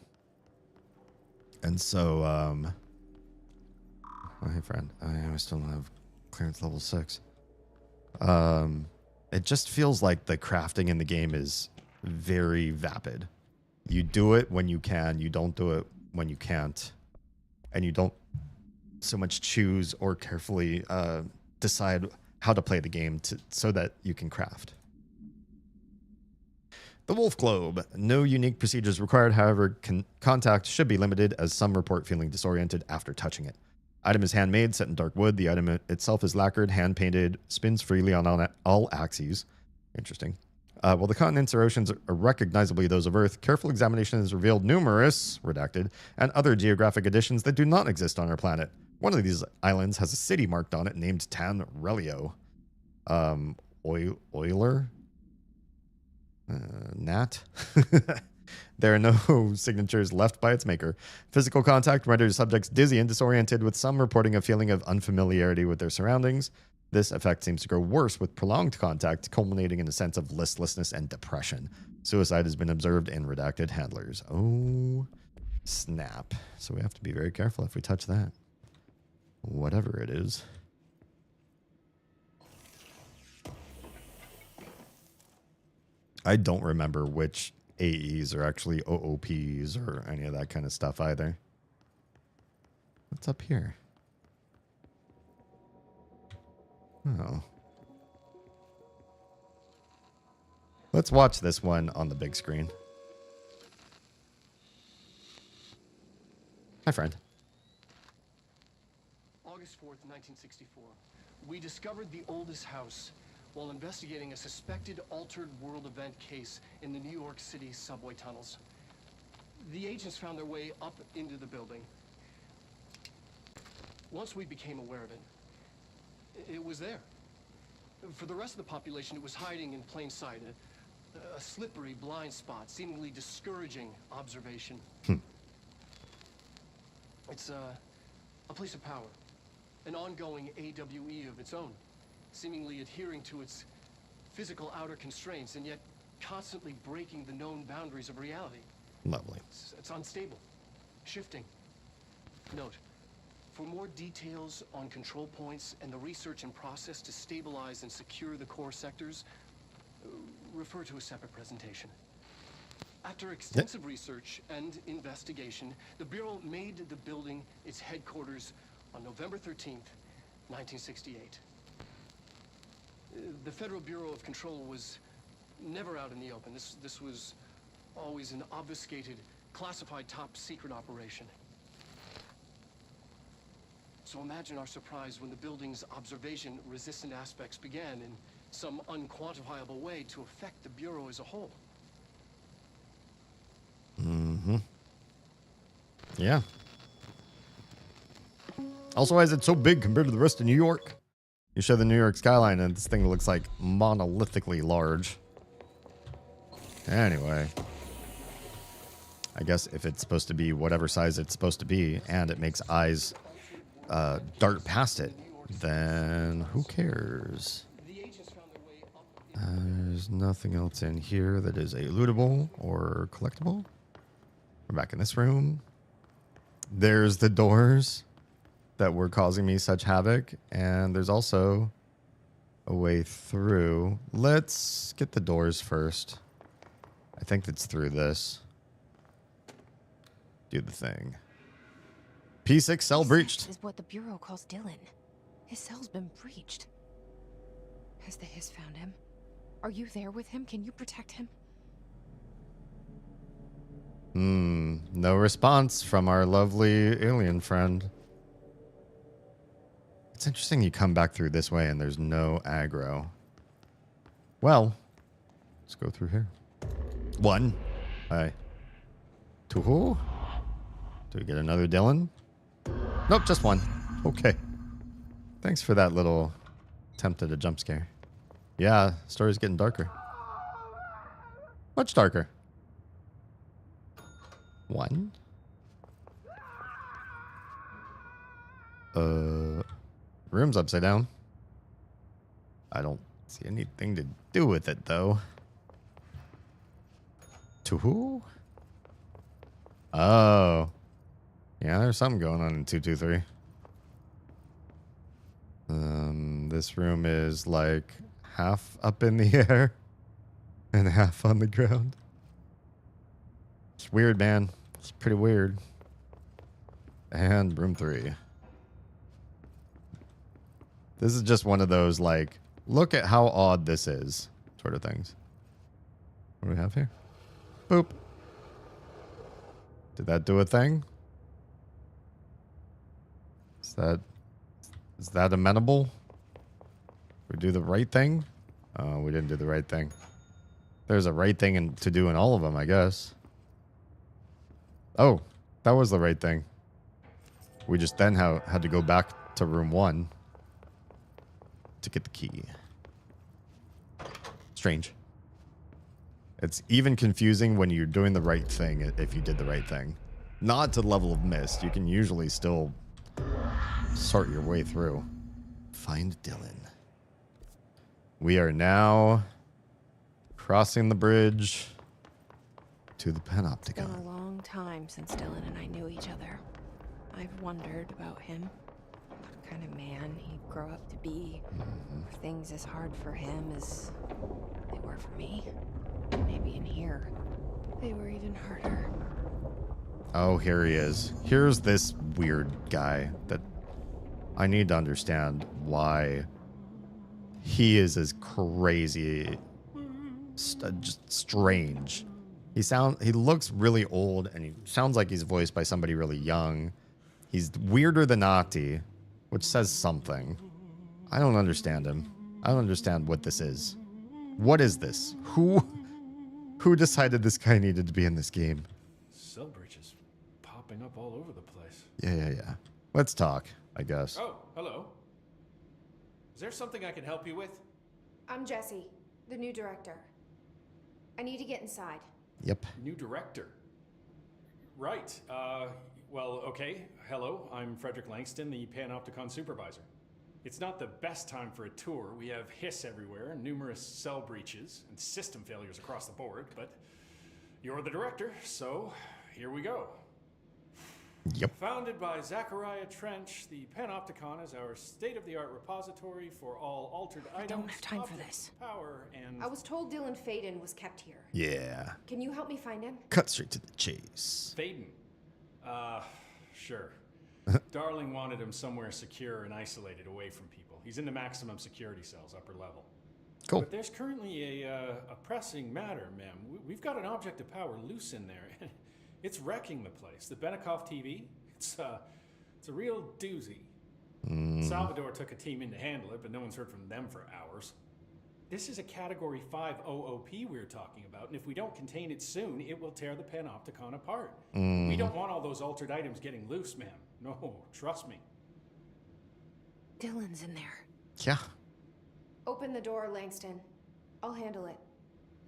And so, oh, hey friend, I still don't have clearance level 6. It just feels like the crafting in the game is very vapid. You do it when you can, you don't do it when you can't, and you don't so much choose or carefully decide how to play the game so that you can craft. The Wolf Globe. No unique procedures required, however, contact should be limited as some report feeling disoriented after touching it. Item is handmade, set in dark wood. The item itself is lacquered, hand-painted, spins freely on all axes. Interesting. While the continents or oceans are recognizably those of Earth, careful examination has revealed numerous, redacted, and other geographic additions that do not exist on our planet. One of these islands has a city marked on it named Tan Relio. Euler? Nat? There are no signatures left by its maker. Physical contact renders subjects dizzy and disoriented, with some reporting a feeling of unfamiliarity with their surroundings. This effect seems to grow worse with prolonged contact, culminating in a sense of listlessness and depression. Suicide has been observed in redacted handlers. Oh, Snap. So we have to be very careful if we touch that. Whatever it is. I don't remember which AEs are actually OOPs or any of that kind of stuff either. What's up here? Oh. Let's watch this one on the big screen. Hi, friend. August 4th, 1964. We discovered the oldest house while investigating a suspected altered world event case in the New York City subway tunnels. The agents found their way up into the building. Once we became aware of it, it was there. For the rest of the population, it was hiding in plain sight, a slippery blind spot, seemingly discouraging observation. It's a place of power, an ongoing AWE of its own, seemingly adhering to its physical outer constraints and yet constantly breaking the known boundaries of reality. Lovely. It's unstable, shifting. Note, for more details on control points and the research and process to stabilize and secure the core sectors, refer to a separate presentation. After extensive research and investigation, the Bureau made the building its headquarters on November 13th, 1968. The Federal Bureau of Control was never out in the open. This was always an obfuscated, classified top-secret operation. So imagine our surprise when the building's observation-resistant aspects began in some unquantifiable way to affect the Bureau as a whole. Mm-hmm. Yeah. Also, why is it so big compared to the rest of New York? You show the New York skyline and this thing looks like monolithically large. Anyway. I guess if it's supposed to be whatever size it's supposed to be and it makes eyes dart past it, then who cares? There's nothing else in here that is lootable or collectible. We're back in this room. There's the doors that were causing me such havoc, and there's also a way through. Let's get the doors first. I think it's through this. Do the thing. P6 cell breached. Is what the Bureau calls Dylan. His cell's been breached. Has the Hiss found him? Are you there with him? Can you protect him? No response from our lovely alien friend. It's interesting you come back through this way and there's no aggro. Well, let's go through here. 1. Hi. 2. Do we get another Dylan? Nope, just 1. Okay. Thanks for that little attempt at a jump scare. Yeah, story's getting darker. Much darker. 1. Room's upside down. I don't see anything to do with it, though. 2. Oh. Yeah, there's something going on in 223. This room is like half up in the air and half on the ground. It's weird, man. It's pretty weird. And room 3. This is just one of those, like, look at how odd this is sort of things. What do we have here? Boop. Did that do a thing? Is that amenable? We do the right thing? Oh, we didn't do the right thing. There's a right thing to do in all of them, I guess. Oh, that was the right thing. We just then had to go back to room 1 to get the key. Strange. It's even confusing when you're doing the right thing if you did the right thing. Not to the level of mist. You can usually still sort your way through. Find Dylan. We are now crossing the bridge to the It's been Panopticon. a long time since Dylan and I knew each other. I've wondered about him. What kind of man he'd grow up to be. Were things as hard for him as they were for me? Maybe in here, they were even harder. Oh, here he is. Here's this weird guy that I need to understand why he is as crazy, just strange. He looks really old, and he sounds like he's voiced by somebody really young. He's weirder than Ati, which says something. I don't understand him. I don't understand what this is. What is this? Who decided this guy needed to be in this game? Cell breaches popping up all over the place. Yeah. Let's talk, I guess. Oh, hello. Is there something I can help you with? I'm Jessie, the new director. I need to get inside. Yep. New director. Right. Well, okay. Hello, I'm Frederick Langston, the Panopticon supervisor. It's not the best time for a tour. We have hiss everywhere, numerous cell breaches, and system failures across the board, but you're the director, so here we go. Yep. Founded by Zachariah Trench, the Panopticon is our state-of-the-art repository for all altered items. I don't have time for this. Power and... I was told Dylan Faden was kept here. Yeah. Can you help me find him? Cut straight to the chase. Faden. Sure. Darling wanted him somewhere secure and isolated away from people. He's in the maximum security cells, upper level. Cool. But there's currently a pressing matter, ma'am. We've got an object of power loose in there. It's wrecking the place. The Benikoff TV, it's a real doozy. Salvador took a team in to handle it, but no one's heard from them for hours. This is a Category 5 OOP we're talking about, and if we don't contain it soon, it will tear the Panopticon apart. We don't want all those altered items getting loose, ma'am. No, trust me. Dylan's in there. Yeah. Open the door, Langston. I'll handle it.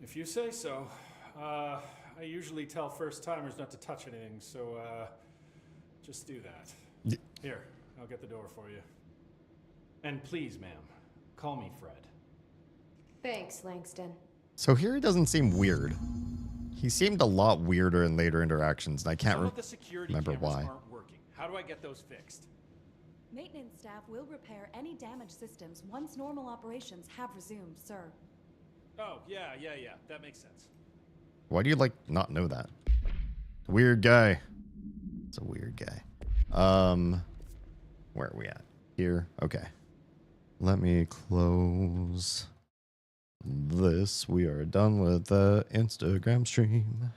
If you say so. I usually tell first-timers not to touch anything, so, just do that. Here, I'll get the door for you. And please, ma'am, call me Fred. Thanks, Langston. So here he doesn't seem weird. He seemed a lot weirder in later interactions, and I can't remember why. Aren't working. How do I get those fixed? Maintenance staff will repair any damaged systems once normal operations have resumed, sir. Oh, yeah, that makes sense. Why do you, not know that? Weird guy. It's a weird guy. Where are we at? Here? Okay. Let me close this. We are done with the Instagram stream.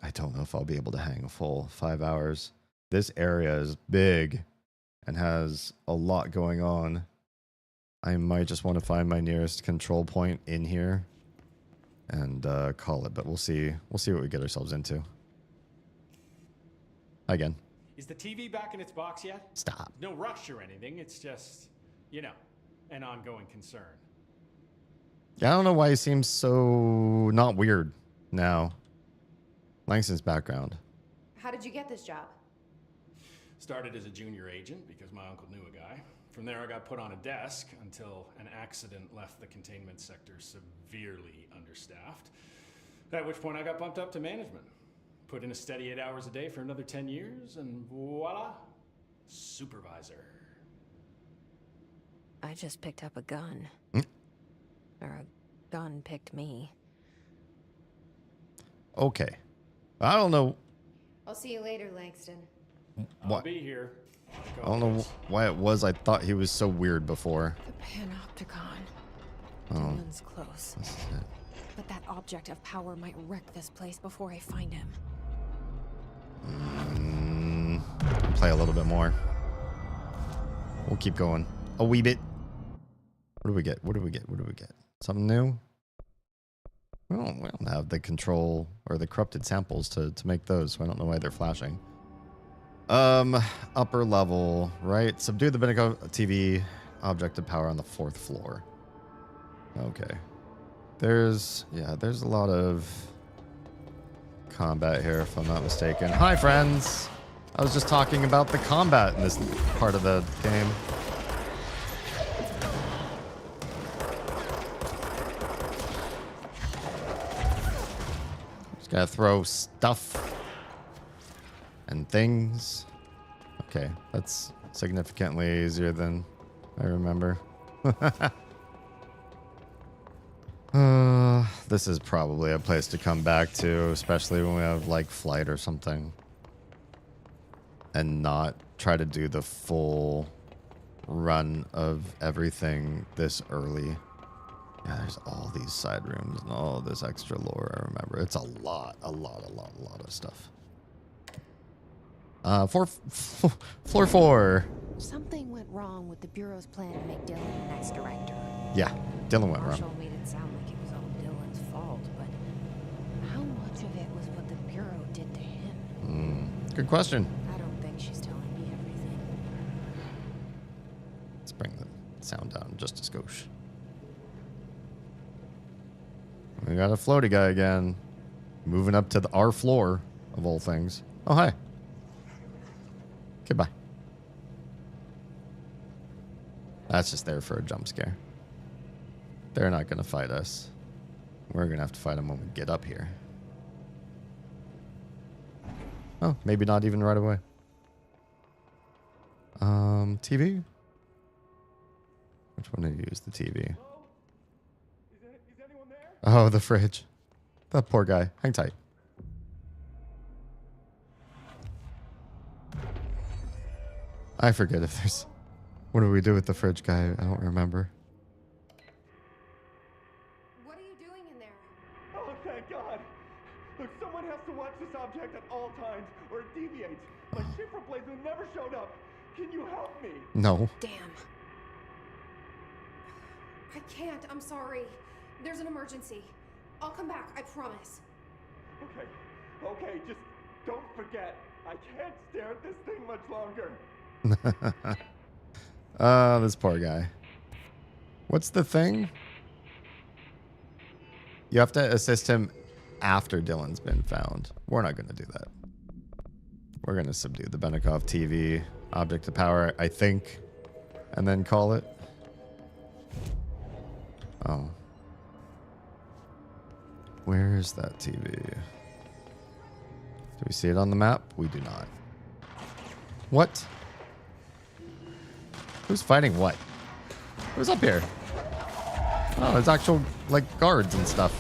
I don't know if I'll be able to hang a full 5 hours. This area is big and has a lot going on. I might just want to find my nearest control point in here and call it, but we'll see. We'll see what we get ourselves into. Again. Is the TV back in its box yet? Stop. No rush or anything. It's just, an ongoing concern. Yeah, I don't know why he seems so not weird now. Langston's background. How did you get this job? Started as a junior agent because my uncle knew a guy. From there, I got put on a desk until an accident left the containment sector severely understaffed. At which point I got bumped up to management. Put in a steady 8 hours a day for another 10 years, and voila, supervisor. I just picked up a gun. Or a gun picked me. Okay. I don't know. I'll see you later, Langston. I'll be here. I don't know why it was I thought he was so weird before. The Panopticon. Oh. Dylan's close. But that object of power might wreck this place before I find him. Play a little bit more. We'll keep going. A wee bit. What do we get? What do we get? What do we get? Something new? We don't have the control or the corrupted samples to make those, so I don't know why they're flashing. Upper level, right? Subdue the Benikoff TV object of power on the 4th floor. Okay. There's a lot of combat here, if I'm not mistaken. Hi, friends! I was just talking about the combat in this part of the game. Just gotta throw stuff and things. Okay, that's significantly easier than I remember. This is probably a place to come back to, especially when we have like flight or something. And not try to do the full run of everything this early. Yeah, there's all these side rooms and all this extra lore, I remember. It's a lot of stuff. Floor 4. Something went wrong with the Bureau's plan to make Dylan the next director. Yeah, Dylan went Marshall wrong. made it sound like it was all Dylan's fault, but how much of it was what the Bureau did to him? Good question. I don't think she's telling me everything. Let's bring the sound down just a skosh. We got a floaty guy again. Moving up to our floor, of all things. Oh, hi. Okay, bye. That's just there for a jump scare. They're not going to fight us. We're going to have to fight them when we get up here. Oh, maybe not even right away. TV? Which one did you use? The TV. Oh, the fridge. That poor guy. Hang tight. I forget if there's... What do we do with the fridge guy? I don't remember. What are you doing in there? Oh, thank God. Look, someone has to watch this object at all times, or it deviates. My shift replacement never showed up. Can you help me? No. Damn. I can't. I'm sorry. There's an emergency. I'll come back. I promise. Okay. Okay, just don't forget. I can't stare at this thing much longer. This poor guy. What's the thing? You have to assist him after Dylan's been found. We're not going to do that. We're going to subdue the Benikoff TV object of power, I think, and then call it. Oh. Where is that TV? Do we see it on the map? We do not. What? Who's fighting what? Who's up here? Oh, there's actual, like, guards and stuff.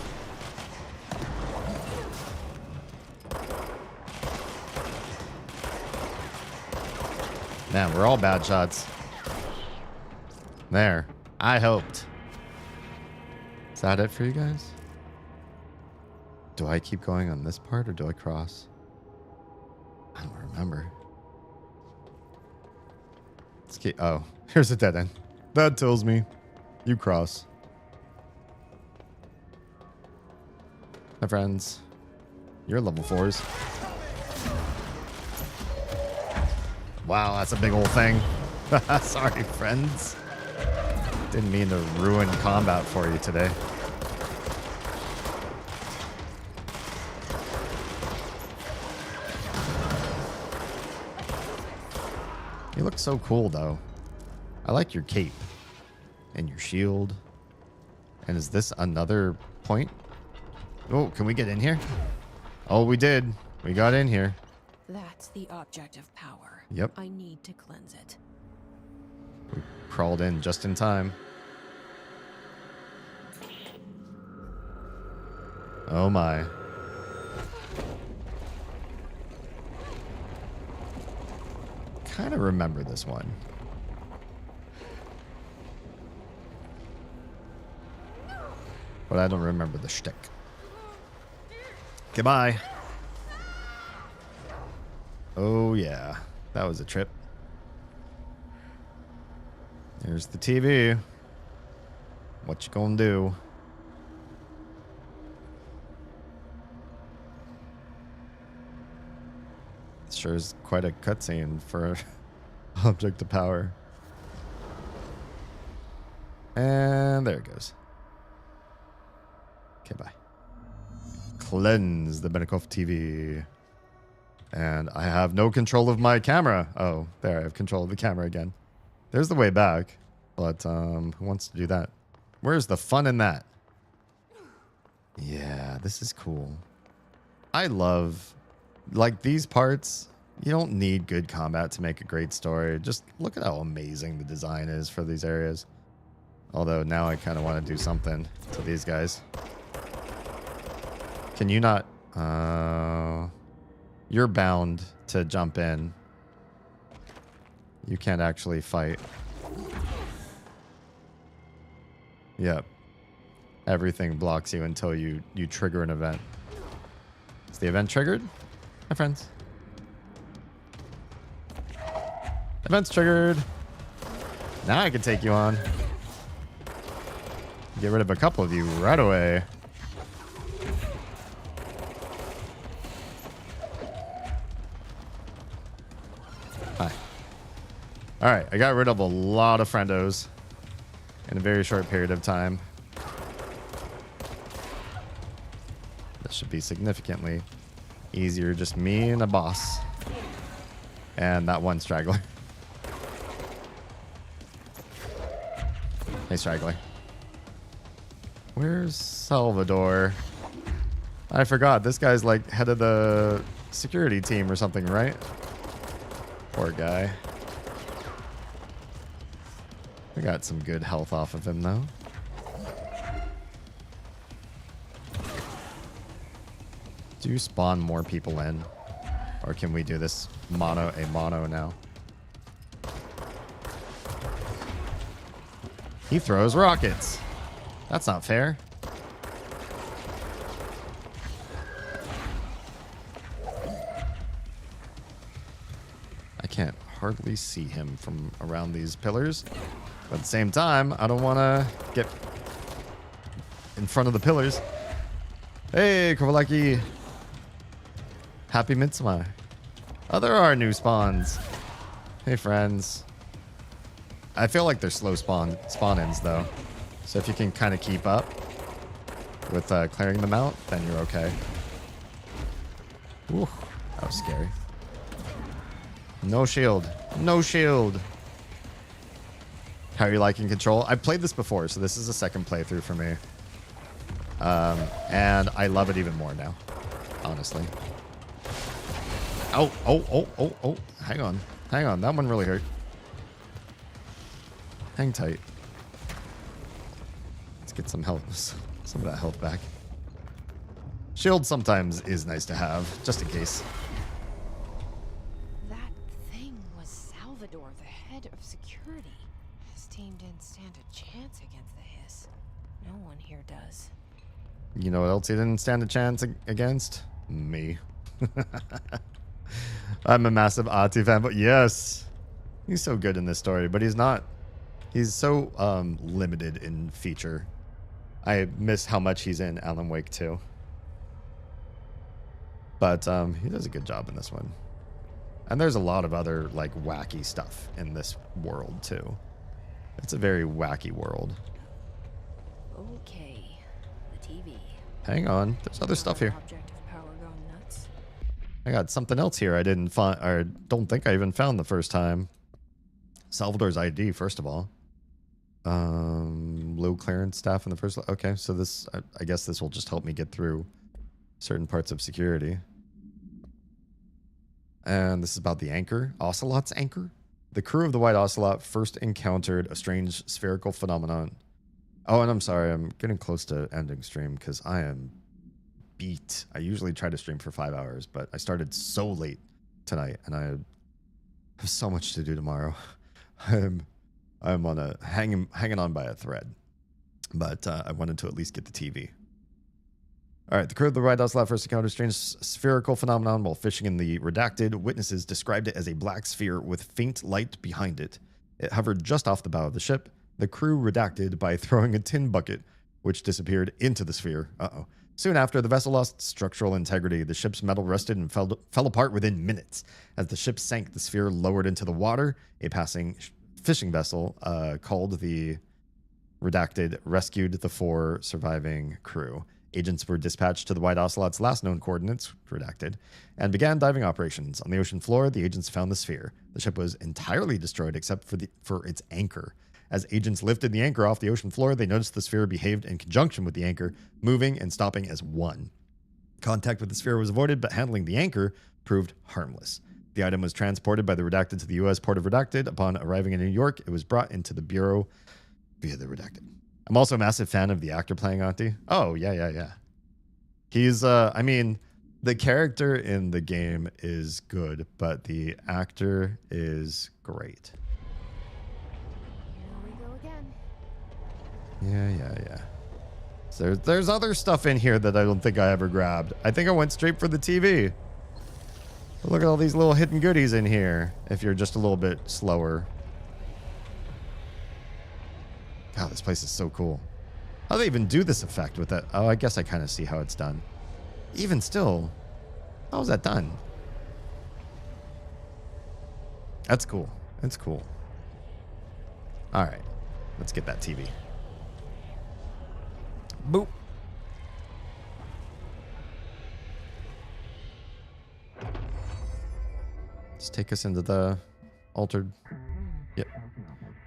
Man, we're all bad shots. There. I hoped. Is that it for you guys? Do I keep going on this part or do I cross? I don't remember. Let's keep, oh, here's a dead end. That tells me you cross. My friends, you're level 4s. Wow, that's a big old thing. Sorry, friends. Didn't mean to ruin combat for you today. You look so cool, though. I like your cape and your shield. And is this another point? Oh, can we get in here? Oh, we did. We got in here. That's the object of power. Yep. I need to cleanse it. We crawled in just in time. Oh my. Kind of remember this one. But I don't remember the shtick. Goodbye. Oh yeah, that was a trip. There's the TV. What you gonna do? Sure is quite a cutscene for object of power. And there it goes. Okay, bye. Cleanse the Benikoff TV. And I have no control of my camera. Oh, there, I have control of the camera again. There's the way back. But who wants to do that? Where's the fun in that? Yeah, this is cool. I love, like, these parts. You don't need good combat to make a great story. Just look at how amazing the design is for these areas. Although now I kind of want to do something to these guys. Can you not? You're bound to jump in. You can't actually fight. Yep. Everything blocks you until you trigger an event. Is the event triggered, my friends? Event's triggered. Now I can take you on. Get rid of a couple of you right away. Hi. Alright, I got rid of a lot of friendos in a very short period of time. This should be significantly easier. Just me and a boss. And that one straggler. Hey, straggler. Where's Salvador? I forgot. This guy's like head of the security team or something, right? Poor guy. We got some good health off of him, though. Do you spawn more people in? Or can we do this mono now? He throws rockets. That's not fair. I can't hardly see him from around these pillars. But at the same time, I don't want to get in front of the pillars. Hey, Kovalaki. Happy Midsummer. Oh, there are new spawns. Hey, friends. I feel like they're slow spawn-ins, though. So if you can kind of keep up with clearing them out, then you're okay. Ooh, that was scary. No shield. No shield. How are you liking Control? I've played this before, so this is a second playthrough for me. And I love it even more now, honestly. Oh. Hang on. That one really hurt. Hang tight. Let's get some health, some of that health back. Shield sometimes is nice to have, just in case. That thing was Salvador, the head of security. His team didn't stand a chance against the Hiss. No one here does. You know what else he didn't stand a chance against? Me. I'm a massive Ati fan, but yes, he's so good in this story, but he's not. He's so limited in feature. I miss how much he's in Alan Wake 2. But he does a good job in this one. And there's a lot of other like wacky stuff in this world too. It's a very wacky world. Okay, the TV. Hang on, there's other stuff here. Object of power gone nuts. I got something else here I didn't find, or don't think I even found the first time. Salvador's ID, first of all. Low clearance staff in the first. Okay, so this, I guess this will just help me get through certain parts of security. And this is about the anchor, Ocelot's anchor. The crew of the White Ocelot first encountered a strange spherical phenomenon. Oh, and I'm sorry, I'm getting close to ending stream because I am beat. I usually try to stream for 5 hours, but I started so late tonight, and I have so much to do tomorrow. I'm on a hanging on by a thread, but I wanted to at least get the TV. All right, the crew of the White Ocelot first encountered a strange spherical phenomenon while fishing in the Redacted. Witnesses described it as a black sphere with faint light behind it. It hovered just off the bow of the ship. The crew redacted by throwing a tin bucket, which disappeared into the sphere. Uh-oh. Soon after, the vessel lost structural integrity. The ship's metal rusted and fell apart within minutes. As the ship sank, the sphere lowered into the water. A passing fishing vessel called the Redacted rescued the 4 surviving crew. Agents were dispatched to the White Ocelot's last known coordinates, Redacted, and began diving operations. On the ocean floor, the agents found the sphere. The ship was entirely destroyed except for its anchor. As agents lifted the anchor off the ocean floor, they noticed the sphere behaved in conjunction with the anchor, moving and stopping as one. Contact with the sphere was avoided, but handling the anchor proved harmless. The item was transported by the Redacted to the U.S. Port of Redacted. Upon arriving in New York, it was brought into the Bureau via the Redacted. I'm also a massive fan of the actor playing Auntie. Oh, yeah. He's, I mean, the character in the game is good, but the actor is great. Here we go again. Yeah. So there's other stuff in here that I don't think I ever grabbed. I think I went straight for the TV. But look at all these little hidden goodies in here, if you're just a little bit slower. God, this place is so cool. How do they even do this effect with that? Oh, I guess I kind of see how it's done. Even still, how is that done? That's cool. That's cool. All right, let's get that TV. Boop. Just take us into the altered. Yep.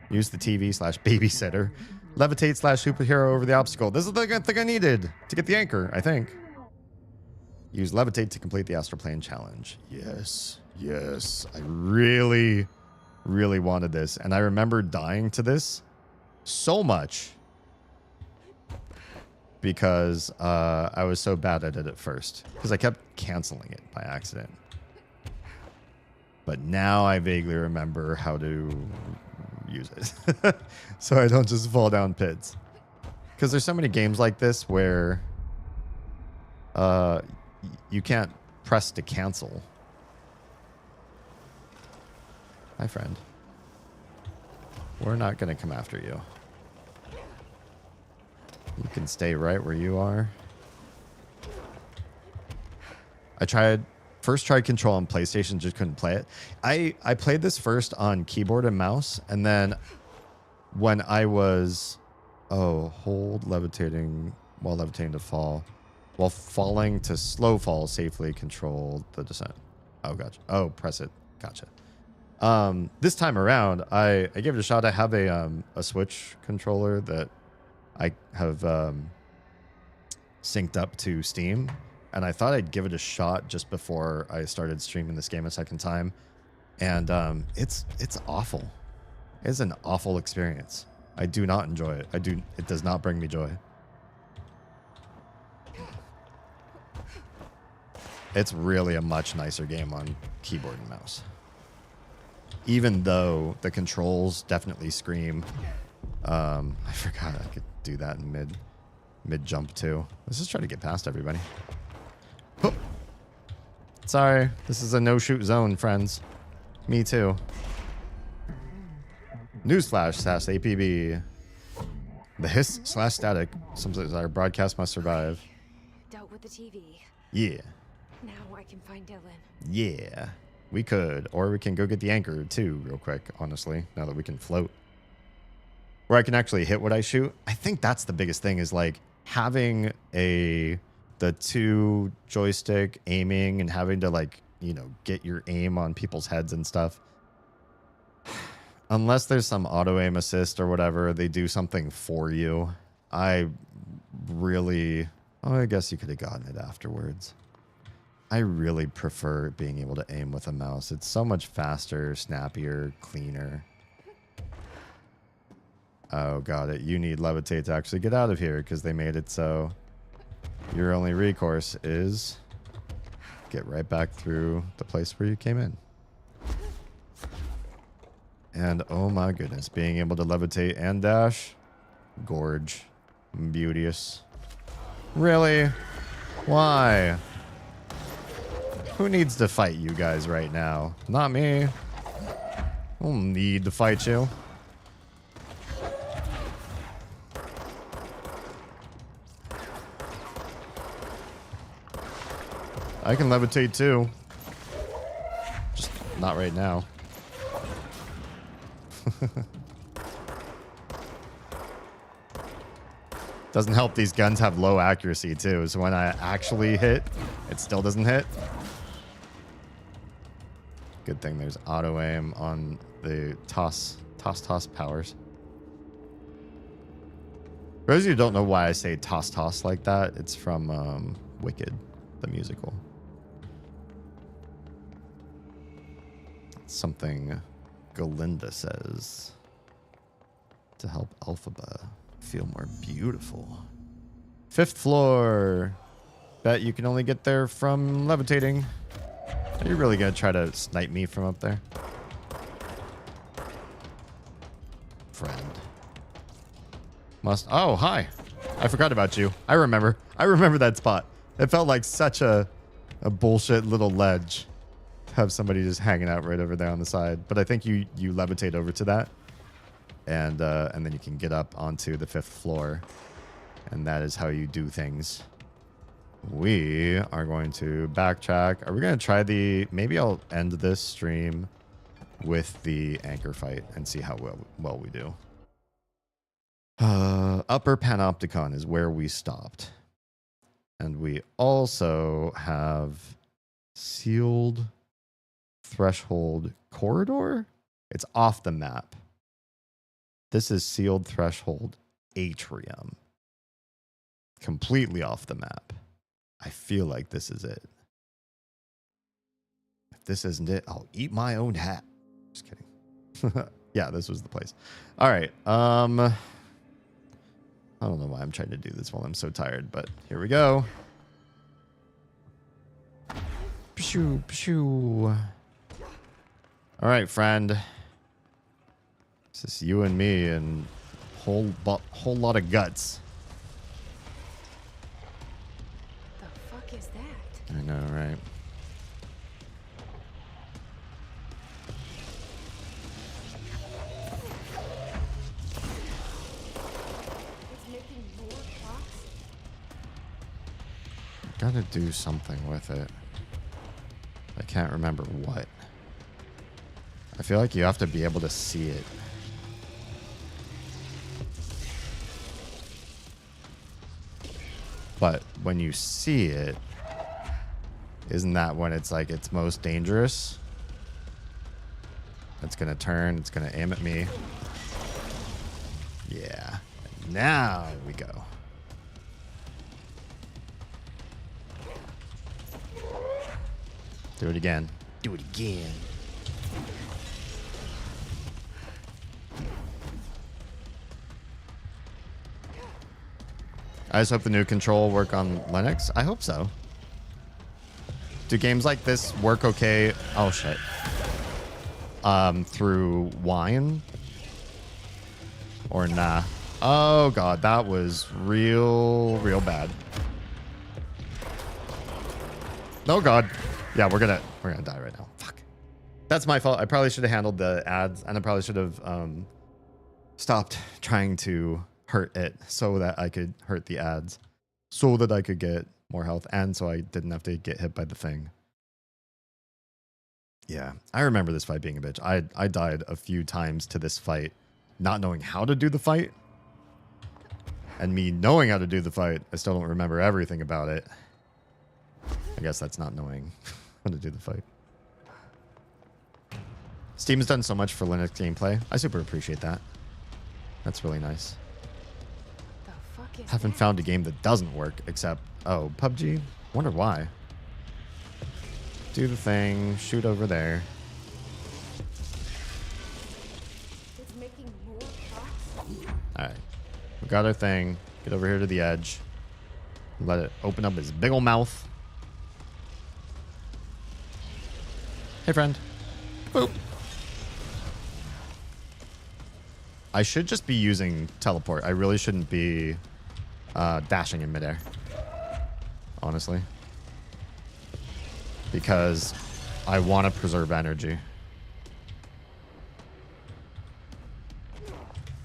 Use the TV/babysitter. Levitate/superhero over the obstacle. This is the thing I needed to get the anchor, I think. Use levitate to complete the astral plane challenge. Yes. I really wanted this. And I remember dying to this so much because I was so bad at it at first. Because I kept canceling it by accident. But now I vaguely remember how to use it. So I don't just fall down pits. Because there's so many games like this where you can't press to cancel. Hi, friend. We're not going to come after you. You can stay right where you are. First tried Control on PlayStation, just couldn't play it. I played this first on keyboard and mouse, and then when I was... Oh, hold levitating while levitating to fall. While falling to slow fall, safely control the descent. Oh, gotcha. Oh, press it. Gotcha. This time around, I gave it a shot. I have a Switch controller that I have synced up to Steam, and I thought I'd give it a shot just before I started streaming this game a second time, and it's awful. It's an awful experience. I do not enjoy it. It does not bring me joy. It's really a much nicer game on keyboard and mouse. Even though the controls definitely scream. I forgot I could do that in mid jump too. Let's just try to get past everybody. Oh. Sorry, this is a no-shoot zone, friends. Me too. Newsflash, SAS APB. The hiss/static. Sometimes our broadcast must survive. Dealt with the TV. Yeah. Now I can find Dylan. Yeah. We could. Or we can go get the anchor too, real quick, honestly, now that we can float. Where I can actually hit what I shoot. I think that's the biggest thing, is like having the 2 joystick aiming and having to, like, you know, get your aim on people's heads and stuff. Unless there's some auto aim assist or whatever, they do something for you. I guess you could have gotten it afterwards. I really prefer being able to aim with a mouse. It's so much faster, snappier, cleaner. Oh, got it. You need levitate to actually get out of here because they made it so your only recourse is get right back through the place where you came in. And oh my goodness, being able to levitate and dash, gorge, beauteous. Really? Why? Who needs to fight you guys right now? Not me. I don't need to fight you. I can levitate too. Just not right now. Doesn't help these guns have low accuracy too, so when I actually hit, it still doesn't hit. Good thing there's auto aim on the toss powers. For those of you who don't know why I say toss like that, it's from Wicked. the musical. Something Galinda says to help Alphaba feel more beautiful. 5th floor. Bet you can only get there from levitating. Are you really gonna try to snipe me from up there? Friend. Oh, hi. I forgot about you. I remember that spot. It felt like such a bullshit little ledge to have somebody just hanging out right over there on the side. But I think you levitate over to that, and then you can get up onto the 5th floor, and that is how you do things. We are going to backtrack. Are we going to try maybe I'll end this stream with the anchor fight and see how well we do. Upper Panopticon is where we stopped. And we also have Sealed Threshold Corridor. It's off the map. This is Sealed Threshold Atrium. Completely off the map. I feel like this is it. If this isn't it, I'll eat my own hat. Just kidding. Yeah, this was the place. All right. I don't know why I'm trying to do this while I'm so tired, but here we go. Pshoo, pshoo. All right, friend. It's just you and me and whole lot of guts. Is that? I know, right? It's making more clocks? Gotta do something with it. I can't remember what. I feel like you have to be able to see it. But when you see it, isn't that when it's like its most dangerous? It's gonna turn, it's gonna aim at me. Yeah. Now we go. Do it again. Do it again. I just hope the new control will work on Linux. I hope so. Do games like this work okay? Oh shit. Through Wine? Or nah? Oh god, that was real bad. Oh god. Yeah, we're gonna die right now. Fuck. That's my fault. I probably should have handled the ads, and I probably should have stopped trying to hurt it so that I could hurt the ads, so that I could get more health, and so I didn't have to get hit by the thing. Yeah, I remember this fight being a bitch. I died a few times to this fight, not knowing how to do the fight. And me knowing how to do the fight, I still don't remember everything about it. I guess that's not knowing how to do the fight. Steam's done so much for Linux gameplay. I super appreciate that. That's really nice. Haven't found a game that doesn't work except, oh, PUBG? Wonder why. Do the thing, shoot over there. It's making more clocks? Alright. We got our thing. Get over here to the edge. Let it open up his big ol' mouth. Hey, friend. Boop. I should just be using teleport. I really shouldn't be dashing in midair. Honestly. Because I want to preserve energy.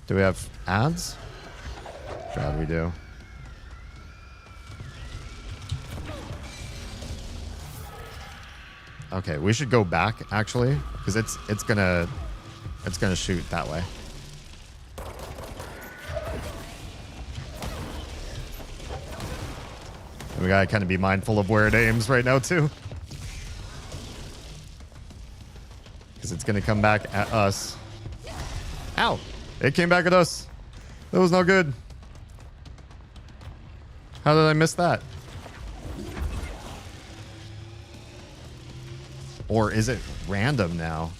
Do we have ads? God, we do. Okay, we should go back actually, because it's gonna shoot that way. And we gotta kind of be mindful of where it aims right now too, because it's gonna come back at us. Ow! It came back at us. That was not good. How did I miss that? Or is it random now?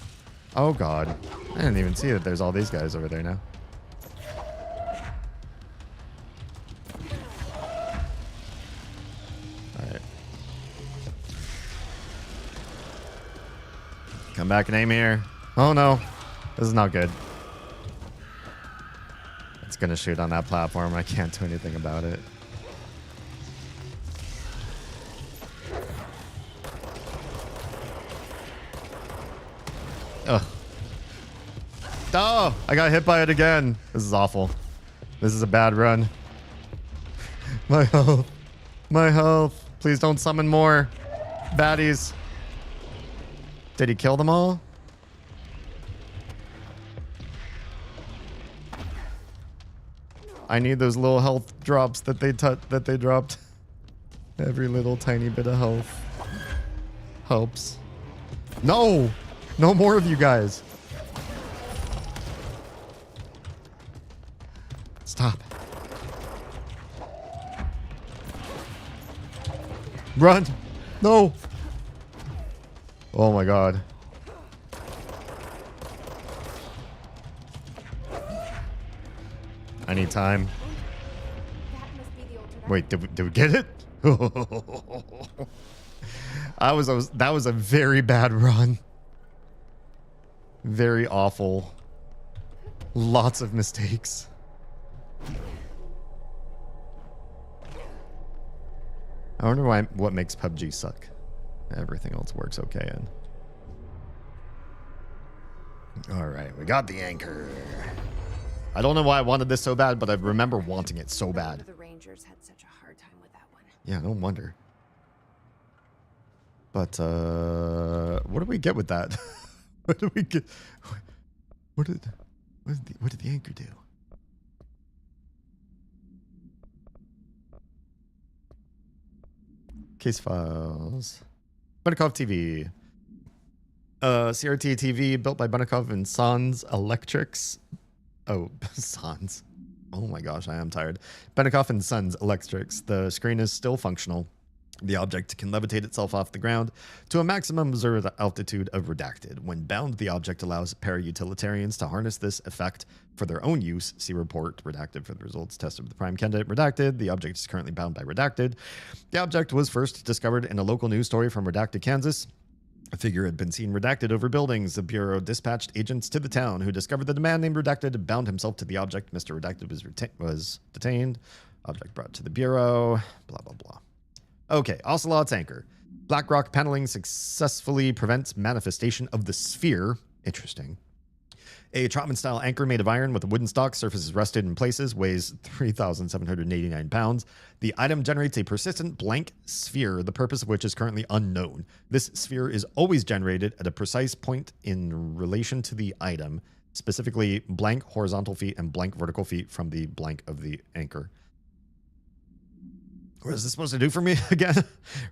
Oh god. I didn't even see that there's all these guys over there now. Alright. Come back and aim here. Oh no. This is not good. It's gonna shoot on that platform. I can't do anything about it. Ugh. Oh, I got hit by it again. This is awful. This is a bad run. My health. My health. Please don't summon more baddies. Did he kill them all? I need those little health drops that they dropped. Every little tiny bit of health helps. No! No more of you guys. Stop. Run! No! Oh my god. I need time. Wait, did we get it? That was a very bad run. Very awful. Lots of mistakes. I wonder what makes PUBG suck. Everything else works okay in. All right, we got the anchor. I don't know why I wanted this so bad, but I remember wanting it so bad. The Rangers had such a hard time with that one. Yeah, no wonder. But what do we get with that? What do we get? What did the anchor do? Case files. Bunikov TV. CRT TV built by Bunikov and Sons Electrics. Oh, Sons. Oh my gosh, I am tired. Bunikov and Sons Electrics. The screen is still functional. The object can levitate itself off the ground to a maximum observed altitude of redacted. When bound, the object allows para-utilitarians to harness this effect for their own use. See report redacted for the results tested with the prime candidate redacted. The object is currently bound by redacted. The object was first discovered in a local news story from Redacted, Kansas. A figure had been seen redacted over buildings. The Bureau dispatched agents to the town who discovered the man named Redacted and bound himself to the object. Mr. Redacted was detained. Object brought to the Bureau. Blah, blah, blah. Okay, Ocelot's anchor. Blackrock paneling successfully prevents manifestation of the sphere. Interesting. A Trotman-style anchor made of iron with a wooden stock, surface is rusted in places, weighs 3,789 pounds. The item generates a persistent blank sphere, the purpose of which is currently unknown. This sphere is always generated at a precise point in relation to the item, specifically blank horizontal feet and blank vertical feet from the blank of the anchor. What is this supposed to do for me again?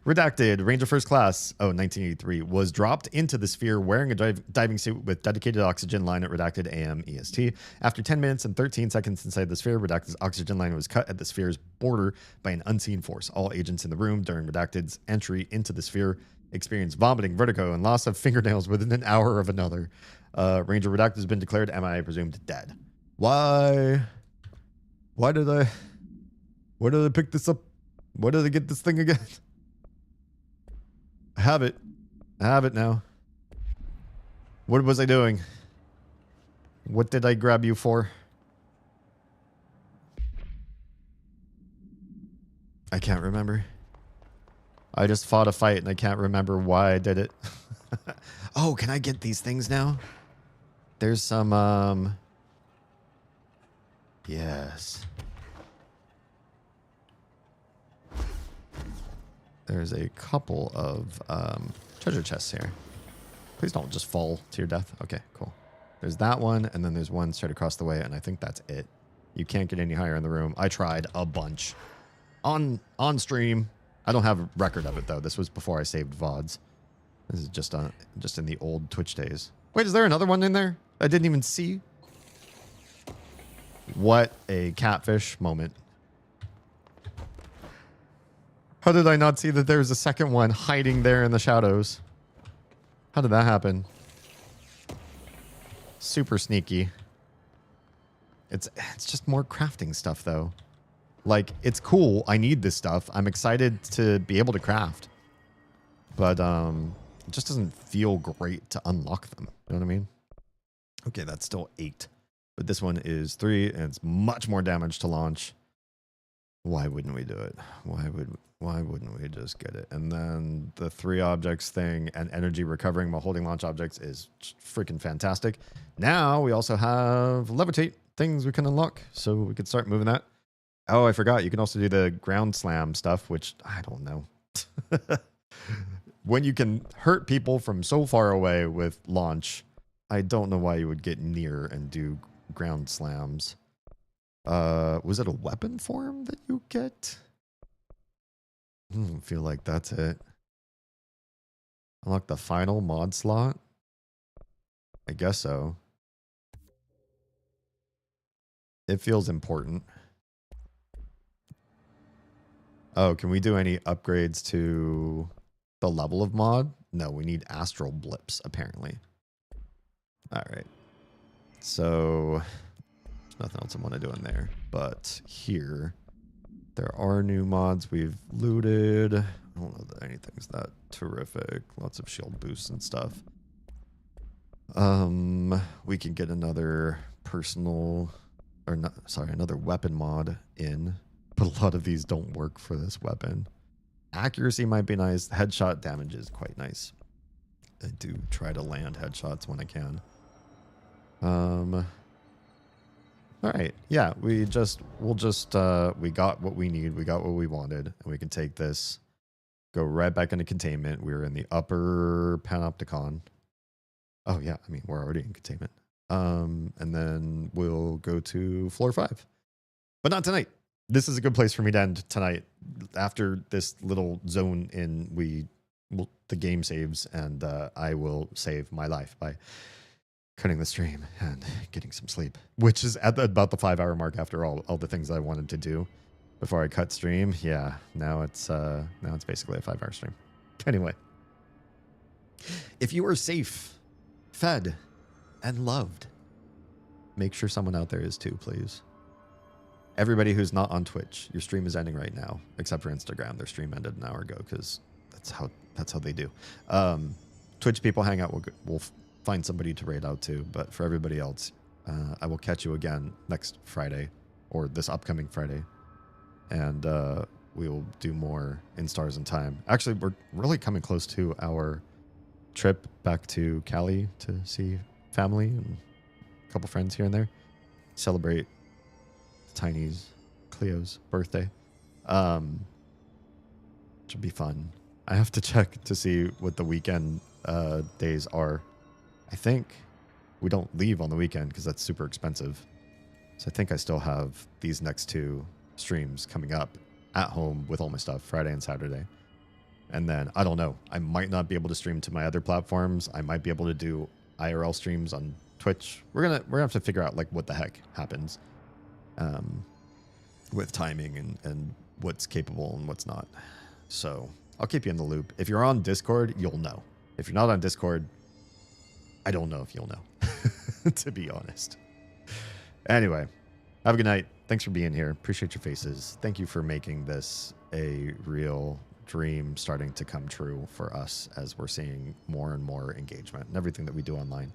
Redacted, Ranger First Class, 1983, was dropped into the sphere wearing a diving suit with dedicated oxygen line at Redacted AM EST. After 10 minutes and 13 seconds inside the sphere, Redacted's oxygen line was cut at the sphere's border by an unseen force. All agents in the room during Redacted's entry into the sphere experienced vomiting, vertigo, and loss of fingernails within an hour of another. Ranger Redacted has been declared MIA, presumed dead. Why? Why did I pick this up? Where did I get this thing again? I have it. I have it now. What was I doing? What did I grab you for? I can't remember. I just fought a fight and I can't remember why I did it. Oh, can I get these things now? There's some, yes. There's a couple of treasure chests here. Please don't just fall to your death. Okay, cool. There's that one, and then there's one straight across the way, and I think that's it. You can't get any higher in the room. I tried a bunch. On stream. I don't have a record of it, though. This was before I saved VODs. This is just in the old Twitch days. Wait, is there another one in there I didn't even see? What a catfish moment. How did I not see that there's a second one hiding there in the shadows? How did that happen? Super sneaky. It's just more crafting stuff, though. Like, it's cool. I need this stuff. I'm excited to be able to craft. But it just doesn't feel great to unlock them. You know what I mean? Okay, that's still 8. But this one is 3, and it's much more damage to launch. Why wouldn't we do it? Why wouldn't we just get it? And then the 3 objects thing and energy recovering while holding launch objects is freaking fantastic. Now we also have levitate things we can unlock, so we could start moving that. Oh, I forgot. You can also do the ground slam stuff, which I don't know. When you can hurt people from so far away with launch, I don't know why you would get near and do ground slams. Was it a weapon form that you get? I don't feel like that's it. Unlock the final mod slot? I guess so. It feels important. Oh, can we do any upgrades to the level of mod? No, we need astral blips, apparently. All right. So, there's nothing else I want to do in there. But here, there are new mods we've looted. I don't know that anything's that terrific. Lots of shield boosts and stuff. We can get another another weapon mod in. But a lot of these don't work for this weapon. Accuracy might be nice. Headshot damage is quite nice. I do try to land headshots when I can. All right. Yeah, we got what we need. We got what we wanted, and we can take this, go right back into containment. We're in the upper panopticon. Oh yeah, I mean, we're already in containment. And then we'll go to floor 5, but not tonight. This is a good place for me to end tonight. After this little zone the game saves, and I will save my life by cutting the stream and getting some sleep, which is at about the 5-hour mark after all the things I wanted to do before I cut stream. Yeah, now it's basically a 5-hour stream. Anyway, if you are safe, fed, and loved, make sure someone out there is too, please. Everybody who's not on Twitch, your stream is ending right now, except for Instagram. Their stream ended an hour ago because that's how they do. Twitch people hang out. We'll find somebody to raid out to. But for everybody else, I will catch you again next Friday or this upcoming Friday, and we will do more in Stars and Time. Actually, we're really coming close to our trip back to Cali to see family and a couple friends here and there. Celebrate Tiny's, Cleo's birthday. Should be fun. I have to check to see what the weekend days are. I think we don't leave on the weekend because that's super expensive. So I think I still have these next 2 streams coming up at home with all my stuff, Friday and Saturday. And then I don't know. I might not be able to stream to my other platforms. I might be able to do IRL streams on Twitch. We're gonna have to figure out like what the heck happens. With timing and what's capable and what's not. So I'll keep you in the loop. If you're on Discord, you'll know. If you're not on Discord, I don't know if you'll know, to be honest. Anyway, have a good night. Thanks for being here. Appreciate your faces. Thank you for making this a real dream starting to come true for us as we're seeing more and more engagement and everything that we do online.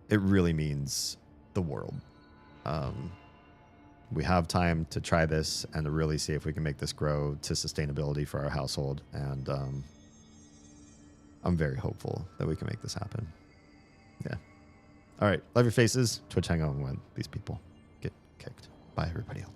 It really means the world. We have time to try this and to really see if we can make this grow to sustainability for our household. And I'm very hopeful that we can make this happen. Yeah. All right. Love your faces. Twitch hang on when these people get kicked. Bye, everybody else.